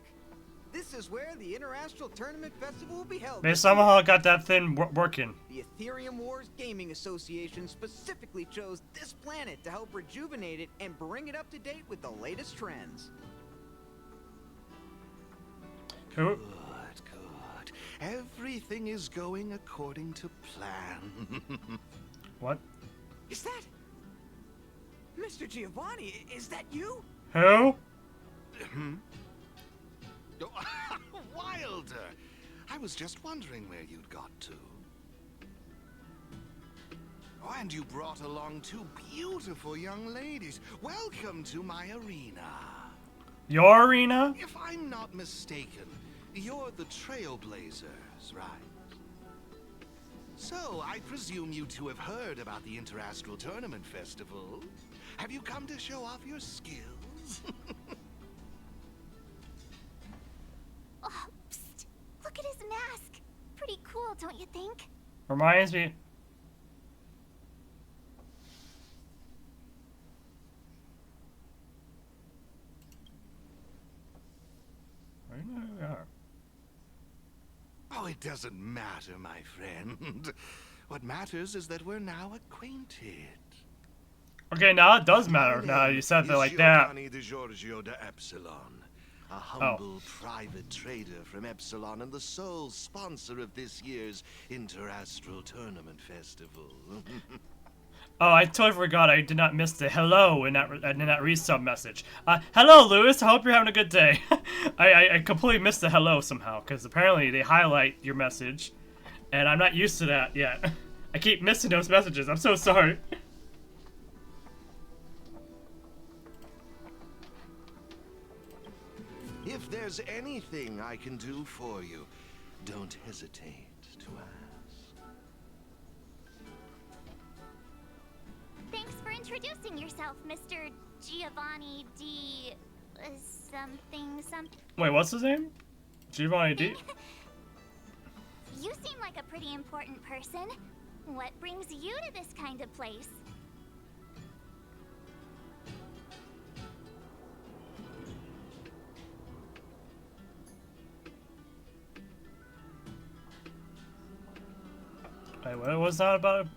This is where the Interastral Tournament Festival will be held. They somehow got that thing working. The Aetherium Wars Gaming Association specifically chose this planet to help rejuvenate it and bring it up to date with the latest trends. Who? Good. Everything is going according to plan. What? Is that... Mr. Giovanni, is that you? Who? Wilder! I was just wondering where you'd got to. Oh, and you brought along two beautiful young ladies. Welcome to my arena. Your arena? If I'm not mistaken, you're the Trailblazers, right? So, I presume you two have heard about the Interastral Tournament Festival. Have you come to show off your skills? Oh, psst. Look at his mask. Pretty cool, don't you think? Reminds me. Where we are. Oh, it doesn't matter, my friend. What matters is that we're now acquainted. Okay, now it does matter. Now you said that like that. Giovanni Di Giorgio de Epsilon, a humble private trader from Epsilon and the sole sponsor of this year's Interastral Tournament Festival. Oh, I totally forgot. I did not miss the hello in that resub message. Hello, Lewis. I hope you're having a good day. I completely missed the hello somehow because apparently they highlight your message, and I'm not used to that yet. I keep missing those messages. I'm so sorry. If there's anything I can do for you, don't hesitate to ask. Thanks for introducing yourself, Mr. Giovanni D... something. Wait, what's his name? Giovanni D? You seem like a pretty important person. What brings you to this kind of place? Wait, what was that about?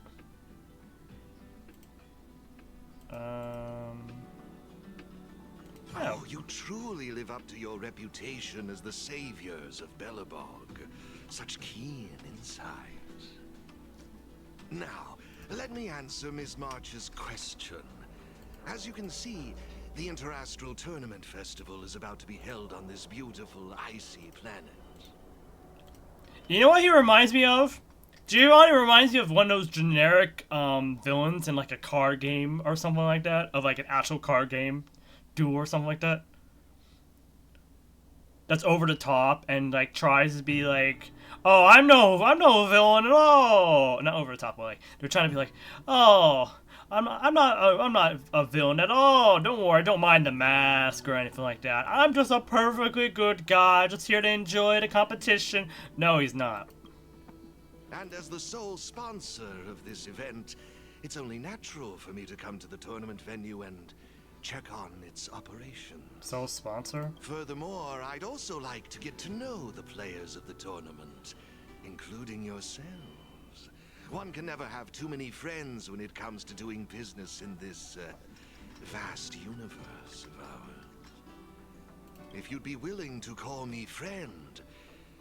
Oh, you truly live up to your reputation as the saviors of Belobog. Such keen insight. Now, let me answer Ms. March's question. As you can see, the Interastral Tournament Festival is about to be held on this beautiful, icy planet. You know what he reminds me of? Giovanni reminds me of one of those generic villains in like a card game or something like that, of like an actual card game, duel or something like that. That's over the top and like tries to be like, oh, I'm no villain at all. Not over the top, but like they're trying to be like, oh, I'm not a villain at all. Don't worry, don't mind the mask or anything like that. I'm just a perfectly good guy, just here to enjoy the competition. No, he's not. And as the sole sponsor of this event, it's only natural for me to come to the tournament venue and check on its operation. Sole sponsor? Furthermore, I'd also like to get to know the players of the tournament, including yourselves. One can never have too many friends when it comes to doing business in this vast universe of ours. If you'd be willing to call me friend,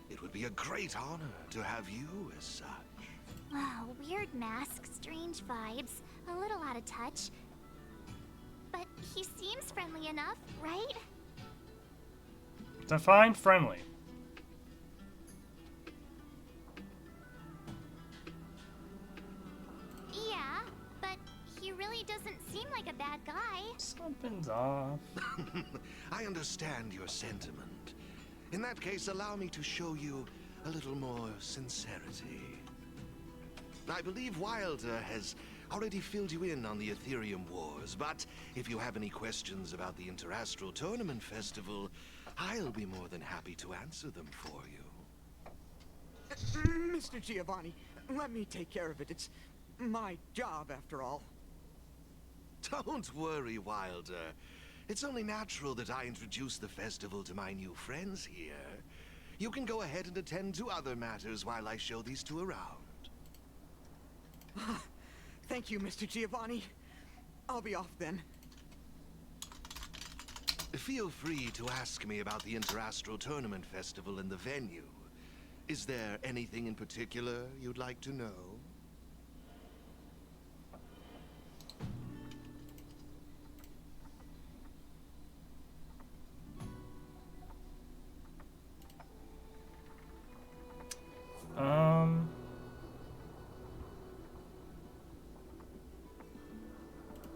it would be a great honor to have you as such. Oh, weird mask, strange vibes, a little out of touch. But he seems friendly enough, right? Define friendly. Yeah, but he really doesn't seem like a bad guy. Something's off. I understand your sentiment. In that case, allow me to show you a little more sincerity. I believe Wilder has already filled you in on the Aetherium Wars, but if you have any questions about the Interastral Tournament Festival, I'll be more than happy to answer them for you. Mr. Giovanni, let me take care of it. It's my job, after all. Don't worry, Wilder. It's only natural that I introduce the festival to my new friends here. You can go ahead and attend to other matters while I show these two around. Thank you, Mr. Giovanni. I'll be off then. Feel free to ask me about the Interastral Tournament Festival and the venue. Is there anything in particular you'd like to know?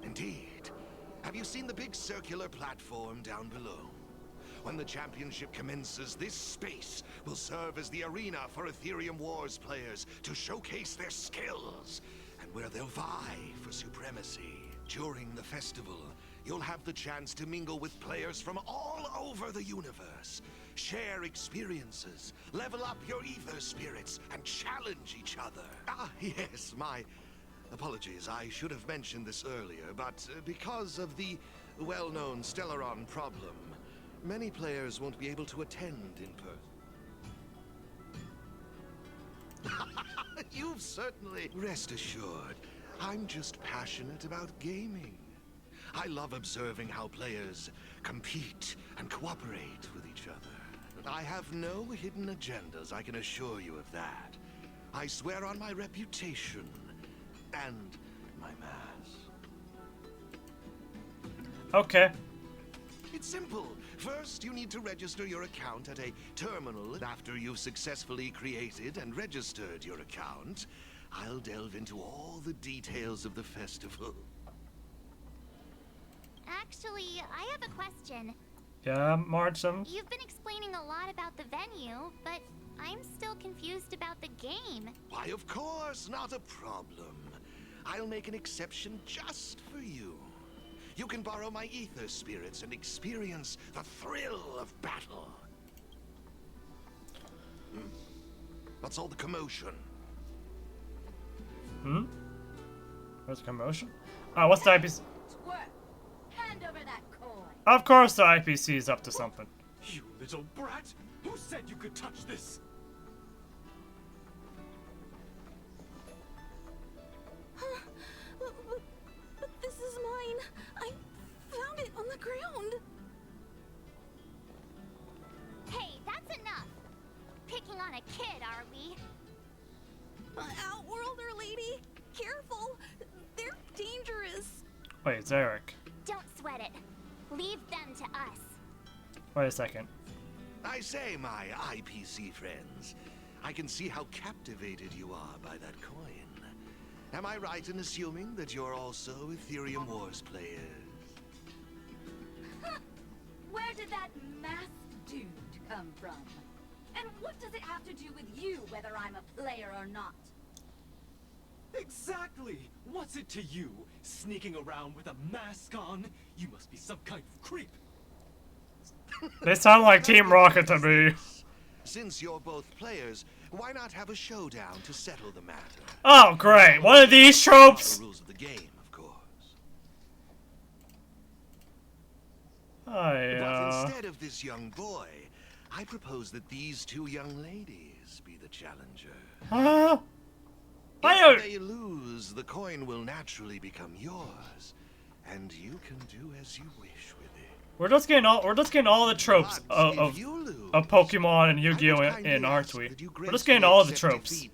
Indeed. Have you seen the big circular platform down below? When the championship commences, this space will serve as the arena for Aetherium Wars players to showcase their skills, and where they'll vie for supremacy. During the festival, you'll have the chance to mingle with players from all over the universe, share experiences, level up your ether spirits, and challenge each other. Ah, yes, my apologies. I should have mentioned this earlier, but because of the well-known Stellaron problem, many players won't be able to attend in person. You've certainly... Rest assured, I'm just passionate about gaming. I love observing how players compete and cooperate with each other. I have no hidden agendas, I can assure you of that. I swear on my reputation and my mask. Okay. It's simple. First, you need to register your account at a terminal. After you've successfully created and registered your account, I'll delve into all the details of the festival. Actually, I have a question. Yeah, Martin. You've been explaining a lot about the venue, but I'm still confused about the game. Why, of course, not a problem. I'll make an exception just for you. You can borrow my ether spirits and experience the thrill of battle. What's all the commotion? What's the commotion? Oh, what's the IPC? Hand over that coin. Of course the IPC is up to something. You little brat! Who said you could touch this? But this is mine. I found it on the ground. Hey, that's enough. Picking on a kid, are we? Outworlder lady, careful. They're dangerous. Wait, it's Eric. Don't sweat it. Leave them to us. Wait a second. I say, my IPC friends, I can see how captivated you are by that coin. Am I right in assuming that you're also Aetherium Wars players? Where did that masked dude come from? And what does it have to do with you, whether I'm a player or not? Exactly! What's it to you? Sneaking around with a mask on? You must be some kind of creep. They sound like Team Rocket to me. Since you're both players, why not have a showdown to settle the matter? Oh, great. One of these tropes. The rules of the game, of course. But instead of this young boy, I propose that these two young ladies be the challenger. Huh? If they lose, the coin will naturally become yours, and you can do as you wish with it. We're just getting all the tropes of Pokemon and Yu-Gi-Oh in aren't we? We're just getting all of the tropes.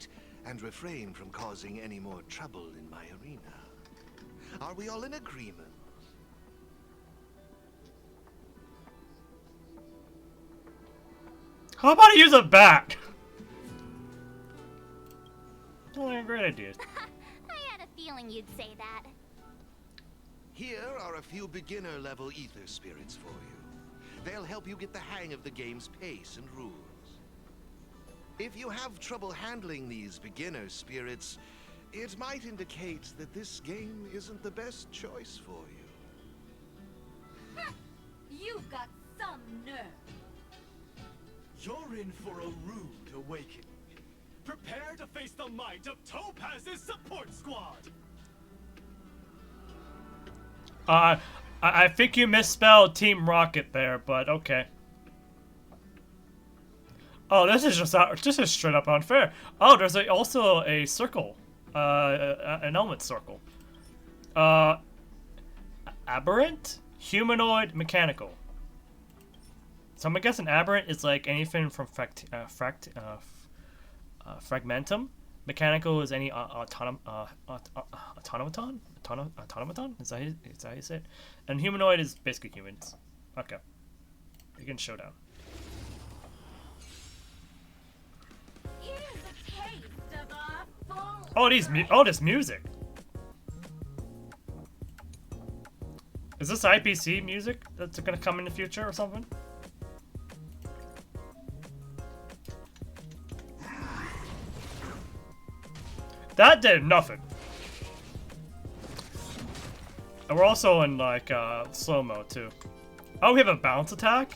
And refrain from causing any more trouble in my arena. Are we all in agreement? How about I use a bat? Oh, a great idea. I had a feeling you'd say that. Here are a few beginner-level ether spirits for you. They'll help you get the hang of the game's pace and rules. If you have trouble handling these beginner spirits, it might indicate that this game isn't the best choice for you. You've got some nerve. You're in for a rude awakening. Prepare to face the might of Topaz's support squad! I think you misspelled Team Rocket there, but okay. Oh, this is straight up unfair. Oh, there's also a circle, an element circle. Aberrant, humanoid, mechanical. So I'm guessing aberrant is like anything from fragmentum. Mechanical is any automaton? Automaton? Is that how you say it? And humanoid is basically humans. Okay. Begin showdown. Here's a taste of our full Oh, this music. Is this IPC music that's gonna come in the future or something? That did nothing. And we're also in like slow-mo too. Oh, we have a bounce attack?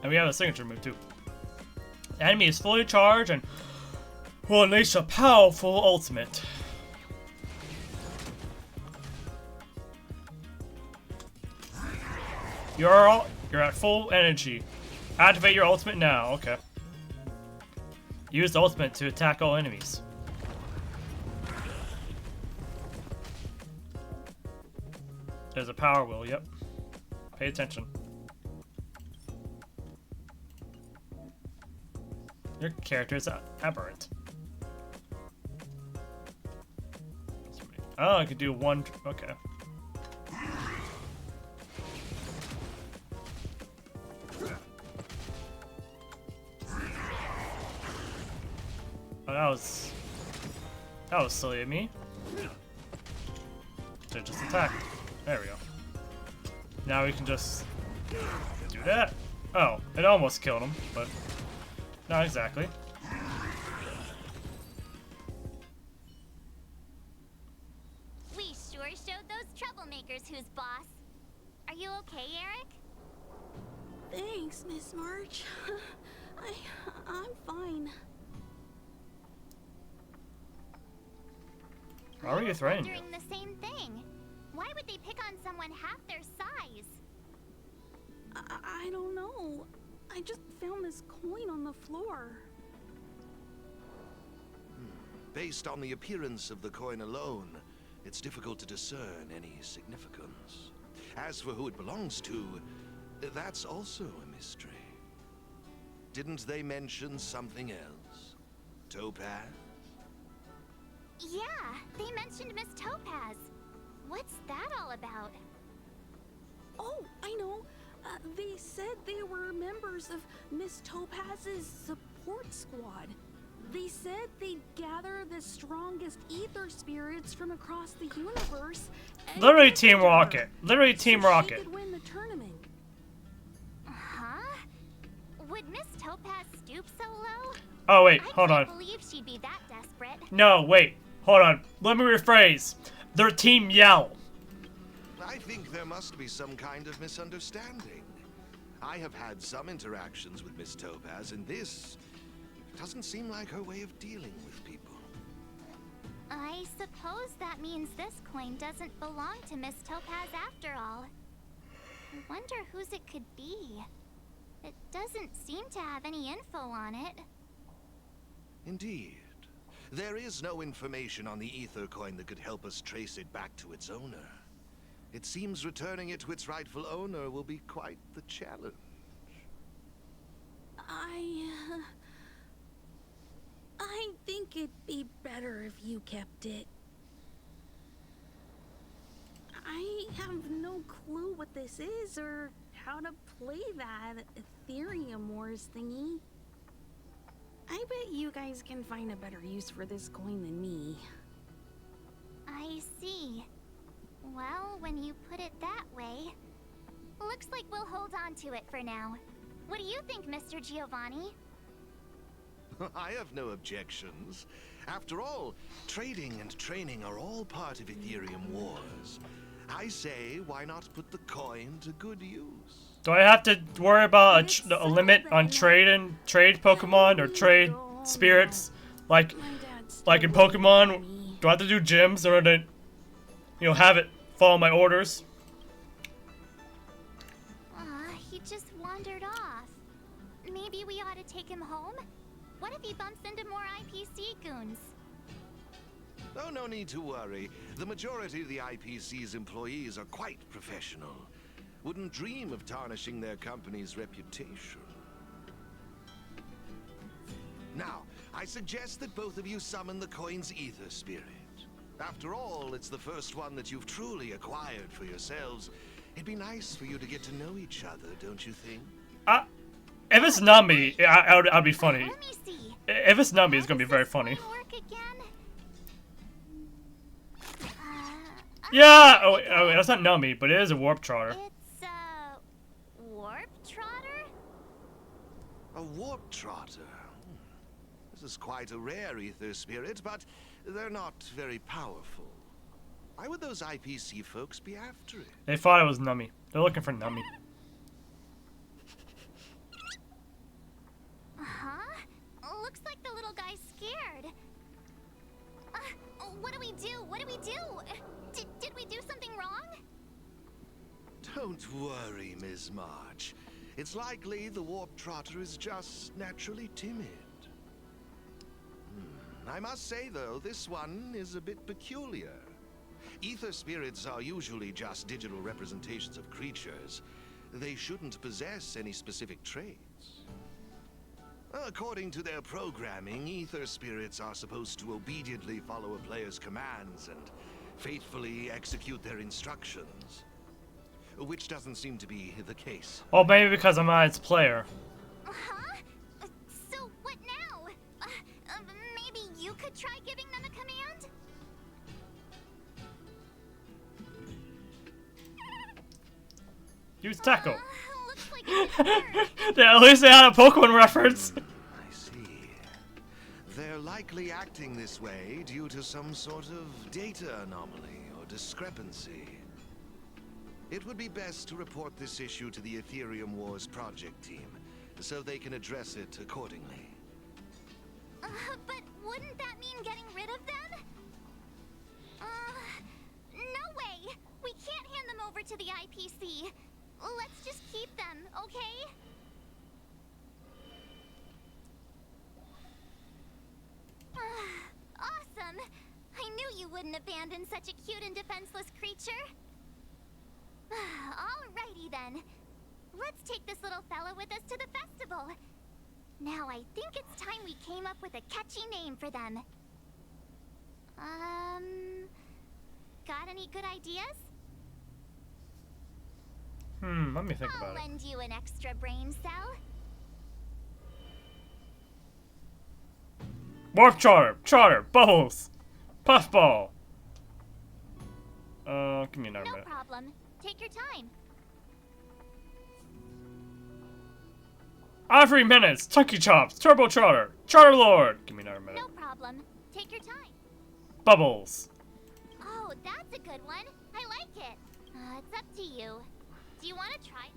And we have a signature move too. The enemy is fully charged and will unleash a powerful ultimate. You're at full energy. Activate your ultimate now. Okay. Use the ultimate to attack all enemies. There's a power wheel, yep. Pay attention. Your character is aberrant. Oh, I could do one. Okay. Oh, that was silly of me. Should just attack. There we go. Now we can just do that. Oh, it almost killed him, but not exactly. We sure showed those troublemakers who's boss. Are you okay, Eric? Thanks, Miss March. I'm fine. How are you threatening? Wondering the same thing. Why would they pick on someone half their size? I don't know. I just found this coin on the floor. Based on the appearance of the coin alone, it's difficult to discern any significance. As for who it belongs to, that's also a mystery. Didn't they mention something else? Topaz? Yeah, they mentioned Miss Topaz. What's that all about? Oh, I know. They said they were members of Miss Topaz's support squad. They said they'd gather the strongest ether spirits from across the universe. Literally Team Rocket. Literally Team Rocket. She could win the tournament. Huh? Would Miss Topaz stoop so low? Oh wait, hold on. I can't believe she'd be that desperate. No, wait, hold on. Let me rephrase. Their team Yell. I think there must be some kind of misunderstanding. I have had some interactions with Miss Topaz, and this doesn't seem like her way of dealing with people. I suppose that means this coin doesn't belong to Miss Topaz after all. I wonder whose it could be. It doesn't seem to have any info on it. Indeed. There is no information on the Aether coin that could help us trace it back to its owner. It seems returning it to its rightful owner will be quite the challenge. I think it'd be better if you kept it. I have no clue what this is or how to play that Aetherium Wars thingy. I bet you guys can find a better use for this coin than me. I see. Well, when you put it that way, looks like we'll hold on to it for now. What do you think, Mr. Giovanni? I have no objections. After all, trading and training are all part of Aetherium Wars. I say, why not put the coin to good use? Do I have to worry about a limit on trade Pokemon or trade spirits? Like in Pokemon, do I have to do gyms in order to, you know, have it follow my orders? He just wandered off. Maybe we ought to take him home? What if he bumps into more IPC goons? Oh, no need to worry. The majority of the IPC's employees are quite professional. Wouldn't dream of tarnishing their company's reputation. Now, I suggest that both of you summon the coin's Aether Spirit. After all, it's the first one that you've truly acquired for yourselves. It'd be nice for you to get to know each other, don't you think? If it's not me, I'd be funny. If it's not me, it's gonna be very funny. Yeah! Oh wait, that's not Nummy, but it is a Warp Trotter. It's a Warp Trotter? A Warp Trotter? This is quite a rare Aether Spirit, but they're not very powerful. Why would those IPC folks be after it? They thought it was Nummy. They're looking for Nummy. Looks like the little guy's scared. What do we do? What do we do? Did we do something wrong? Don't worry, Ms. March. It's likely the Warp Trotter is just naturally timid. I must say, though, this one is a bit peculiar. Aether spirits are usually just digital representations of creatures. They shouldn't possess any specific traits. According to their programming, Aether spirits are supposed to obediently follow a player's commands and faithfully execute their instructions. Which doesn't seem to be the case. Well, maybe because I'm not its player. So what now? Maybe you could try giving them a command? Use Tackle. Looks like it Yeah, at least they had a Pokemon reference. I see. They're likely acting this way due to some sort of data anomaly or discrepancy. It would be best to report this issue to the Aetherium Wars project team, so they can address it accordingly. But wouldn't that mean getting rid of them? No way! We can't hand them over to the IPC. Let's just keep them, okay? Awesome! I knew you wouldn't abandon such a cute and defenseless creature. Alrighty then. Let's take this little fella with us to the festival. Now I think it's time we came up with a catchy name for them. Got any good ideas? Let me think I'll about it. lend you an extra brain cell. Warp Trotter, Bubbles, Puffball. Give me another No minute. problem. Take your time. Every minutes, Chunky Chops, Turbo Trotter. Charter Lord! Give me another minute. No problem. Take your time. Bubbles. Oh, that's a good one. I like it. It's up to you. Do you want to try?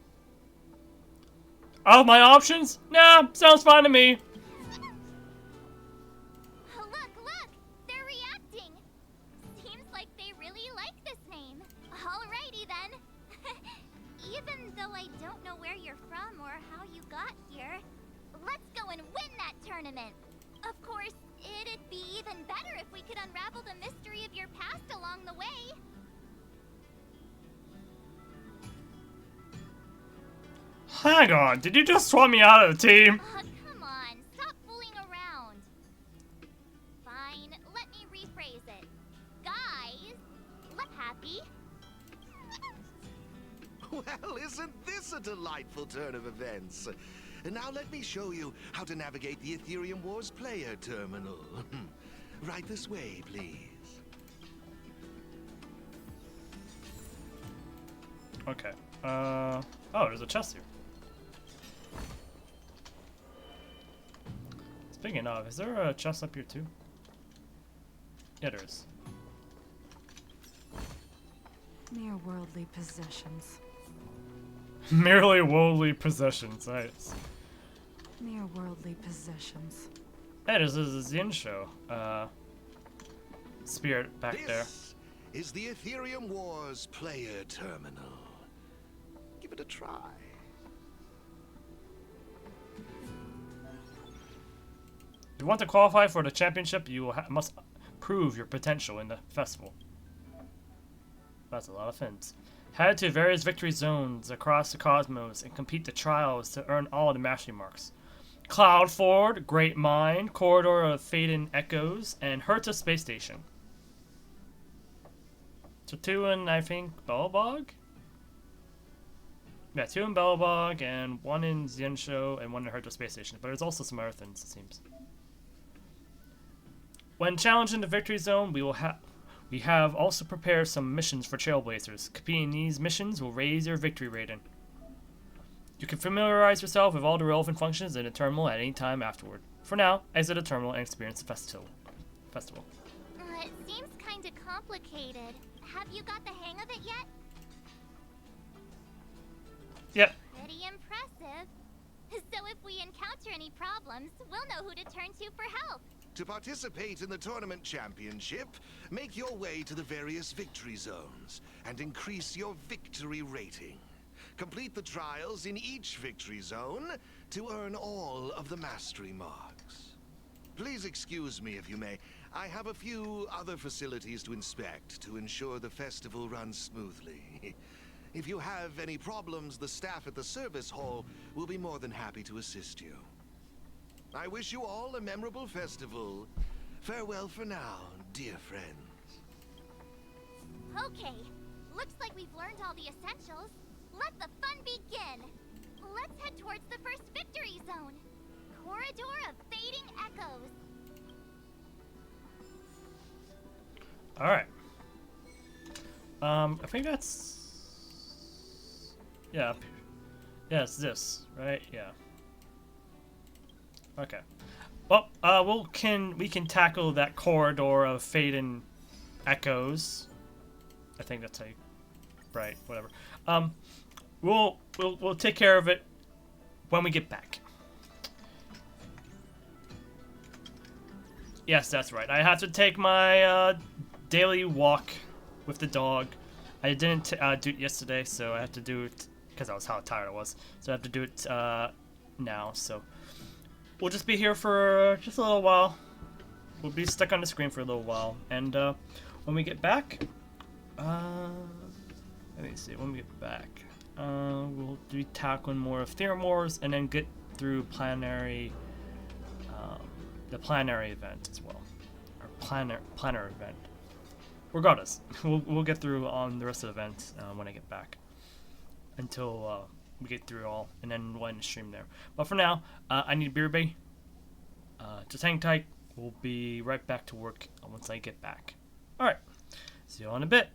All my options? Nah, sounds fine to me. Look! They're reacting. Seems like they really like this name. Alrighty then. Even though I don't know where you're from or how you got here, let's go and win that tournament. Of course, it'd be even better if we could unravel the mystery of your past along the way. Hang on, did you just swap me out of the team? Come on, stop fooling around. Fine, let me rephrase it. Guys, look happy. Well, isn't this a delightful turn of events? Now let me show you how to navigate the Aetherium Wars player terminal. Right this way, please. Okay. Oh, there's a chest here. Speaking of, is there a chest up here too? Yeah, there is. Mere worldly possessions. Merely worldly possessions, nice. Mere worldly possessions. Hey, this is the Yin show. Spirit back there. This is the Aetherium Wars player terminal. Give it a try. If you want to qualify for the championship, you must prove your potential in the festival. That's a lot of fins. Head to various victory zones across the cosmos and complete the trials to earn all the mastery marks. Cloudford, Great Mine, Corridor of Faden Echoes, and Herta Space Station. So 2 in, I think, Belobog? Yeah, 2 in Belobog, and 1 in Xinsho, and 1 in Herta Space Station. But there's also some other things, it seems. When challenged in the victory zone, we have also prepared some missions for Trailblazers. Completing these missions will raise your victory rating. You can familiarize yourself with all the relevant functions in the terminal at any time afterward. For now, exit the terminal and experience the festival. It seems kinda complicated. Have you got the hang of it yet? Yep. Pretty impressive. So if we encounter any problems, we'll know who to turn to for help. To participate in the tournament championship, make your way to the various victory zones and increase your victory rating. Complete the trials in each victory zone to earn all of the mastery marks. Please excuse me if you may. I have a few other facilities to inspect to ensure the festival runs smoothly. If you have any problems, the staff at the service hall will be more than happy to assist you. I wish you all a memorable festival. Farewell for now, dear friends. Okay, looks like we've learned all the essentials. Let the fun begin. Let's head towards the first victory zone. Corridor of Fading Echoes. Alright. I think that's... Yeah. Yeah, it's this, right? Yeah. Okay. Well, we can tackle that corridor of Faden Echoes. I think that's how you... Right, whatever. We'll take care of it when we get back. Yes, that's right. I have to take my daily walk with the dog. I didn't do it yesterday, so I have to do it because I was how tired I was. So I have to do it now. So we'll just be here for just a little while. We'll be stuck on the screen for a little while, and when we get back, let me see. When we get back, we'll be tackling more of Aetherium Wars, and then get through the planetary event as well, or planner event. Regardless, we'll get through on the rest of the event when I get back, until we get through it all, and then we'll end the stream there. But for now, I need Beer Bay. Just hang tight. We'll be right back to work once I get back. All right. See you all in a bit.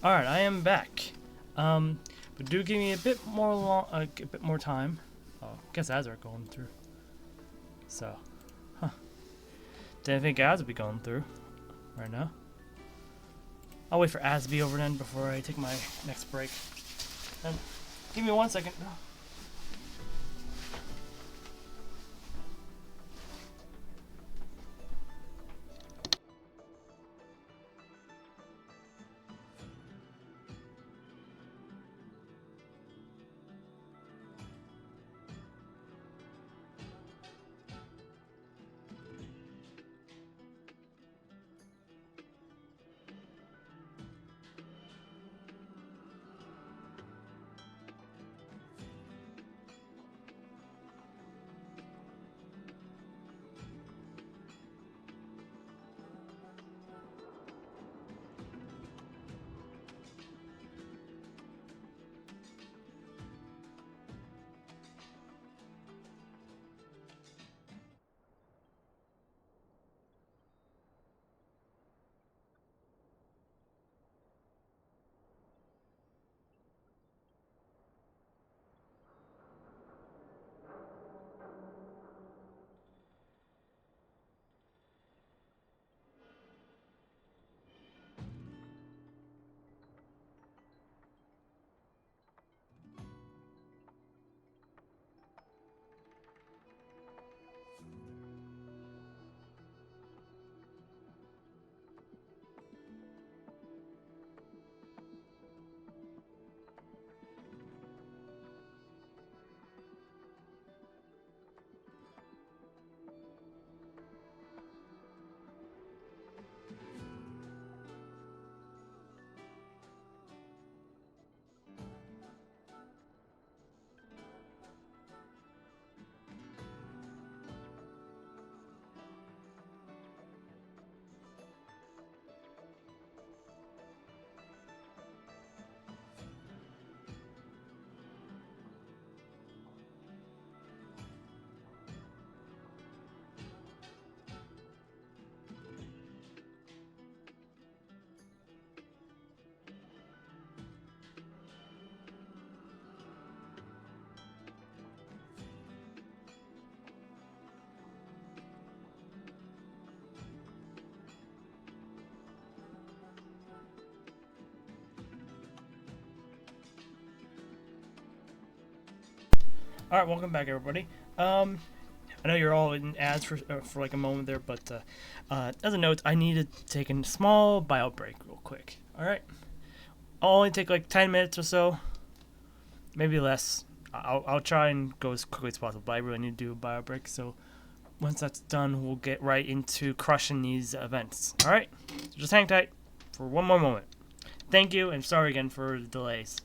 Alright, I am back. But do give me a bit more time. Oh, I guess ads are going through. So, didn't think ads would be going through right now. I'll wait for ads to be over then before I take my next break. And give me 1 second. All right, welcome back, everybody. I know you're all in ads for like a moment there, but as a note, I need to take a small bio break real quick. All right, I'll only take like 10 minutes or so, maybe less. I'll try and go as quickly as possible, but I really need to do a bio break. So once that's done, we'll get right into crushing these events. All right, so just hang tight for one more moment. Thank you, and sorry again for the delays.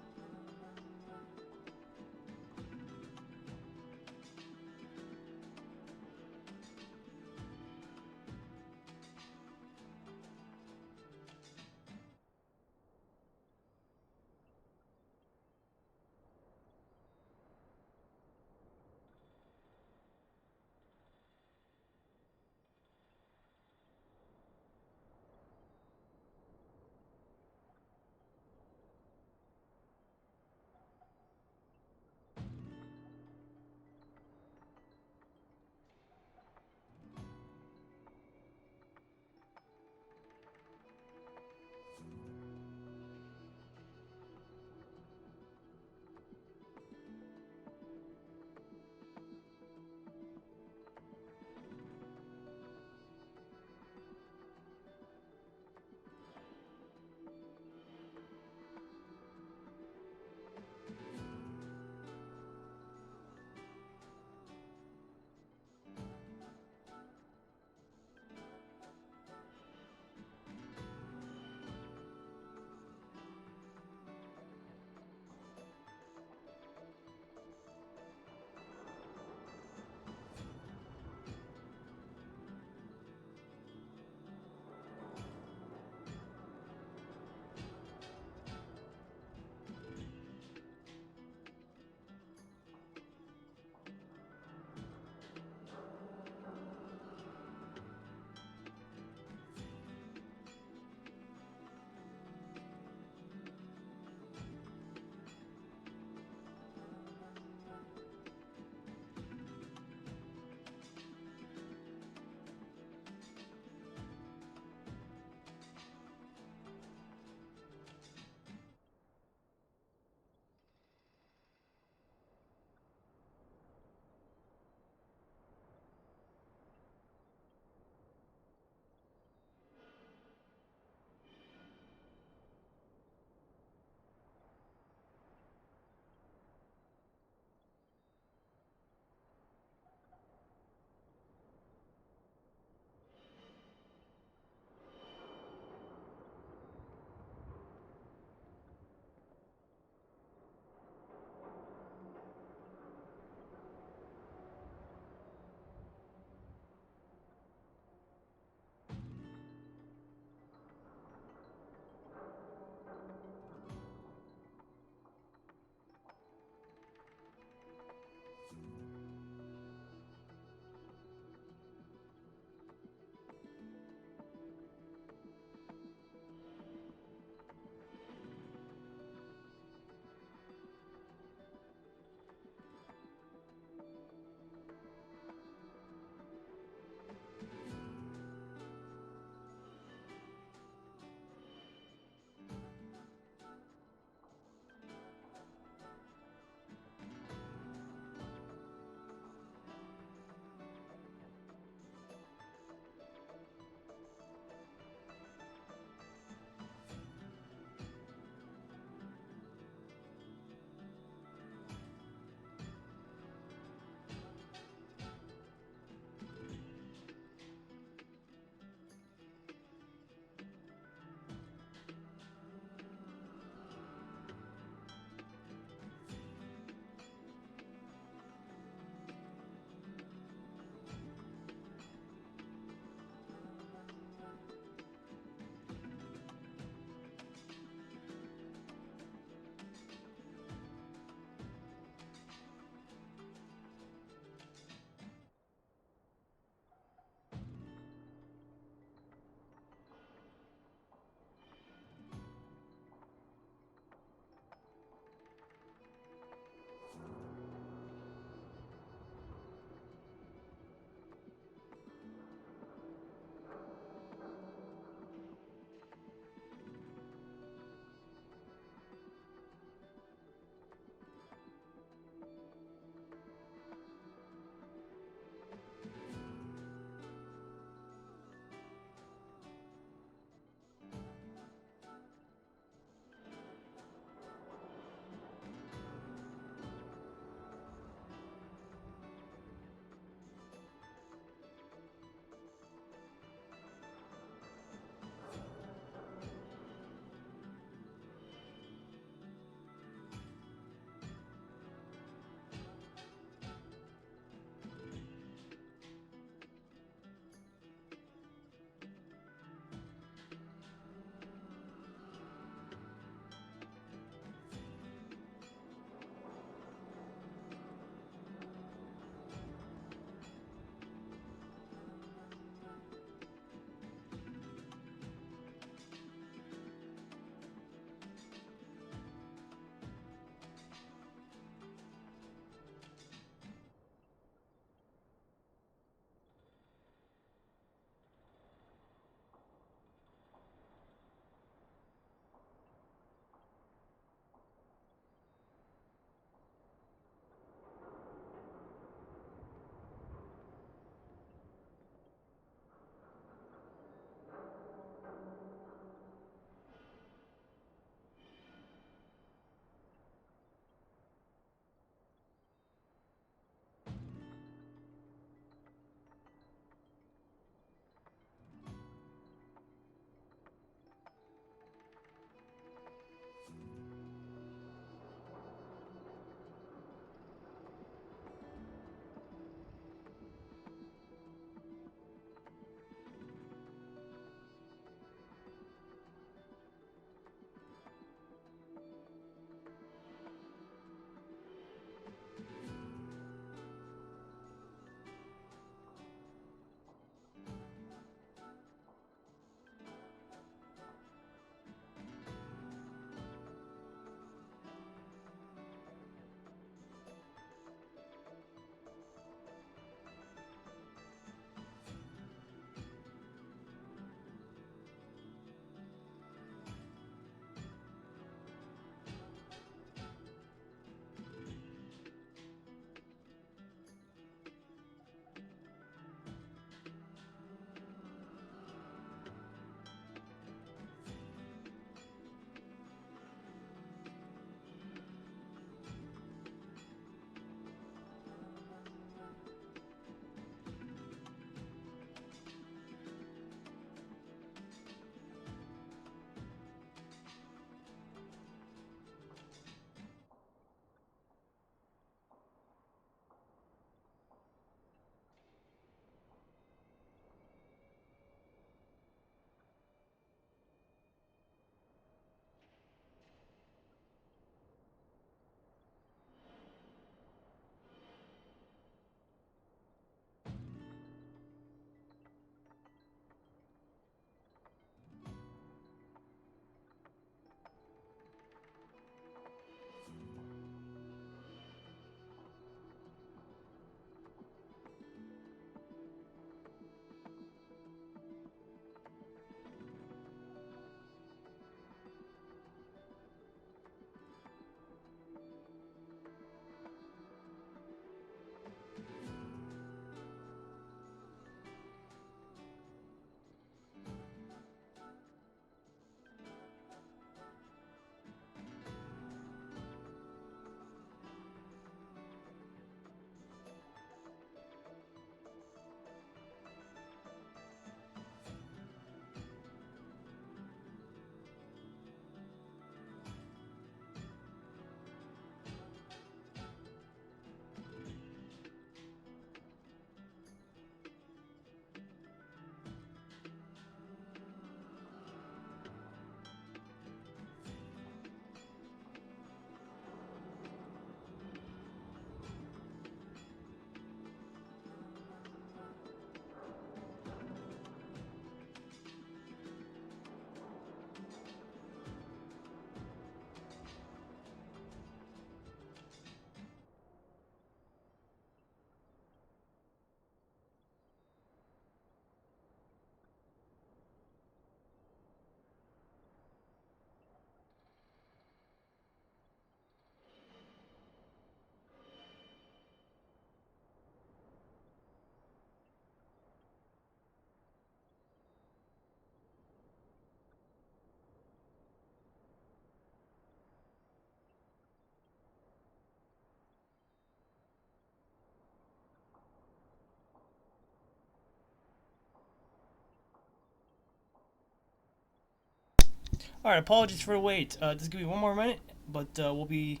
Alright, apologies for the wait. Just give me one more minute, but we'll be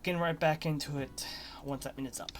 getting right back into it once that minute's up.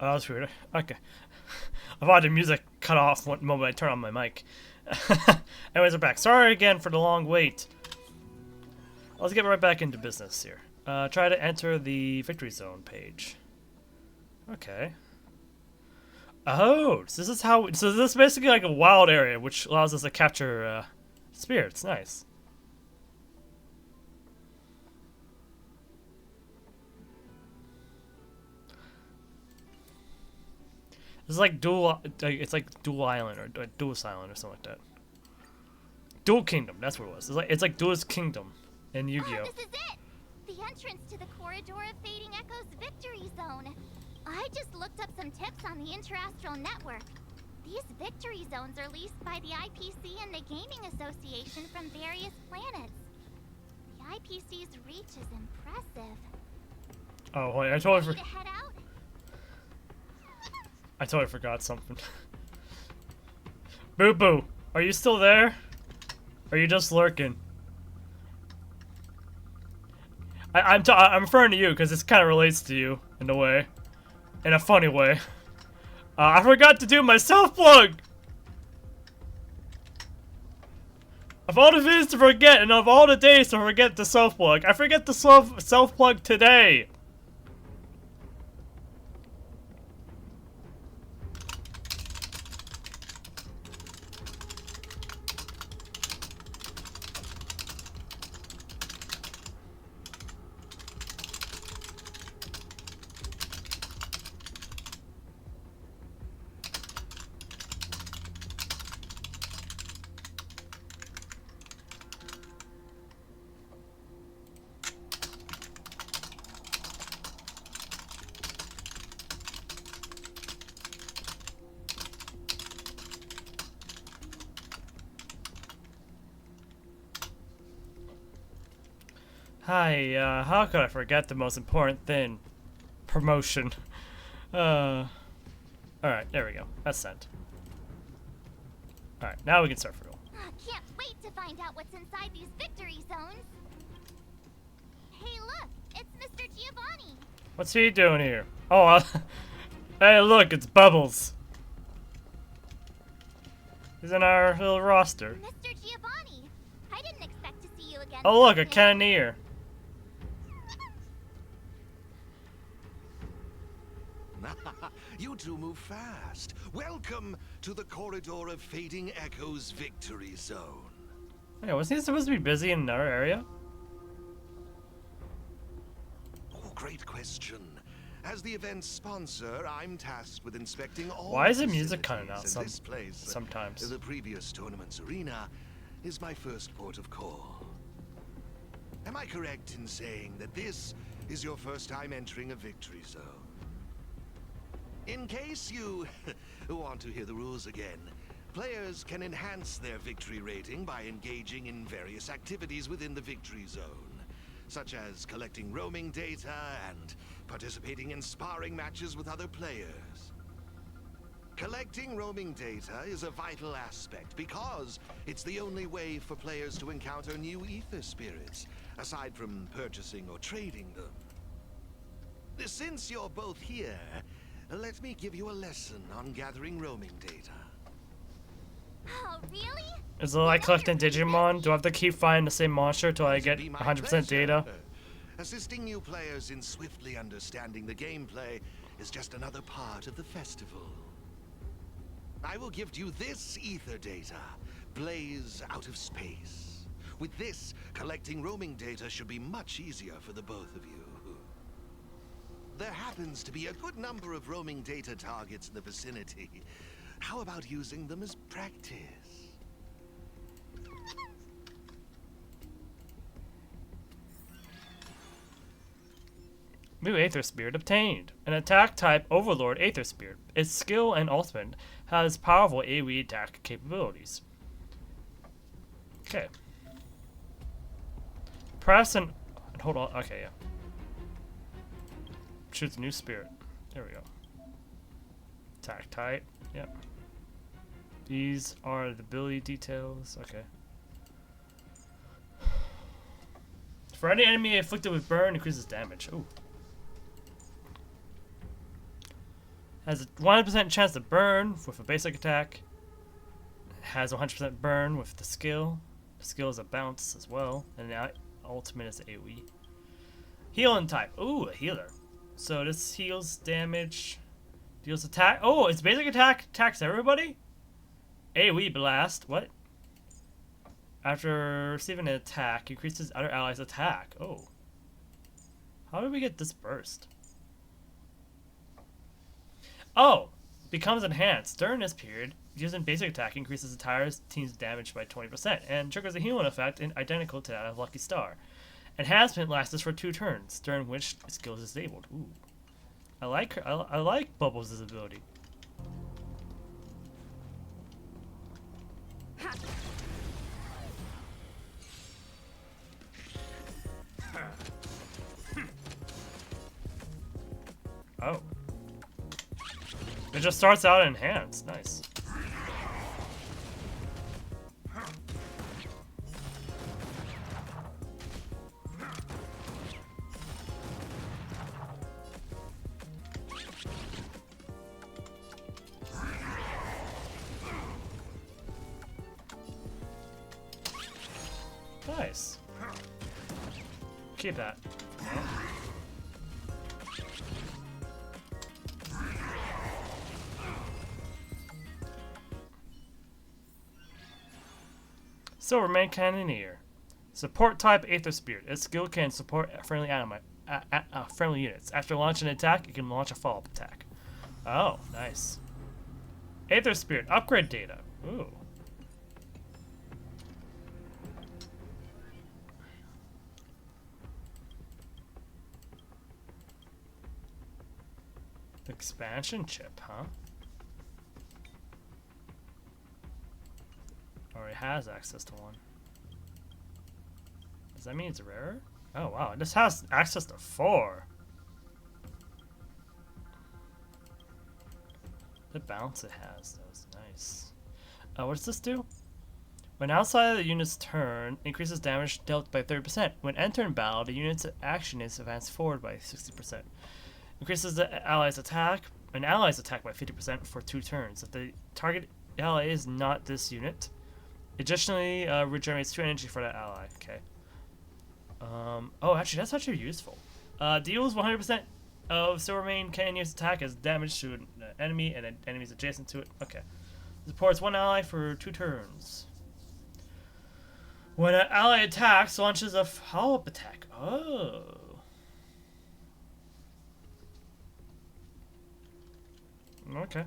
Oh, that's weird. Okay. I thought the music cut off one moment I turned on my mic. Anyways, we're back. Sorry again for the long wait. Let's get right back into business here. Try to enter the victory zone page. Okay. Oh, so this is how. So this is basically like a wild area, which allows us to capture spirits. Nice. It's like dual. It's like dual island or dual island or something like that. Dual Kingdom. That's what it was. It's like Duel's Kingdom in Yu-Gi-Oh. This is it! The entrance to the Corridor of Fading Echoes Victory Zone. I just looked up some tips on the Interastral Network. These victory zones are leased by the IPC and the Gaming Association from various planets. The IPC's reach is impressive. Oh wait, I totally Ready to head out? I totally forgot something. Boo Boo, are you still there? Or are you just lurking? I'm referring to you because this kind of relates to you in a way, in a funny way. I forgot to do my self-plug. Of all the things to forget, and of all the days to forget the self-plug, I forget the self-plug today. Hi, how could I forget the most important thing? Promotion. Alright, there we go. That's sent. Alright, now we can start for real. Can't wait to find out what's inside these victory zones. Hey look, it's Mr. Giovanni. What's he doing here? Oh, hey look, it's Bubbles. He's in our little roster. Mr. Giovanni, I didn't expect to see you again. Oh look, a cannoneer. You two move fast. Welcome to the Corridor of Fading Echoes Victory Zone. Hey, wasn't he supposed to be busy in another area? Oh, great question. As the event's sponsor, I'm tasked with inspecting all. Why is the music cutting out this place, sometimes? The previous tournament's arena is my first port of call. Am I correct in saying that this is your first time entering a victory zone? In case you want to hear the rules again, players can enhance their victory rating by engaging in various activities within the victory zone. such as collecting roaming data and participating in sparring matches with other players. Collecting roaming data is a vital aspect because it's the only way for players to encounter new ether spirits, aside from purchasing or trading them. Since you're both here, let me give you a lesson on gathering roaming data. Oh, really? Is it like collecting Digimon? Do I have to keep finding the same monster till I get 100% data? Assisting new players in swiftly understanding the gameplay is just another part of the festival. I will give you this ether data, Blaze out of space. With this, collecting roaming data should be much easier for the both of you. There happens to be a good number of roaming data targets in the vicinity. How about using them as practice? New Aether Spirit obtained. An attack type Overlord Aether Spirit. Its skill and ultimate has powerful AoE attack capabilities. Okay. Press and hold on. Okay, yeah. Shoots a new spirit. There we go. Attack type. Yep. These are the ability details. Okay. For any enemy afflicted with burn, increases damage. Ooh. Has a 100% chance to burn with a basic attack. Has 100% burn with the skill. The skill is a bounce as well. And the ultimate is AoE. Healing type. Ooh, a healer. So this heals damage. Deals attack. Oh, its basic attack attacks everybody? AoE blast. What? After receiving an attack, increases other allies' attack. Oh. How did we get this burst? Oh! Becomes enhanced. During this period, using basic attack increases the entire team's damage by 20% and triggers a healing effect identical to that of Lucky Star. Enhancement lasts for 2 turns, during which skill is disabled. Ooh. I like her. I like Bubbles' ability. Oh. It just starts out enhanced. Nice. Nice. Keep that. Silverman Cannoneer. Support type Aether Spirit. Its skill can support friendly friendly units. After launching an attack, it can launch a follow-up attack. Oh, nice. Aether Spirit. Upgrade data. Ooh. Expansion chip, huh? Already has access to one. Does that mean it's rarer? Oh wow, this has access to 4. The bounce it has, that was nice. What does this do? When outside of the unit's turn, increases damage dealt by 30%. When entering battle, the unit's action is advanced forward by 60%. Increases the ally's attack, an ally's attack by 50% for 2 turns. If the target ally is not this unit, additionally regenerates 2 energy for that ally. Okay. Oh, actually, that's actually useful. Deals 100% of Silvermane Canyon's attack as damage to an enemy and enemies adjacent to it. Okay. Supports 1 ally for 2 turns. When an ally attacks, launches a follow-up attack. Oh. Okay.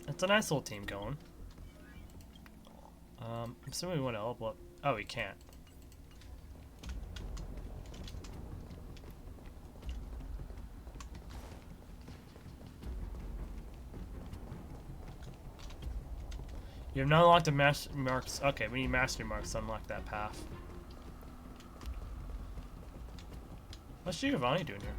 It's a nice little team going. I'm assuming we want to level up. Oh, we can't. You have not unlocked the mastery marks. Okay, we need mastery marks to unlock that path. What's Giovanni doing here?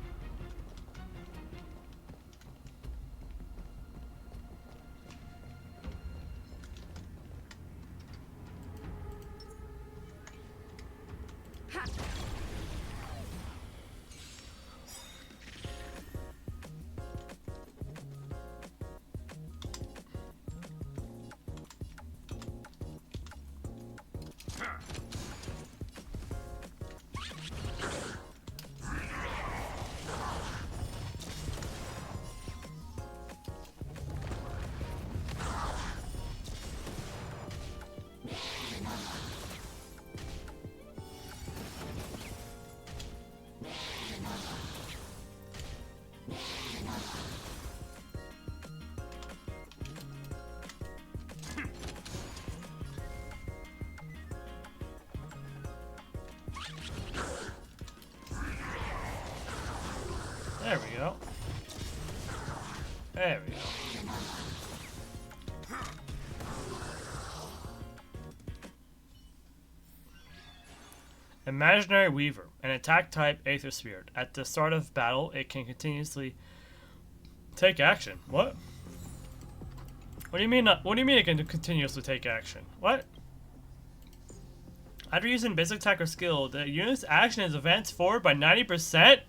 There we go. There we go. Imaginary Weaver, an attack type Aether Spirit. At the start of battle, it can continuously take action. What? What do you mean? What do you mean it can continuously take action? What? After using basic attack or skill, the unit's action is advanced forward by 90%.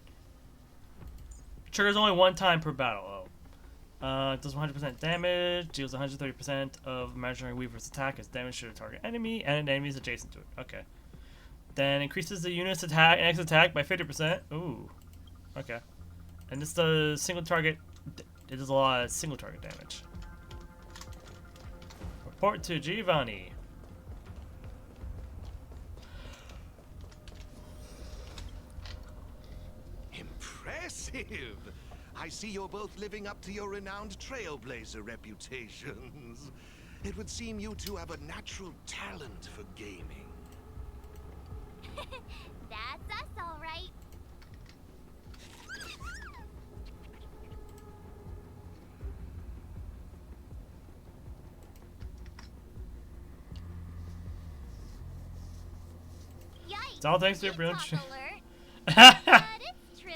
Triggers only one time per battle. Oh. It does 100% damage. Deals 130% of Imaginary Weaver's attack as damage to the target enemy and enemies adjacent to it. Okay. Then increases the unit's attack and X attack by 50%. Ooh. Okay. And this does single target. It does a lot of single target damage. Report to Giovanni. Impressive! I see you're both living up to your renowned trailblazer reputations. It would seem you two have a natural talent for gaming. That's us, all right. Yikes! It's all thanks to your brilliant. But it's true.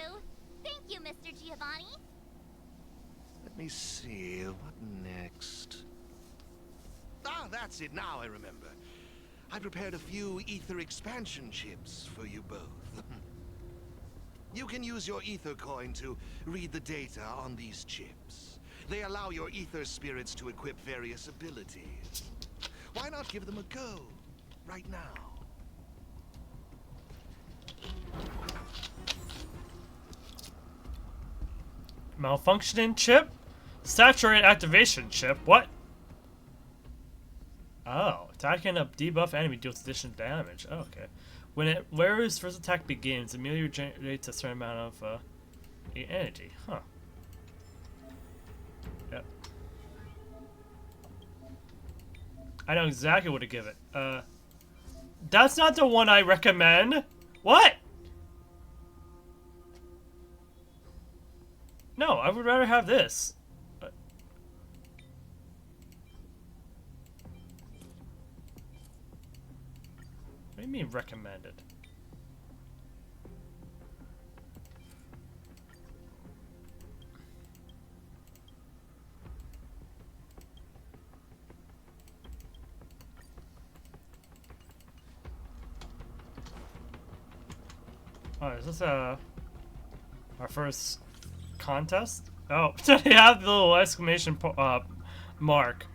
Thank you, Mr. Giovanni. Let me see, what next? Ah, that's it, now I remember. I prepared a few ether expansion chips for you both. You can use your ether coin to read the data on these chips. They allow your ether spirits to equip various abilities. Why not give them a go, right now? Malfunctioning chip? Saturated activation chip? What? Oh, attacking a debuff enemy deals additional damage. Oh, okay. When it wears first attack begins, it immediately generates a certain amount of energy. Huh. Yep. I know exactly what to give it. That's not the one I recommend. What? No, I would rather have this. What do you mean recommended? Oh, is this our first contest? Oh, they have the little exclamation mark.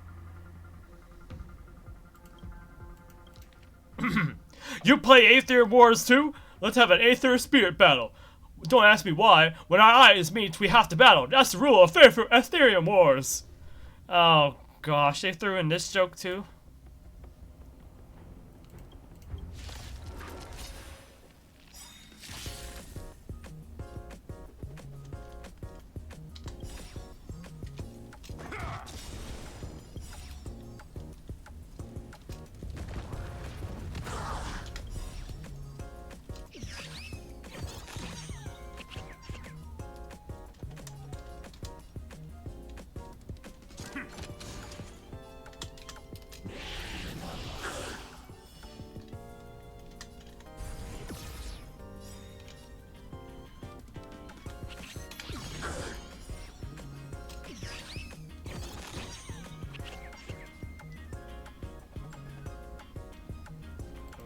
You play Aetherium Wars too? Let's have an Aether Spirit battle. Don't ask me why. When our eyes meet, we have to battle. That's the rule of Aetherium Wars. Oh gosh, they threw in this joke too.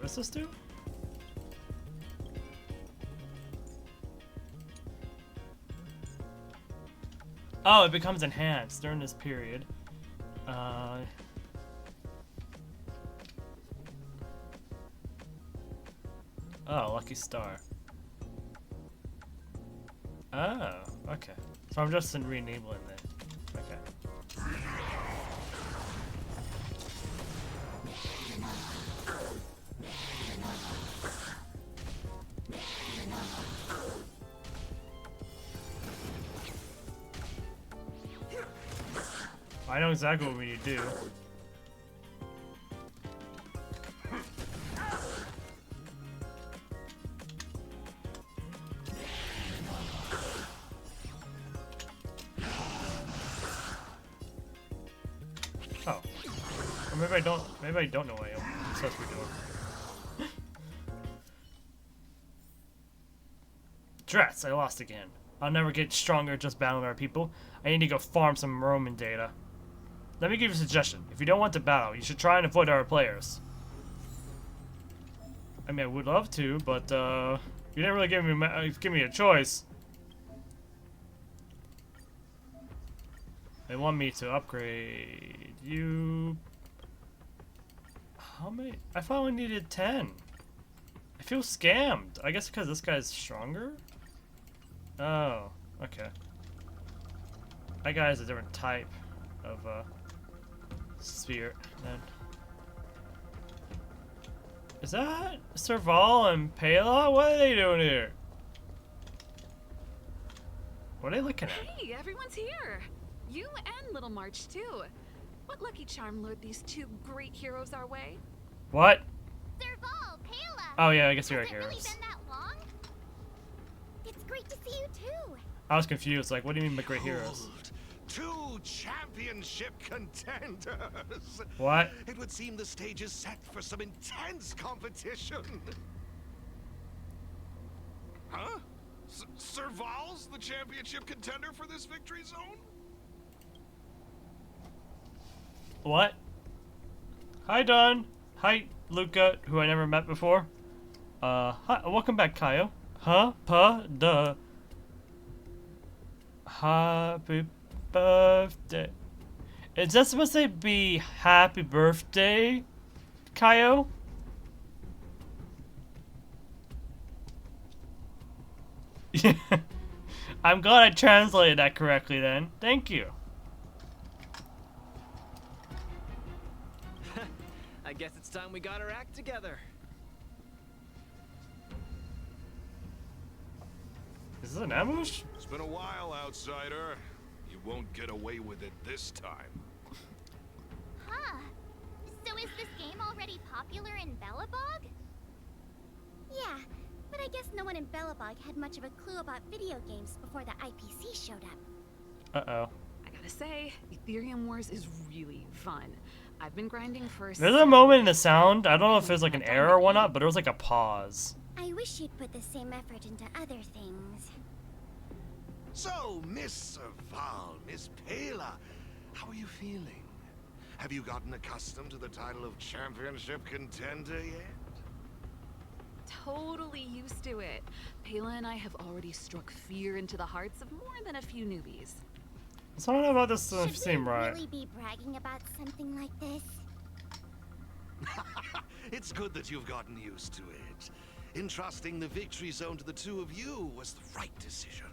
does this do? Oh, it becomes enhanced during this period. Oh, lucky star. Oh, okay. So I'm just re-enabling it. Okay. I know exactly what we need to do. Oh. Or maybe I don't know what I'm supposed to be doing. Drats, I lost again. I'll never get stronger just battling our people. I need to go farm some Roman data. Let me give you a suggestion. If you don't want to battle, you should try and avoid our players. I mean, I would love to, but you didn't really give me a choice. They want me to upgrade you. How many? I thought I needed 10. I feel scammed. I guess because this guy's stronger? Oh, okay. That guy has a different type of sphere then. Is that Serval and Pela? What are they doing here? What are they looking at? Hey, everyone's here. You and Little March too. What lucky charm lured these two great heroes our way? What? Serval, Pela. Oh yeah, I guess you're Has it heroes. really been that long? It's great to see you too. I was confused. Like, what do you mean by great heroes? Two championship contenders. What? It would seem the stage is set for some intense competition. Huh? Serval's the championship contender for this victory zone? What? Hi, Don. Hi, Luca, who I never met before. Hi, welcome back, Kaio. Huh? Duh. Happy birthday. Is that supposed to be happy birthday, Kaio? I'm glad I translated that correctly then. Thank you. I guess it's time we got our act together. Is this an ambush? It's been a while, outsider. You won't get away with it this time. Huh. So is this game already popular in Belobog? Yeah, but I guess no one in Belobog had much of a clue about video games before the IPC showed up. Uh-oh. I gotta say, Aetherium Wars is really fun. I've been grinding for. There's a moment in the sound. I don't know if there's like an error or whatnot, but there was like a pause. I wish you'd put the same effort into other things. So, Miss Serval, Miss Pela, how are you feeling? Have you gotten accustomed to the title of championship contender yet? Totally used to it. Pela and I have already struck fear into the hearts of more than a few newbies. Something about this doesn't Should seem we right. really be bragging about something like this? It's good that you've gotten used to it. Entrusting the victory zone to the two of you was the right decision.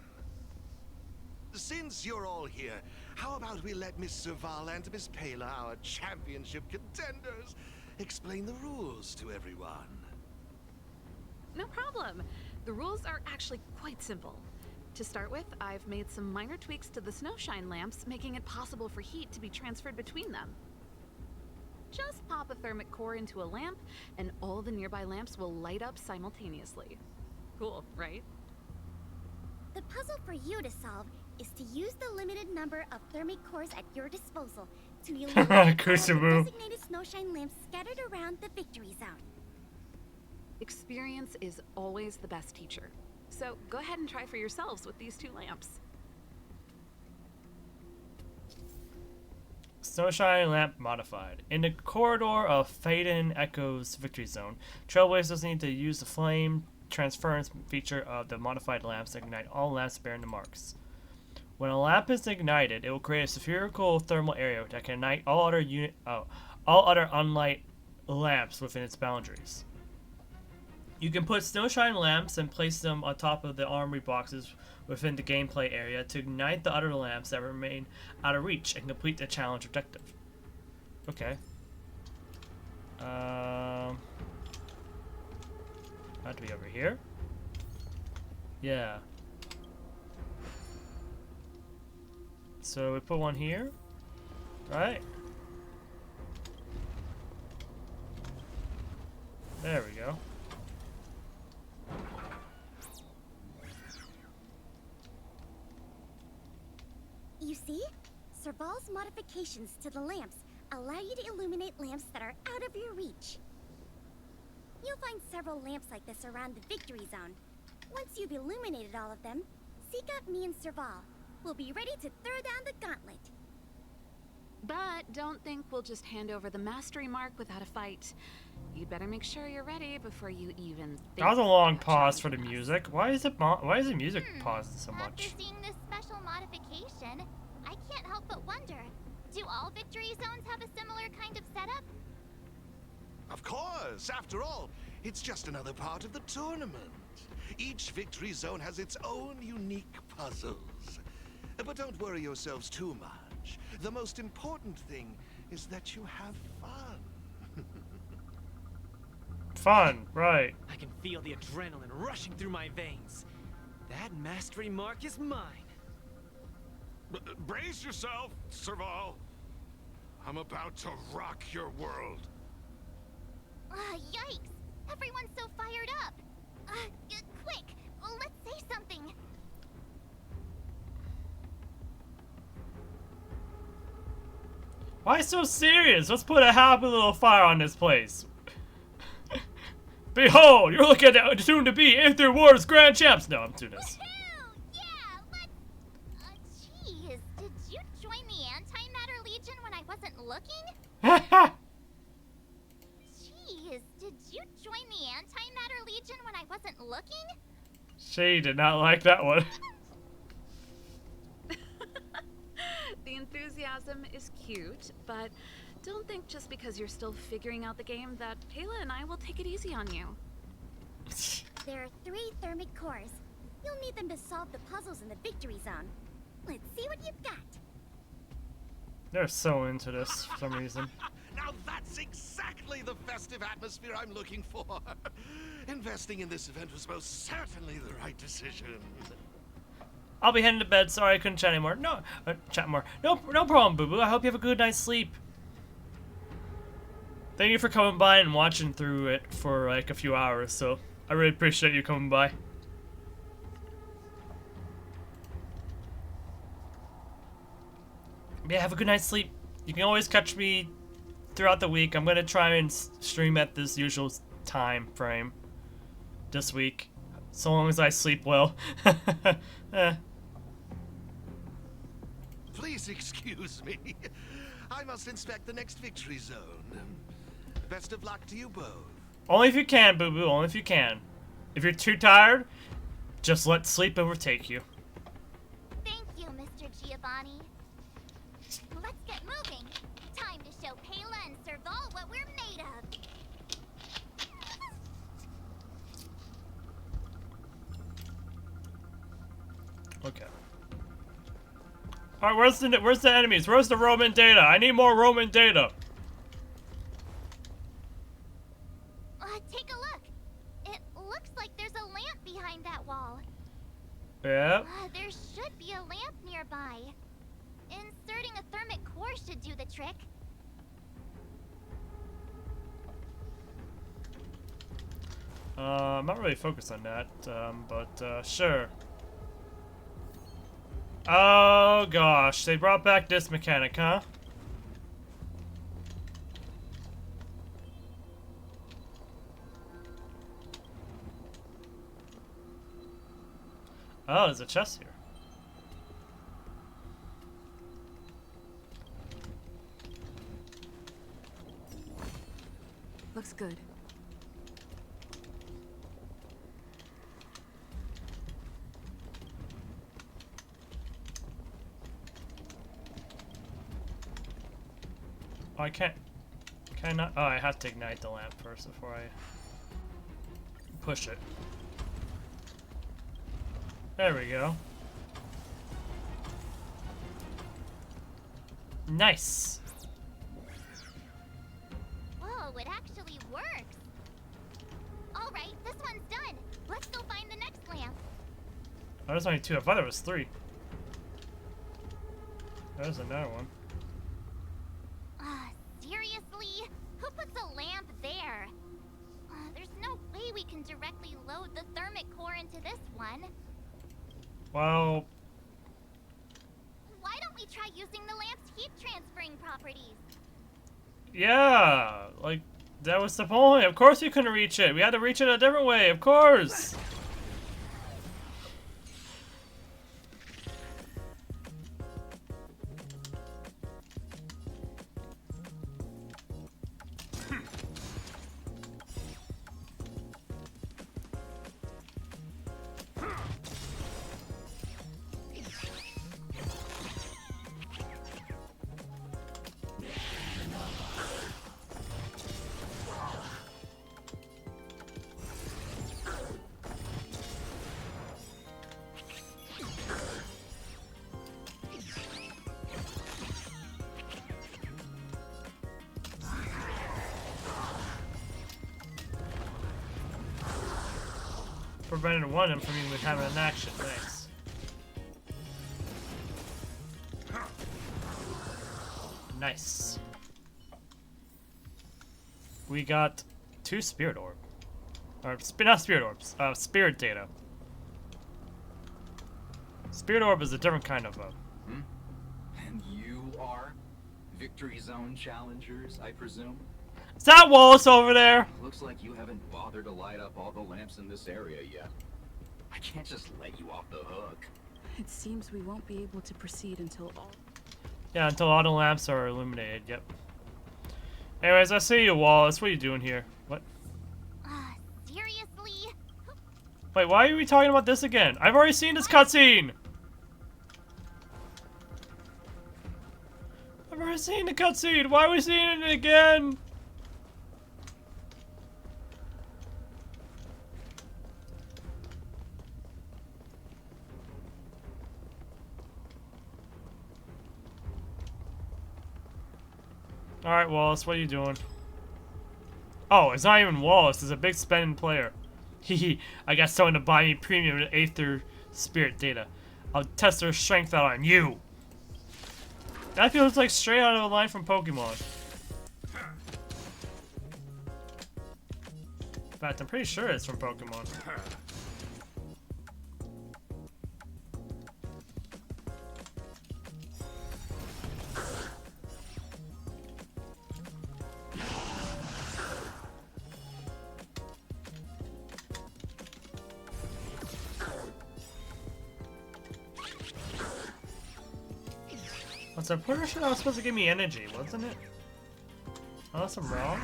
Since you're all here, how about we let Miss Serval and Miss Pela, our championship contenders, explain the rules to everyone? No problem. The rules are actually quite simple. To start with, I've made some minor tweaks to the snowshine lamps, making it possible for heat to be transferred between them. Just pop a thermic core into a lamp, and all the nearby lamps will light up simultaneously. Cool, right? The puzzle for you to solve is to use the limited number of thermic cores at your disposal to illuminate all the designated snowshine lamps scattered around the victory zone. Experience is always the best teacher. So go ahead and try for yourselves with these two lamps. Snowshine Lamp modified. In the corridor of Faden Echo's victory zone, Trailblazers need to use the flame transference feature of the modified lamps to ignite all lamps bearing the marks. When a lamp is ignited, it will create a spherical thermal area that can ignite all other unlit lamps within its boundaries. You can put Snowshine lamps and place them on top of the armory boxes within the gameplay area to ignite the other lamps that remain out of reach and complete the challenge objective. Okay. Have to be over here? Yeah. So we put one here, right? There we go. You see? Serval's modifications to the lamps allow you to illuminate lamps that are out of your reach. You'll find several lamps like this around the victory zone. Once you've illuminated all of them, seek out me and Serval. We'll be ready to throw down the gauntlet. But don't think we'll just hand over the mastery mark without a fight. You'd better make sure you're ready before you even think. That was a long pause for the music. Why is the music pausing so much? After seeing this special modification, I can't help but wonder, do all victory zones have a similar kind of setup? Of course! After all, it's just another part of the tournament. Each victory zone has its own unique puzzles. But don't worry yourselves too much. The most important thing is that you have fun. Fun, right. I can feel the adrenaline rushing through my veins. That mastery mark is mine. Brace yourself, Serval. I'm about to rock your world. Yikes! Everyone's so fired up. Quick, let's say something. Why so serious? Let's put a happy little fire on this place. Behold, you're looking at soon to be Aetherium Wars Grand Champs. No, I'm doing this. Yeah, let's... Jeez, did you join the Antimatter Legion when I wasn't looking? Jeez, did you join the Antimatter Legion when I wasn't looking? She did not like that one. The enthusiasm is cute, but don't think just because you're still figuring out the game that Kayla and I will take it easy on you. There are 3 thermic cores. You'll need them to solve the puzzles in the victory zone. Let's see what you've got. They're so into this for some reason. Now that's exactly the festive atmosphere I'm looking for. Investing in this event was most certainly the right decision. I'll be heading to bed. Sorry I couldn't chat anymore. No, chat more. No problem, Boo Boo. I hope you have a good night's sleep. Thank you for coming by and watching through it for like a few hours. So I really appreciate you coming by. Yeah, have a good night's sleep. You can always catch me throughout the week. I'm gonna try and stream at this usual time frame this week, so long as I sleep well. Please excuse me. I must inspect the next victory zone. Best of luck to you both. Only if you can, Boo Boo. Only if you can. If you're too tired, just let sleep overtake you. Thank you, Mr. Giovanni. Let's get moving. Time to show Kayla and Serval what we're made of. Okay. All right, where's the enemies? Where's the Roman data? I need more Roman data. Take a look. It looks like there's a lamp behind that wall. Yeah. There should be a lamp nearby. Inserting a thermic core should do the trick. I'm not really focused on that, but sure. Oh gosh, they brought back this mechanic, huh? Oh, there's a chest here. Looks good. Oh, I can't. Can I not? Oh, I have to ignite the lamp first before I push it. There we go. Nice. Whoa, it actually works. All right, this one's done. Let's go find the next lamp. Oh, there's only 2. I thought there was 3. There's another one. Seriously? Who puts a lamp there? There's no way we can directly load the thermic core into this one. Well, Why don't we try using the lamp's heat transferring properties? yeah, like that was the point. Of course we couldn't reach it. We had to reach it a different way. Of course. Prevented one of them from even having an action. Nice. Nice. We got 2 spirit orb. Or not spirit orbs. Spirit data. Spirit orb is a different kind of And you are Victory Zone challengers, I presume? Is that Wallace over there? Looks like you haven't bothered to light up all the lamps in this area yet. I can't just let you off the hook. It seems we won't be able to proceed until all... Yeah, until all the lamps are illuminated, yep. Anyways, I see you, Wallace. What are you doing here? What? Seriously? Wait, why are we talking about this again? I've already seen this cutscene! I've already seen the cutscene! Why are we seeing it again? Alright, Wallace, what are you doing? Oh, it's not even Wallace, it's a big spending player. Hehe, I got someone to buy me premium Aether Spirit data. I'll test their strength out on you. That feels like straight out of a line from Pokemon. In fact, I'm pretty sure it's from Pokemon. So I'm pretty sure that was supposed to give me energy, wasn't it? Unless I'm wrong.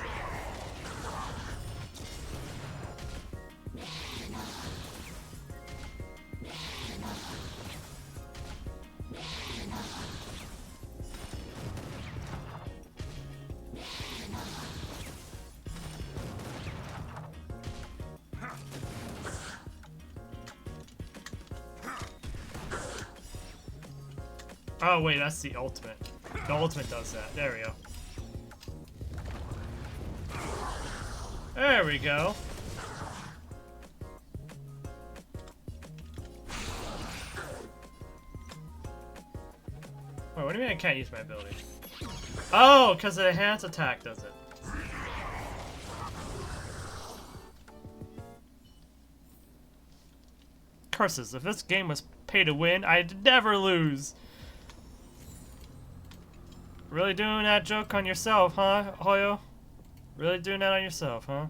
Oh wait, that's the ultimate. The ultimate does that. There we go. There we go. Wait, what do you mean I can't use my ability? Oh, because the enhanced attack does it. Curses, if this game was pay to win, I'd never lose. Really doing that joke on yourself, huh, Hoyo? Really doing that on yourself, huh?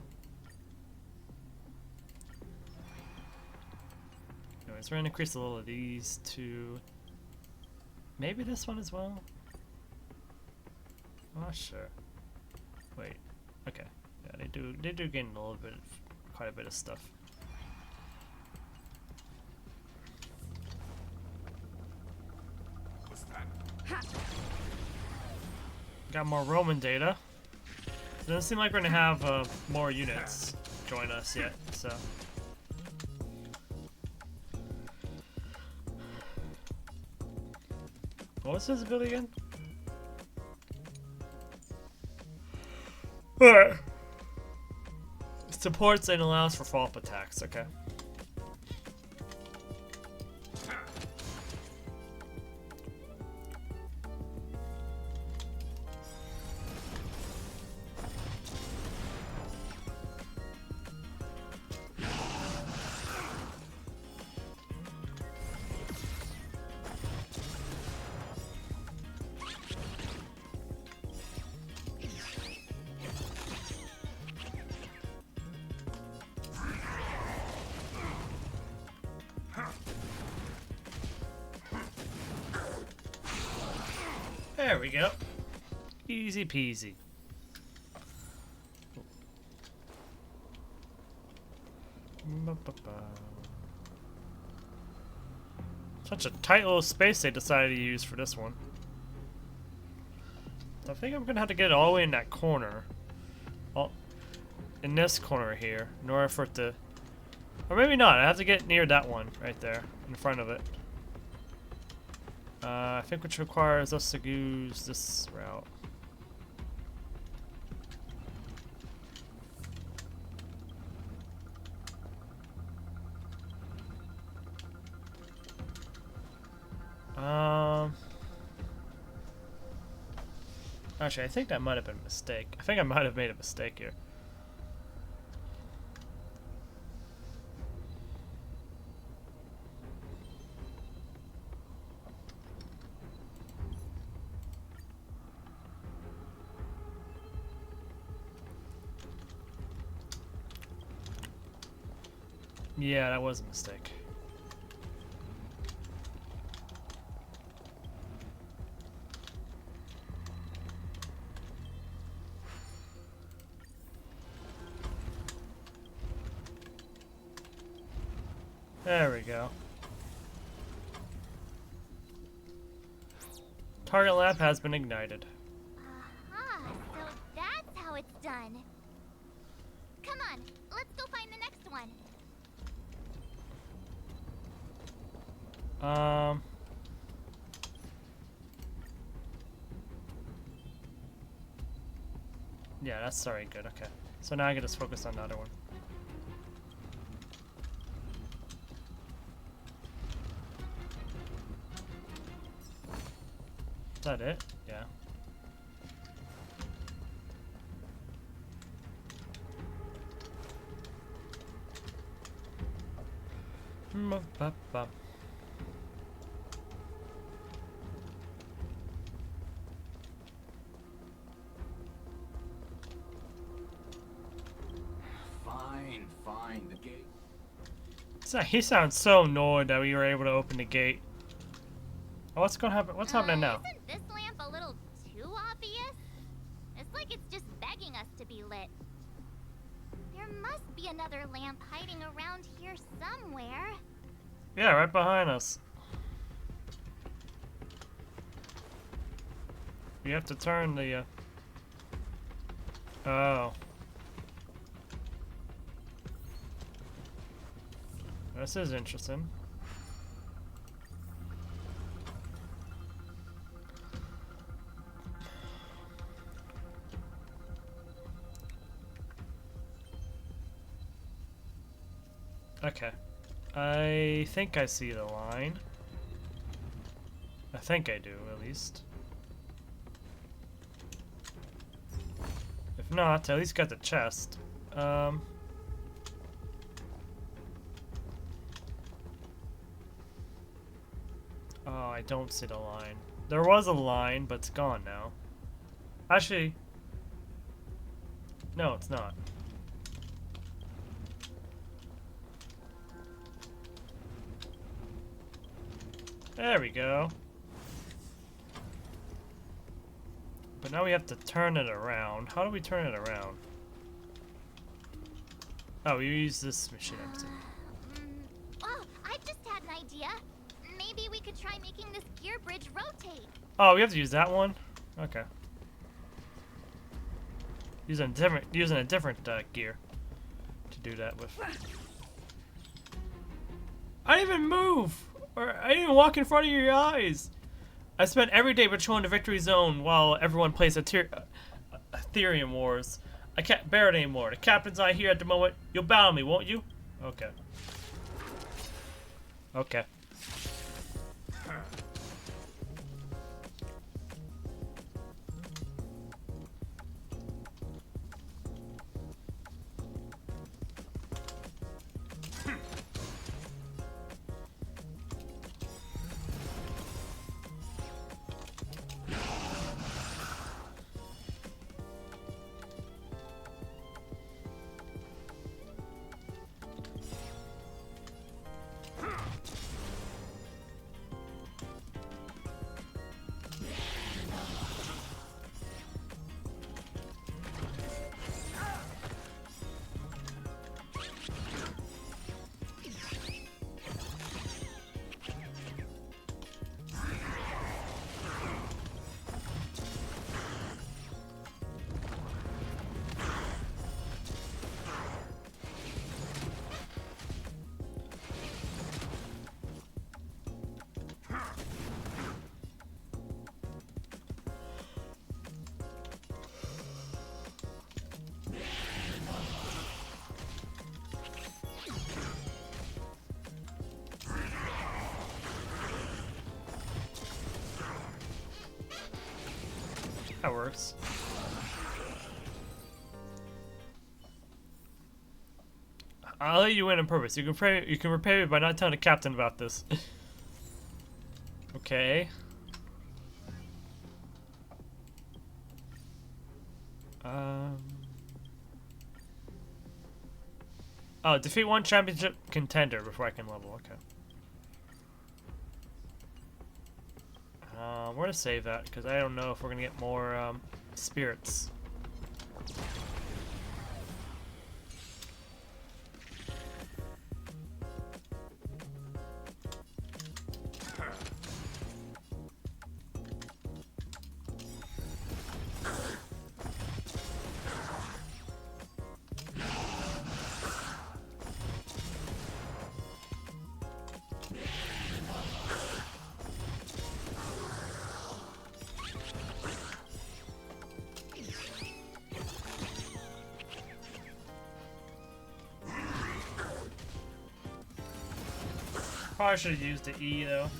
Anyways, we're gonna increase a little of these to maybe this one as well. I'm not sure. Wait. Okay. Yeah, they do gain a little bit, quite a bit of stuff. What's that? Got more Roman data. Doesn't seem like we're gonna have more units join us yet, so. What was his ability again? Alright. Supports and allows for follow-up attacks, okay. There we go. Easy peasy. Such a tight little space they decided to use for this one. I think I'm gonna have to get it all the way in that corner. In this corner here, in order for it to... Or maybe not, I have to get near that one right there, in front of it. I think which requires us to use this route. Actually, I think that might have been a mistake. I think I might have made a mistake here. Yeah, that was a mistake. There we go. Target lab has been ignited. Aha, so that's how it's done. Come on, let's go find the next one. Yeah, that's already good, okay. So now I can just focus on the other one. Is that it? Yeah. Fine, the gate. He sounds so annoyed that we were able to open the gate. Oh, what's gonna happen? What's happening now? Isn't this lamp a little too obvious? It's like it's just begging us to be lit. There must be another lamp hiding around here somewhere. Yeah, right behind us. We have to turn the, Oh. This is interesting. Okay. I think I see the line. I think I do, at least. If not, I at least got the chest. Oh, I don't see the line. There was a line, but it's gone now. Actually, no, it's not. There we go. But now we have to turn it around. How do we turn it around? Oh, you use this machine. I'm saying. Oh, I just had an idea. Maybe we could try making this gear bridge rotate. Oh, we have to use that one. Okay. Using a different gear to do that with. I didn't even move, or I didn't even walk in front of your eyes. I spent every day patrolling the victory zone while everyone plays Aetherium Wars. I can't bear it anymore. The captain's not here at the moment. You'll battle me, won't you? Okay. Okay. That works. I'll let you in on purpose. You can repay me by not telling the captain about this. Okay. Oh, defeat one championship contender before I can level. Okay. We're gonna save that because I don't know if we're gonna get more spirits. Probably should have used the E though.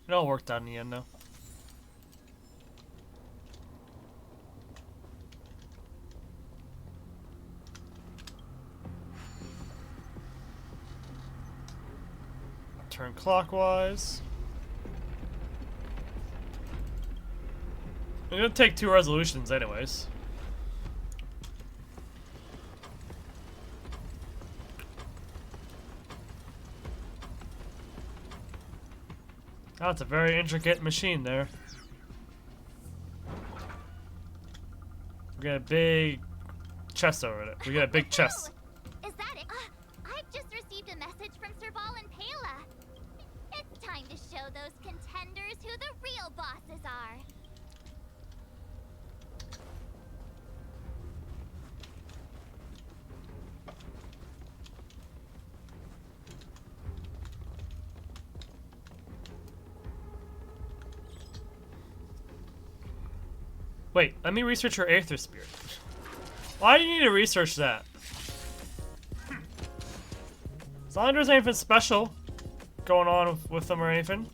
It all worked out in the end though. Turn clockwise. I'm gonna take 2 resolutions anyways. Oh, it's a very intricate machine there. We got a big chest over it. We got a big chest. Is that it? I've just received a message from Serval and Pela. It's time to show those contenders who the real bosses are. Wait, let me research your Aether Spirit. Why do you need to research that? As long as there's anything special going on with them or anything.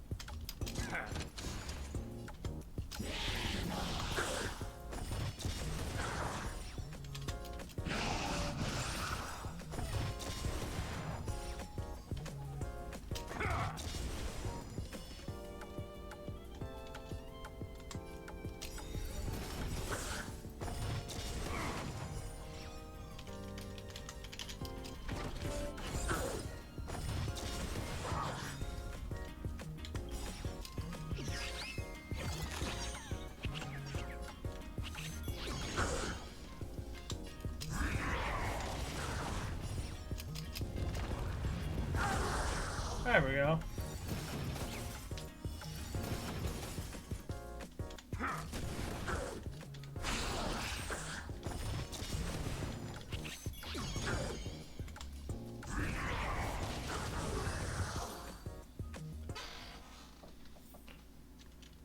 There we go.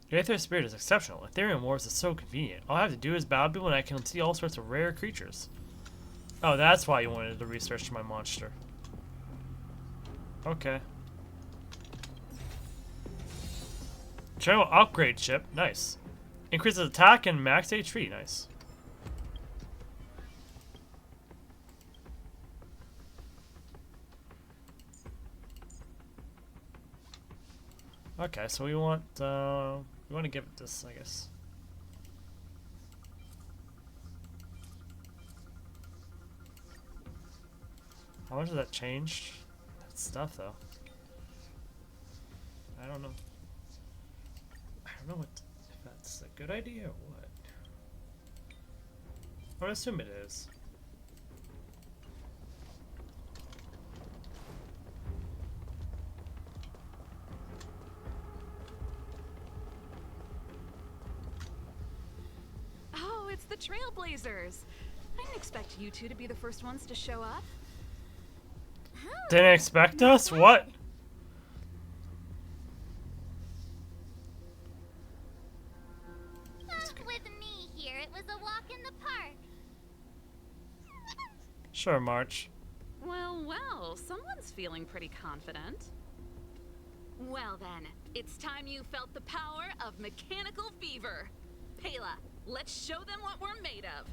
The Aether Spirit is exceptional. Aetherium Wars is so convenient. All I have to do is battle people and I can see all sorts of rare creatures. Oh, that's why you wanted to research my monster. Okay. General upgrade chip. Nice. Increases attack and max HP. Nice. Okay, so we want to give it this, I guess. How much has that changed? That stuff though. I don't know. I don't know what if that's a good idea or what. I would assume it is. Oh, it's the Trailblazers. I didn't expect you two to be the first ones to show up. Didn't expect us? What? With me here, it was a walk in the park. Sure, March. Well, well, someone's feeling pretty confident. Well then, it's time you felt the power of mechanical fever. Pela, let's show them what we're made of.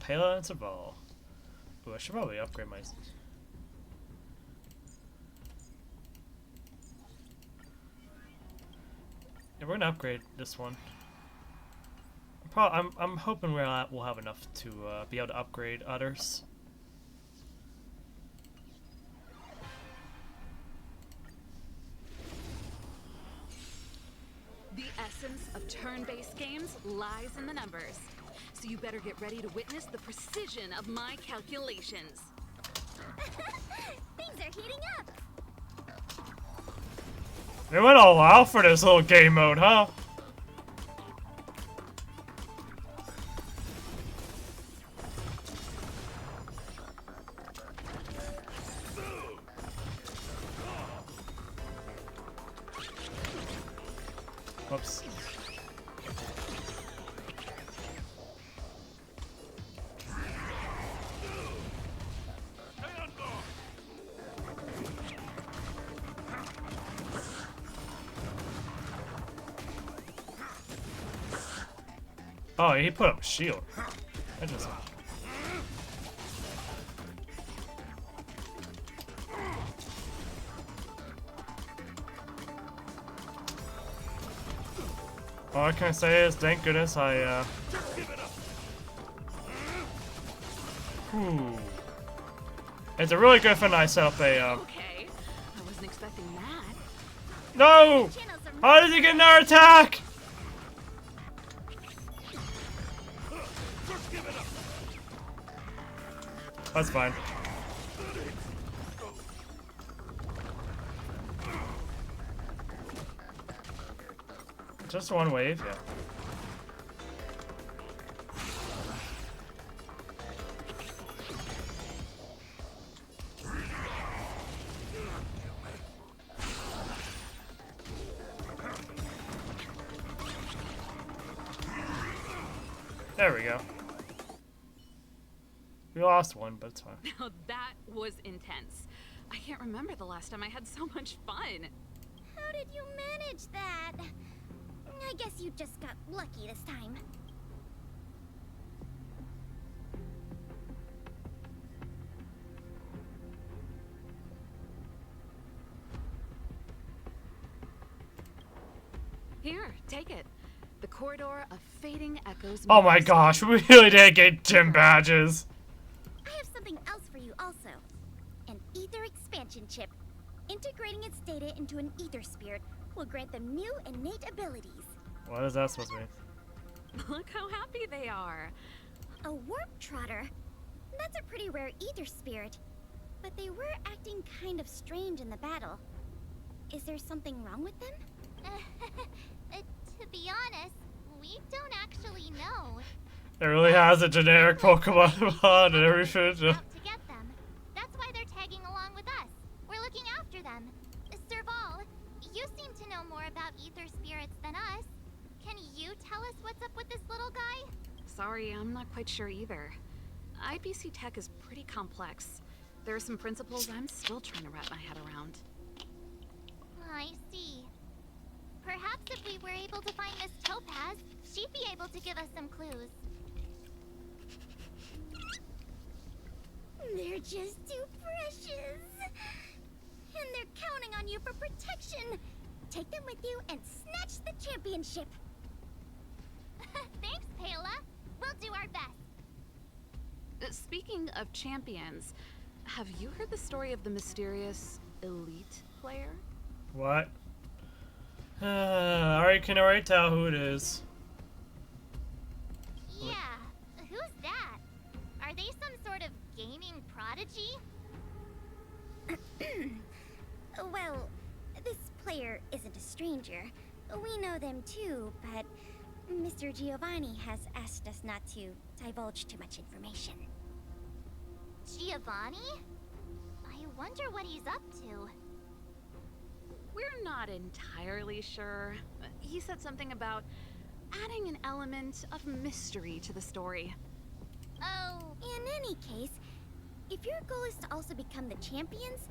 Pela and Saval. Ooh, I should probably upgrade my... Yeah, we're gonna upgrade this one. I'm hoping we'll have enough to be able to upgrade others. The essence of turn-based games lies in the numbers. So you better get ready to witness the precision of my calculations. Things are heating up. They went all out for this little game mode, huh? Oops. Oh, he put up a shield. I just... All I can say is, thank goodness I, It's a really good thing I set up a, Okay, I wasn't expecting that. No! How did he get another attack? That's fine. Just one wave, yeah. There we go. We lost one, but it's fine. Now that was intense. I can't remember the last time I had so much fun. How did you manage that? I guess you just got lucky this time. Here, take it. The corridor of fading echoes. Oh my gosh, we really did get gym badges. I have something else for you also. An ether expansion chip. Integrating its data into an ether spirit will grant them new innate abilities. What is that supposed to mean? Look how happy they are. A warp trotter. That's a pretty rare ether spirit. but they were acting kind of strange in the battle. Is there something wrong with them? To be honest, we don't actually know. It really has a generic Pokemon mod and everything. To get them. That's why they're tagging along with us. We're looking after them. Serval, you seem to know more about ether spirits than us. Can you tell us what's up with this little guy? Sorry, I'm not quite sure either. IPC tech is pretty complex. There are some principles I'm still trying to wrap my head around. I see. Perhaps if we were able to find Miss Topaz, she'd be able to give us some clues. They're just too precious. And they're counting on you for protection. Take them with you and snatch the championship. Thanks, Paola. We'll do our best. Speaking of champions, have you heard the story of the mysterious elite player? What? I can already tell who it is. Yeah, who's that? Are they some sort of gaming prodigy? Well, this player isn't a stranger. We know them too, but Mr. Giovanni has asked us not to divulge too much information. Giovanni? I wonder what he's up to. We're not entirely sure. He said something about adding an element of mystery to the story. Oh, in any case, if your goal is to also become the champions,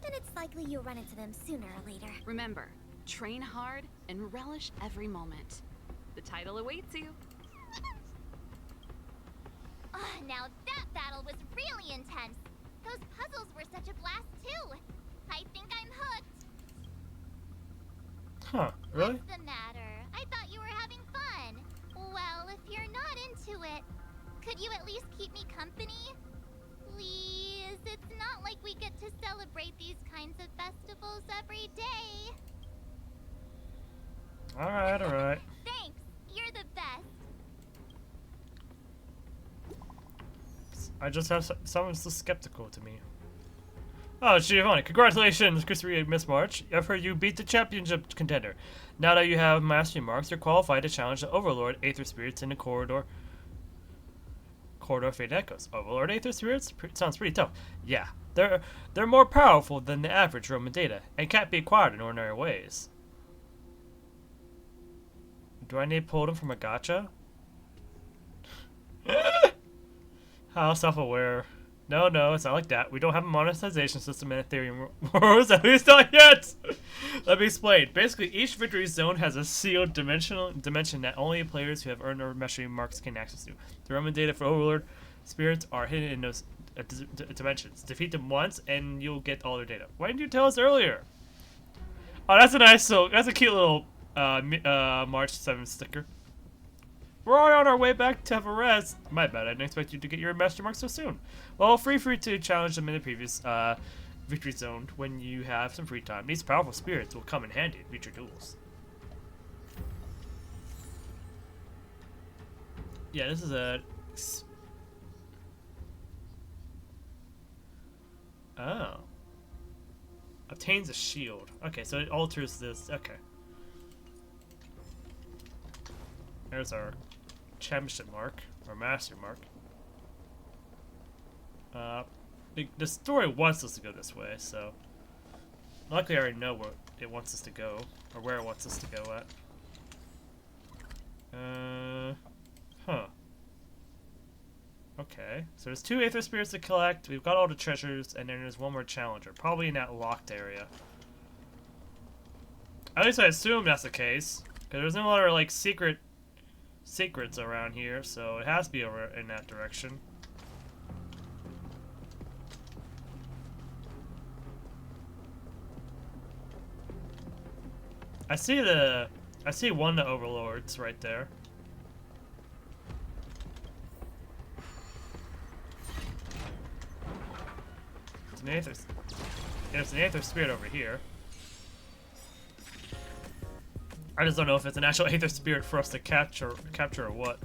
then it's likely you'll run into them sooner or later. Remember, train hard and relish every moment. The title awaits you. Now that battle was really intense. Those puzzles were such a blast too. I think I'm hooked. Huh, really? What's the matter? I thought you were having fun. Well, if you're not into it, could you at least keep me company? Please, it's not like we get to celebrate these kinds of festivals every day. Alright, alright. Thanks, you're the best. I just have someone's so skeptical to me. Oh, Giovanni, congratulations, Kusuriya Miss March. I've heard you beat the championship contender. Now that you have mastery marks, you're qualified to challenge the Overlord Aether Spirits in the corridor Fate Echoes. Overlord Aether Spirits? Sounds pretty tough. Yeah, they're more powerful than the average Roman data, and can't be acquired in ordinary ways. Do I need to pull them from a gacha? How self-aware. No, it's not like that. We don't have a monetization system in Aetherium Wars, at least not yet! Let me explain. Basically, each victory zone has a sealed dimension that only players who have earned their mastery marks can access to. The Roman data for Overlord spirits are hidden in those dimensions. Defeat them once, and you'll get all their data. Why didn't you tell us earlier? Oh, that's a cute little March 7th sticker. We're on our way back to have a rest. My bad, I didn't expect you to get your master mark so soon. Well, feel free to challenge them in the previous victory zone when you have some free time. These powerful spirits will come in handy in future duels. Yeah, this is a... Oh. Obtains a shield. Okay, so it alters this. Okay. There's our championship mark, or master mark. The story wants us to go this way, so luckily I already know where it wants us to go, or where it wants us to go at. Huh. Okay, so there's 2 Aether Spirits to collect, we've got all the treasures, and then there's one more challenger, probably in that locked area. At least I assume that's the case, because there's no other, like, secrets around here, so it has to be over in that direction. I see one of the Overlords right there. There's an Aether Spirit over here. I just don't know if it's an actual Aether Spirit for us to capture or what.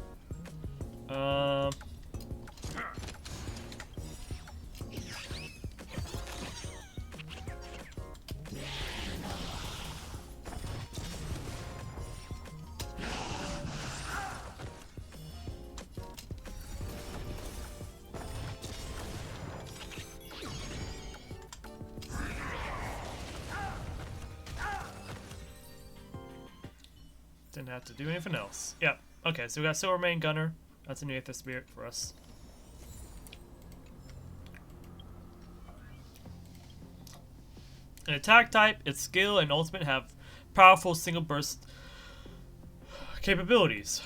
Didn't have to do anything else. Yep. Okay, so we got Silver Main Gunner. That's a new Aether Spirit for us. An attack type, its skill and ultimate have powerful single burst capabilities.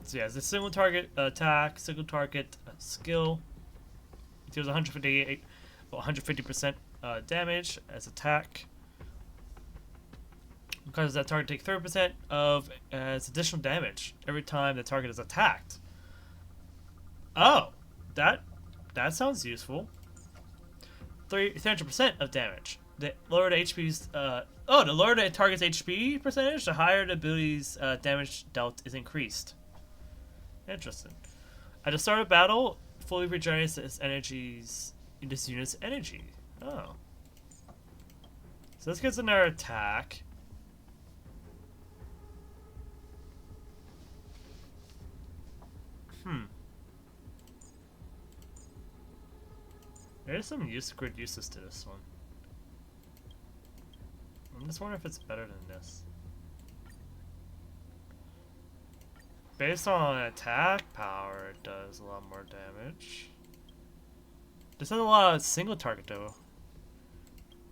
So yeah, it's a single target attack, single target skill. It deals 150% damage as attack. Because that target takes 30% of its additional damage every time the target is attacked. Oh, that sounds useful. 300% of damage. The lower the HP's the lower the target's HP percentage, the higher the ability's damage dealt is increased. Interesting. At the start of battle, fully regenerates this unit's energy. Oh. So this gets another attack. There's some good uses to this one. I'm just wondering if it's better than this. Based on attack power, it does a lot more damage. This has a lot of single target though.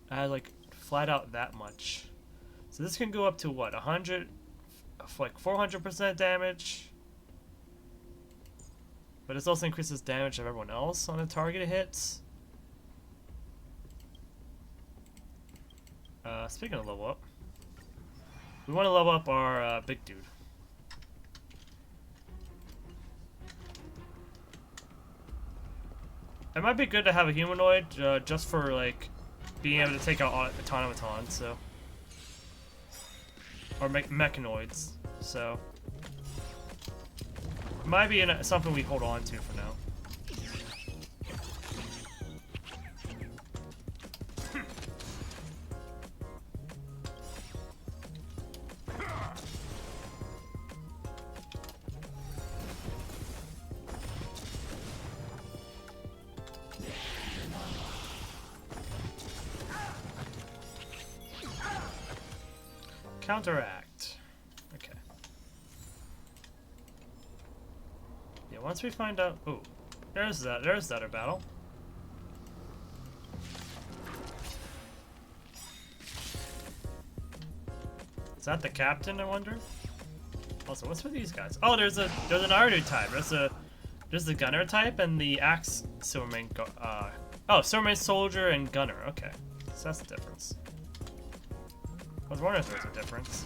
I had like flat out that much. So this can go up to what, 100, like 400% damage. But this also increases damage of everyone else on the target it hits. Speaking of level up, we want to level up our big dude. It might be good to have a humanoid just for like being able to take out automatons, so, or mechanoids. So might be something we hold on to for now. Counteract. Okay. Yeah, once we find out... Oh, there's that other battle. Is that the captain, I wonder? Also, what's with these guys? Oh, there's an Ardu type. There's the gunner type and the axe Silvermane. Silvermane soldier and gunner. Okay, so that's the difference. I was wondering if there's a difference.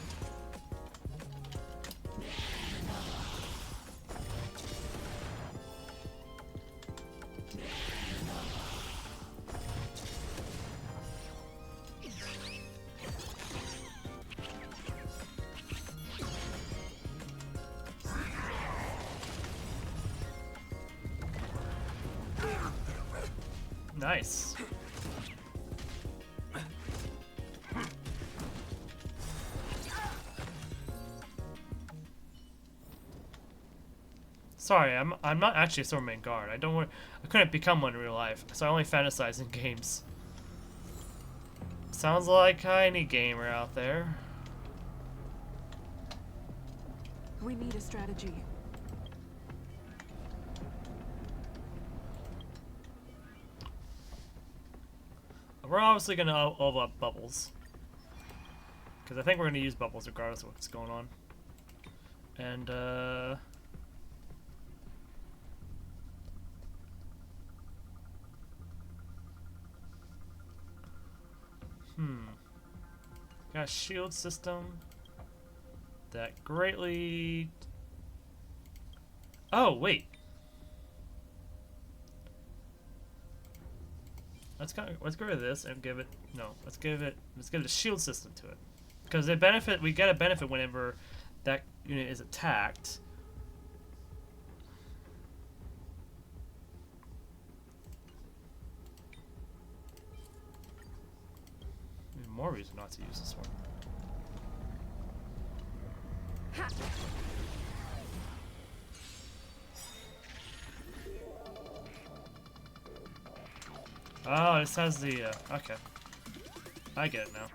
Nice. Sorry, I'm not actually a Silvermane guard. I couldn't become one in real life, so I only fantasize in games. Sounds like any gamer out there. We need a strategy. We're obviously gonna level up Bubbles, because I think we're gonna use Bubbles regardless of what's going on. And got a shield system that greatly... Oh, wait. Let's get rid of this and give it... No, let's give it a shield system to it. Because we get a benefit whenever that unit is attacked. More reason not to use this one. Oh, this has the, okay. I get it now.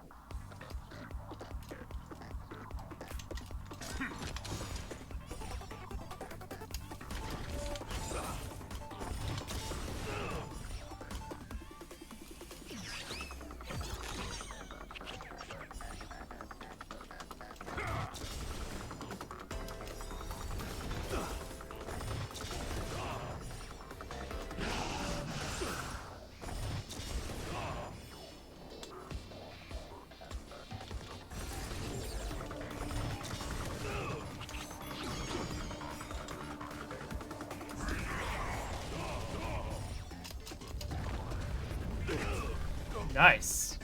Nice.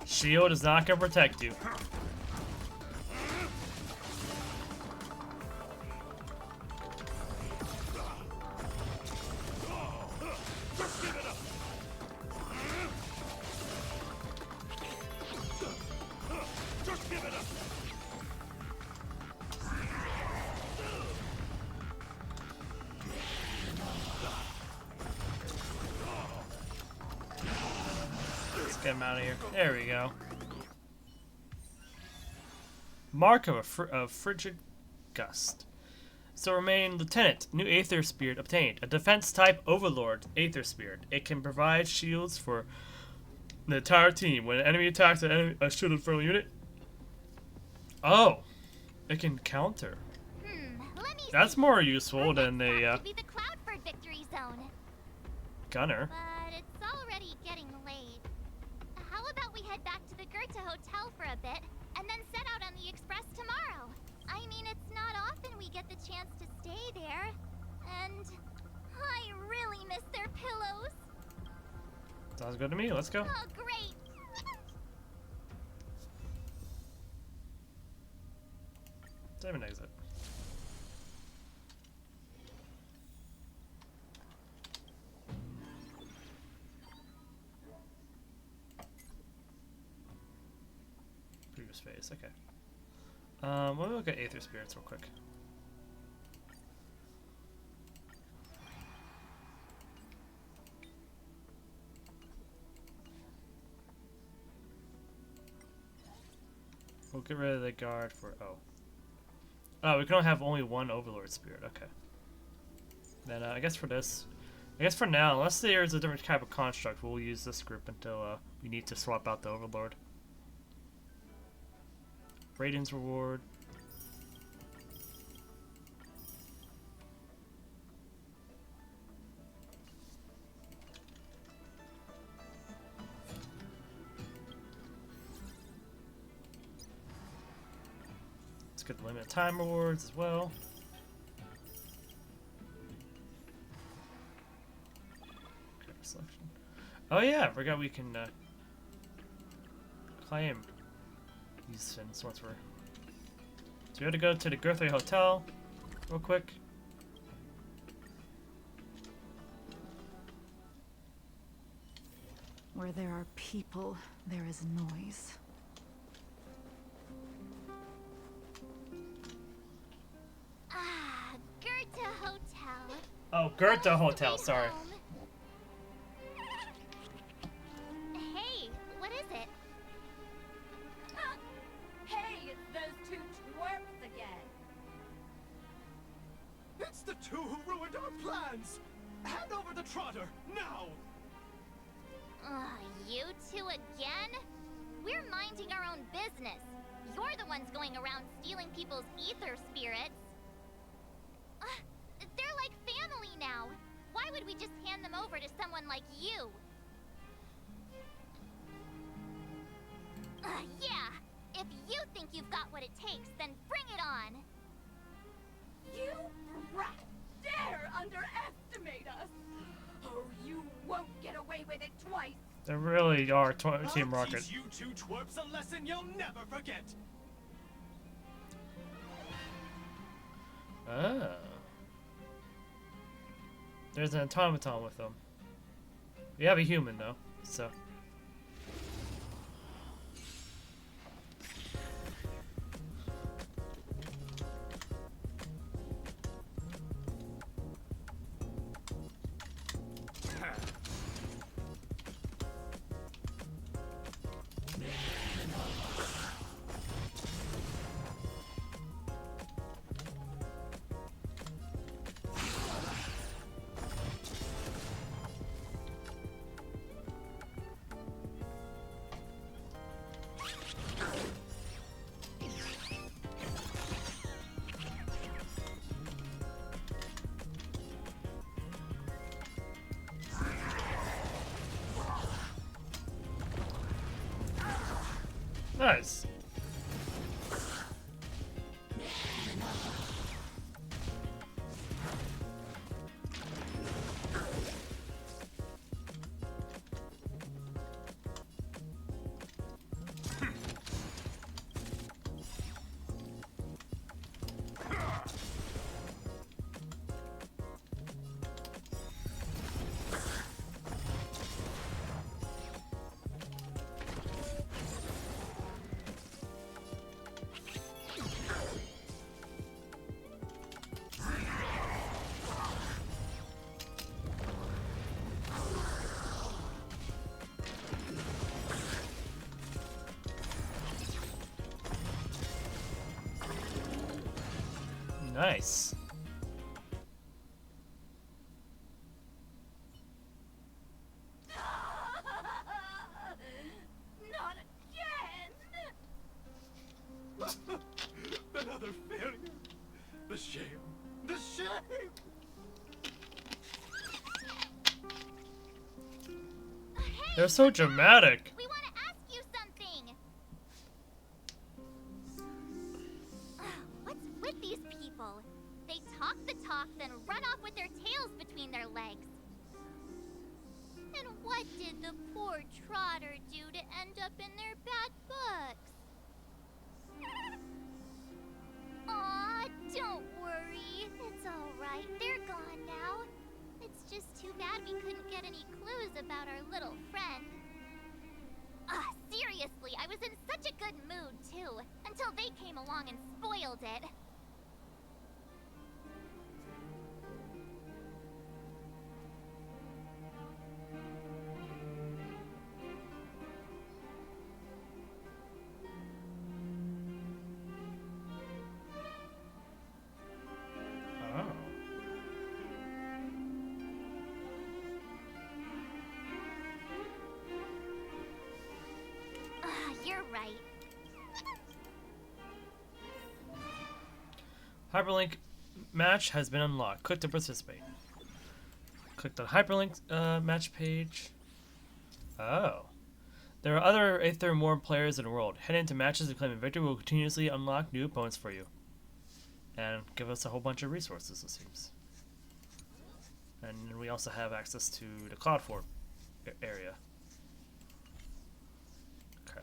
Shield is not gonna protect you. Get him out of here. There we go. Mark of a frigid gust. So remain Lieutenant. New Aether Spirit obtained. A defense type Overlord Aether Spirit. It can provide shields for the entire team. When an enemy attacks a shielded friendly unit. Oh, it can counter. That's more useful than a Be the Cloudford victory zone. gunner. But it's already getting late. How about we head back to the Goethe Hotel for a bit, and then set out on the express tomorrow? I mean, it's not often we get the chance to stay there, and I really miss their pillows. Sounds good to me. Let's go. Oh, great! Save and exit. Previous phase, okay. Let me look at Aether Spirits real quick. We'll get rid of the guard for oh, we can only have only one Overlord Spirit. Okay. Then I guess for this, I guess for now, unless there's a different type of construct, we'll use this group until we need to swap out the Overlord. Radiant's reward. Let's get the limited time rewards as well. Selection. Oh yeah, I forgot we can claim these sins once we're. So we had to go to the Goethe Hotel real quick. Where there are people, there is noise. Ah, Goethe Hotel. Oh, Goethe Hotel, sorry. Hey, what is it? Hey, it's those two twerps again. It's the two who ruined our plans! Hand over the trotter, now! You two again? We're minding our own business. You're the ones going around stealing people's ether spirits. They're like family now. Why would we just hand them over to someone like you? Yeah. If you think you've got what it takes, then bring it on. You brat dare underestimate us! Oh, you won't get away with it twice! They really are Team I'll Rocket. teach you two twerps a lesson you'll never forget! Oh. There's an automaton with them. We have a human though, so. Nice. Nice. Not again! Another failure. The shame. The shame! They're so dramatic. We want to ask you something. What's with these people? They talk the talk, then run off with their tails between their legs. And what did the poor Trotter do to end up in their bad books? Aw, don't worry. It's all right. They're gone now. It's just too bad we couldn't get any clues about our little friend. Seriously, I was in such a good mood, too, until they came along and spoiled it. You're right. Hyperlink match has been unlocked. Click to participate. Click the hyperlink match page. Oh. There are other Aetherium War players in the world. Head into matches and claim a victory will continuously unlock new opponents for you. And give us a whole bunch of resources, it seems. And we also have access to the Cloud Fort area. Okay.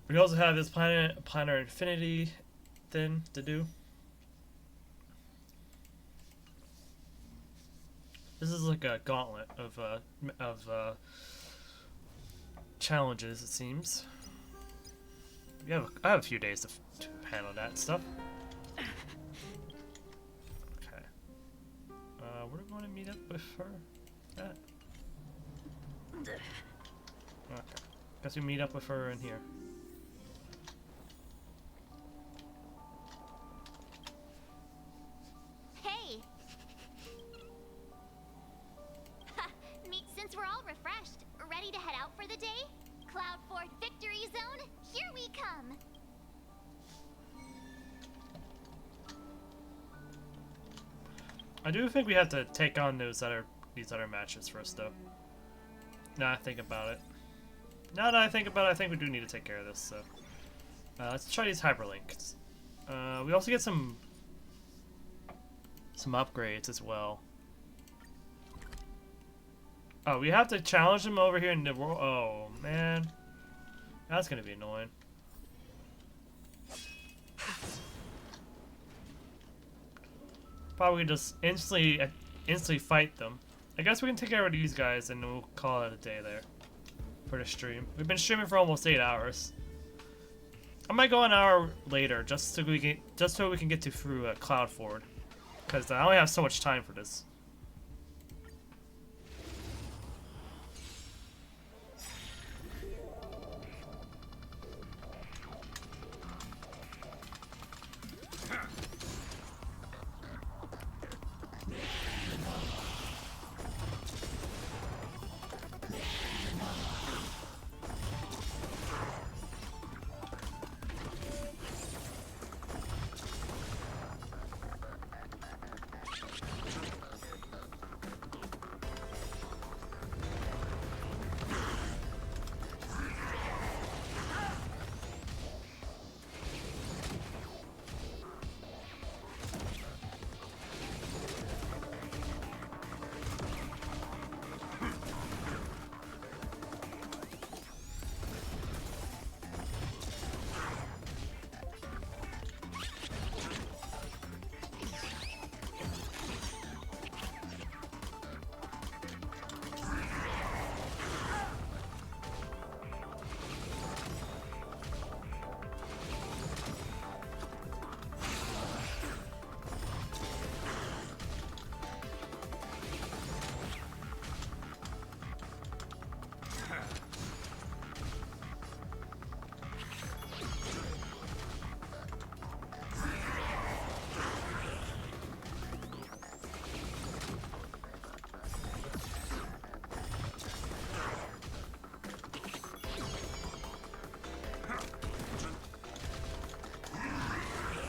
We also have this Planar Infinity thing to do. This is like a gauntlet of challenges, it seems. I have a few days to handle that stuff. Okay. We're going to meet up with her. Okay. Guess we meet up with her in here. Hey! Since we're all refreshed, ready to head out for the day? Cloud Fort Victory Zone, here we come! I do think we have to take on these other matches first, though. Now I think about it. Now that I think about it, I think we do need to take care of this. So let's try these hyperlinks. We also get some upgrades as well. Oh, we have to challenge them over here in the world. Oh man, that's gonna be annoying. Probably just instantly fight them. I guess we can take care of these guys and we'll call it a day there for the stream. We've been streaming for almost 8 hours. I might go an hour later just so we can get through Cloud Ford, because I only have so much time for this.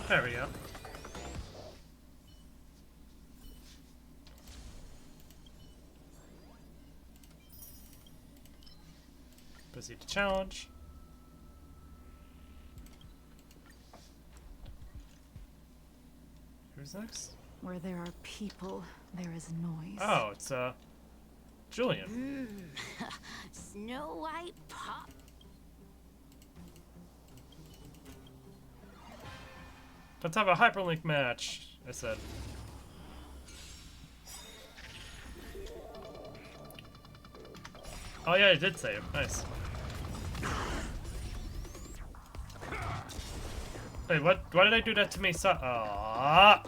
There we go. Proceed to challenge. Who's next? Where there are people, there is noise. Oh, it's Julian. Snow White pop. Let's have a hyperlink match, I said. Oh yeah, I did save. Nice. Wait, what? Why did I do that to me? Ah!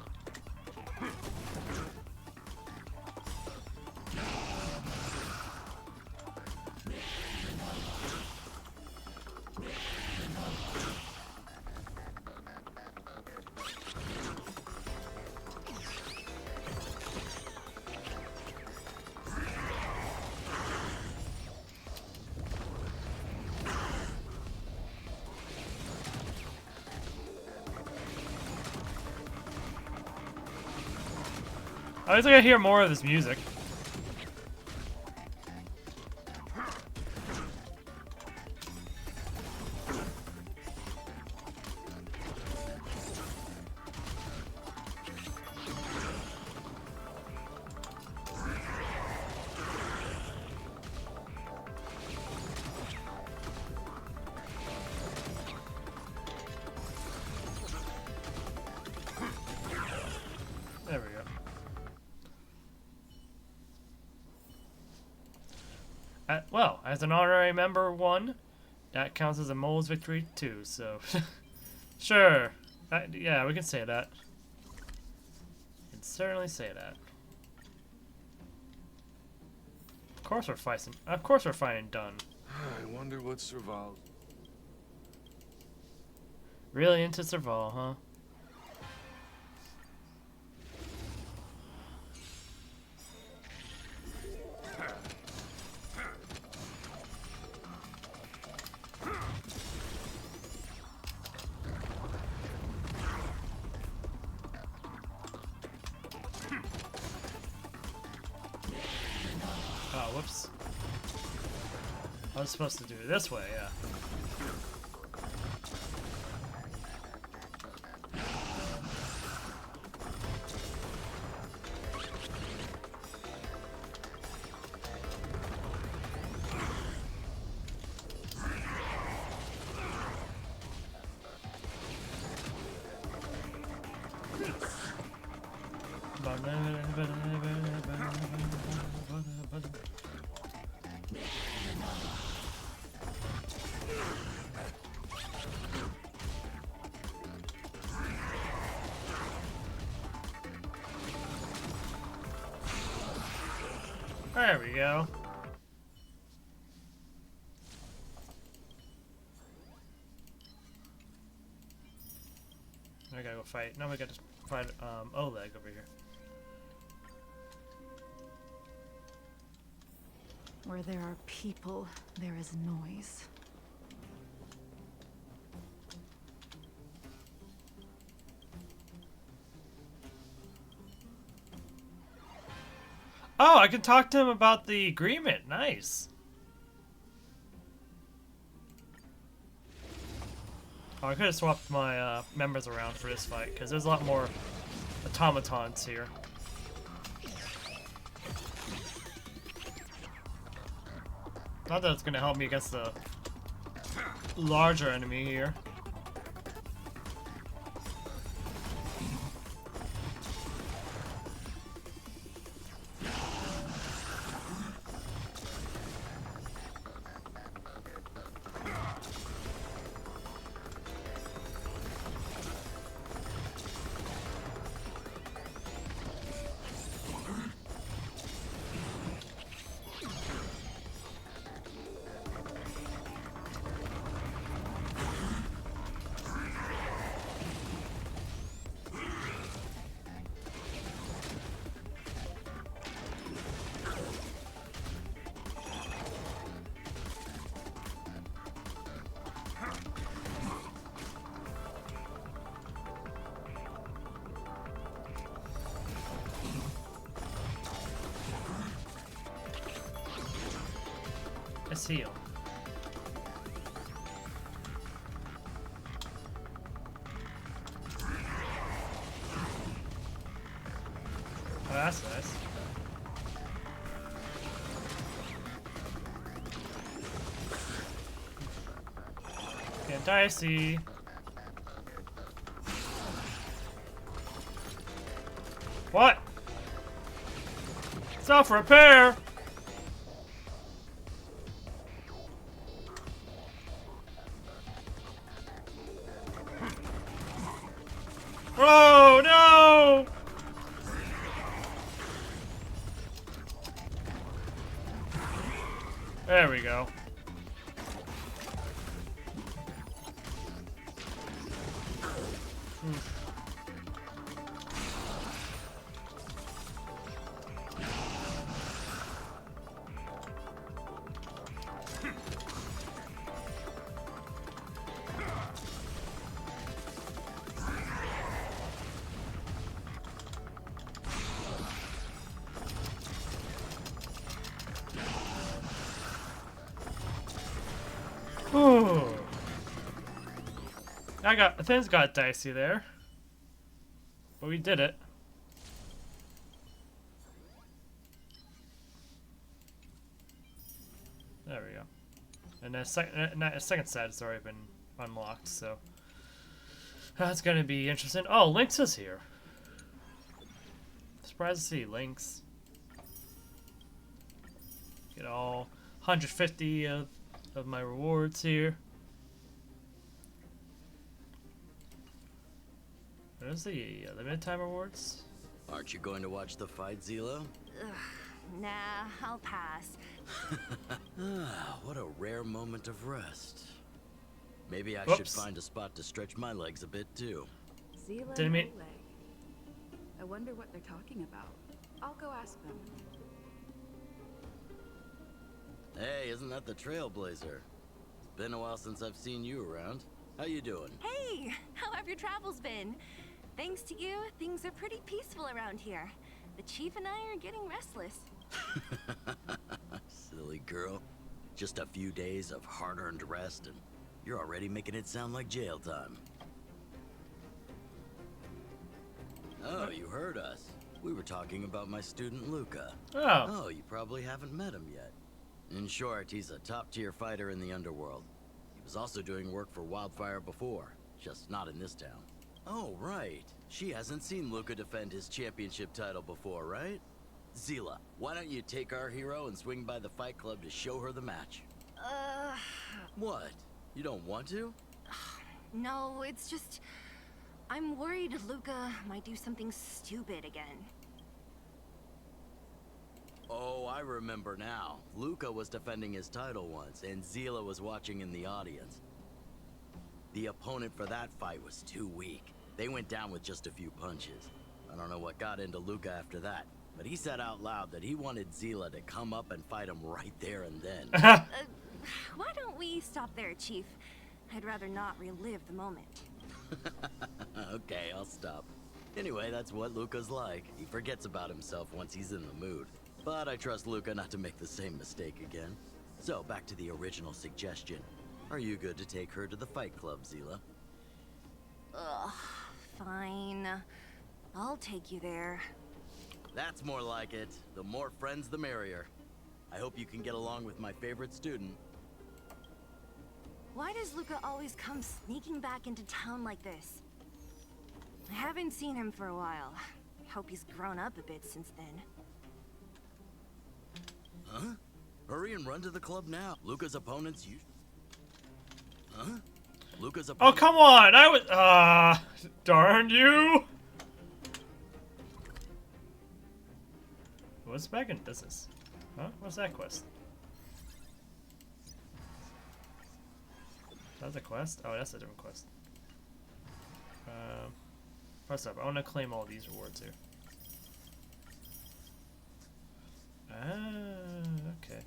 I was gonna hear more of this music. There we go. Well, as an honorary member 1, that counts as a mole's victory too, so... Sure. Yeah, we can say that. We can certainly say that. Of course we're fighting. Of course we're fighting done. I wonder what Serval... Really into Serval, huh? Oh, whoops. I was supposed to do it this way, yeah. There we go. I gotta go fight. Now we gotta fight Oleg over here. Where there are people, there is noise. Oh, I can talk to him about the agreement. Nice. Oh, I could have swapped my members around for this fight, because there's a lot more automatons here. Not that it's going to help me against the larger enemy here. Let's heal. Oh, that's nice. Getting dicey. What? Self-repair! Oh no! There we go. Ooh. Things got dicey there. But we did it. There we go. And the second set has already been unlocked, so that's gonna be interesting. Oh, Lynx is here. Surprised to see Lynx. Get all 150 of my rewards here. What is the limited time rewards? Aren't you going to watch the fight, Zila? Nah, I'll pass. What a rare moment of rest. Maybe I Whoops. should find a spot to stretch my legs a bit too. Zila Didn't mean- and Ole. I wonder what they're talking about. I'll go ask them. Hey, isn't that the Trailblazer? It's been a while since I've seen you around. How you doing? Hey, how have your travels been? Thanks to you, things are pretty peaceful around here. The chief and I are getting restless. Silly girl. Just a few days of hard-earned rest and you're already making it sound like jail time. Oh, you heard us. We were talking about my student Luca. Oh, you probably haven't met him yet. In short, he's a top-tier fighter in the underworld. He was also doing work for Wildfire before, just not in this town. Oh, right. She hasn't seen Luca defend his championship title before, right? Zila, why don't you take our hero and swing by the fight club to show her the match? What? You don't want to? No, it's just... I'm worried Luca might do something stupid again. Oh, I remember now. Luca was defending his title once, and Zila was watching in the audience. The opponent for that fight was too weak. They went down with just a few punches. I don't know what got into Luca after that, but he said out loud that he wanted Zila to come up and fight him right there and then. Why don't we stop there, Chief? I'd rather not relive the moment. Okay, I'll stop. Anyway, that's what Luca's like. He forgets about himself once he's in the mood. But I trust Luca not to make the same mistake again. So, back to the original suggestion. Are you good to take her to the fight club, Zila? Ugh, fine. I'll take you there. That's more like it. The more friends, the merrier. I hope you can get along with my favorite student. Why does Luca always come sneaking back into town like this? I haven't seen him for a while. I hope he's grown up a bit since then. Huh? Hurry and run to the club now. Luca's opponents Huh? Luca's Oh, opponent... come on! I was... darn you! What's back in business? Huh? What's that quest? That's a quest? Oh, that's a different quest. First up, I want to claim all these rewards here. Okay.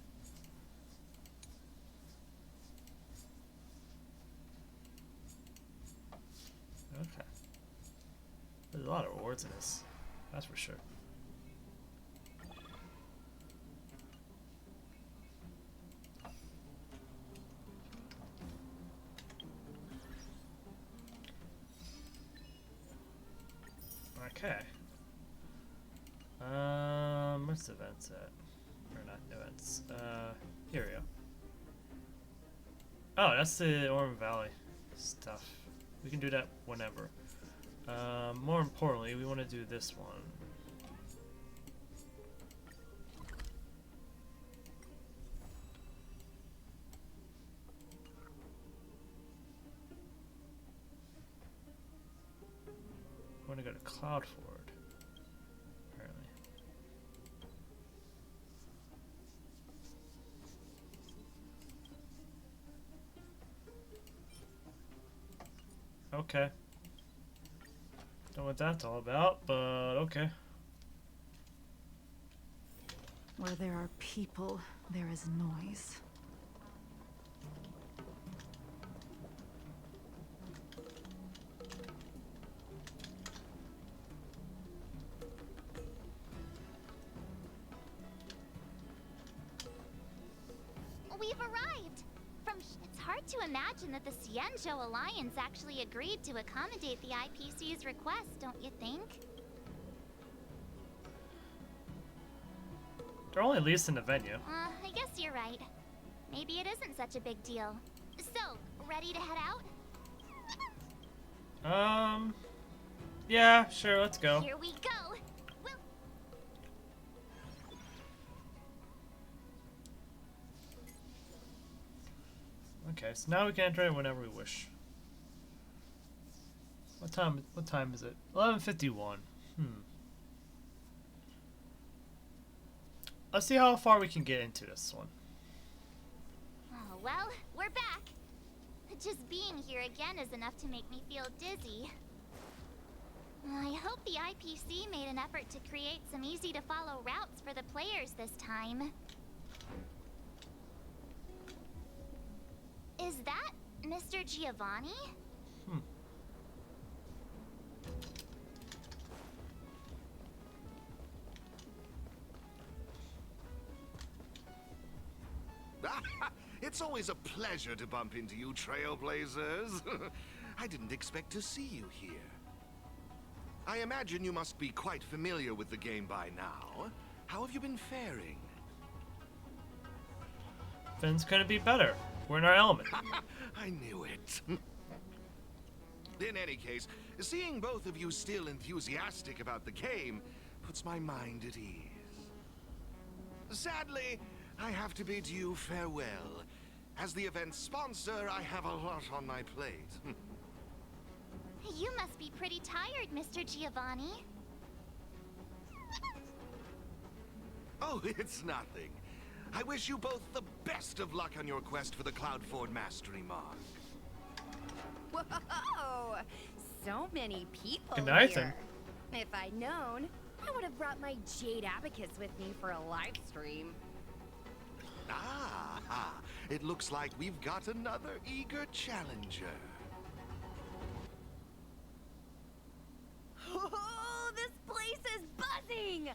Okay. There's a lot of rewards in this. That's for sure. Okay. Where's the events at? Or not events. Here we go. Oh, that's the Orm Valley stuff. We can do that whenever. More importantly, we want to do this one. I want to go to Cloud Ford, apparently. Okay. Don't know what that's all about, but okay. Where there are people, there is noise. We've arrived! It's hard to imagine that the Xianzhou Alliance actually agreed to accommodate the IPC's request, don't you think? They're only leasing the venue. I guess you're right. Maybe it isn't such a big deal. So, ready to head out? Yeah, sure, let's go. Here we go! Okay, so now we can enter it whenever we wish. What time is it? 11:51. Let's see how far we can get into this one. Oh, well, we're back. Just being here again is enough to make me feel dizzy. I hope the IPC made an effort to create some easy-to-follow routes for the players this time. Is that Mr. Giovanni? It's always a pleasure to bump into you, Trailblazers. I didn't expect to see you here. I imagine you must be quite familiar with the game by now. How have you been faring? Things couldn't be better. We're in our element. I knew it. In any case, seeing both of you still enthusiastic about the game puts my mind at ease. Sadly, I have to bid you farewell. As the event's sponsor, I have a lot on my plate. You must be pretty tired, Mr. Giovanni. Oh, it's nothing. I wish you both the best of luck on your quest for the Cloudford Mastery Mark. Whoa! So many people Good night, here. If I'd known, I would have brought my Jade Abacus with me for a live stream. Ah, it looks like we've got another eager challenger. Oh, this place is buzzing!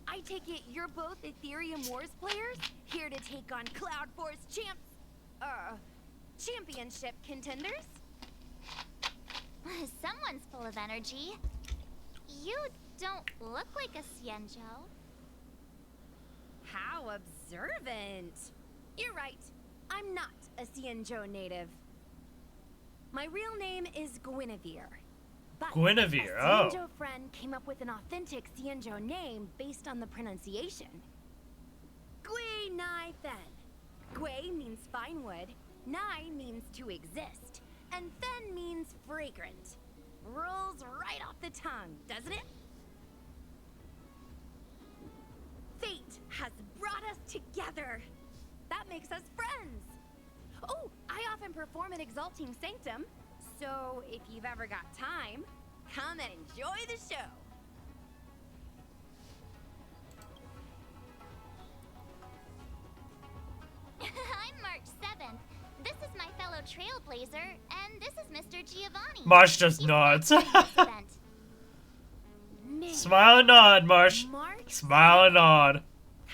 I take it you're both Aetherium Wars players, here to take on Cloud Force championship contenders? Someone's full of energy. You don't look like a Xianzhou. How observant! You're right, I'm not a Xianzhou native. My real name is Guinevere. But Guinevere, a Xianzhou friend came up with an authentic Xianzhou name based on the pronunciation. Gui Nai Fen. Gui means fine wood, Nai means to exist, and Fen means fragrant. Rolls right off the tongue, doesn't it? Fate has brought us together. That makes us friends. Oh, I often perform at Exalting Sanctum, so if you've ever got time, come and enjoy the show. I'm March 7th. This is my fellow Trailblazer, and this is Mr. Giovanni. Marsh just nods. Smile and nod, Marsh. Smile and nod.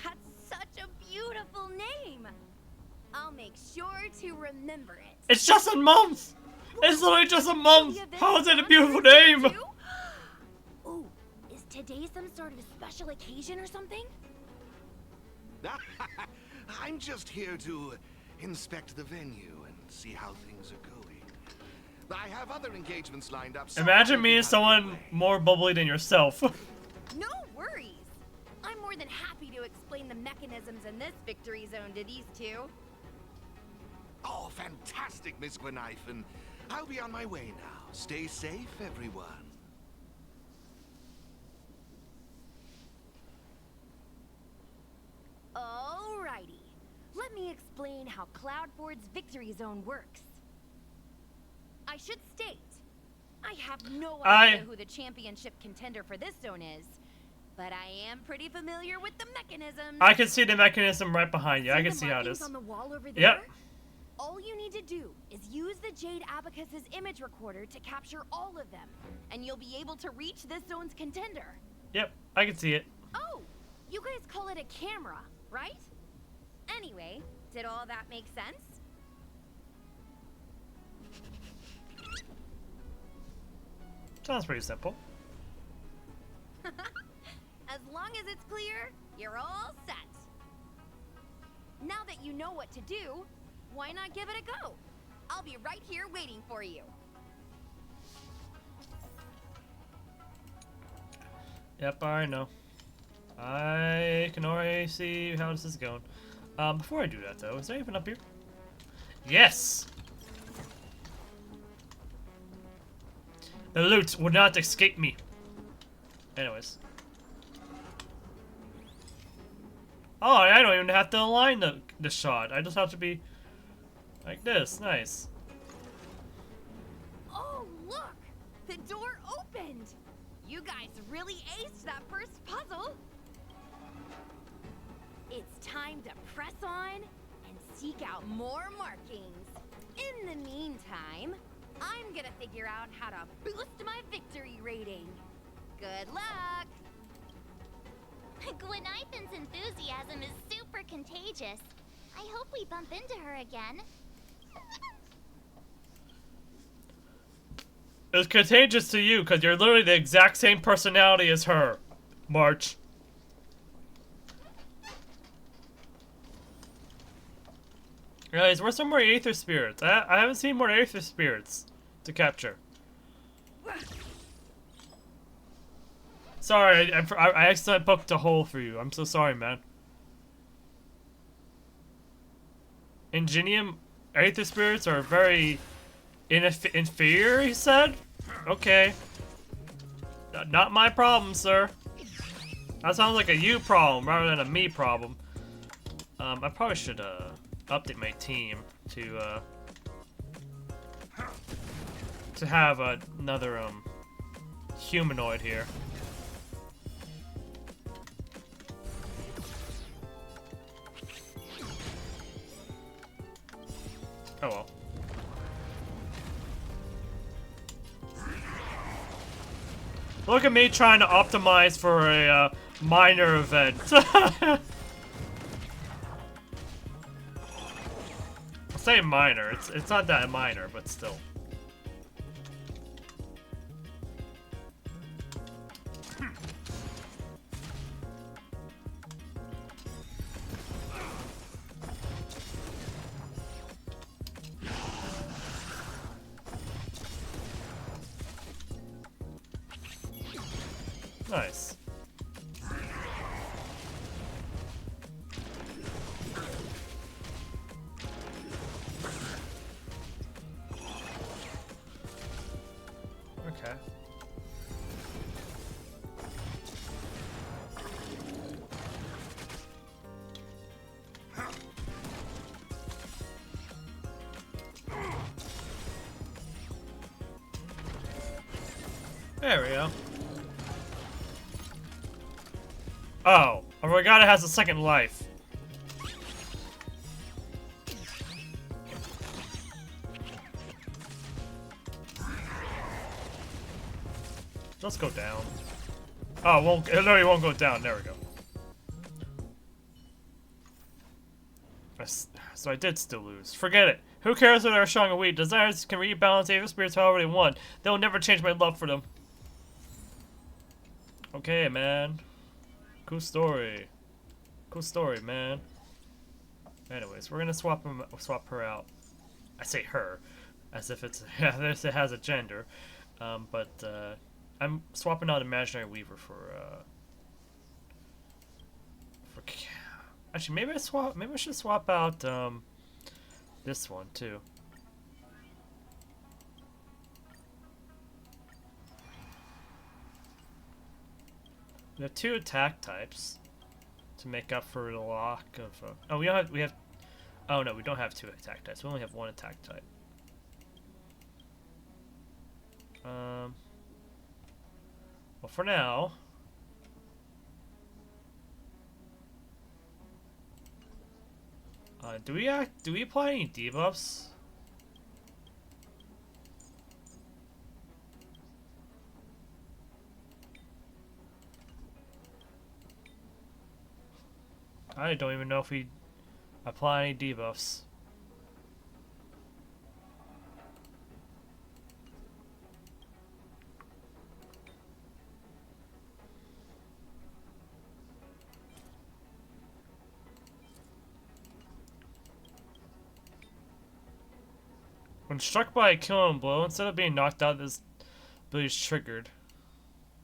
That's such a beautiful name. I'll make sure to remember it. It's just a month. It's literally just a month. How is it a beautiful name? Ooh, today some sort of special occasion or something? I'm just here to inspect the venue and see how things are going. I have other engagements lined up. So imagine me as someone more bubbly than yourself. No worries. I'm more than happy to explain the mechanisms in this victory zone to these two. Oh, fantastic, Miss Gwynifen. I'll be on my way now. Stay safe, everyone. Alrighty. Let me explain how Cloudford's victory zone works. I should state, I have no idea who the championship contender for this zone is, but I am pretty familiar with the mechanisms. I can see the mechanism right behind you. I can see how it is. On the wall over there? Yep. All you need to do is use the Jade Abacus's image recorder to capture all of them, and you'll be able to reach this zone's contender. Yep, I can see it. Oh, you guys call it a camera, right? Anyway, did all that make sense? Sounds pretty simple. As long as it's clear, you're all set. Now that you know what to do, why not give it a go? I'll be right here waiting for you. Yep, I know. I can already see how this is going. Before I do that though, is there anything up here? Yes! The loot would not escape me. Anyways. Oh, I don't even have to align the shot. I just have to be like this. Nice. Oh, look! The door opened! You guys really aced that first puzzle! It's time to press on and seek out more markings. In the meantime, I'm gonna figure out how to boost my victory rating. Good luck! Gwynifen's enthusiasm is super contagious. I hope we bump into her again. It's contagious to you because you're literally the exact same personality as her, March. Guys, where's some more Aether Spirits? I haven't seen more Aether Spirits to capture. Sorry, I accidentally poked a hole for you. I'm so sorry, man. Ingenium Aether Spirits are very inferior, he said? Okay. Not my problem, sir. That sounds like a you problem rather than a me problem. I probably should update my team to have another humanoid here. Oh well. Look at me trying to optimize for a minor event. I say minor. It's not that minor, but still. Nice. Okay. There we go. Oh, I forgot it has a second life. Let's go down. Oh, it literally won't go down. There we go. So I did still lose. Forget it. Who cares if they're strong or weak? Desires can rebalance Aether Spirits however they want. They'll never change my love for them. Okay, man. Cool story. Cool story, man. Anyways, we're gonna swap her out. I say her, as if it has a gender. But I'm swapping out Imaginary Weaver for actually maybe I should swap out this one too. We have 2 attack types to make up for the lack of. Oh, we have. Oh no, we don't have 2 attack types. We only have 1 attack type. Well, for now. Do we apply any debuffs? I don't even know if we apply any debuffs. When struck by a killing blow, instead of being knocked out, this ability is triggered.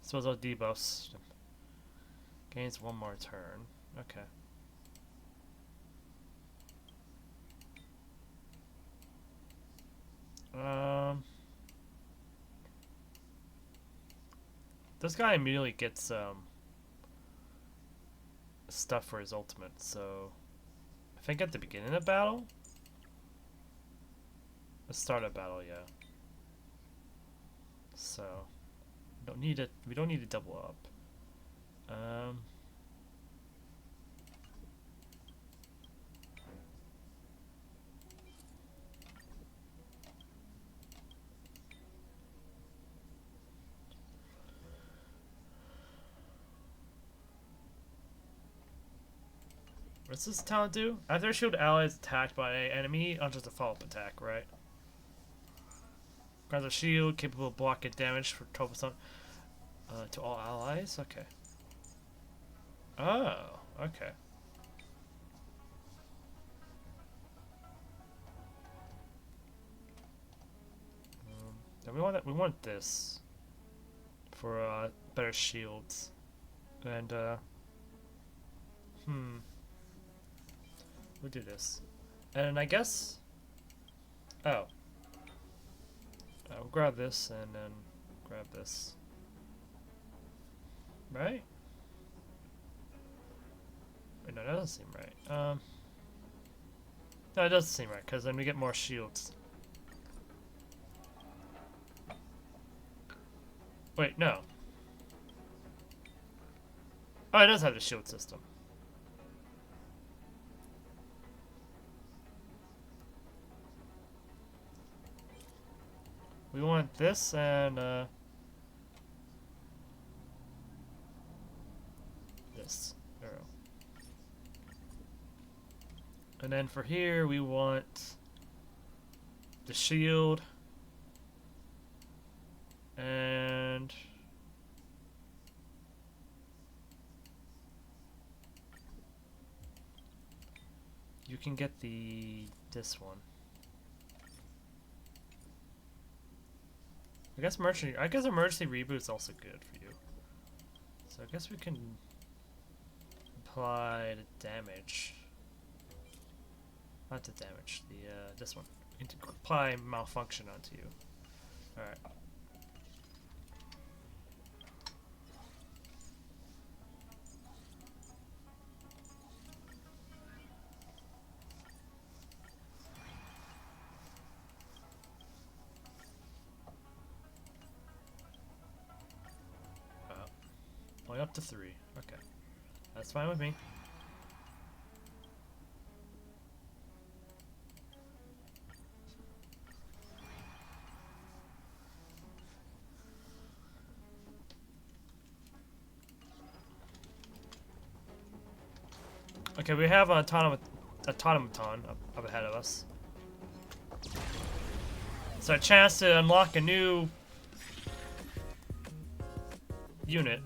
So those debuffs. Gains 1 more turn. Okay. This guy immediately gets stuff for his ultimate, so I think at the beginning of battle? The start of battle, yeah. So we don't need to double up. What's this talent do? After shield ally is attacked by an enemy, launches a follow-up attack, right? Grants a shield capable of blocking damage for 12% to all allies? Okay. Oh, okay. Then we want this for better shields. And we'll do this. And I guess I'll grab this and then grab this. Right? Wait, no, that doesn't seem right. No, it doesn't seem right, because then we get more shields. Wait, no. Oh, it does have the shield system. We want this and this arrow. And then for here we want the shield and you can get this one. I guess emergency reboot is also good for you. So I guess we can apply the damage. Not the damage, this one. We can apply malfunction onto you. Alright. Only up to 3. Okay. That's fine with me. Okay, we have an automaton up ahead of us. So a chance to unlock a new unit.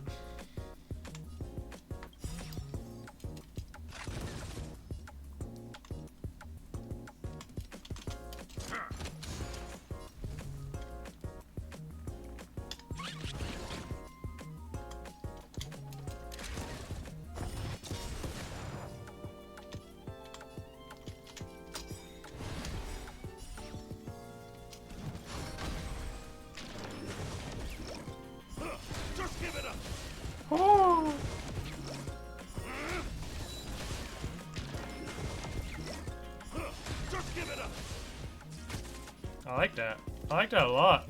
I like that a lot.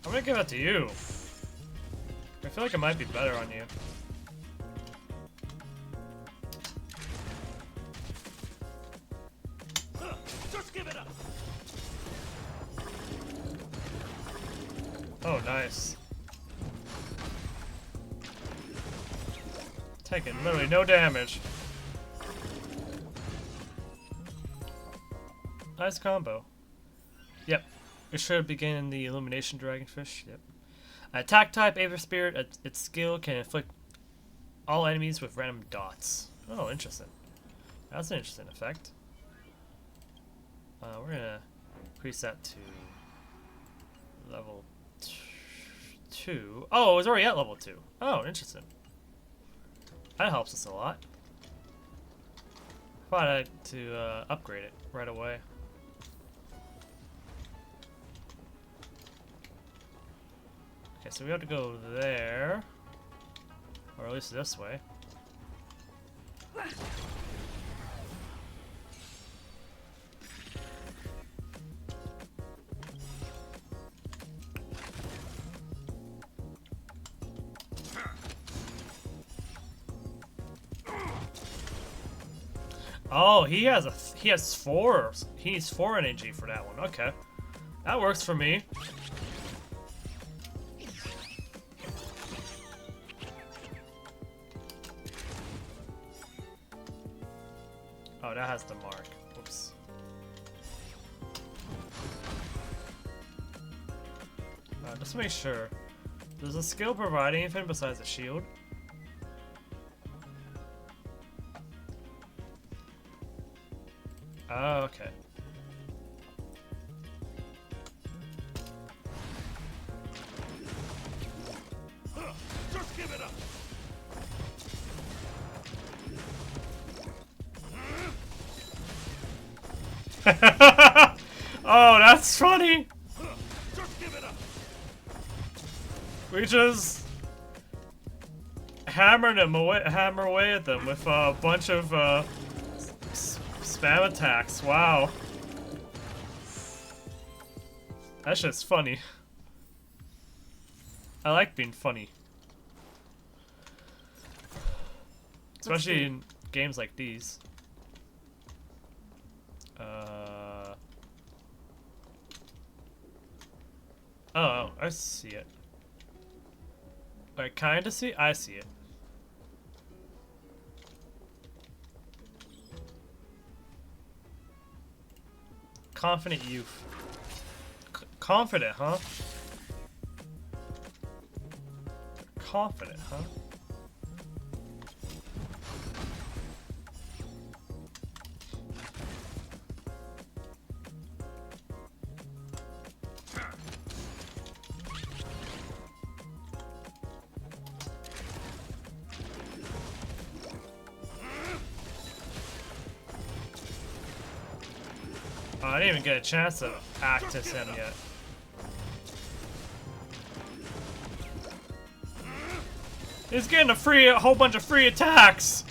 I'm gonna give that to you. I feel like it might be better on you. Just give it up. Oh, nice. Taking literally no damage. Nice combo. Yep. It should begin in the Illumination Dragonfish. Yep. Attack type, Aether Spirit, its skill can inflict all enemies with random dots. Oh, interesting. That's an interesting effect. We're gonna increase that to level 2. Oh, it was already at level 2. Oh, interesting. That helps us a lot. Thought I had to upgrade it right away. Okay, so we have to go there, or at least this way. Oh, he has 4. He needs 4 energy for that one. Okay, that works for me. Oh, that has the mark. Oops. Just to make sure. Does the skill provide anything besides a shield? Oh, okay. Just give it up. Oh, that's funny. Just give it up. We just hammer away at them with a bunch of spam attacks. Wow, that's just funny. I like being funny, especially in games like these. Oh, I see it. I kinda see it? I see it. Confident youth. Confident, huh? Confident, huh? Oh, I didn't even get a chance to Actus him yet. He's getting a whole bunch of free attacks.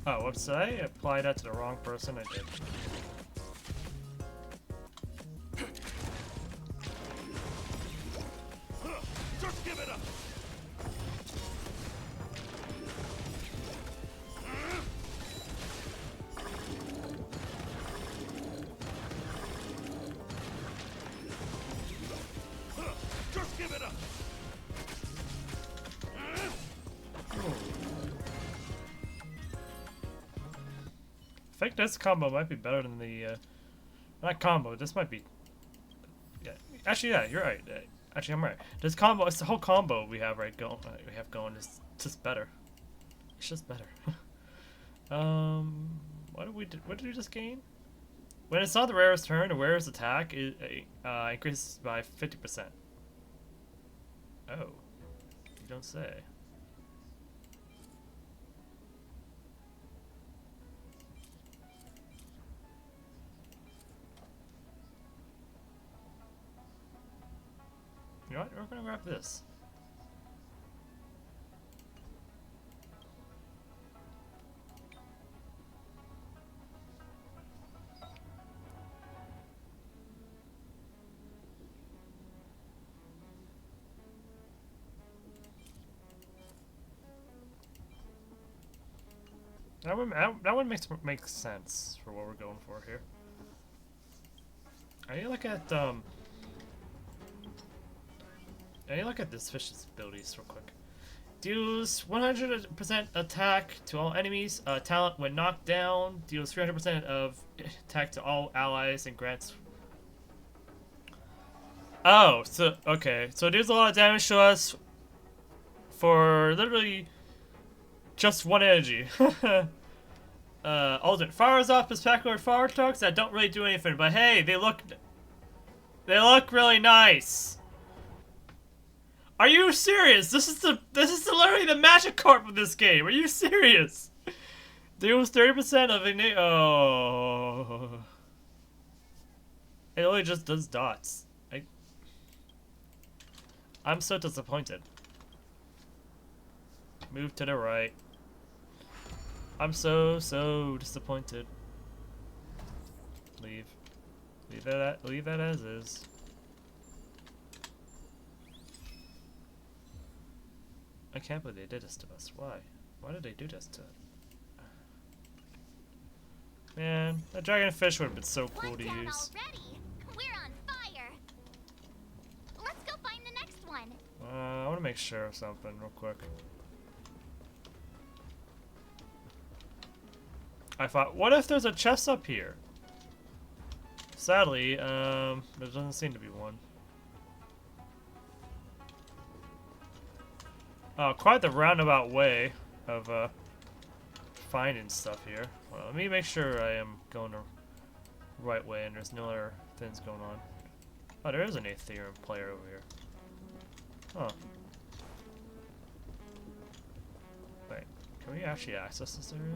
Oh, whoops, did I apply that to the wrong person? I did. Just give it up. Just give it up. I think this combo might be better than the, not combo, this might be, yeah, actually, yeah, you're right, actually, I'm right. This combo, it's the whole combo we have going is just better. It's just better. What did we just gain? When it's not the rarest turn, the rarest attack increases by 50%. Oh, you don't say. what? We're gonna grab this. That one makes sense for what we're going for here. I need to look at this fish's abilities real quick. Deals 100% attack to all enemies. Talent when knocked down. Deals 300% of attack to all allies and grants. Oh, so okay. So it deals a lot of damage to us for literally just one energy. Alternate fires off spectacular fire trucks that don't really do anything, but hey, they look really nice. Are you serious? This is literally the magic carp of this game. Are you serious? Deals 30% of a oh. It only just does dots. I'm so disappointed. Move to the right. I'm so disappointed. Leave that as is. I can't believe they did this to us. Why? Why did they do this to us? Man, that dragonfish would have been so cool to use. Already? We're on fire. Let's go find the next one. I want to make sure of something real quick. I thought, what if there's a chest up here? Sadly, there doesn't seem to be one. Oh, quite the roundabout way of finding stuff here. Well, let me make sure I am going the right way and there's no other things going on. Oh, there is an Aetherium player over here. Huh. Wait, can we actually access this area?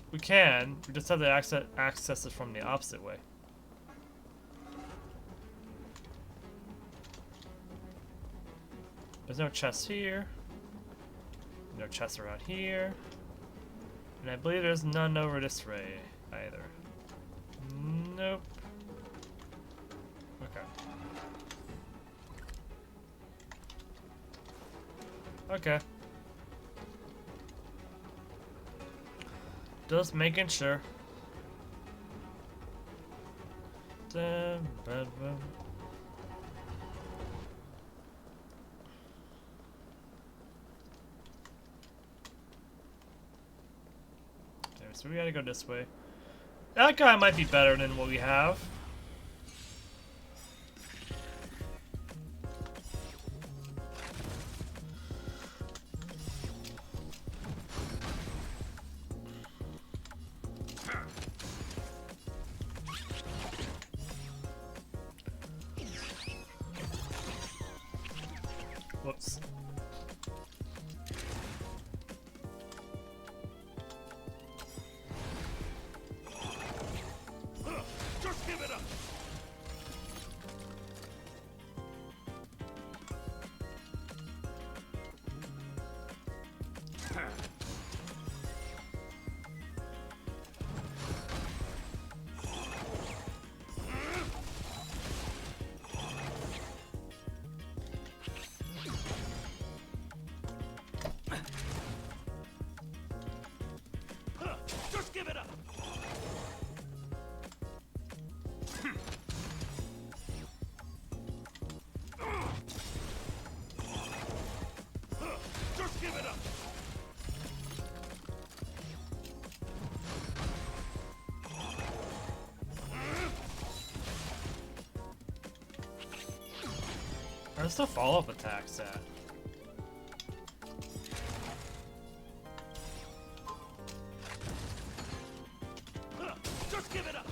We can. We just have to access it from the opposite way. There's no chests here. No chests around here. And I believe there's none over this way either. Nope. Okay. Okay. Just making sure. So we gotta go this way. That guy might be better than what we have. Whoops. Just give it up. Just give it up. Just give it up. Where's the follow-up attacks at? Just give it up.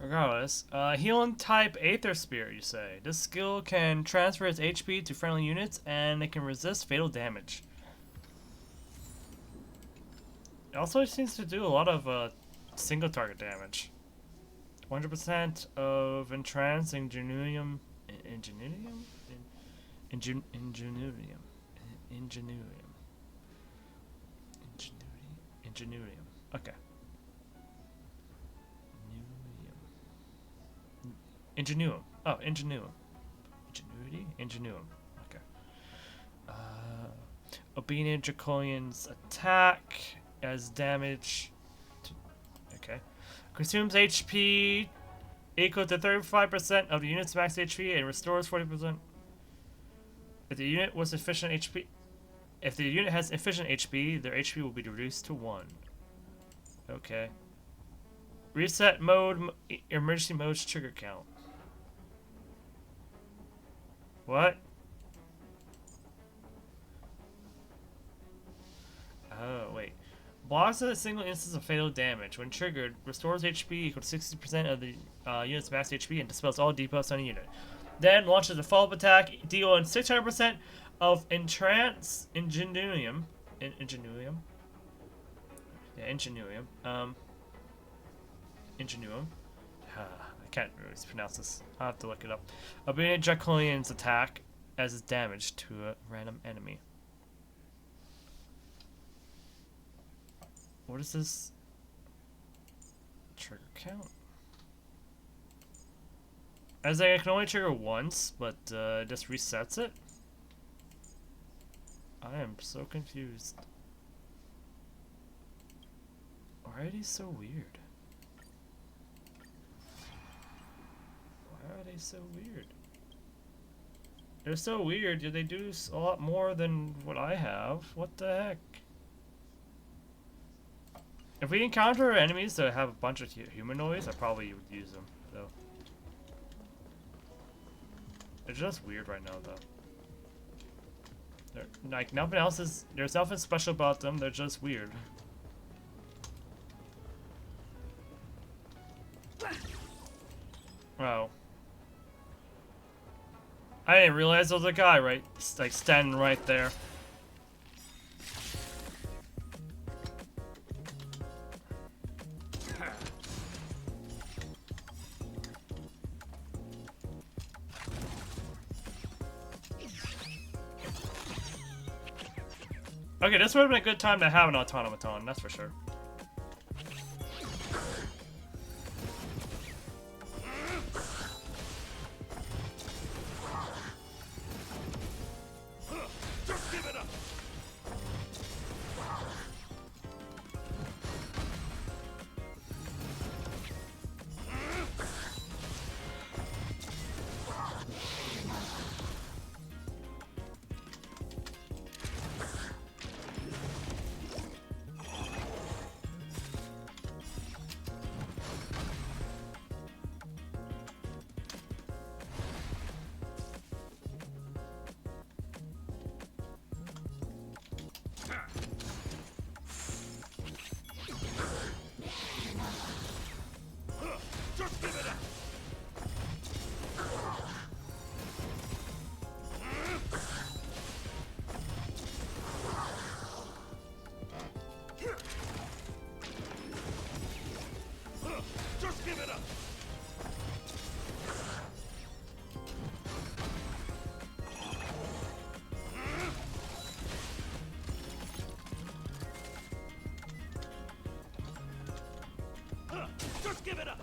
Regardless, healing type Aether Spear, you say. This skill can transfer its HP to friendly units, and it can resist fatal damage. It also seems to do a lot of single target damage. 100% of entrance ingenuium. Ingenuium? Ingenuium. Ingenuium. Okay. Ingenuum. Oh, Ingenuum. Ingenuity? Ingenuum. Okay. Obedient Draconian's attack as damage. Okay. Consumes HP equal to 35% of the unit's max HP and restores 40%. If the unit was efficient HP, if the unit has efficient HP, their HP will be reduced to 1. Okay. Reset mode, emergency mode's trigger count. What? Oh, wait. Blocks at a single instance of fatal damage. When triggered, restores HP equal to 60% of the unit's max HP and dispels all debuffs on a unit. Then launches a follow-up attack, dealing 600% of entrance ingenuium. Ingenuium. Yeah, ingenuium. Ingenuum. I can't really pronounce this. I'll have to look it up. Obedient Draconian's attack as its damage to a random enemy. What is this? Trigger count? As I can only trigger once, but it just resets it? I am so confused. Why are these so weird? Why are they so weird? They're so weird, yet they do a lot more than what I have. What the heck? If we encounter enemies that have a bunch of humanoids, I probably would use them, though. It's just weird right now, though. Like, nothing else is... There's nothing special about them, they're just weird. Oh. I didn't realize there was a guy like standing right there. Okay, this would have been a good time to have an automaton, that's for sure. Just give it up!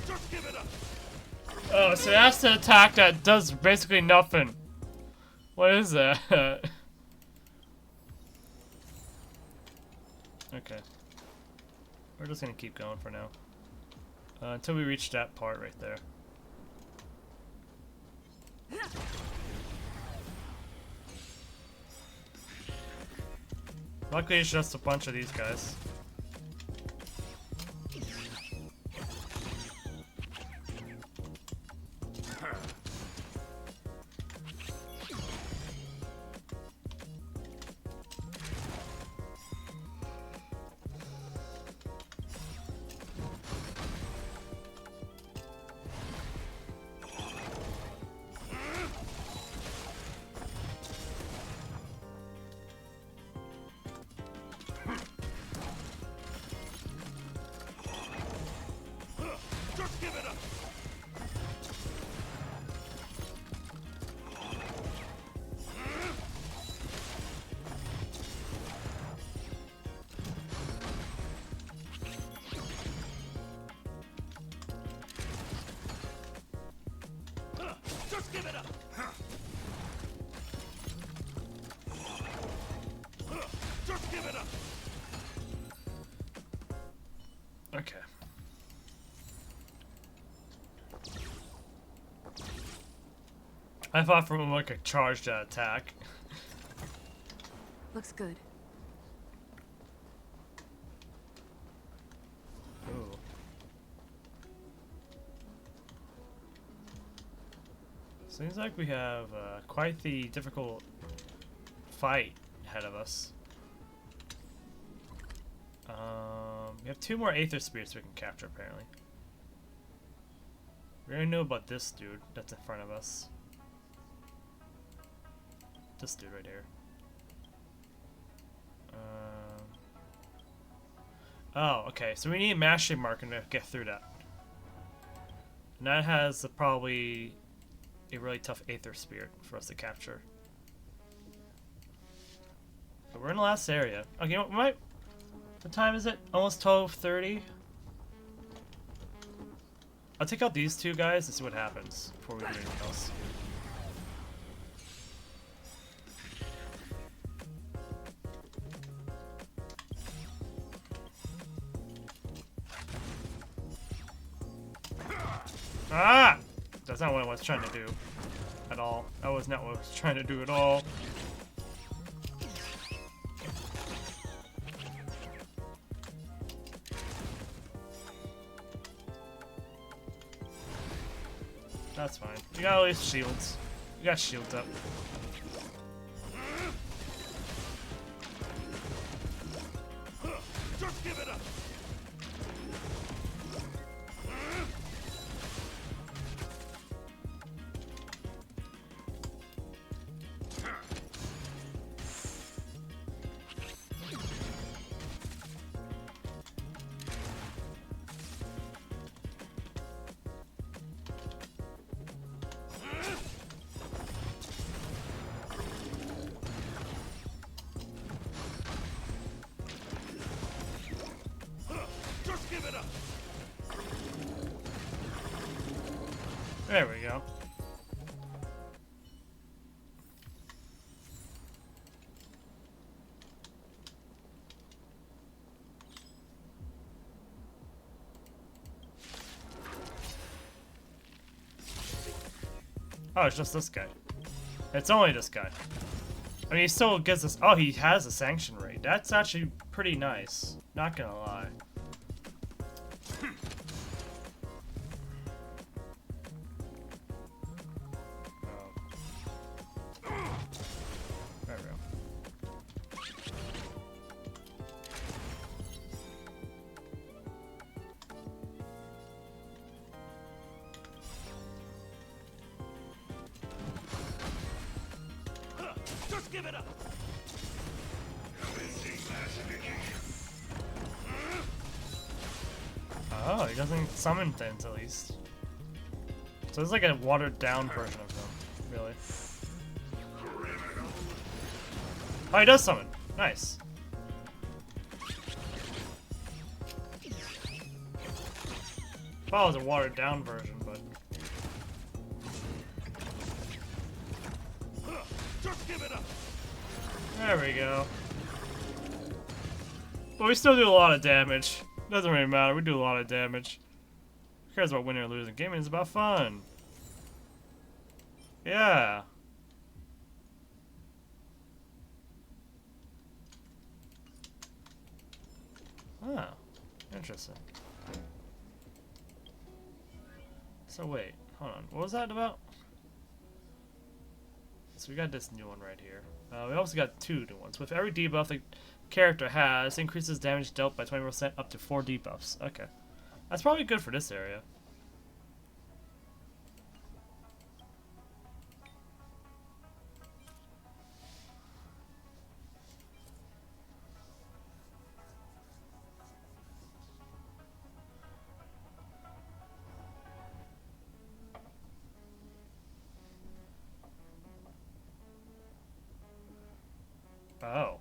Just give it up! Oh, so that's the attack that does basically nothing. What is that? Okay. We're just gonna keep going for now. Until we reach that part right there. Luckily it's just a bunch of these guys. Just give it up. Just give it up. Okay. I thought for a moment I could charge that attack. Looks good. Ooh. Seems like we have quite the difficult fight ahead of us. We have 2 more Aether Spirits we can capture, apparently. We already know about this dude that's in front of us. This dude right here. Oh, okay. So we need a mastery marker to get through that. And that has probably a really tough Aether Spirit for us to capture. But we're in the last area. Okay, we might... What time is it? Almost 12:30? I'll take out these 2 guys and see what happens before we do anything else. Ah! That's not what I was trying to do at all. That was not what I was trying to do at all. That's fine. You got all these shields. You got shields up. Just give it up. There we go. Oh, it's just this guy. It's only this guy. I mean, he still gives us... Oh, he has a sanction rate. That's actually pretty nice. Not gonna lie. There we go. Just give it up. Oh, he doesn't summon things at least. So it's like a watered down version of them, really. Oh, he does summon. Nice. Well, it was a watered down version, but... Just give it up. There we go. But we still do a lot of damage. Doesn't really matter, we do a lot of damage. Who cares about winning or losing? Gaming is about fun. Yeah. Oh, interesting. So wait, hold on. What was that about? So we got this new one right here. We also got 2 new ones. With every debuff the character has, increases damage dealt by 20% up to 4 debuffs. Okay. That's probably good for this area. Oh.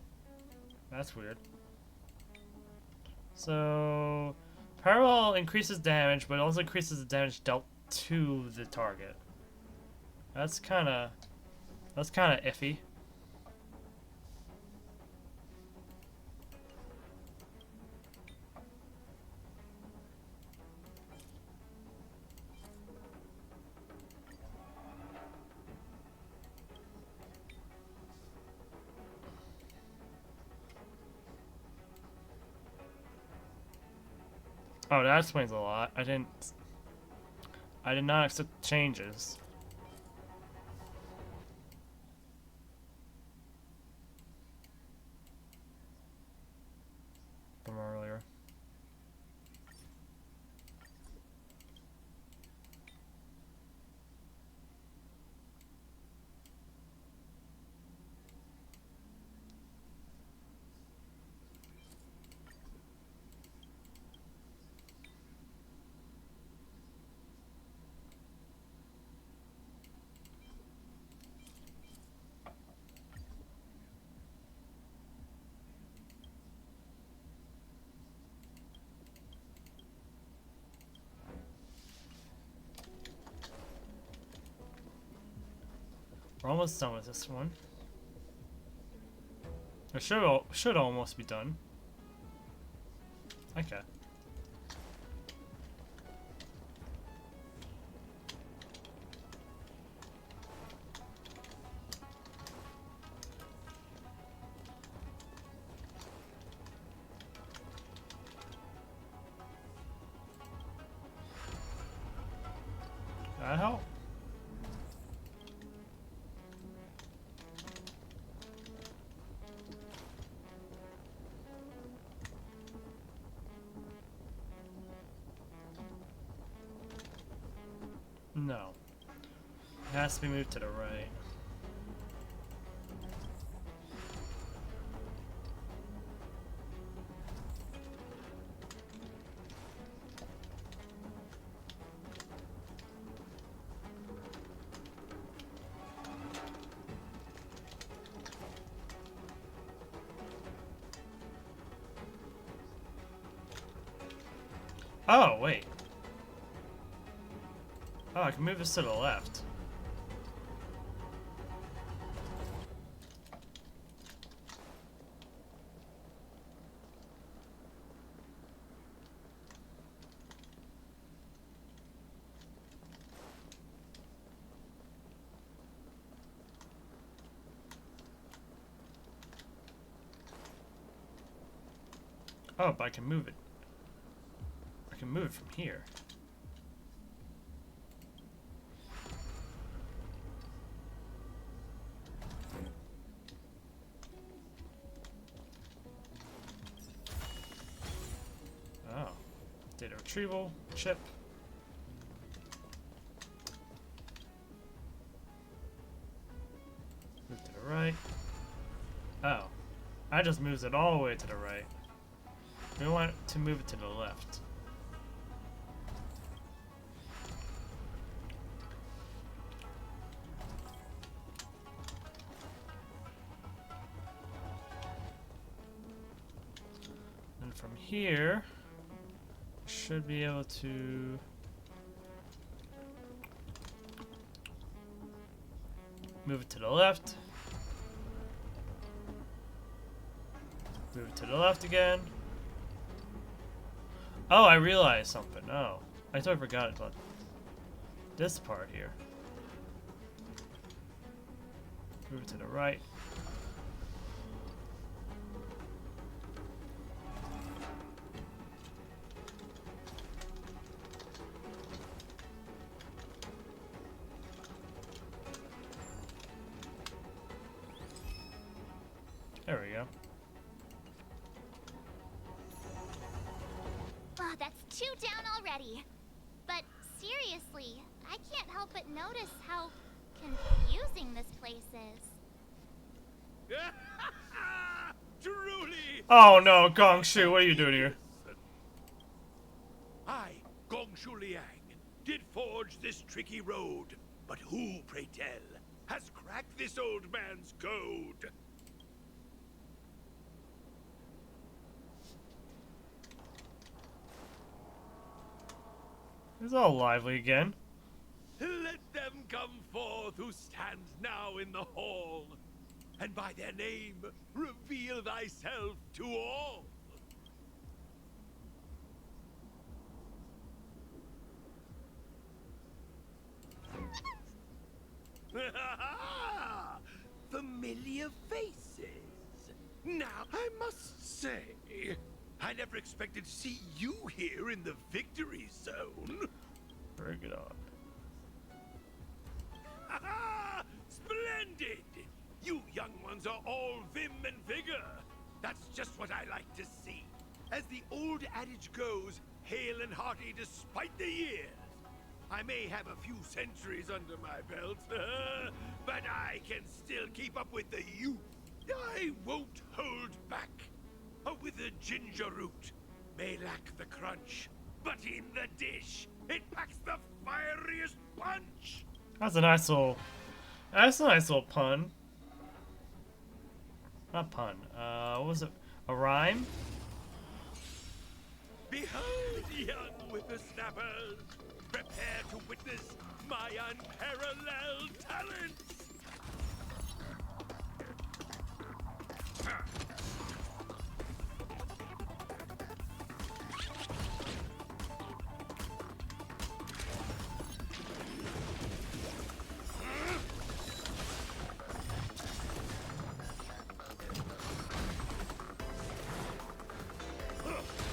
That's weird. So, parallel increases damage, but also increases the damage dealt to the target. That's kind of iffy. Oh, that explains a lot. I did not accept changes. From earlier. We're almost done with this one. It should almost be done. Okay. That help? No. It has to be moved to the right. Oh, wait. Oh, I can move this to the left. Oh, but I can move it. I can move it from here. Oh. Data retrieval, chip. Move to the right. Oh. I just moves it all the way to the right. We want to move it to the left. And from here, should be able to move it to the left. Move it to the left again. Oh, I realized something. Oh, I totally forgot about this part here. Move it to the right. There we go. Oh, that's 2 down already. But seriously, I can't help but notice how confusing this place is. Truly! Oh no, Gongshu, what are you doing here? I, Gongshu Liang, did forge this tricky road. But who, pray tell, has cracked this old man's code? It's all lively again. Let them come forth who stands now in the hall, and by their name reveal thyself to all. Familiar faces. Now, I must say, I never expected to see you here in the victory zone. Bring it on. Splendid! You young ones are all vim and vigor. That's just what I like to see. As the old adage goes, hale and hearty despite the years. I may have a few centuries under my belt, but I can still keep up with the youth. I won't hold back. A withered ginger root may lack the crunch, but in the dish, it packs the fieriest punch. That's a nice little pun. Not pun. What was it? A rhyme? Behold, young whippersnappers, prepare to witness my unparalleled talents.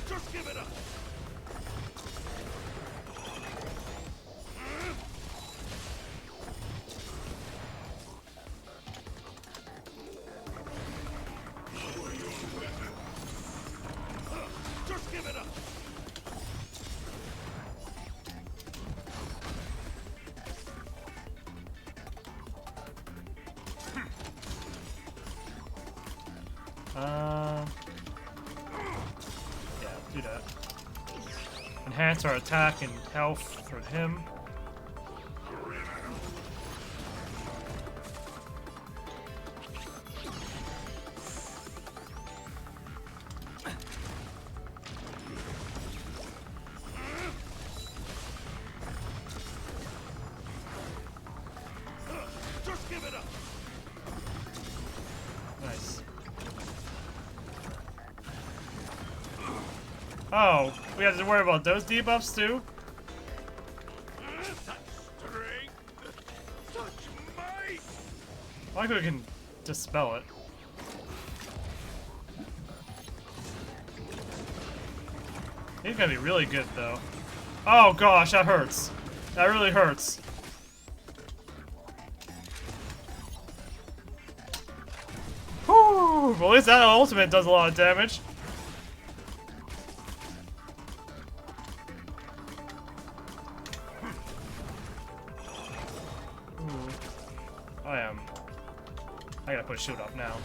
Just give it up. Just give it up. Yeah, do that. Enhance our attack and health for him. Just give it up. Nice. Oh, we have to worry about those debuffs too? Such strength, such might. I like we can dispel it. He's gonna be really good though. Oh gosh, that hurts. That really hurts. Whew, well, at least that ultimate does a lot of damage. I gotta put a shield up now.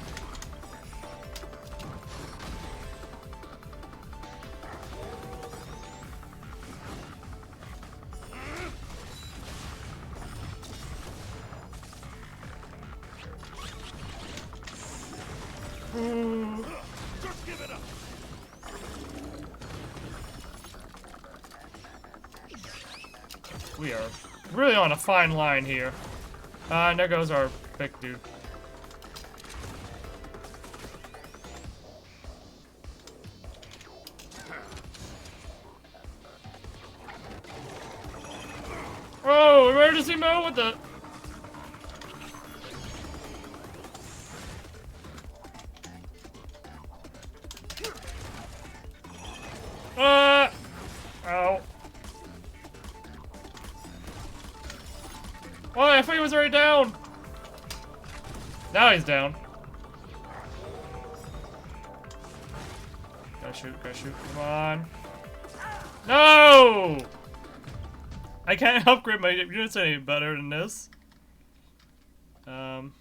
Just give it up. We are really on a fine line here. And there goes our big dude. Oh, emergency mode with the... Ow. Oh, I thought he was already down. Now he's down. Gotta shoot, come on. No! I can't upgrade my units any better than this. Do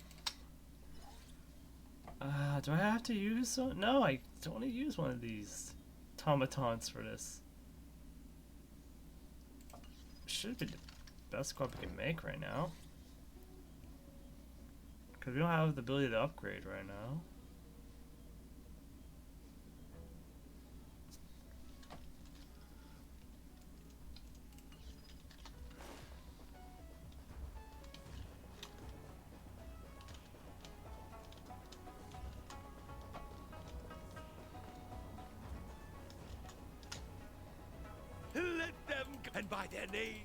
I have to use one? No, I don't want to use one of these automatons for this. Should be the best squad we can make right now. Because we don't have the ability to upgrade right now. and by their name.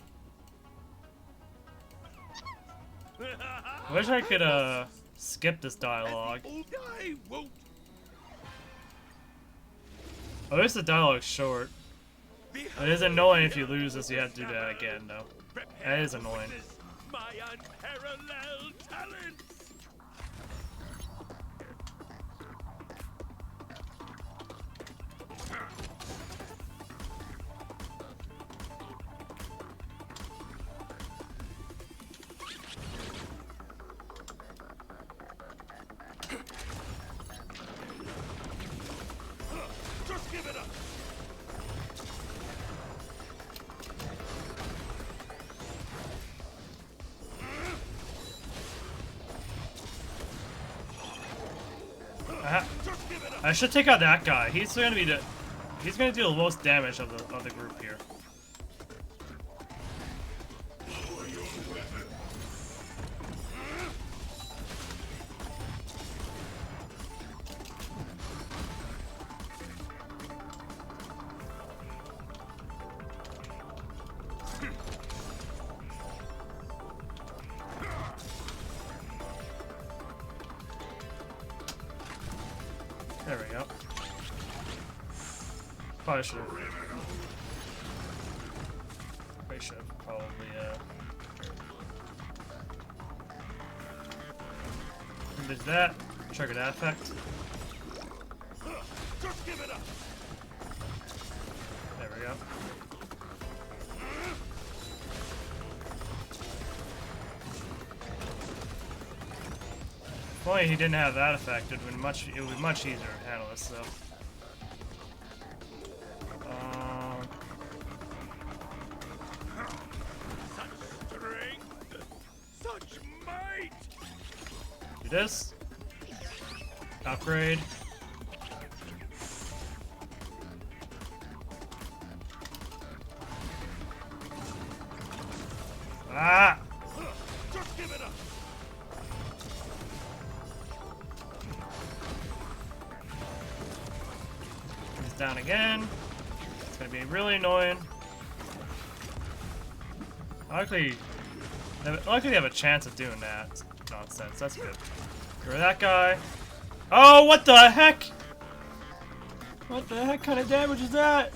I wish I could skip this dialogue. I won't. At least the dialogue's short. It is annoying if you lose this, you have to do that again, though. That is annoying. My unparalleled talents. Just give it up. I should take out that guy. He's gonna be he's gonna do the most damage of the group here. There we go. Probably should have. There's that. Trigger that effect. Just give it up. There we go. If only he didn't have that effect, it would be much easier to handle this stuff. Such strength, such might. Do this. Upgrade. Ah! Just give it up. He's down again. It's gonna be really annoying. Luckily they have a chance of doing that nonsense. That's good. Get rid of that guy. Oh, what the heck? What the heck kind of damage is that?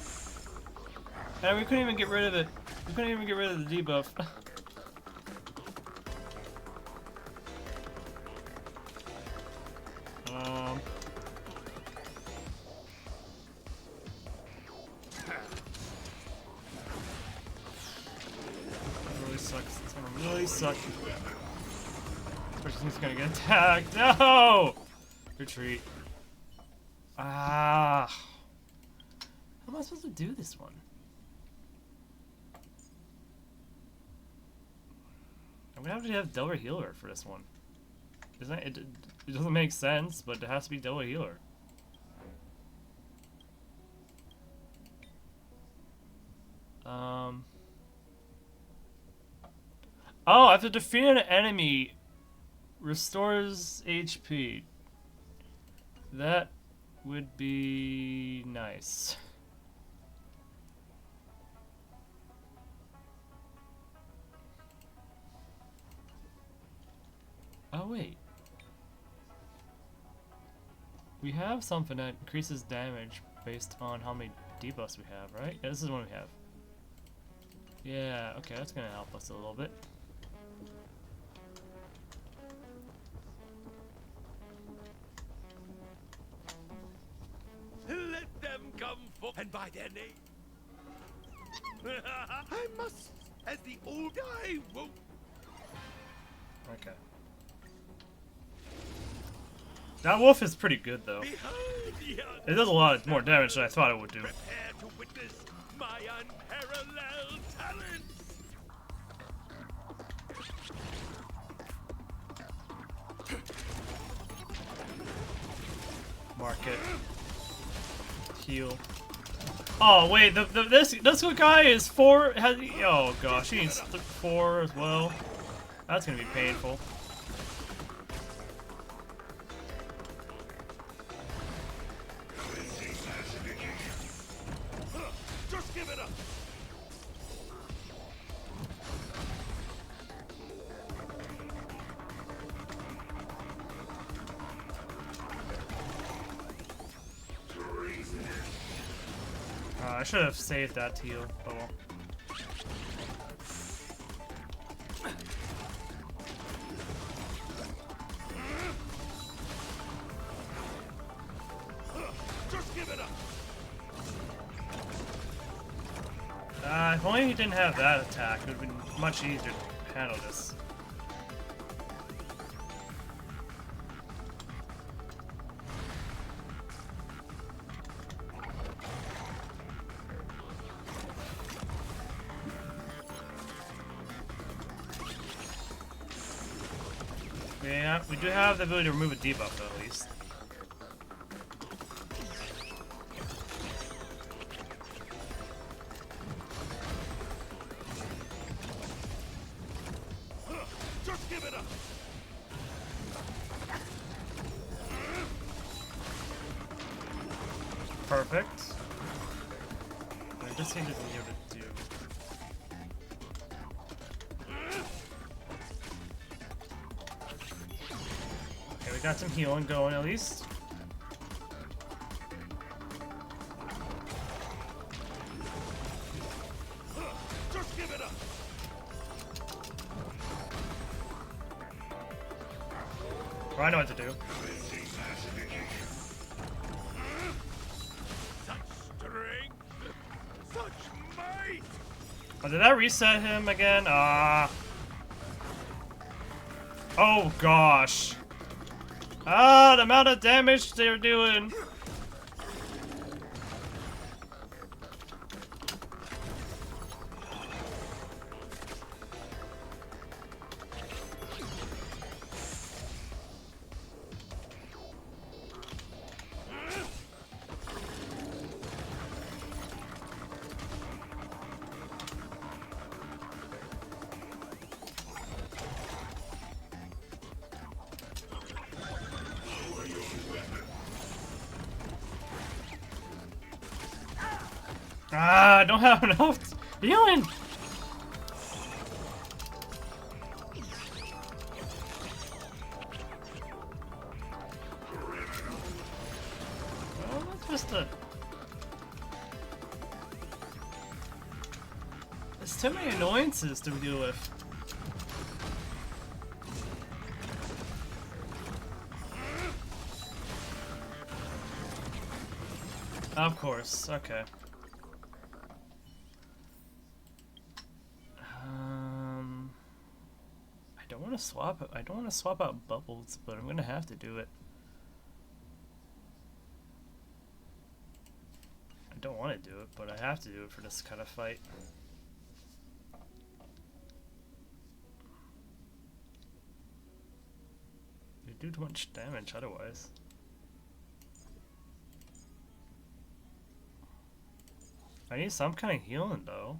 And we couldn't even get rid of it. We couldn't even get rid of the debuff. That really sucks. It's gonna really suck. Person's gonna get attacked. No! Retreat. Ah. How am I supposed to do this one? I'm gonna have to have Delver Healer for this one. Isn't it? It doesn't make sense, but it has to be Delver Healer. Oh, after defeating an enemy, restores HP. That would be nice. Oh wait. We have something that increases damage based on how many debuffs we have, right? Yeah, this is one we have. Yeah, okay, that's gonna help us a little bit. Let them come for and by their name. I must, as the old I won't. Okay. That wolf is pretty good though. It does a lot more damage than I thought it would do. Prepare to witness my unparalleled talents. Mark it. Heal. Oh wait, this guy is 4. Oh gosh, he needs 4 as well. That's gonna be painful. Just give it up. should have saved that to heal. Oh well. Just give it up. If only he didn't have that attack, it would have been much easier to handle this. Yeah, we do have the ability to remove a debuff though, at least. Just give it up. Perfect. I just need to be able to do. Okay, we got some healing going at least. Just give it up. Well, I know what to do. Such strength, such might. Oh, did that reset him again? Ah. Oh gosh. Ah, the amount of damage they're doing. Ah, I don't have enough healing. Well, that's just a... There's too many annoyances to deal with. Of course, okay. I don't want to swap out bubbles, but I'm gonna have to do it. I don't want to do it, but I have to do it for this kind of fight. They do too much damage otherwise. I need some kind of healing though.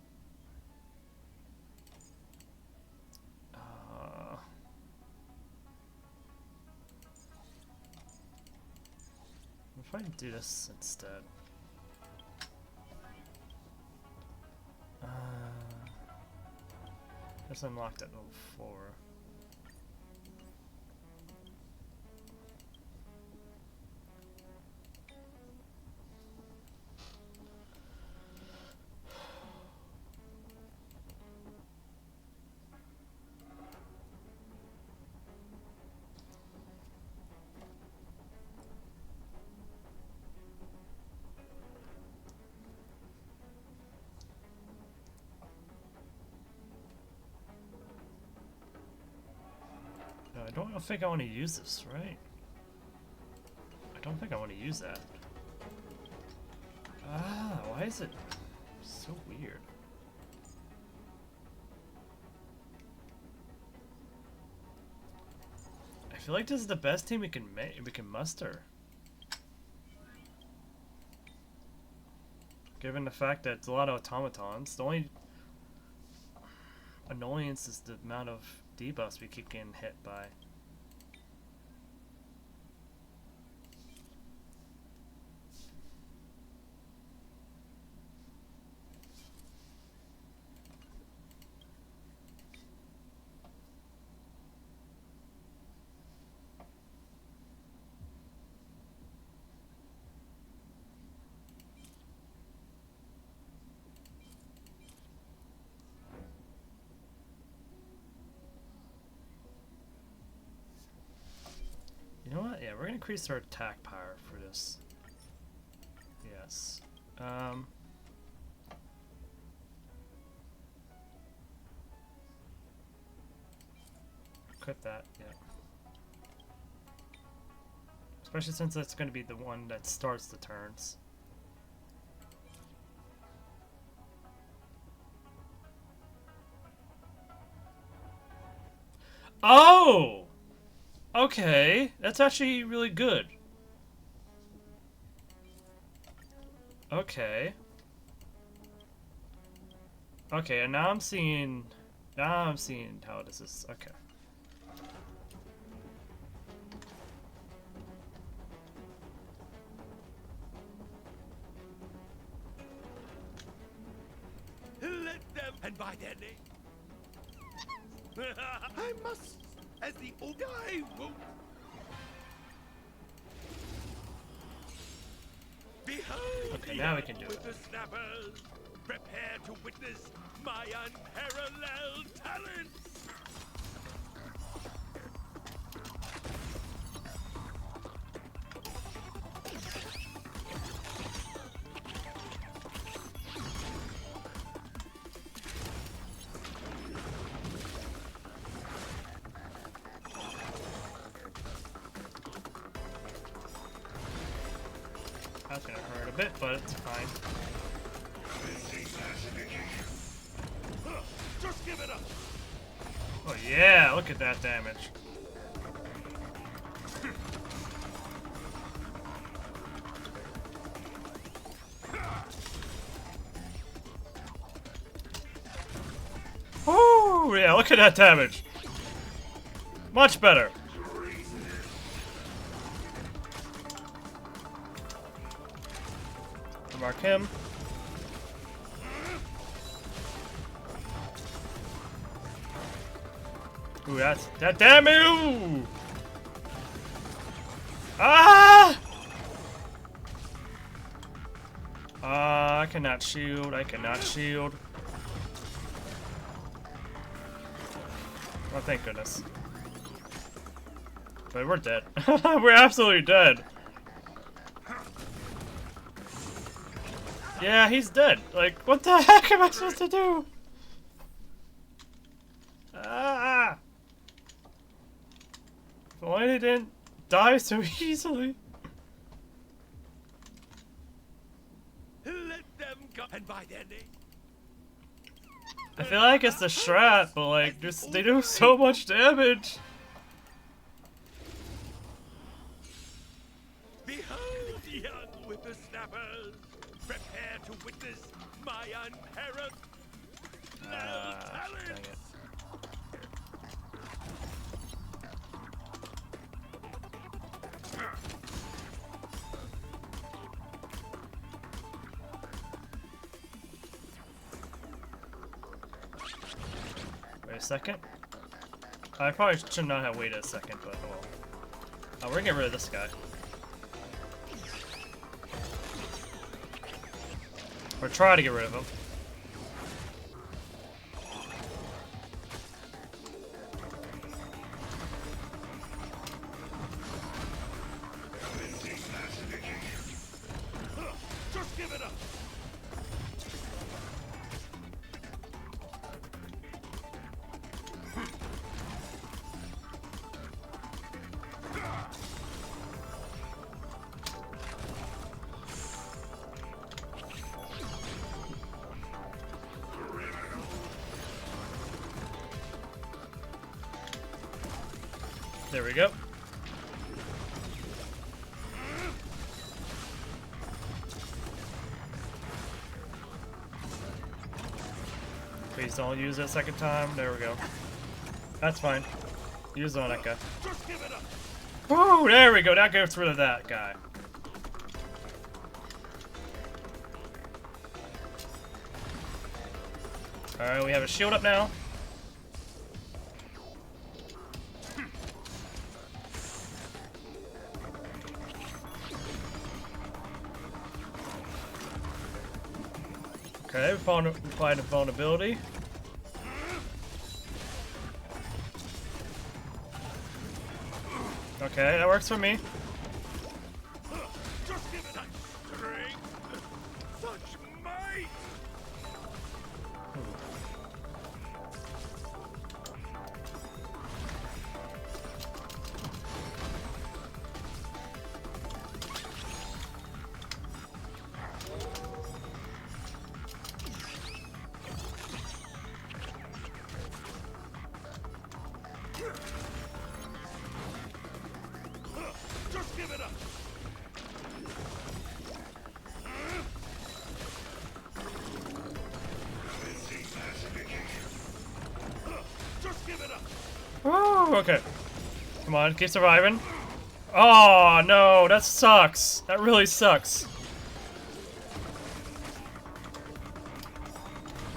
If I do this instead. Guess I'm locked at level 4. I don't think I want to use this, right? I don't think I want to use that. Ah, why is it so weird? I feel like this is the best team we can muster. Given the fact that it's a lot of automatons, the only annoyance is the amount of debuffs we keep getting hit by. we're gonna increase our attack power for this. Yes. Equip that, yeah. Especially since that's gonna be the one that starts the turns. Oh! Okay, that's actually really good. Okay. Okay, and now I'm seeing how this is. Okay. Let them, and by their name. I must, as the old guy won't. Behold okay, now we can do with it. the snappers. Prepare to witness my unparalleled talents. That's gonna hurt a bit, but it's fine. Just give it up. Oh yeah, look at that damage. Oh yeah, look at that damage. Much better. Mark him. Ooh, that damn you! Ah! I cannot shield. I cannot shield. Oh, thank goodness. But we're dead. We're absolutely dead. Yeah, he's dead. Like, what the heck am I supposed to do? Ah! If only they didn't die so easily. Let them go, and by their name. I feel like it's the strat, but like, they do so much damage. Behold, young with the snappers. Prepare to witness my unparalleled talents. Dang it. Wait a second. I probably should not have waited a second, but oh well. We're gonna get rid of this guy. Or try to get rid of him. Just give it up. There we go. Please don't use it a second time. There we go. That's fine. Use it on that guy. Oh, there we go. That gets rid of that guy. Alright, we have a shield up now. Okay, we find a vulnerability. Okay, that works for me. Just give it up. Just give it up. Oh, okay. Come on, keep surviving. Oh no, that sucks. That really sucks.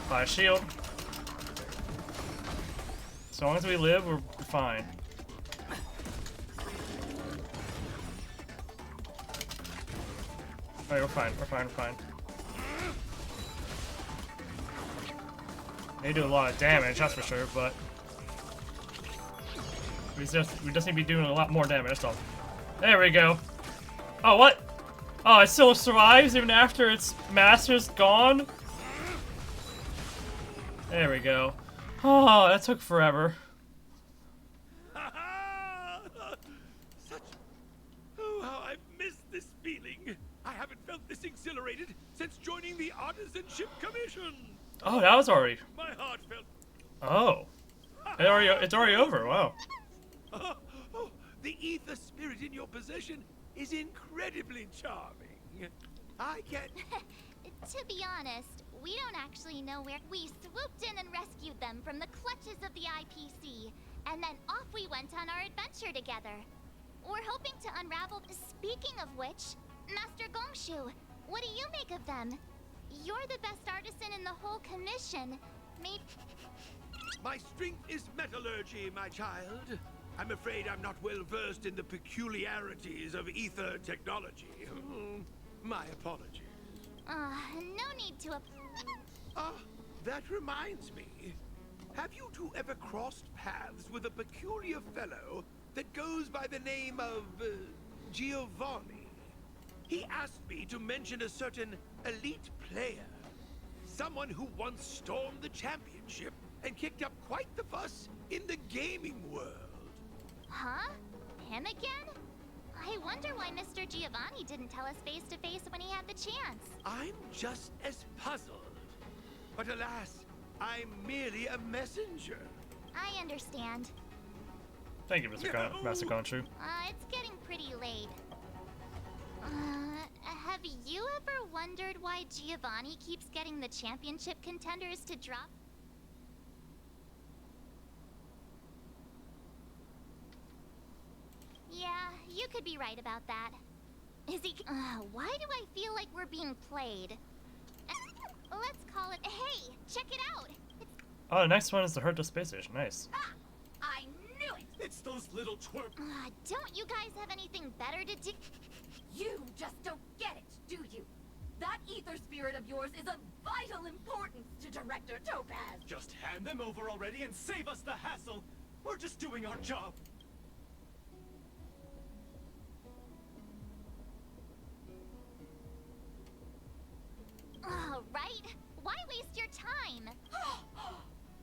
Fire shield. As long as we live, we're fine. Alright, we're fine, we're fine, we're fine. They do a lot of damage, that's for sure, but we just need to be doing a lot more damage, that's all. There we go. Oh, what? Oh, it still survives even after its master's gone? There we go. Oh, that took forever. Oh, how I've missed this feeling. I haven't felt this exhilarated since joining the Artisanship Commission. Oh, that was already. My heart felt. Oh, it's already over. Wow. Oh, the ether spirit in your possession is incredibly charming. I can't. To be honest, we don't actually know where. We swooped in and rescued them from the clutches of the IPC, and then off we went on our adventure together. We're hoping to unravel. Speaking of which, Master Gongshu, what do you make of them? You're the best artisan in the whole commission. My strength is metallurgy, my child. I'm afraid I'm not well versed in the peculiarities of ether technology. My apologies. No need to. That reminds me. Have you two ever crossed paths with a peculiar fellow that goes by the name of Giovanni? He asked me to mention a certain elite player. Someone who once stormed the championship and kicked up quite the fuss in the gaming world. Huh? Him again? I wonder why Mr. Giovanni didn't tell us face to face when he had the chance. I'm just as puzzled. But alas, I'm merely a messenger. I understand. Thank you, Master Khonshu. It's getting pretty late. Have you ever wondered why Giovanni keeps getting the championship contenders to drop? Yeah, you could be right about that. Is he? Why do I feel like we're being played? Let's call it. Hey, check it out. Oh, the next one is the Herta space station. Nice. I knew it. It's those little twerp. Don't you guys have anything better to do? You just don't get it, do you? That ether spirit of yours is of vital importance to Director Topaz. Just hand them over already and save us the hassle. We're just doing our job. Right? Why waste your time?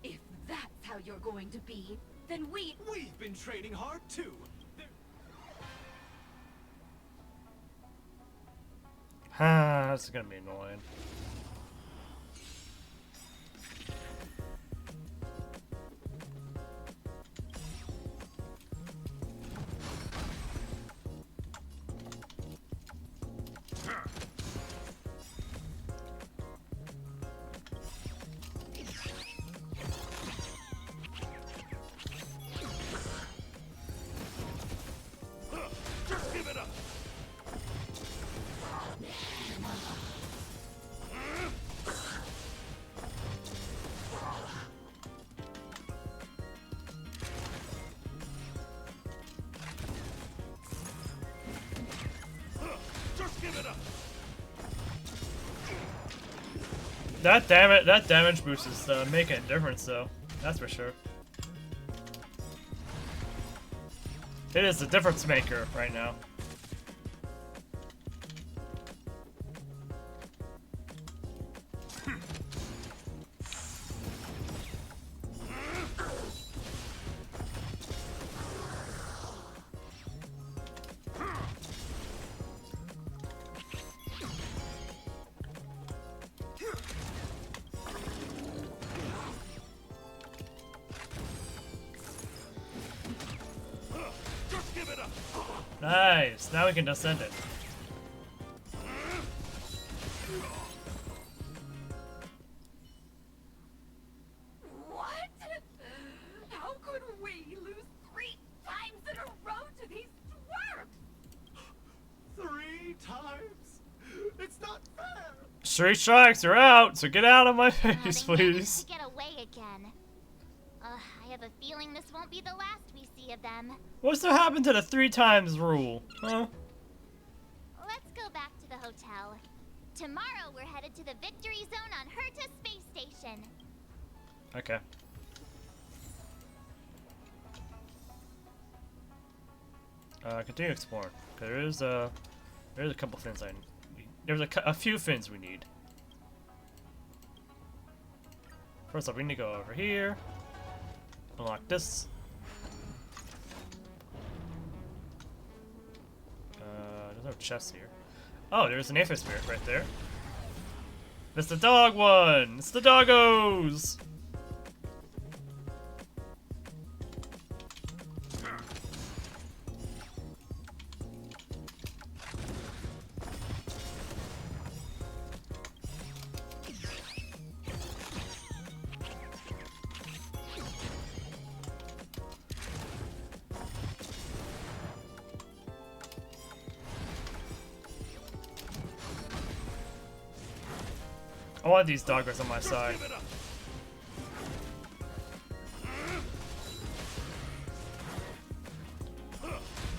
If that's how you're going to be, then we've been training hard too. That's gonna be annoying. Just give it up. Just give it up. That damage boost is making a difference, though. That's for sure. It is the difference maker right now. Nice. Now we can descend it. What? How could we lose 3 times in a row to these dwarves? 3 times? It's not fair. 3 strikes are out, so get out of my face, They managed please. to get away again. I have a feeling this won't be the last we see of them. What's to happen to the 3 times rule? Huh? Let's go back to the hotel. Tomorrow we're headed to the Victory Zone on Herta Space Station. Okay. Continue exploring. There's a couple things I need. There's a few things we need. First off, we need to go over here. Unlock this. There's no chest here. Oh, there's an Aether Spirit right there. It's the dog one! It's the doggos! I want these doggers on my side.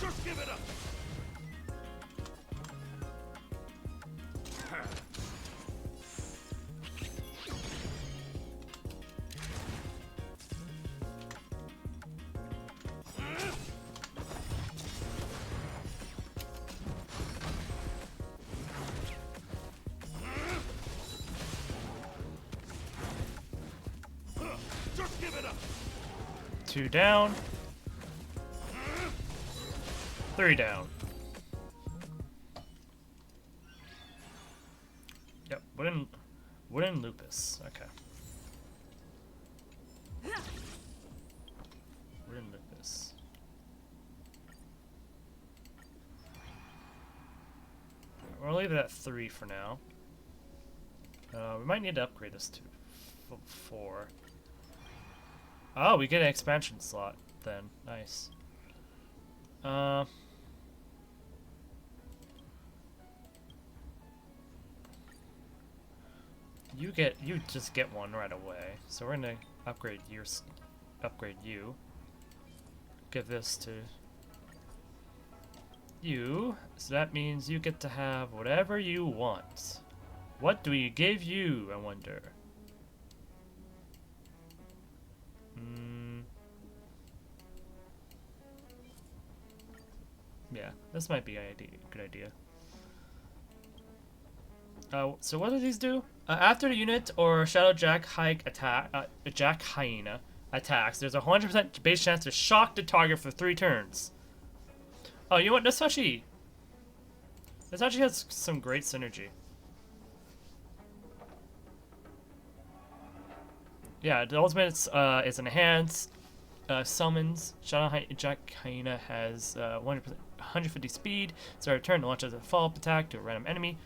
Just give it up. Just give it up. 2 down. 3 down. Yep, wooden lupus. Okay. Wooden lupus. We'll leave it at 3 for now. We might need to upgrade this to 4. Oh, we get an expansion slot then. Nice. You just get one right away. So we're gonna upgrade you. Give this to you. So that means you get to have whatever you want. What do we give you, I wonder? Yeah, this might be a good idea. So what do these do? After the unit or Shadow Jack Hyena attacks, there's a 100% base chance to shock the target for 3 turns. Oh, you know what? This actually has some great synergy. Yeah, the ultimate is enhanced. Summons. Shadow Jack Hyena has 150 speed. Start a turn, launches a follow-up attack to a random enemy.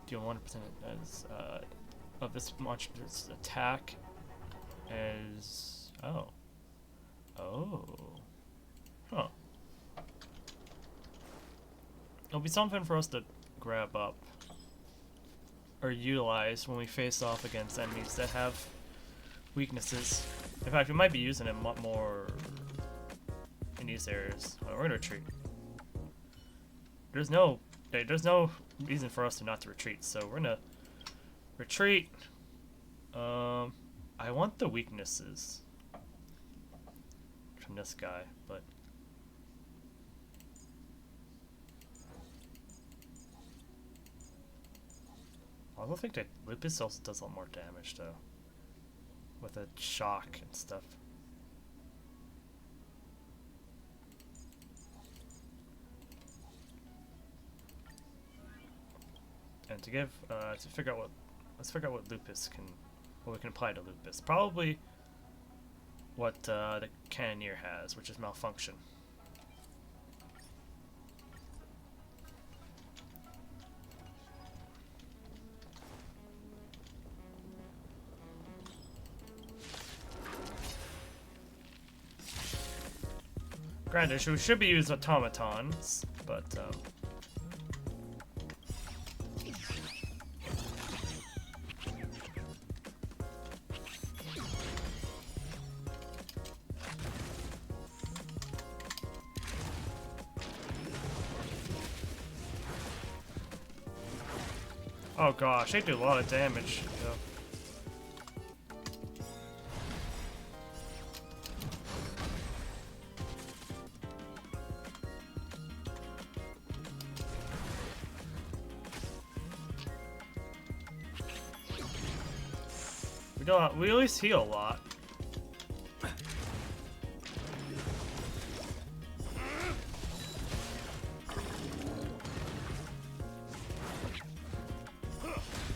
Deal 100% of this monster's attack as... Oh. Huh. It'll be something for us to grab up or utilize when we face off against enemies that have weaknesses. In fact, we might be using it more in these areas. Oh, we're gonna retreat. There's no reason for us to not to retreat, so we're gonna retreat. I want the weaknesses from this guy, but I also think that Lupus also does a lot more damage though, with a shock and stuff. And to give, let's figure out what Lupus what we can apply to Lupus. Probably what the Cannoneer has, which is Malfunction. Granted, we should be using automatons, but oh gosh, they do a lot of damage. Yeah. We at least heal a lot.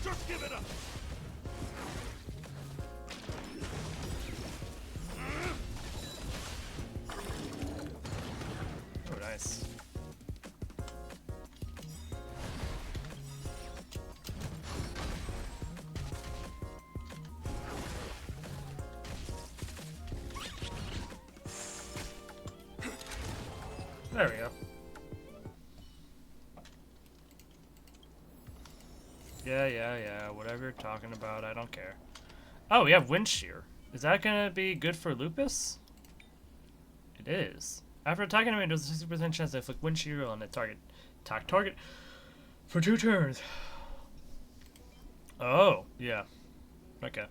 Just give it up. Oh, nice. There we go. Yeah, whatever you're talking about, I don't care. Oh, we have wind shear. Is that gonna be good for Lupus? It is. After attacking him, there's a 60% chance to inflict wind shear on the target. Attack target for 2 turns. Oh, yeah. Okay.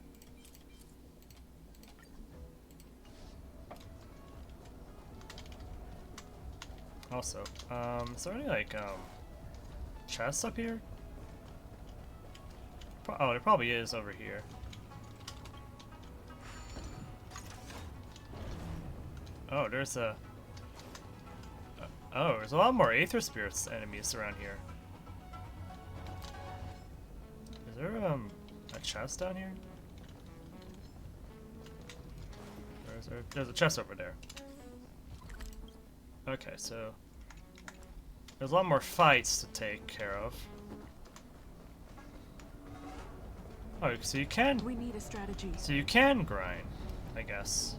Also, is there any, like, chests up here? Oh, there probably is over here. Oh, there's a... oh, there's a lot more Aether Spirits enemies around here. Is there, a chest down here? Or is there... there's a chest over there. Okay, so... there's a lot more fights to take care of. Oh, so you can... we need a strategy. So you can grind, I guess.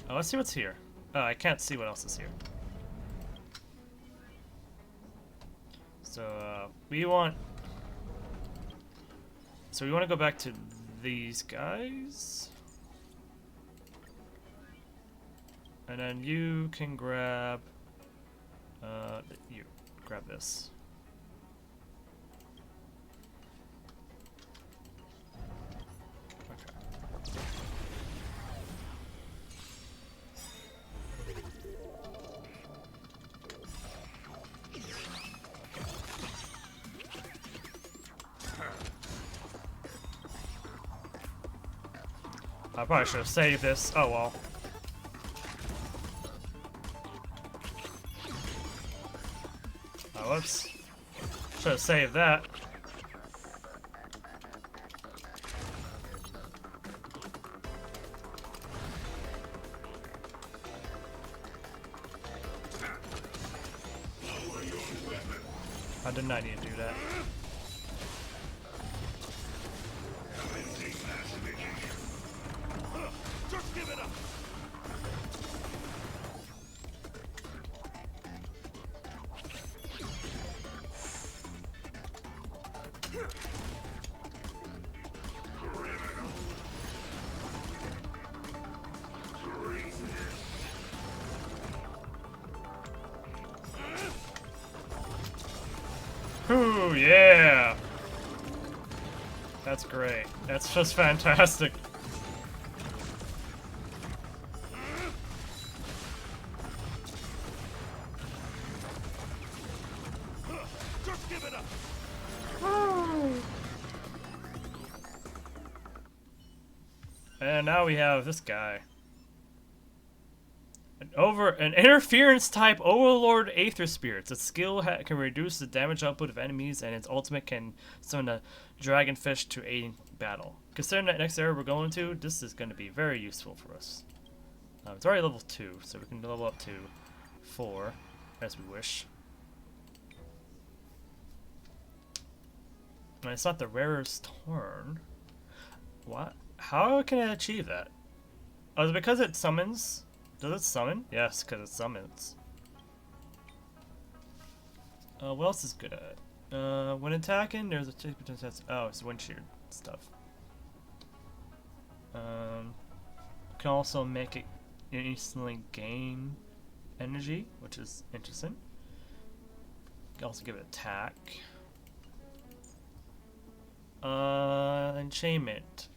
Oh, let's see what's here. Oh, I can't see what else is here. So, we want... so we want to go back to these guys. And then you can grab... you grab this. I probably should have saved this. Oh well. Oh, whoops. Should have saved that. I did not need to do that. Just give it up. Ooh, yeah! That's great. That's just fantastic. Just give it up. And now we have this guy. An interference type Overlord Aether Spirits. Its skill can reduce the damage output of enemies, and its ultimate can summon a dragonfish to aid in battle. Considering that next area we're going to, this is going to be very useful for us. It's already level 2, so we can level up to 4 as we wish. And it's not the rarest turn. What? How can I achieve that? Oh, is it because it summons Does it summon? Yes, because it summons. What else is good at it? When attacking, there's a 50% chance. Oh, it's wind shear stuff. Can also make it instantly gain energy, which is interesting. Can also give it attack. Enchainment.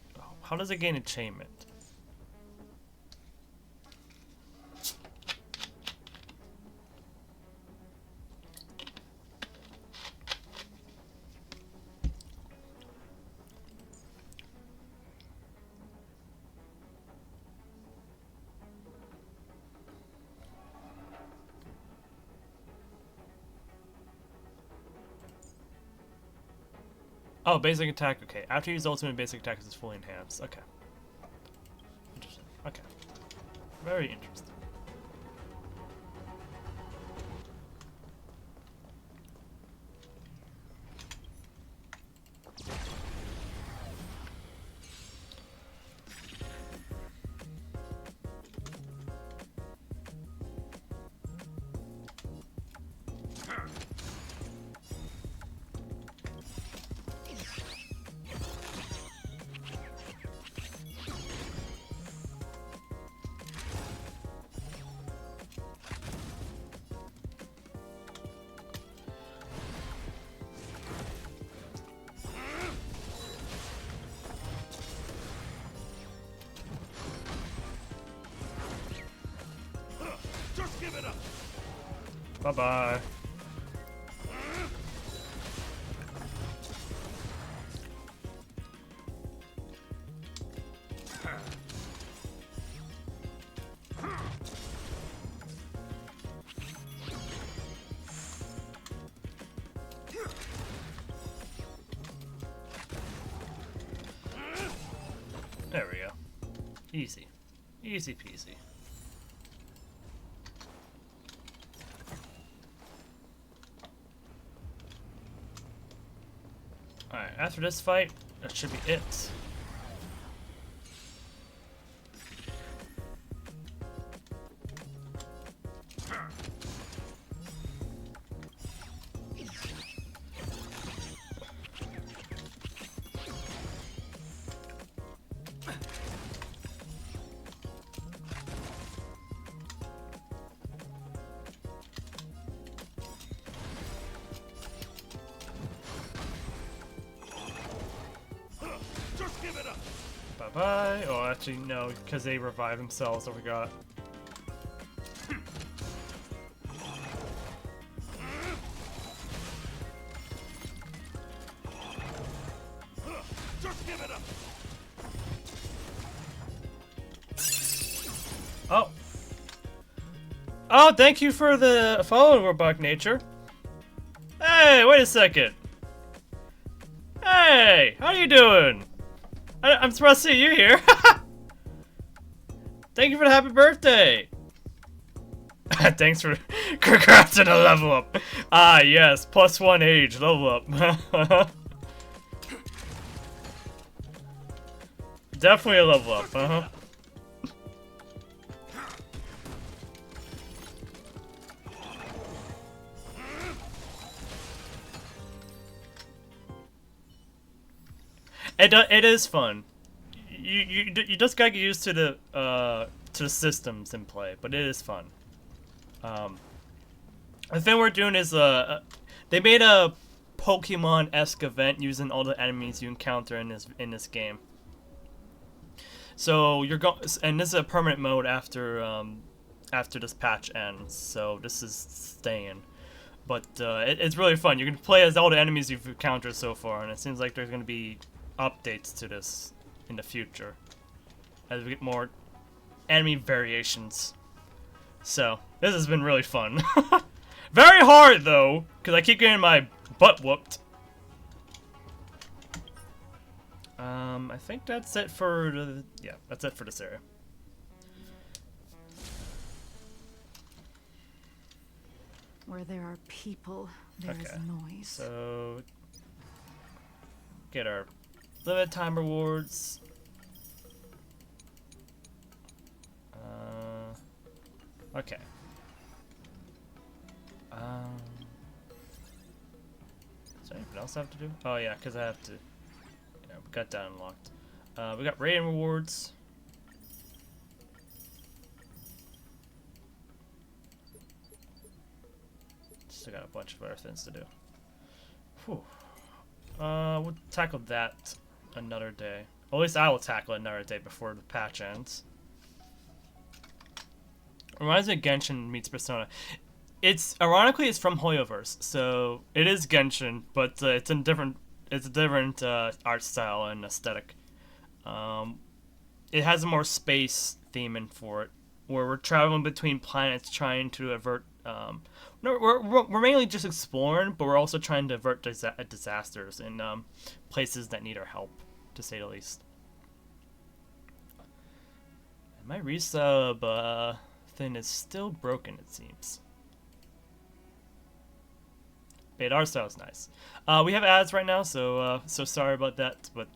How does it gain enchainment? Oh, basic attack, okay. After you use ultimate, basic attack is fully enhanced. Okay. Interesting. Okay. Very interesting. Just give it up. Bye-bye. There we go. Easy. Easy peasy. Alright, after this fight, that should be it. Bye-bye. Oh, actually, no, because they revive themselves, I forgot. Just give it up. Oh. Oh, thank you for the follow, Robot Nature. Hey, wait a second. Hey, how you doing? I'm surprised to see you here. Thank you for the happy birthday. Thanks for congrats on a level up. Ah, yes, +1 age, level up. Definitely a level up, uh-huh. It is fun. You just gotta get used to the systems in play, but it is fun. The thing we're doing is they made a Pokemon-esque event using all the enemies you encounter in this game. So and this is a permanent mode after this patch ends. So this is staying. But it's really fun. You can play as all the enemies you've encountered so far, and it seems like there's gonna be updates to this in the future as we get more enemy variations. So this has been really fun. Very hard though, because I keep getting my butt whooped. I think that's it for that's it for this area. Where there are people, there is noise. So get our limited time rewards. Okay. Is there anything else I have to do? Oh yeah, because I have to. Yeah, we got that unlocked. We got rating rewards. Still got a bunch of other things to do. Whew. We'll tackle that another day. Or at least I will tackle it another day before the patch ends. Reminds me of Genshin meets Persona. It's ironically it's from Hoyoverse, so it is Genshin, but it's a different art style and aesthetic. It has a more space theme in for it, where we're traveling between planets trying to avert. No, we're mainly just exploring, but we're also trying to avert disasters in places that need our help, to say the least. And my resub thing is still broken, it seems. But art style is nice. We have ads right now, so sorry about that, but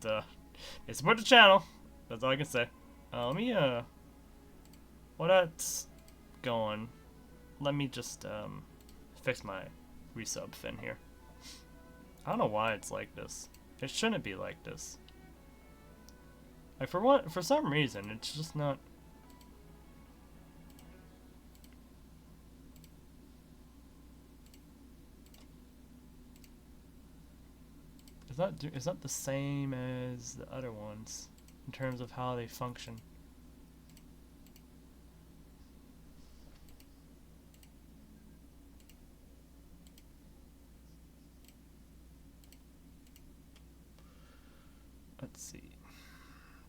they support the channel. That's all I can say. Let me while that's going, let me just fix my resub thing here. I don't know why it's like this. It shouldn't be like this. Like for some reason, it's just not. It's not the same as the other ones in terms of how they function. Let's see.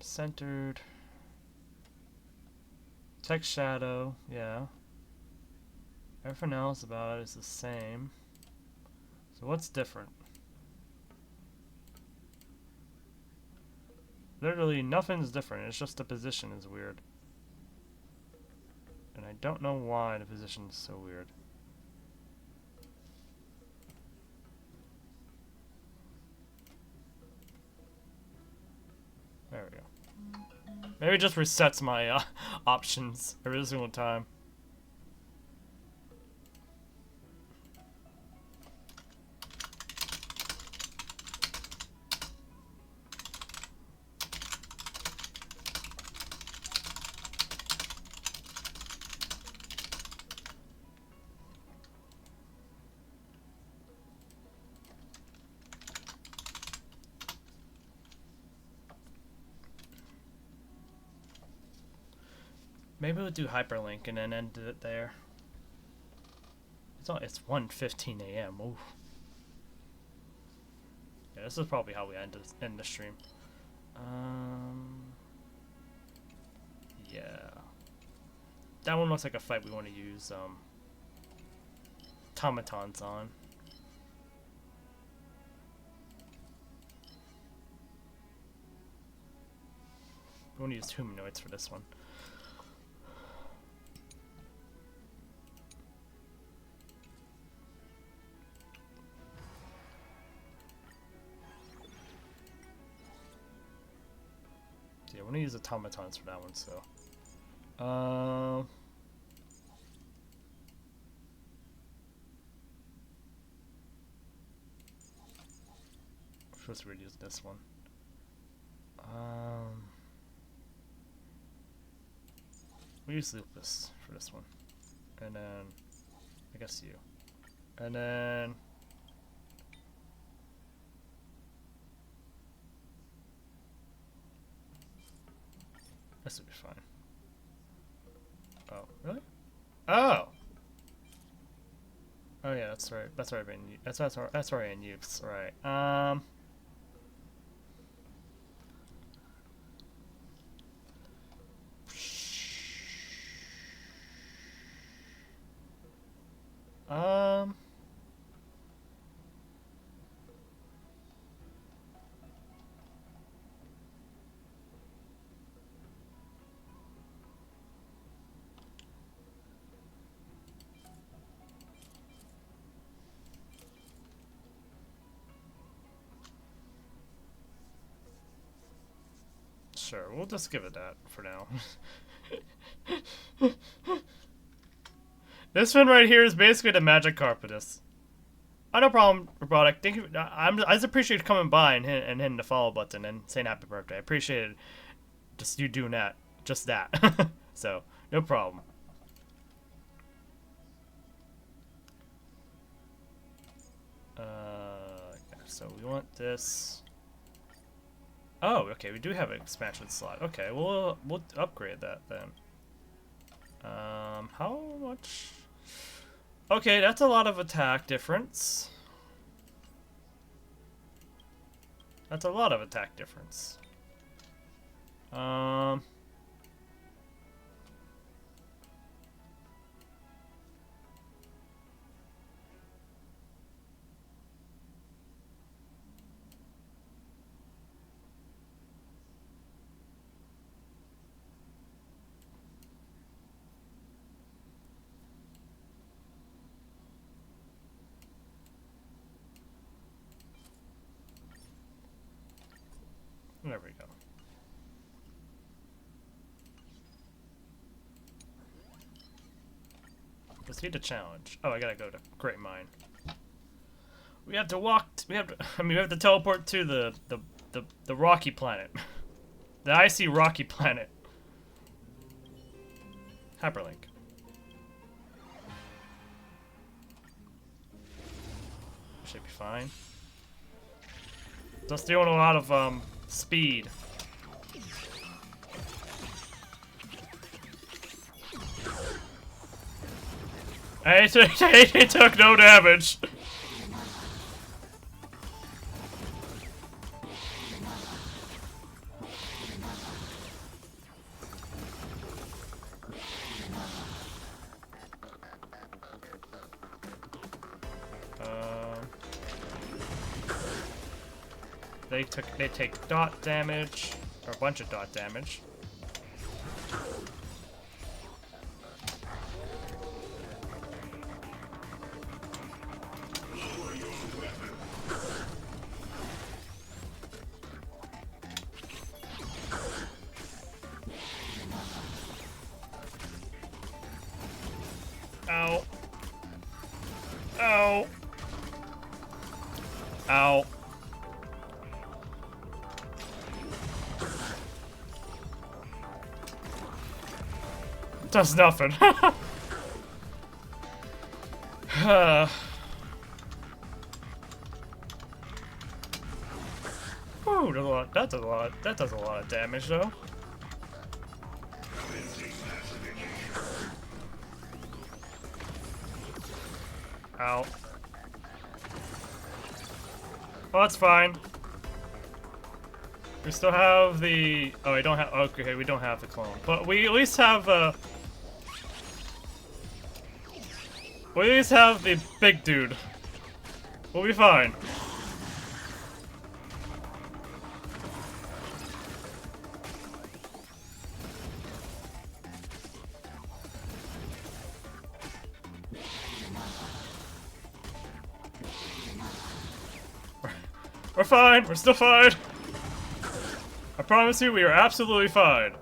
Centered. Text shadow, yeah. Everything else about it is the same. So what's different? Literally nothing's different, it's just the position is weird. And I don't know why the position is so weird. There we go. Maybe it just resets my options every single time. Maybe we'll do hyperlink and then end it there. It's 1:15 a.m. Ooh. Yeah, this is probably how we end the stream. Yeah. That one looks like a fight we want to use automatons on. We want to use humanoids for this one. Yeah, I want to use automatons for that one, so. First we'll use this one. We'll use Lupus for this one. And then, I guess you. And then... This would be fine. Oh, really? Oh! Oh yeah, that's right. That's right. That's right in use. Right. Sure, we'll just give it that for now. This one right here is basically the magic carpetus. Oh, no problem, Robotic. Thank you. I just appreciate you coming by and hitting the follow button and saying happy birthday. I appreciate it. Just you doing that. Just that. So, no problem. So we want this. Oh, okay. We do have an expansion slot. Okay, we'll upgrade that then. How much? Okay, that's a lot of attack difference. That's a lot of attack difference. There we go. Proceed to challenge. Oh, I gotta go to Great Mine. We have to walk. We have to teleport to the rocky planet, the icy rocky planet. Hyperlink. Should be fine. Just doing a lot of speed. He took no damage. They take dot damage, or a bunch of dot damage. Ow. Ow. Ow. Does nothing. Ooh, does a lot. That does a lot. That does a lot of damage, though. Ow. Well, that's fine. We still have the. Oh, we don't have. Okay, we don't have the clone, but we at least have. We at least have the big dude. We'll be fine. We're fine. We're still fine. I promise you, we are absolutely fine.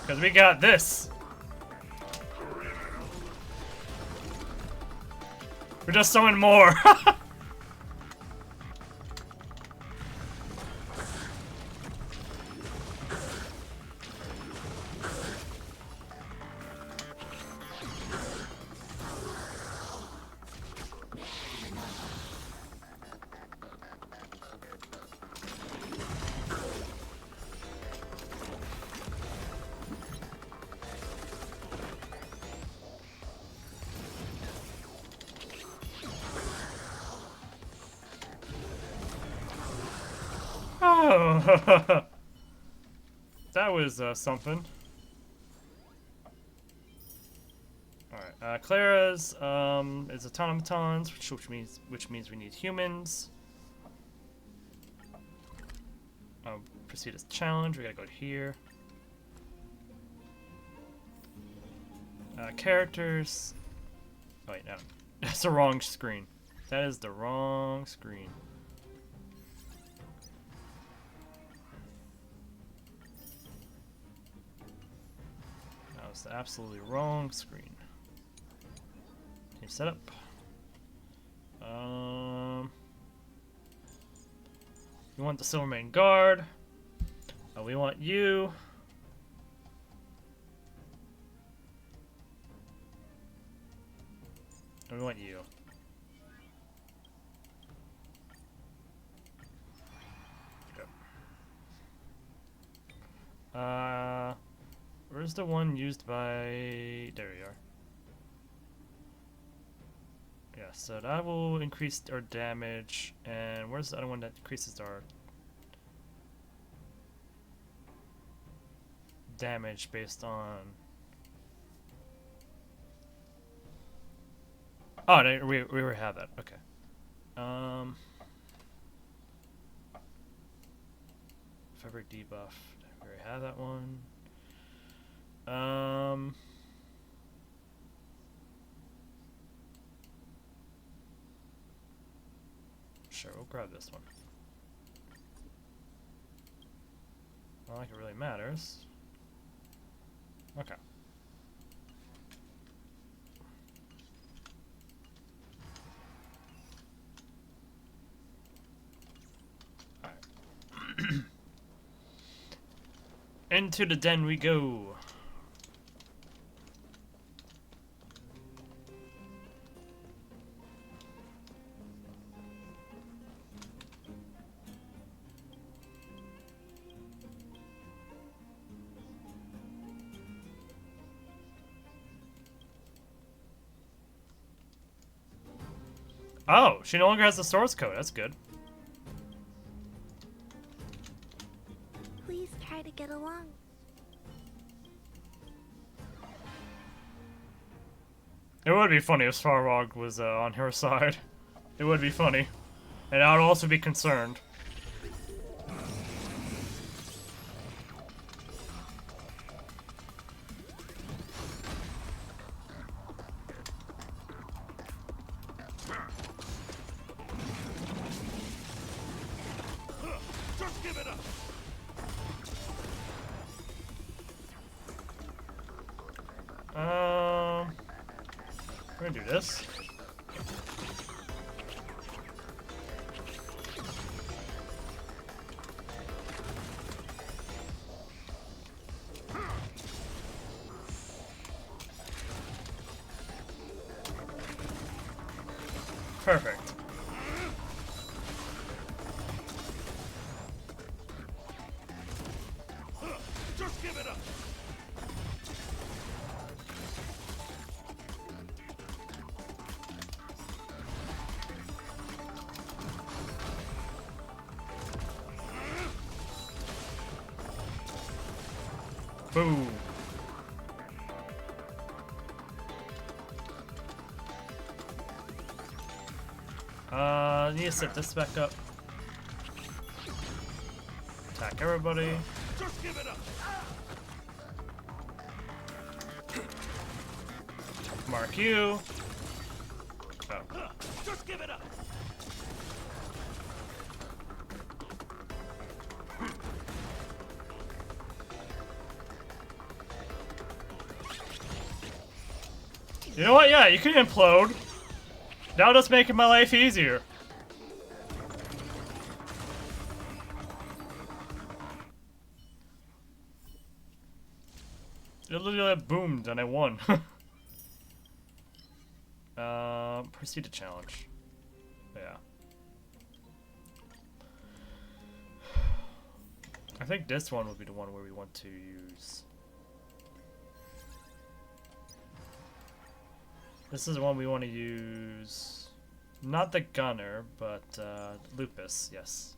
Because we got this. We just summoned more. Oh, that was something. Alright, Clara's is automatons, which means we need humans. Proceed as challenge. We gotta go here. Characters. Oh wait, no, that's the wrong screen. That is the wrong screen. was the absolutely wrong screen. Team setup. We want the Silvermane Guard. We want you. We want you. Yep. Where's the one used by... There we are. Yeah, so that will increase our damage. And where's the other one that increases our damage based on... Oh, no, we already have that. Okay. Fabric debuff. We already have that one. Sure, we'll grab this one. Not like it really matters. Okay. Alright. Into the den we go. Oh, she no longer has the source code. That's good. Please try to get along. It would be funny if Svarog was on her side. It would be funny. And I would also be concerned. Just give it up. We're gonna do this. Perfect. Just give it up. Boom. Need to set this back up. Attack everybody. Just give it up. Mark you. Oh. Just give it up. You know what? Yeah, you can implode. Now just making my life easier. It literally boomed and I won. Proceed to challenge. Yeah. I think this one would be the one where we want to use. This is the one we want to use. Not the gunner, but Lupus, yes.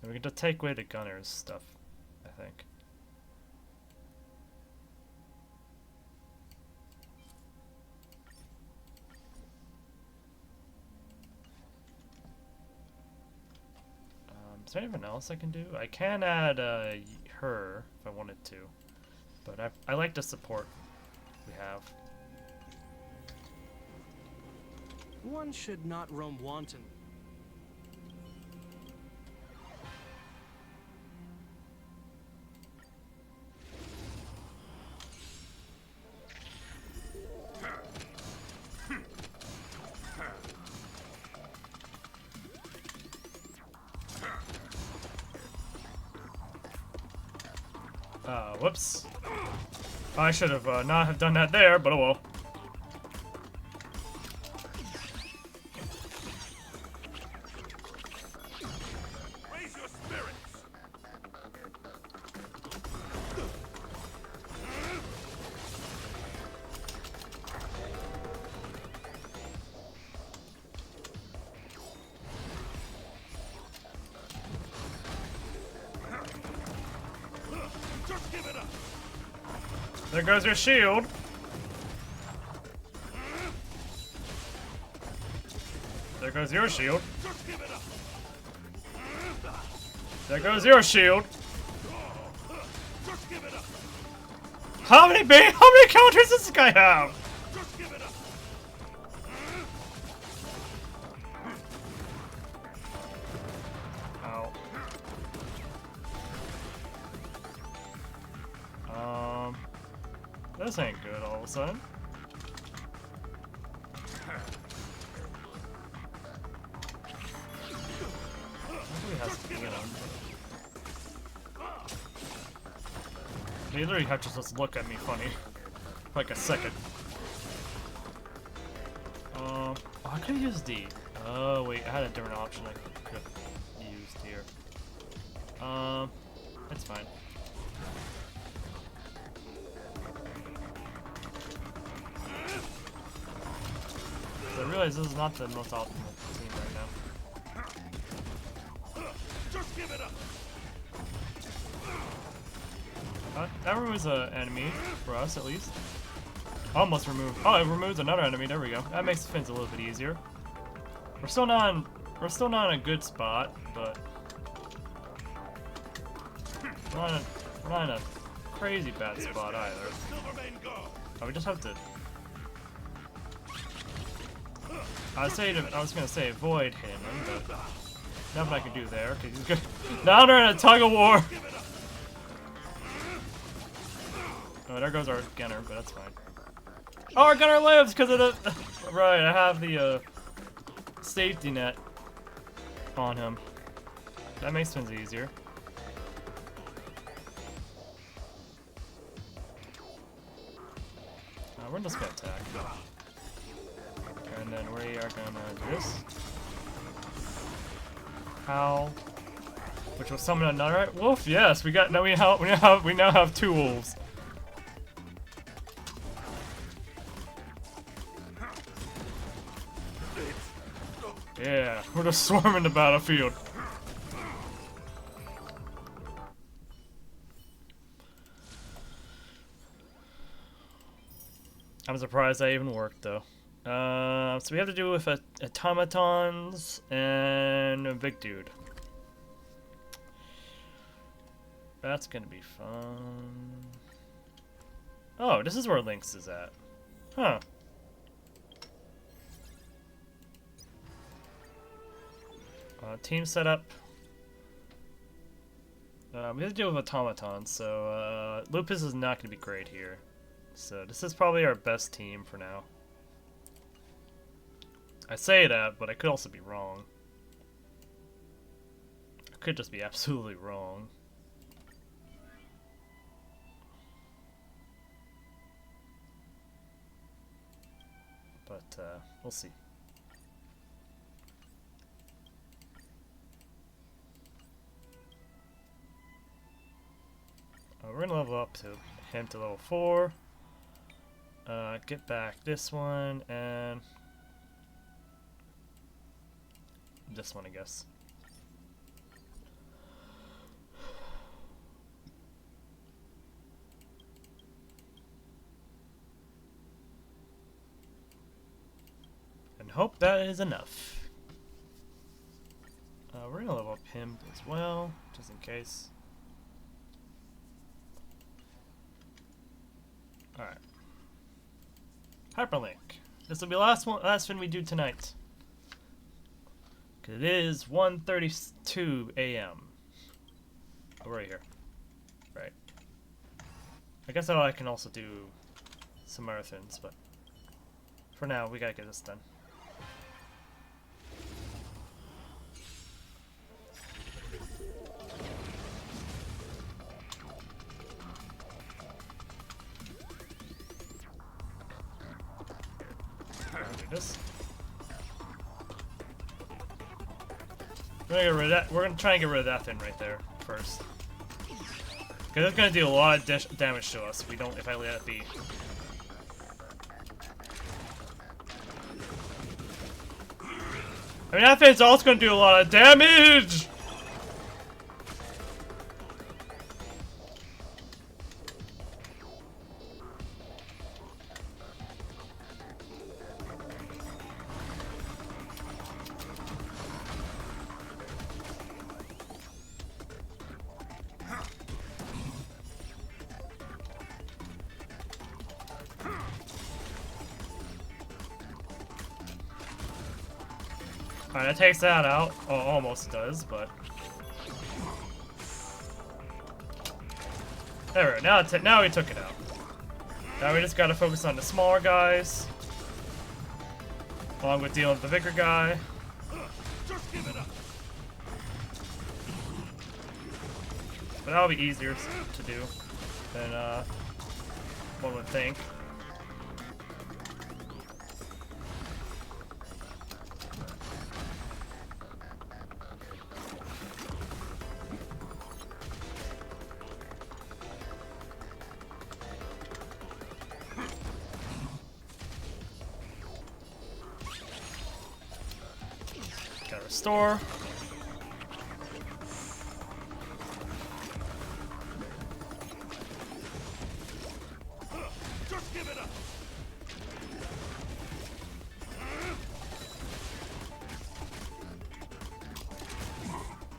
And we can just take away the gunner's stuff, I think. Is there anything else I can do? I can add her if I wanted to, but I like the support we have. One should not roam wanton. Whoops. I should have not have done that there, but oh well. Raise your spirits. Just give it up. There goes your shield. There goes your shield. Just give it up. There goes your shield. Just give it up. How many counters does this guy have? Just give it up. Ow. This ain't good all of a sudden. He has to be in him. He literally have to just look at me funny for like a second. I could have used D. Oh wait, I had a different option I could have used here. It's fine. I realize this is not the most optimal team right now. Just give it up. That removes an enemy for us, at least. Almost removed. Oh, it removes another enemy. There we go. That makes things a little bit easier. We're still not in a good spot, but we're not in a crazy bad spot either. Oh, we just have to. I was gonna say avoid him, but nothing I can do there because he's good. Now they're in a tug of war. Oh, there goes our gunner, but that's fine. Oh, our gunner lives because of the. Right, I have the safety net on him. That makes things easier. We're just gonna attack. And then we are gonna do this. Howl. Which will summon another wolf? Yes, we now have 2 wolves. Yeah, we're just swarming the battlefield. I'm surprised that even worked though. So we have to do with automatons and a big dude. That's gonna be fun. Oh, this is where Lynx is at. Huh. Team setup. We have to deal with automatons, so Lupus is not gonna be great here. So this is probably our best team for now. I say that, but I could also be wrong. I could just be absolutely wrong. But we'll see. We're gonna level up to him to level 4. Get back this one and this one, I guess. And hope that is enough. We're gonna level up him as well, just in case. Alright. Hyperlink. This will be the last thing we do tonight. Cause it is 1:32 a.m. Oh, we're right here. Right. I guess I can also do some other things, but for now we gotta get this done. do this. We're gonna get rid of that. We're gonna try and get rid of that thing right there first. Because it's gonna do a lot of damage to us if we don't. If I let it be. I mean, that thing's also gonna do a lot of damage. Alright, that takes that out. Oh, almost does, but... There we go. Now we took it out. Now we just gotta focus on the smaller guys. Along with dealing with the bigger guy. Just give it up. But that'll be easier to do than one would think. Gotta restore. Just give it up.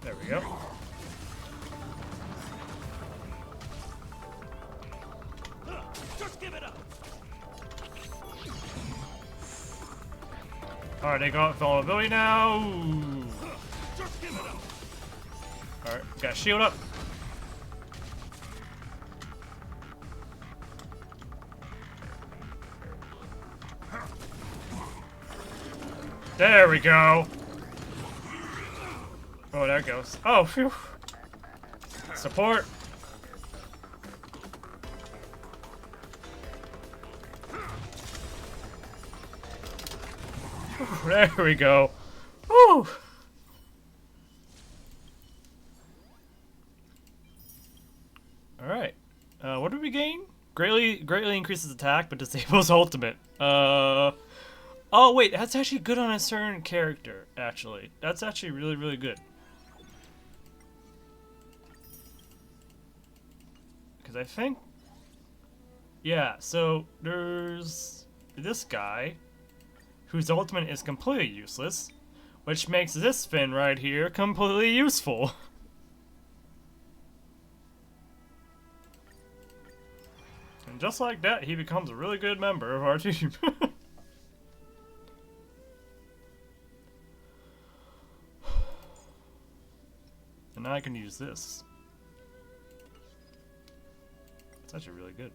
There we go. Just give it up. Alright, they got vulnerability now. Just give it up. Alright, got shield up. There we go. Oh, there it goes. Oh, phew. Support. There we go. Woo. Alright. What did we gain? Greatly increases attack, but disables ultimate. Oh wait, that's actually good on a certain character, actually. That's actually really, really good. Because I think... Yeah, so there's this guy whose ultimate is completely useless, which makes this fin right here completely useful. And just like that, he becomes a really good member of our team. And now I can use this. It's actually really good.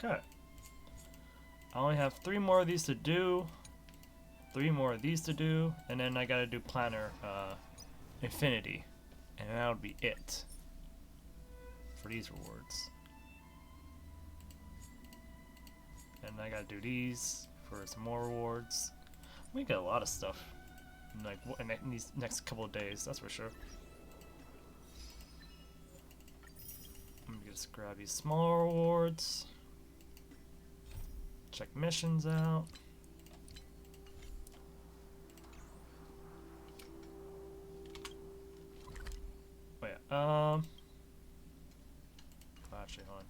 Okay. I only have 3 more of these to do. 3 more of these to do. And then I gotta do Planner Infinity. And that would be it. For these rewards. And I gotta do these for some more rewards. We get a lot of stuff in these next couple of days, that's for sure. Let me just grab these smaller rewards. Check missions out. Oh yeah, actually, hold on.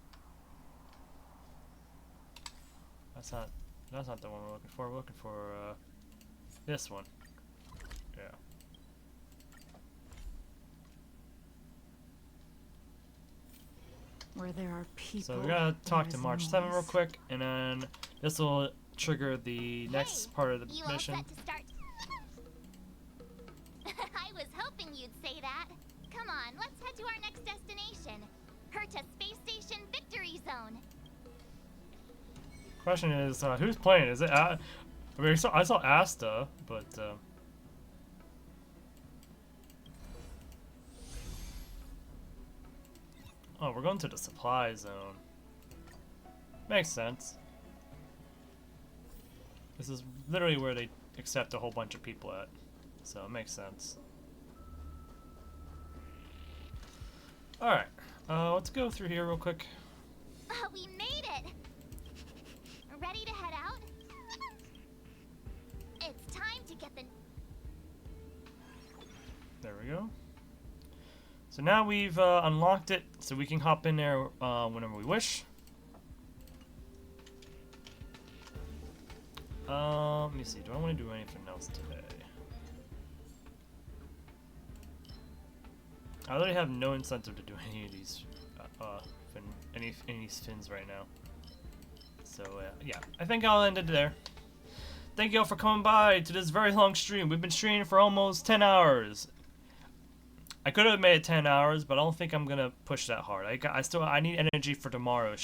That's not the one we're looking for. We're looking for this one. Yeah. Where there are people. So we gotta talk to March 7 real quick, and then this will trigger the next part of the mission. All set to start? I was hoping you'd say that. Come on, let's head to our next destination. Herta Space Station Victory Zone. Question is, who's playing? Is it? I mean, I saw Asta, but Oh, we're going to the supply zone. Makes sense. This is literally where they accept a whole bunch of people at. So it makes sense. Alright. Let's go through here real quick. We made it! Ready to head out? It's time to get the... There we go. So now we've unlocked it, so we can hop in there whenever we wish. Let me see. Do I want to do anything else today? I really have no incentive to do any of these, any of these fins right now. So yeah, I think I'll end it there. Thank you all for coming by to this very long stream. We've been streaming for almost 10 hours. I could have made it 10 hours, but I don't think I'm gonna push that hard. I need energy for tomorrow's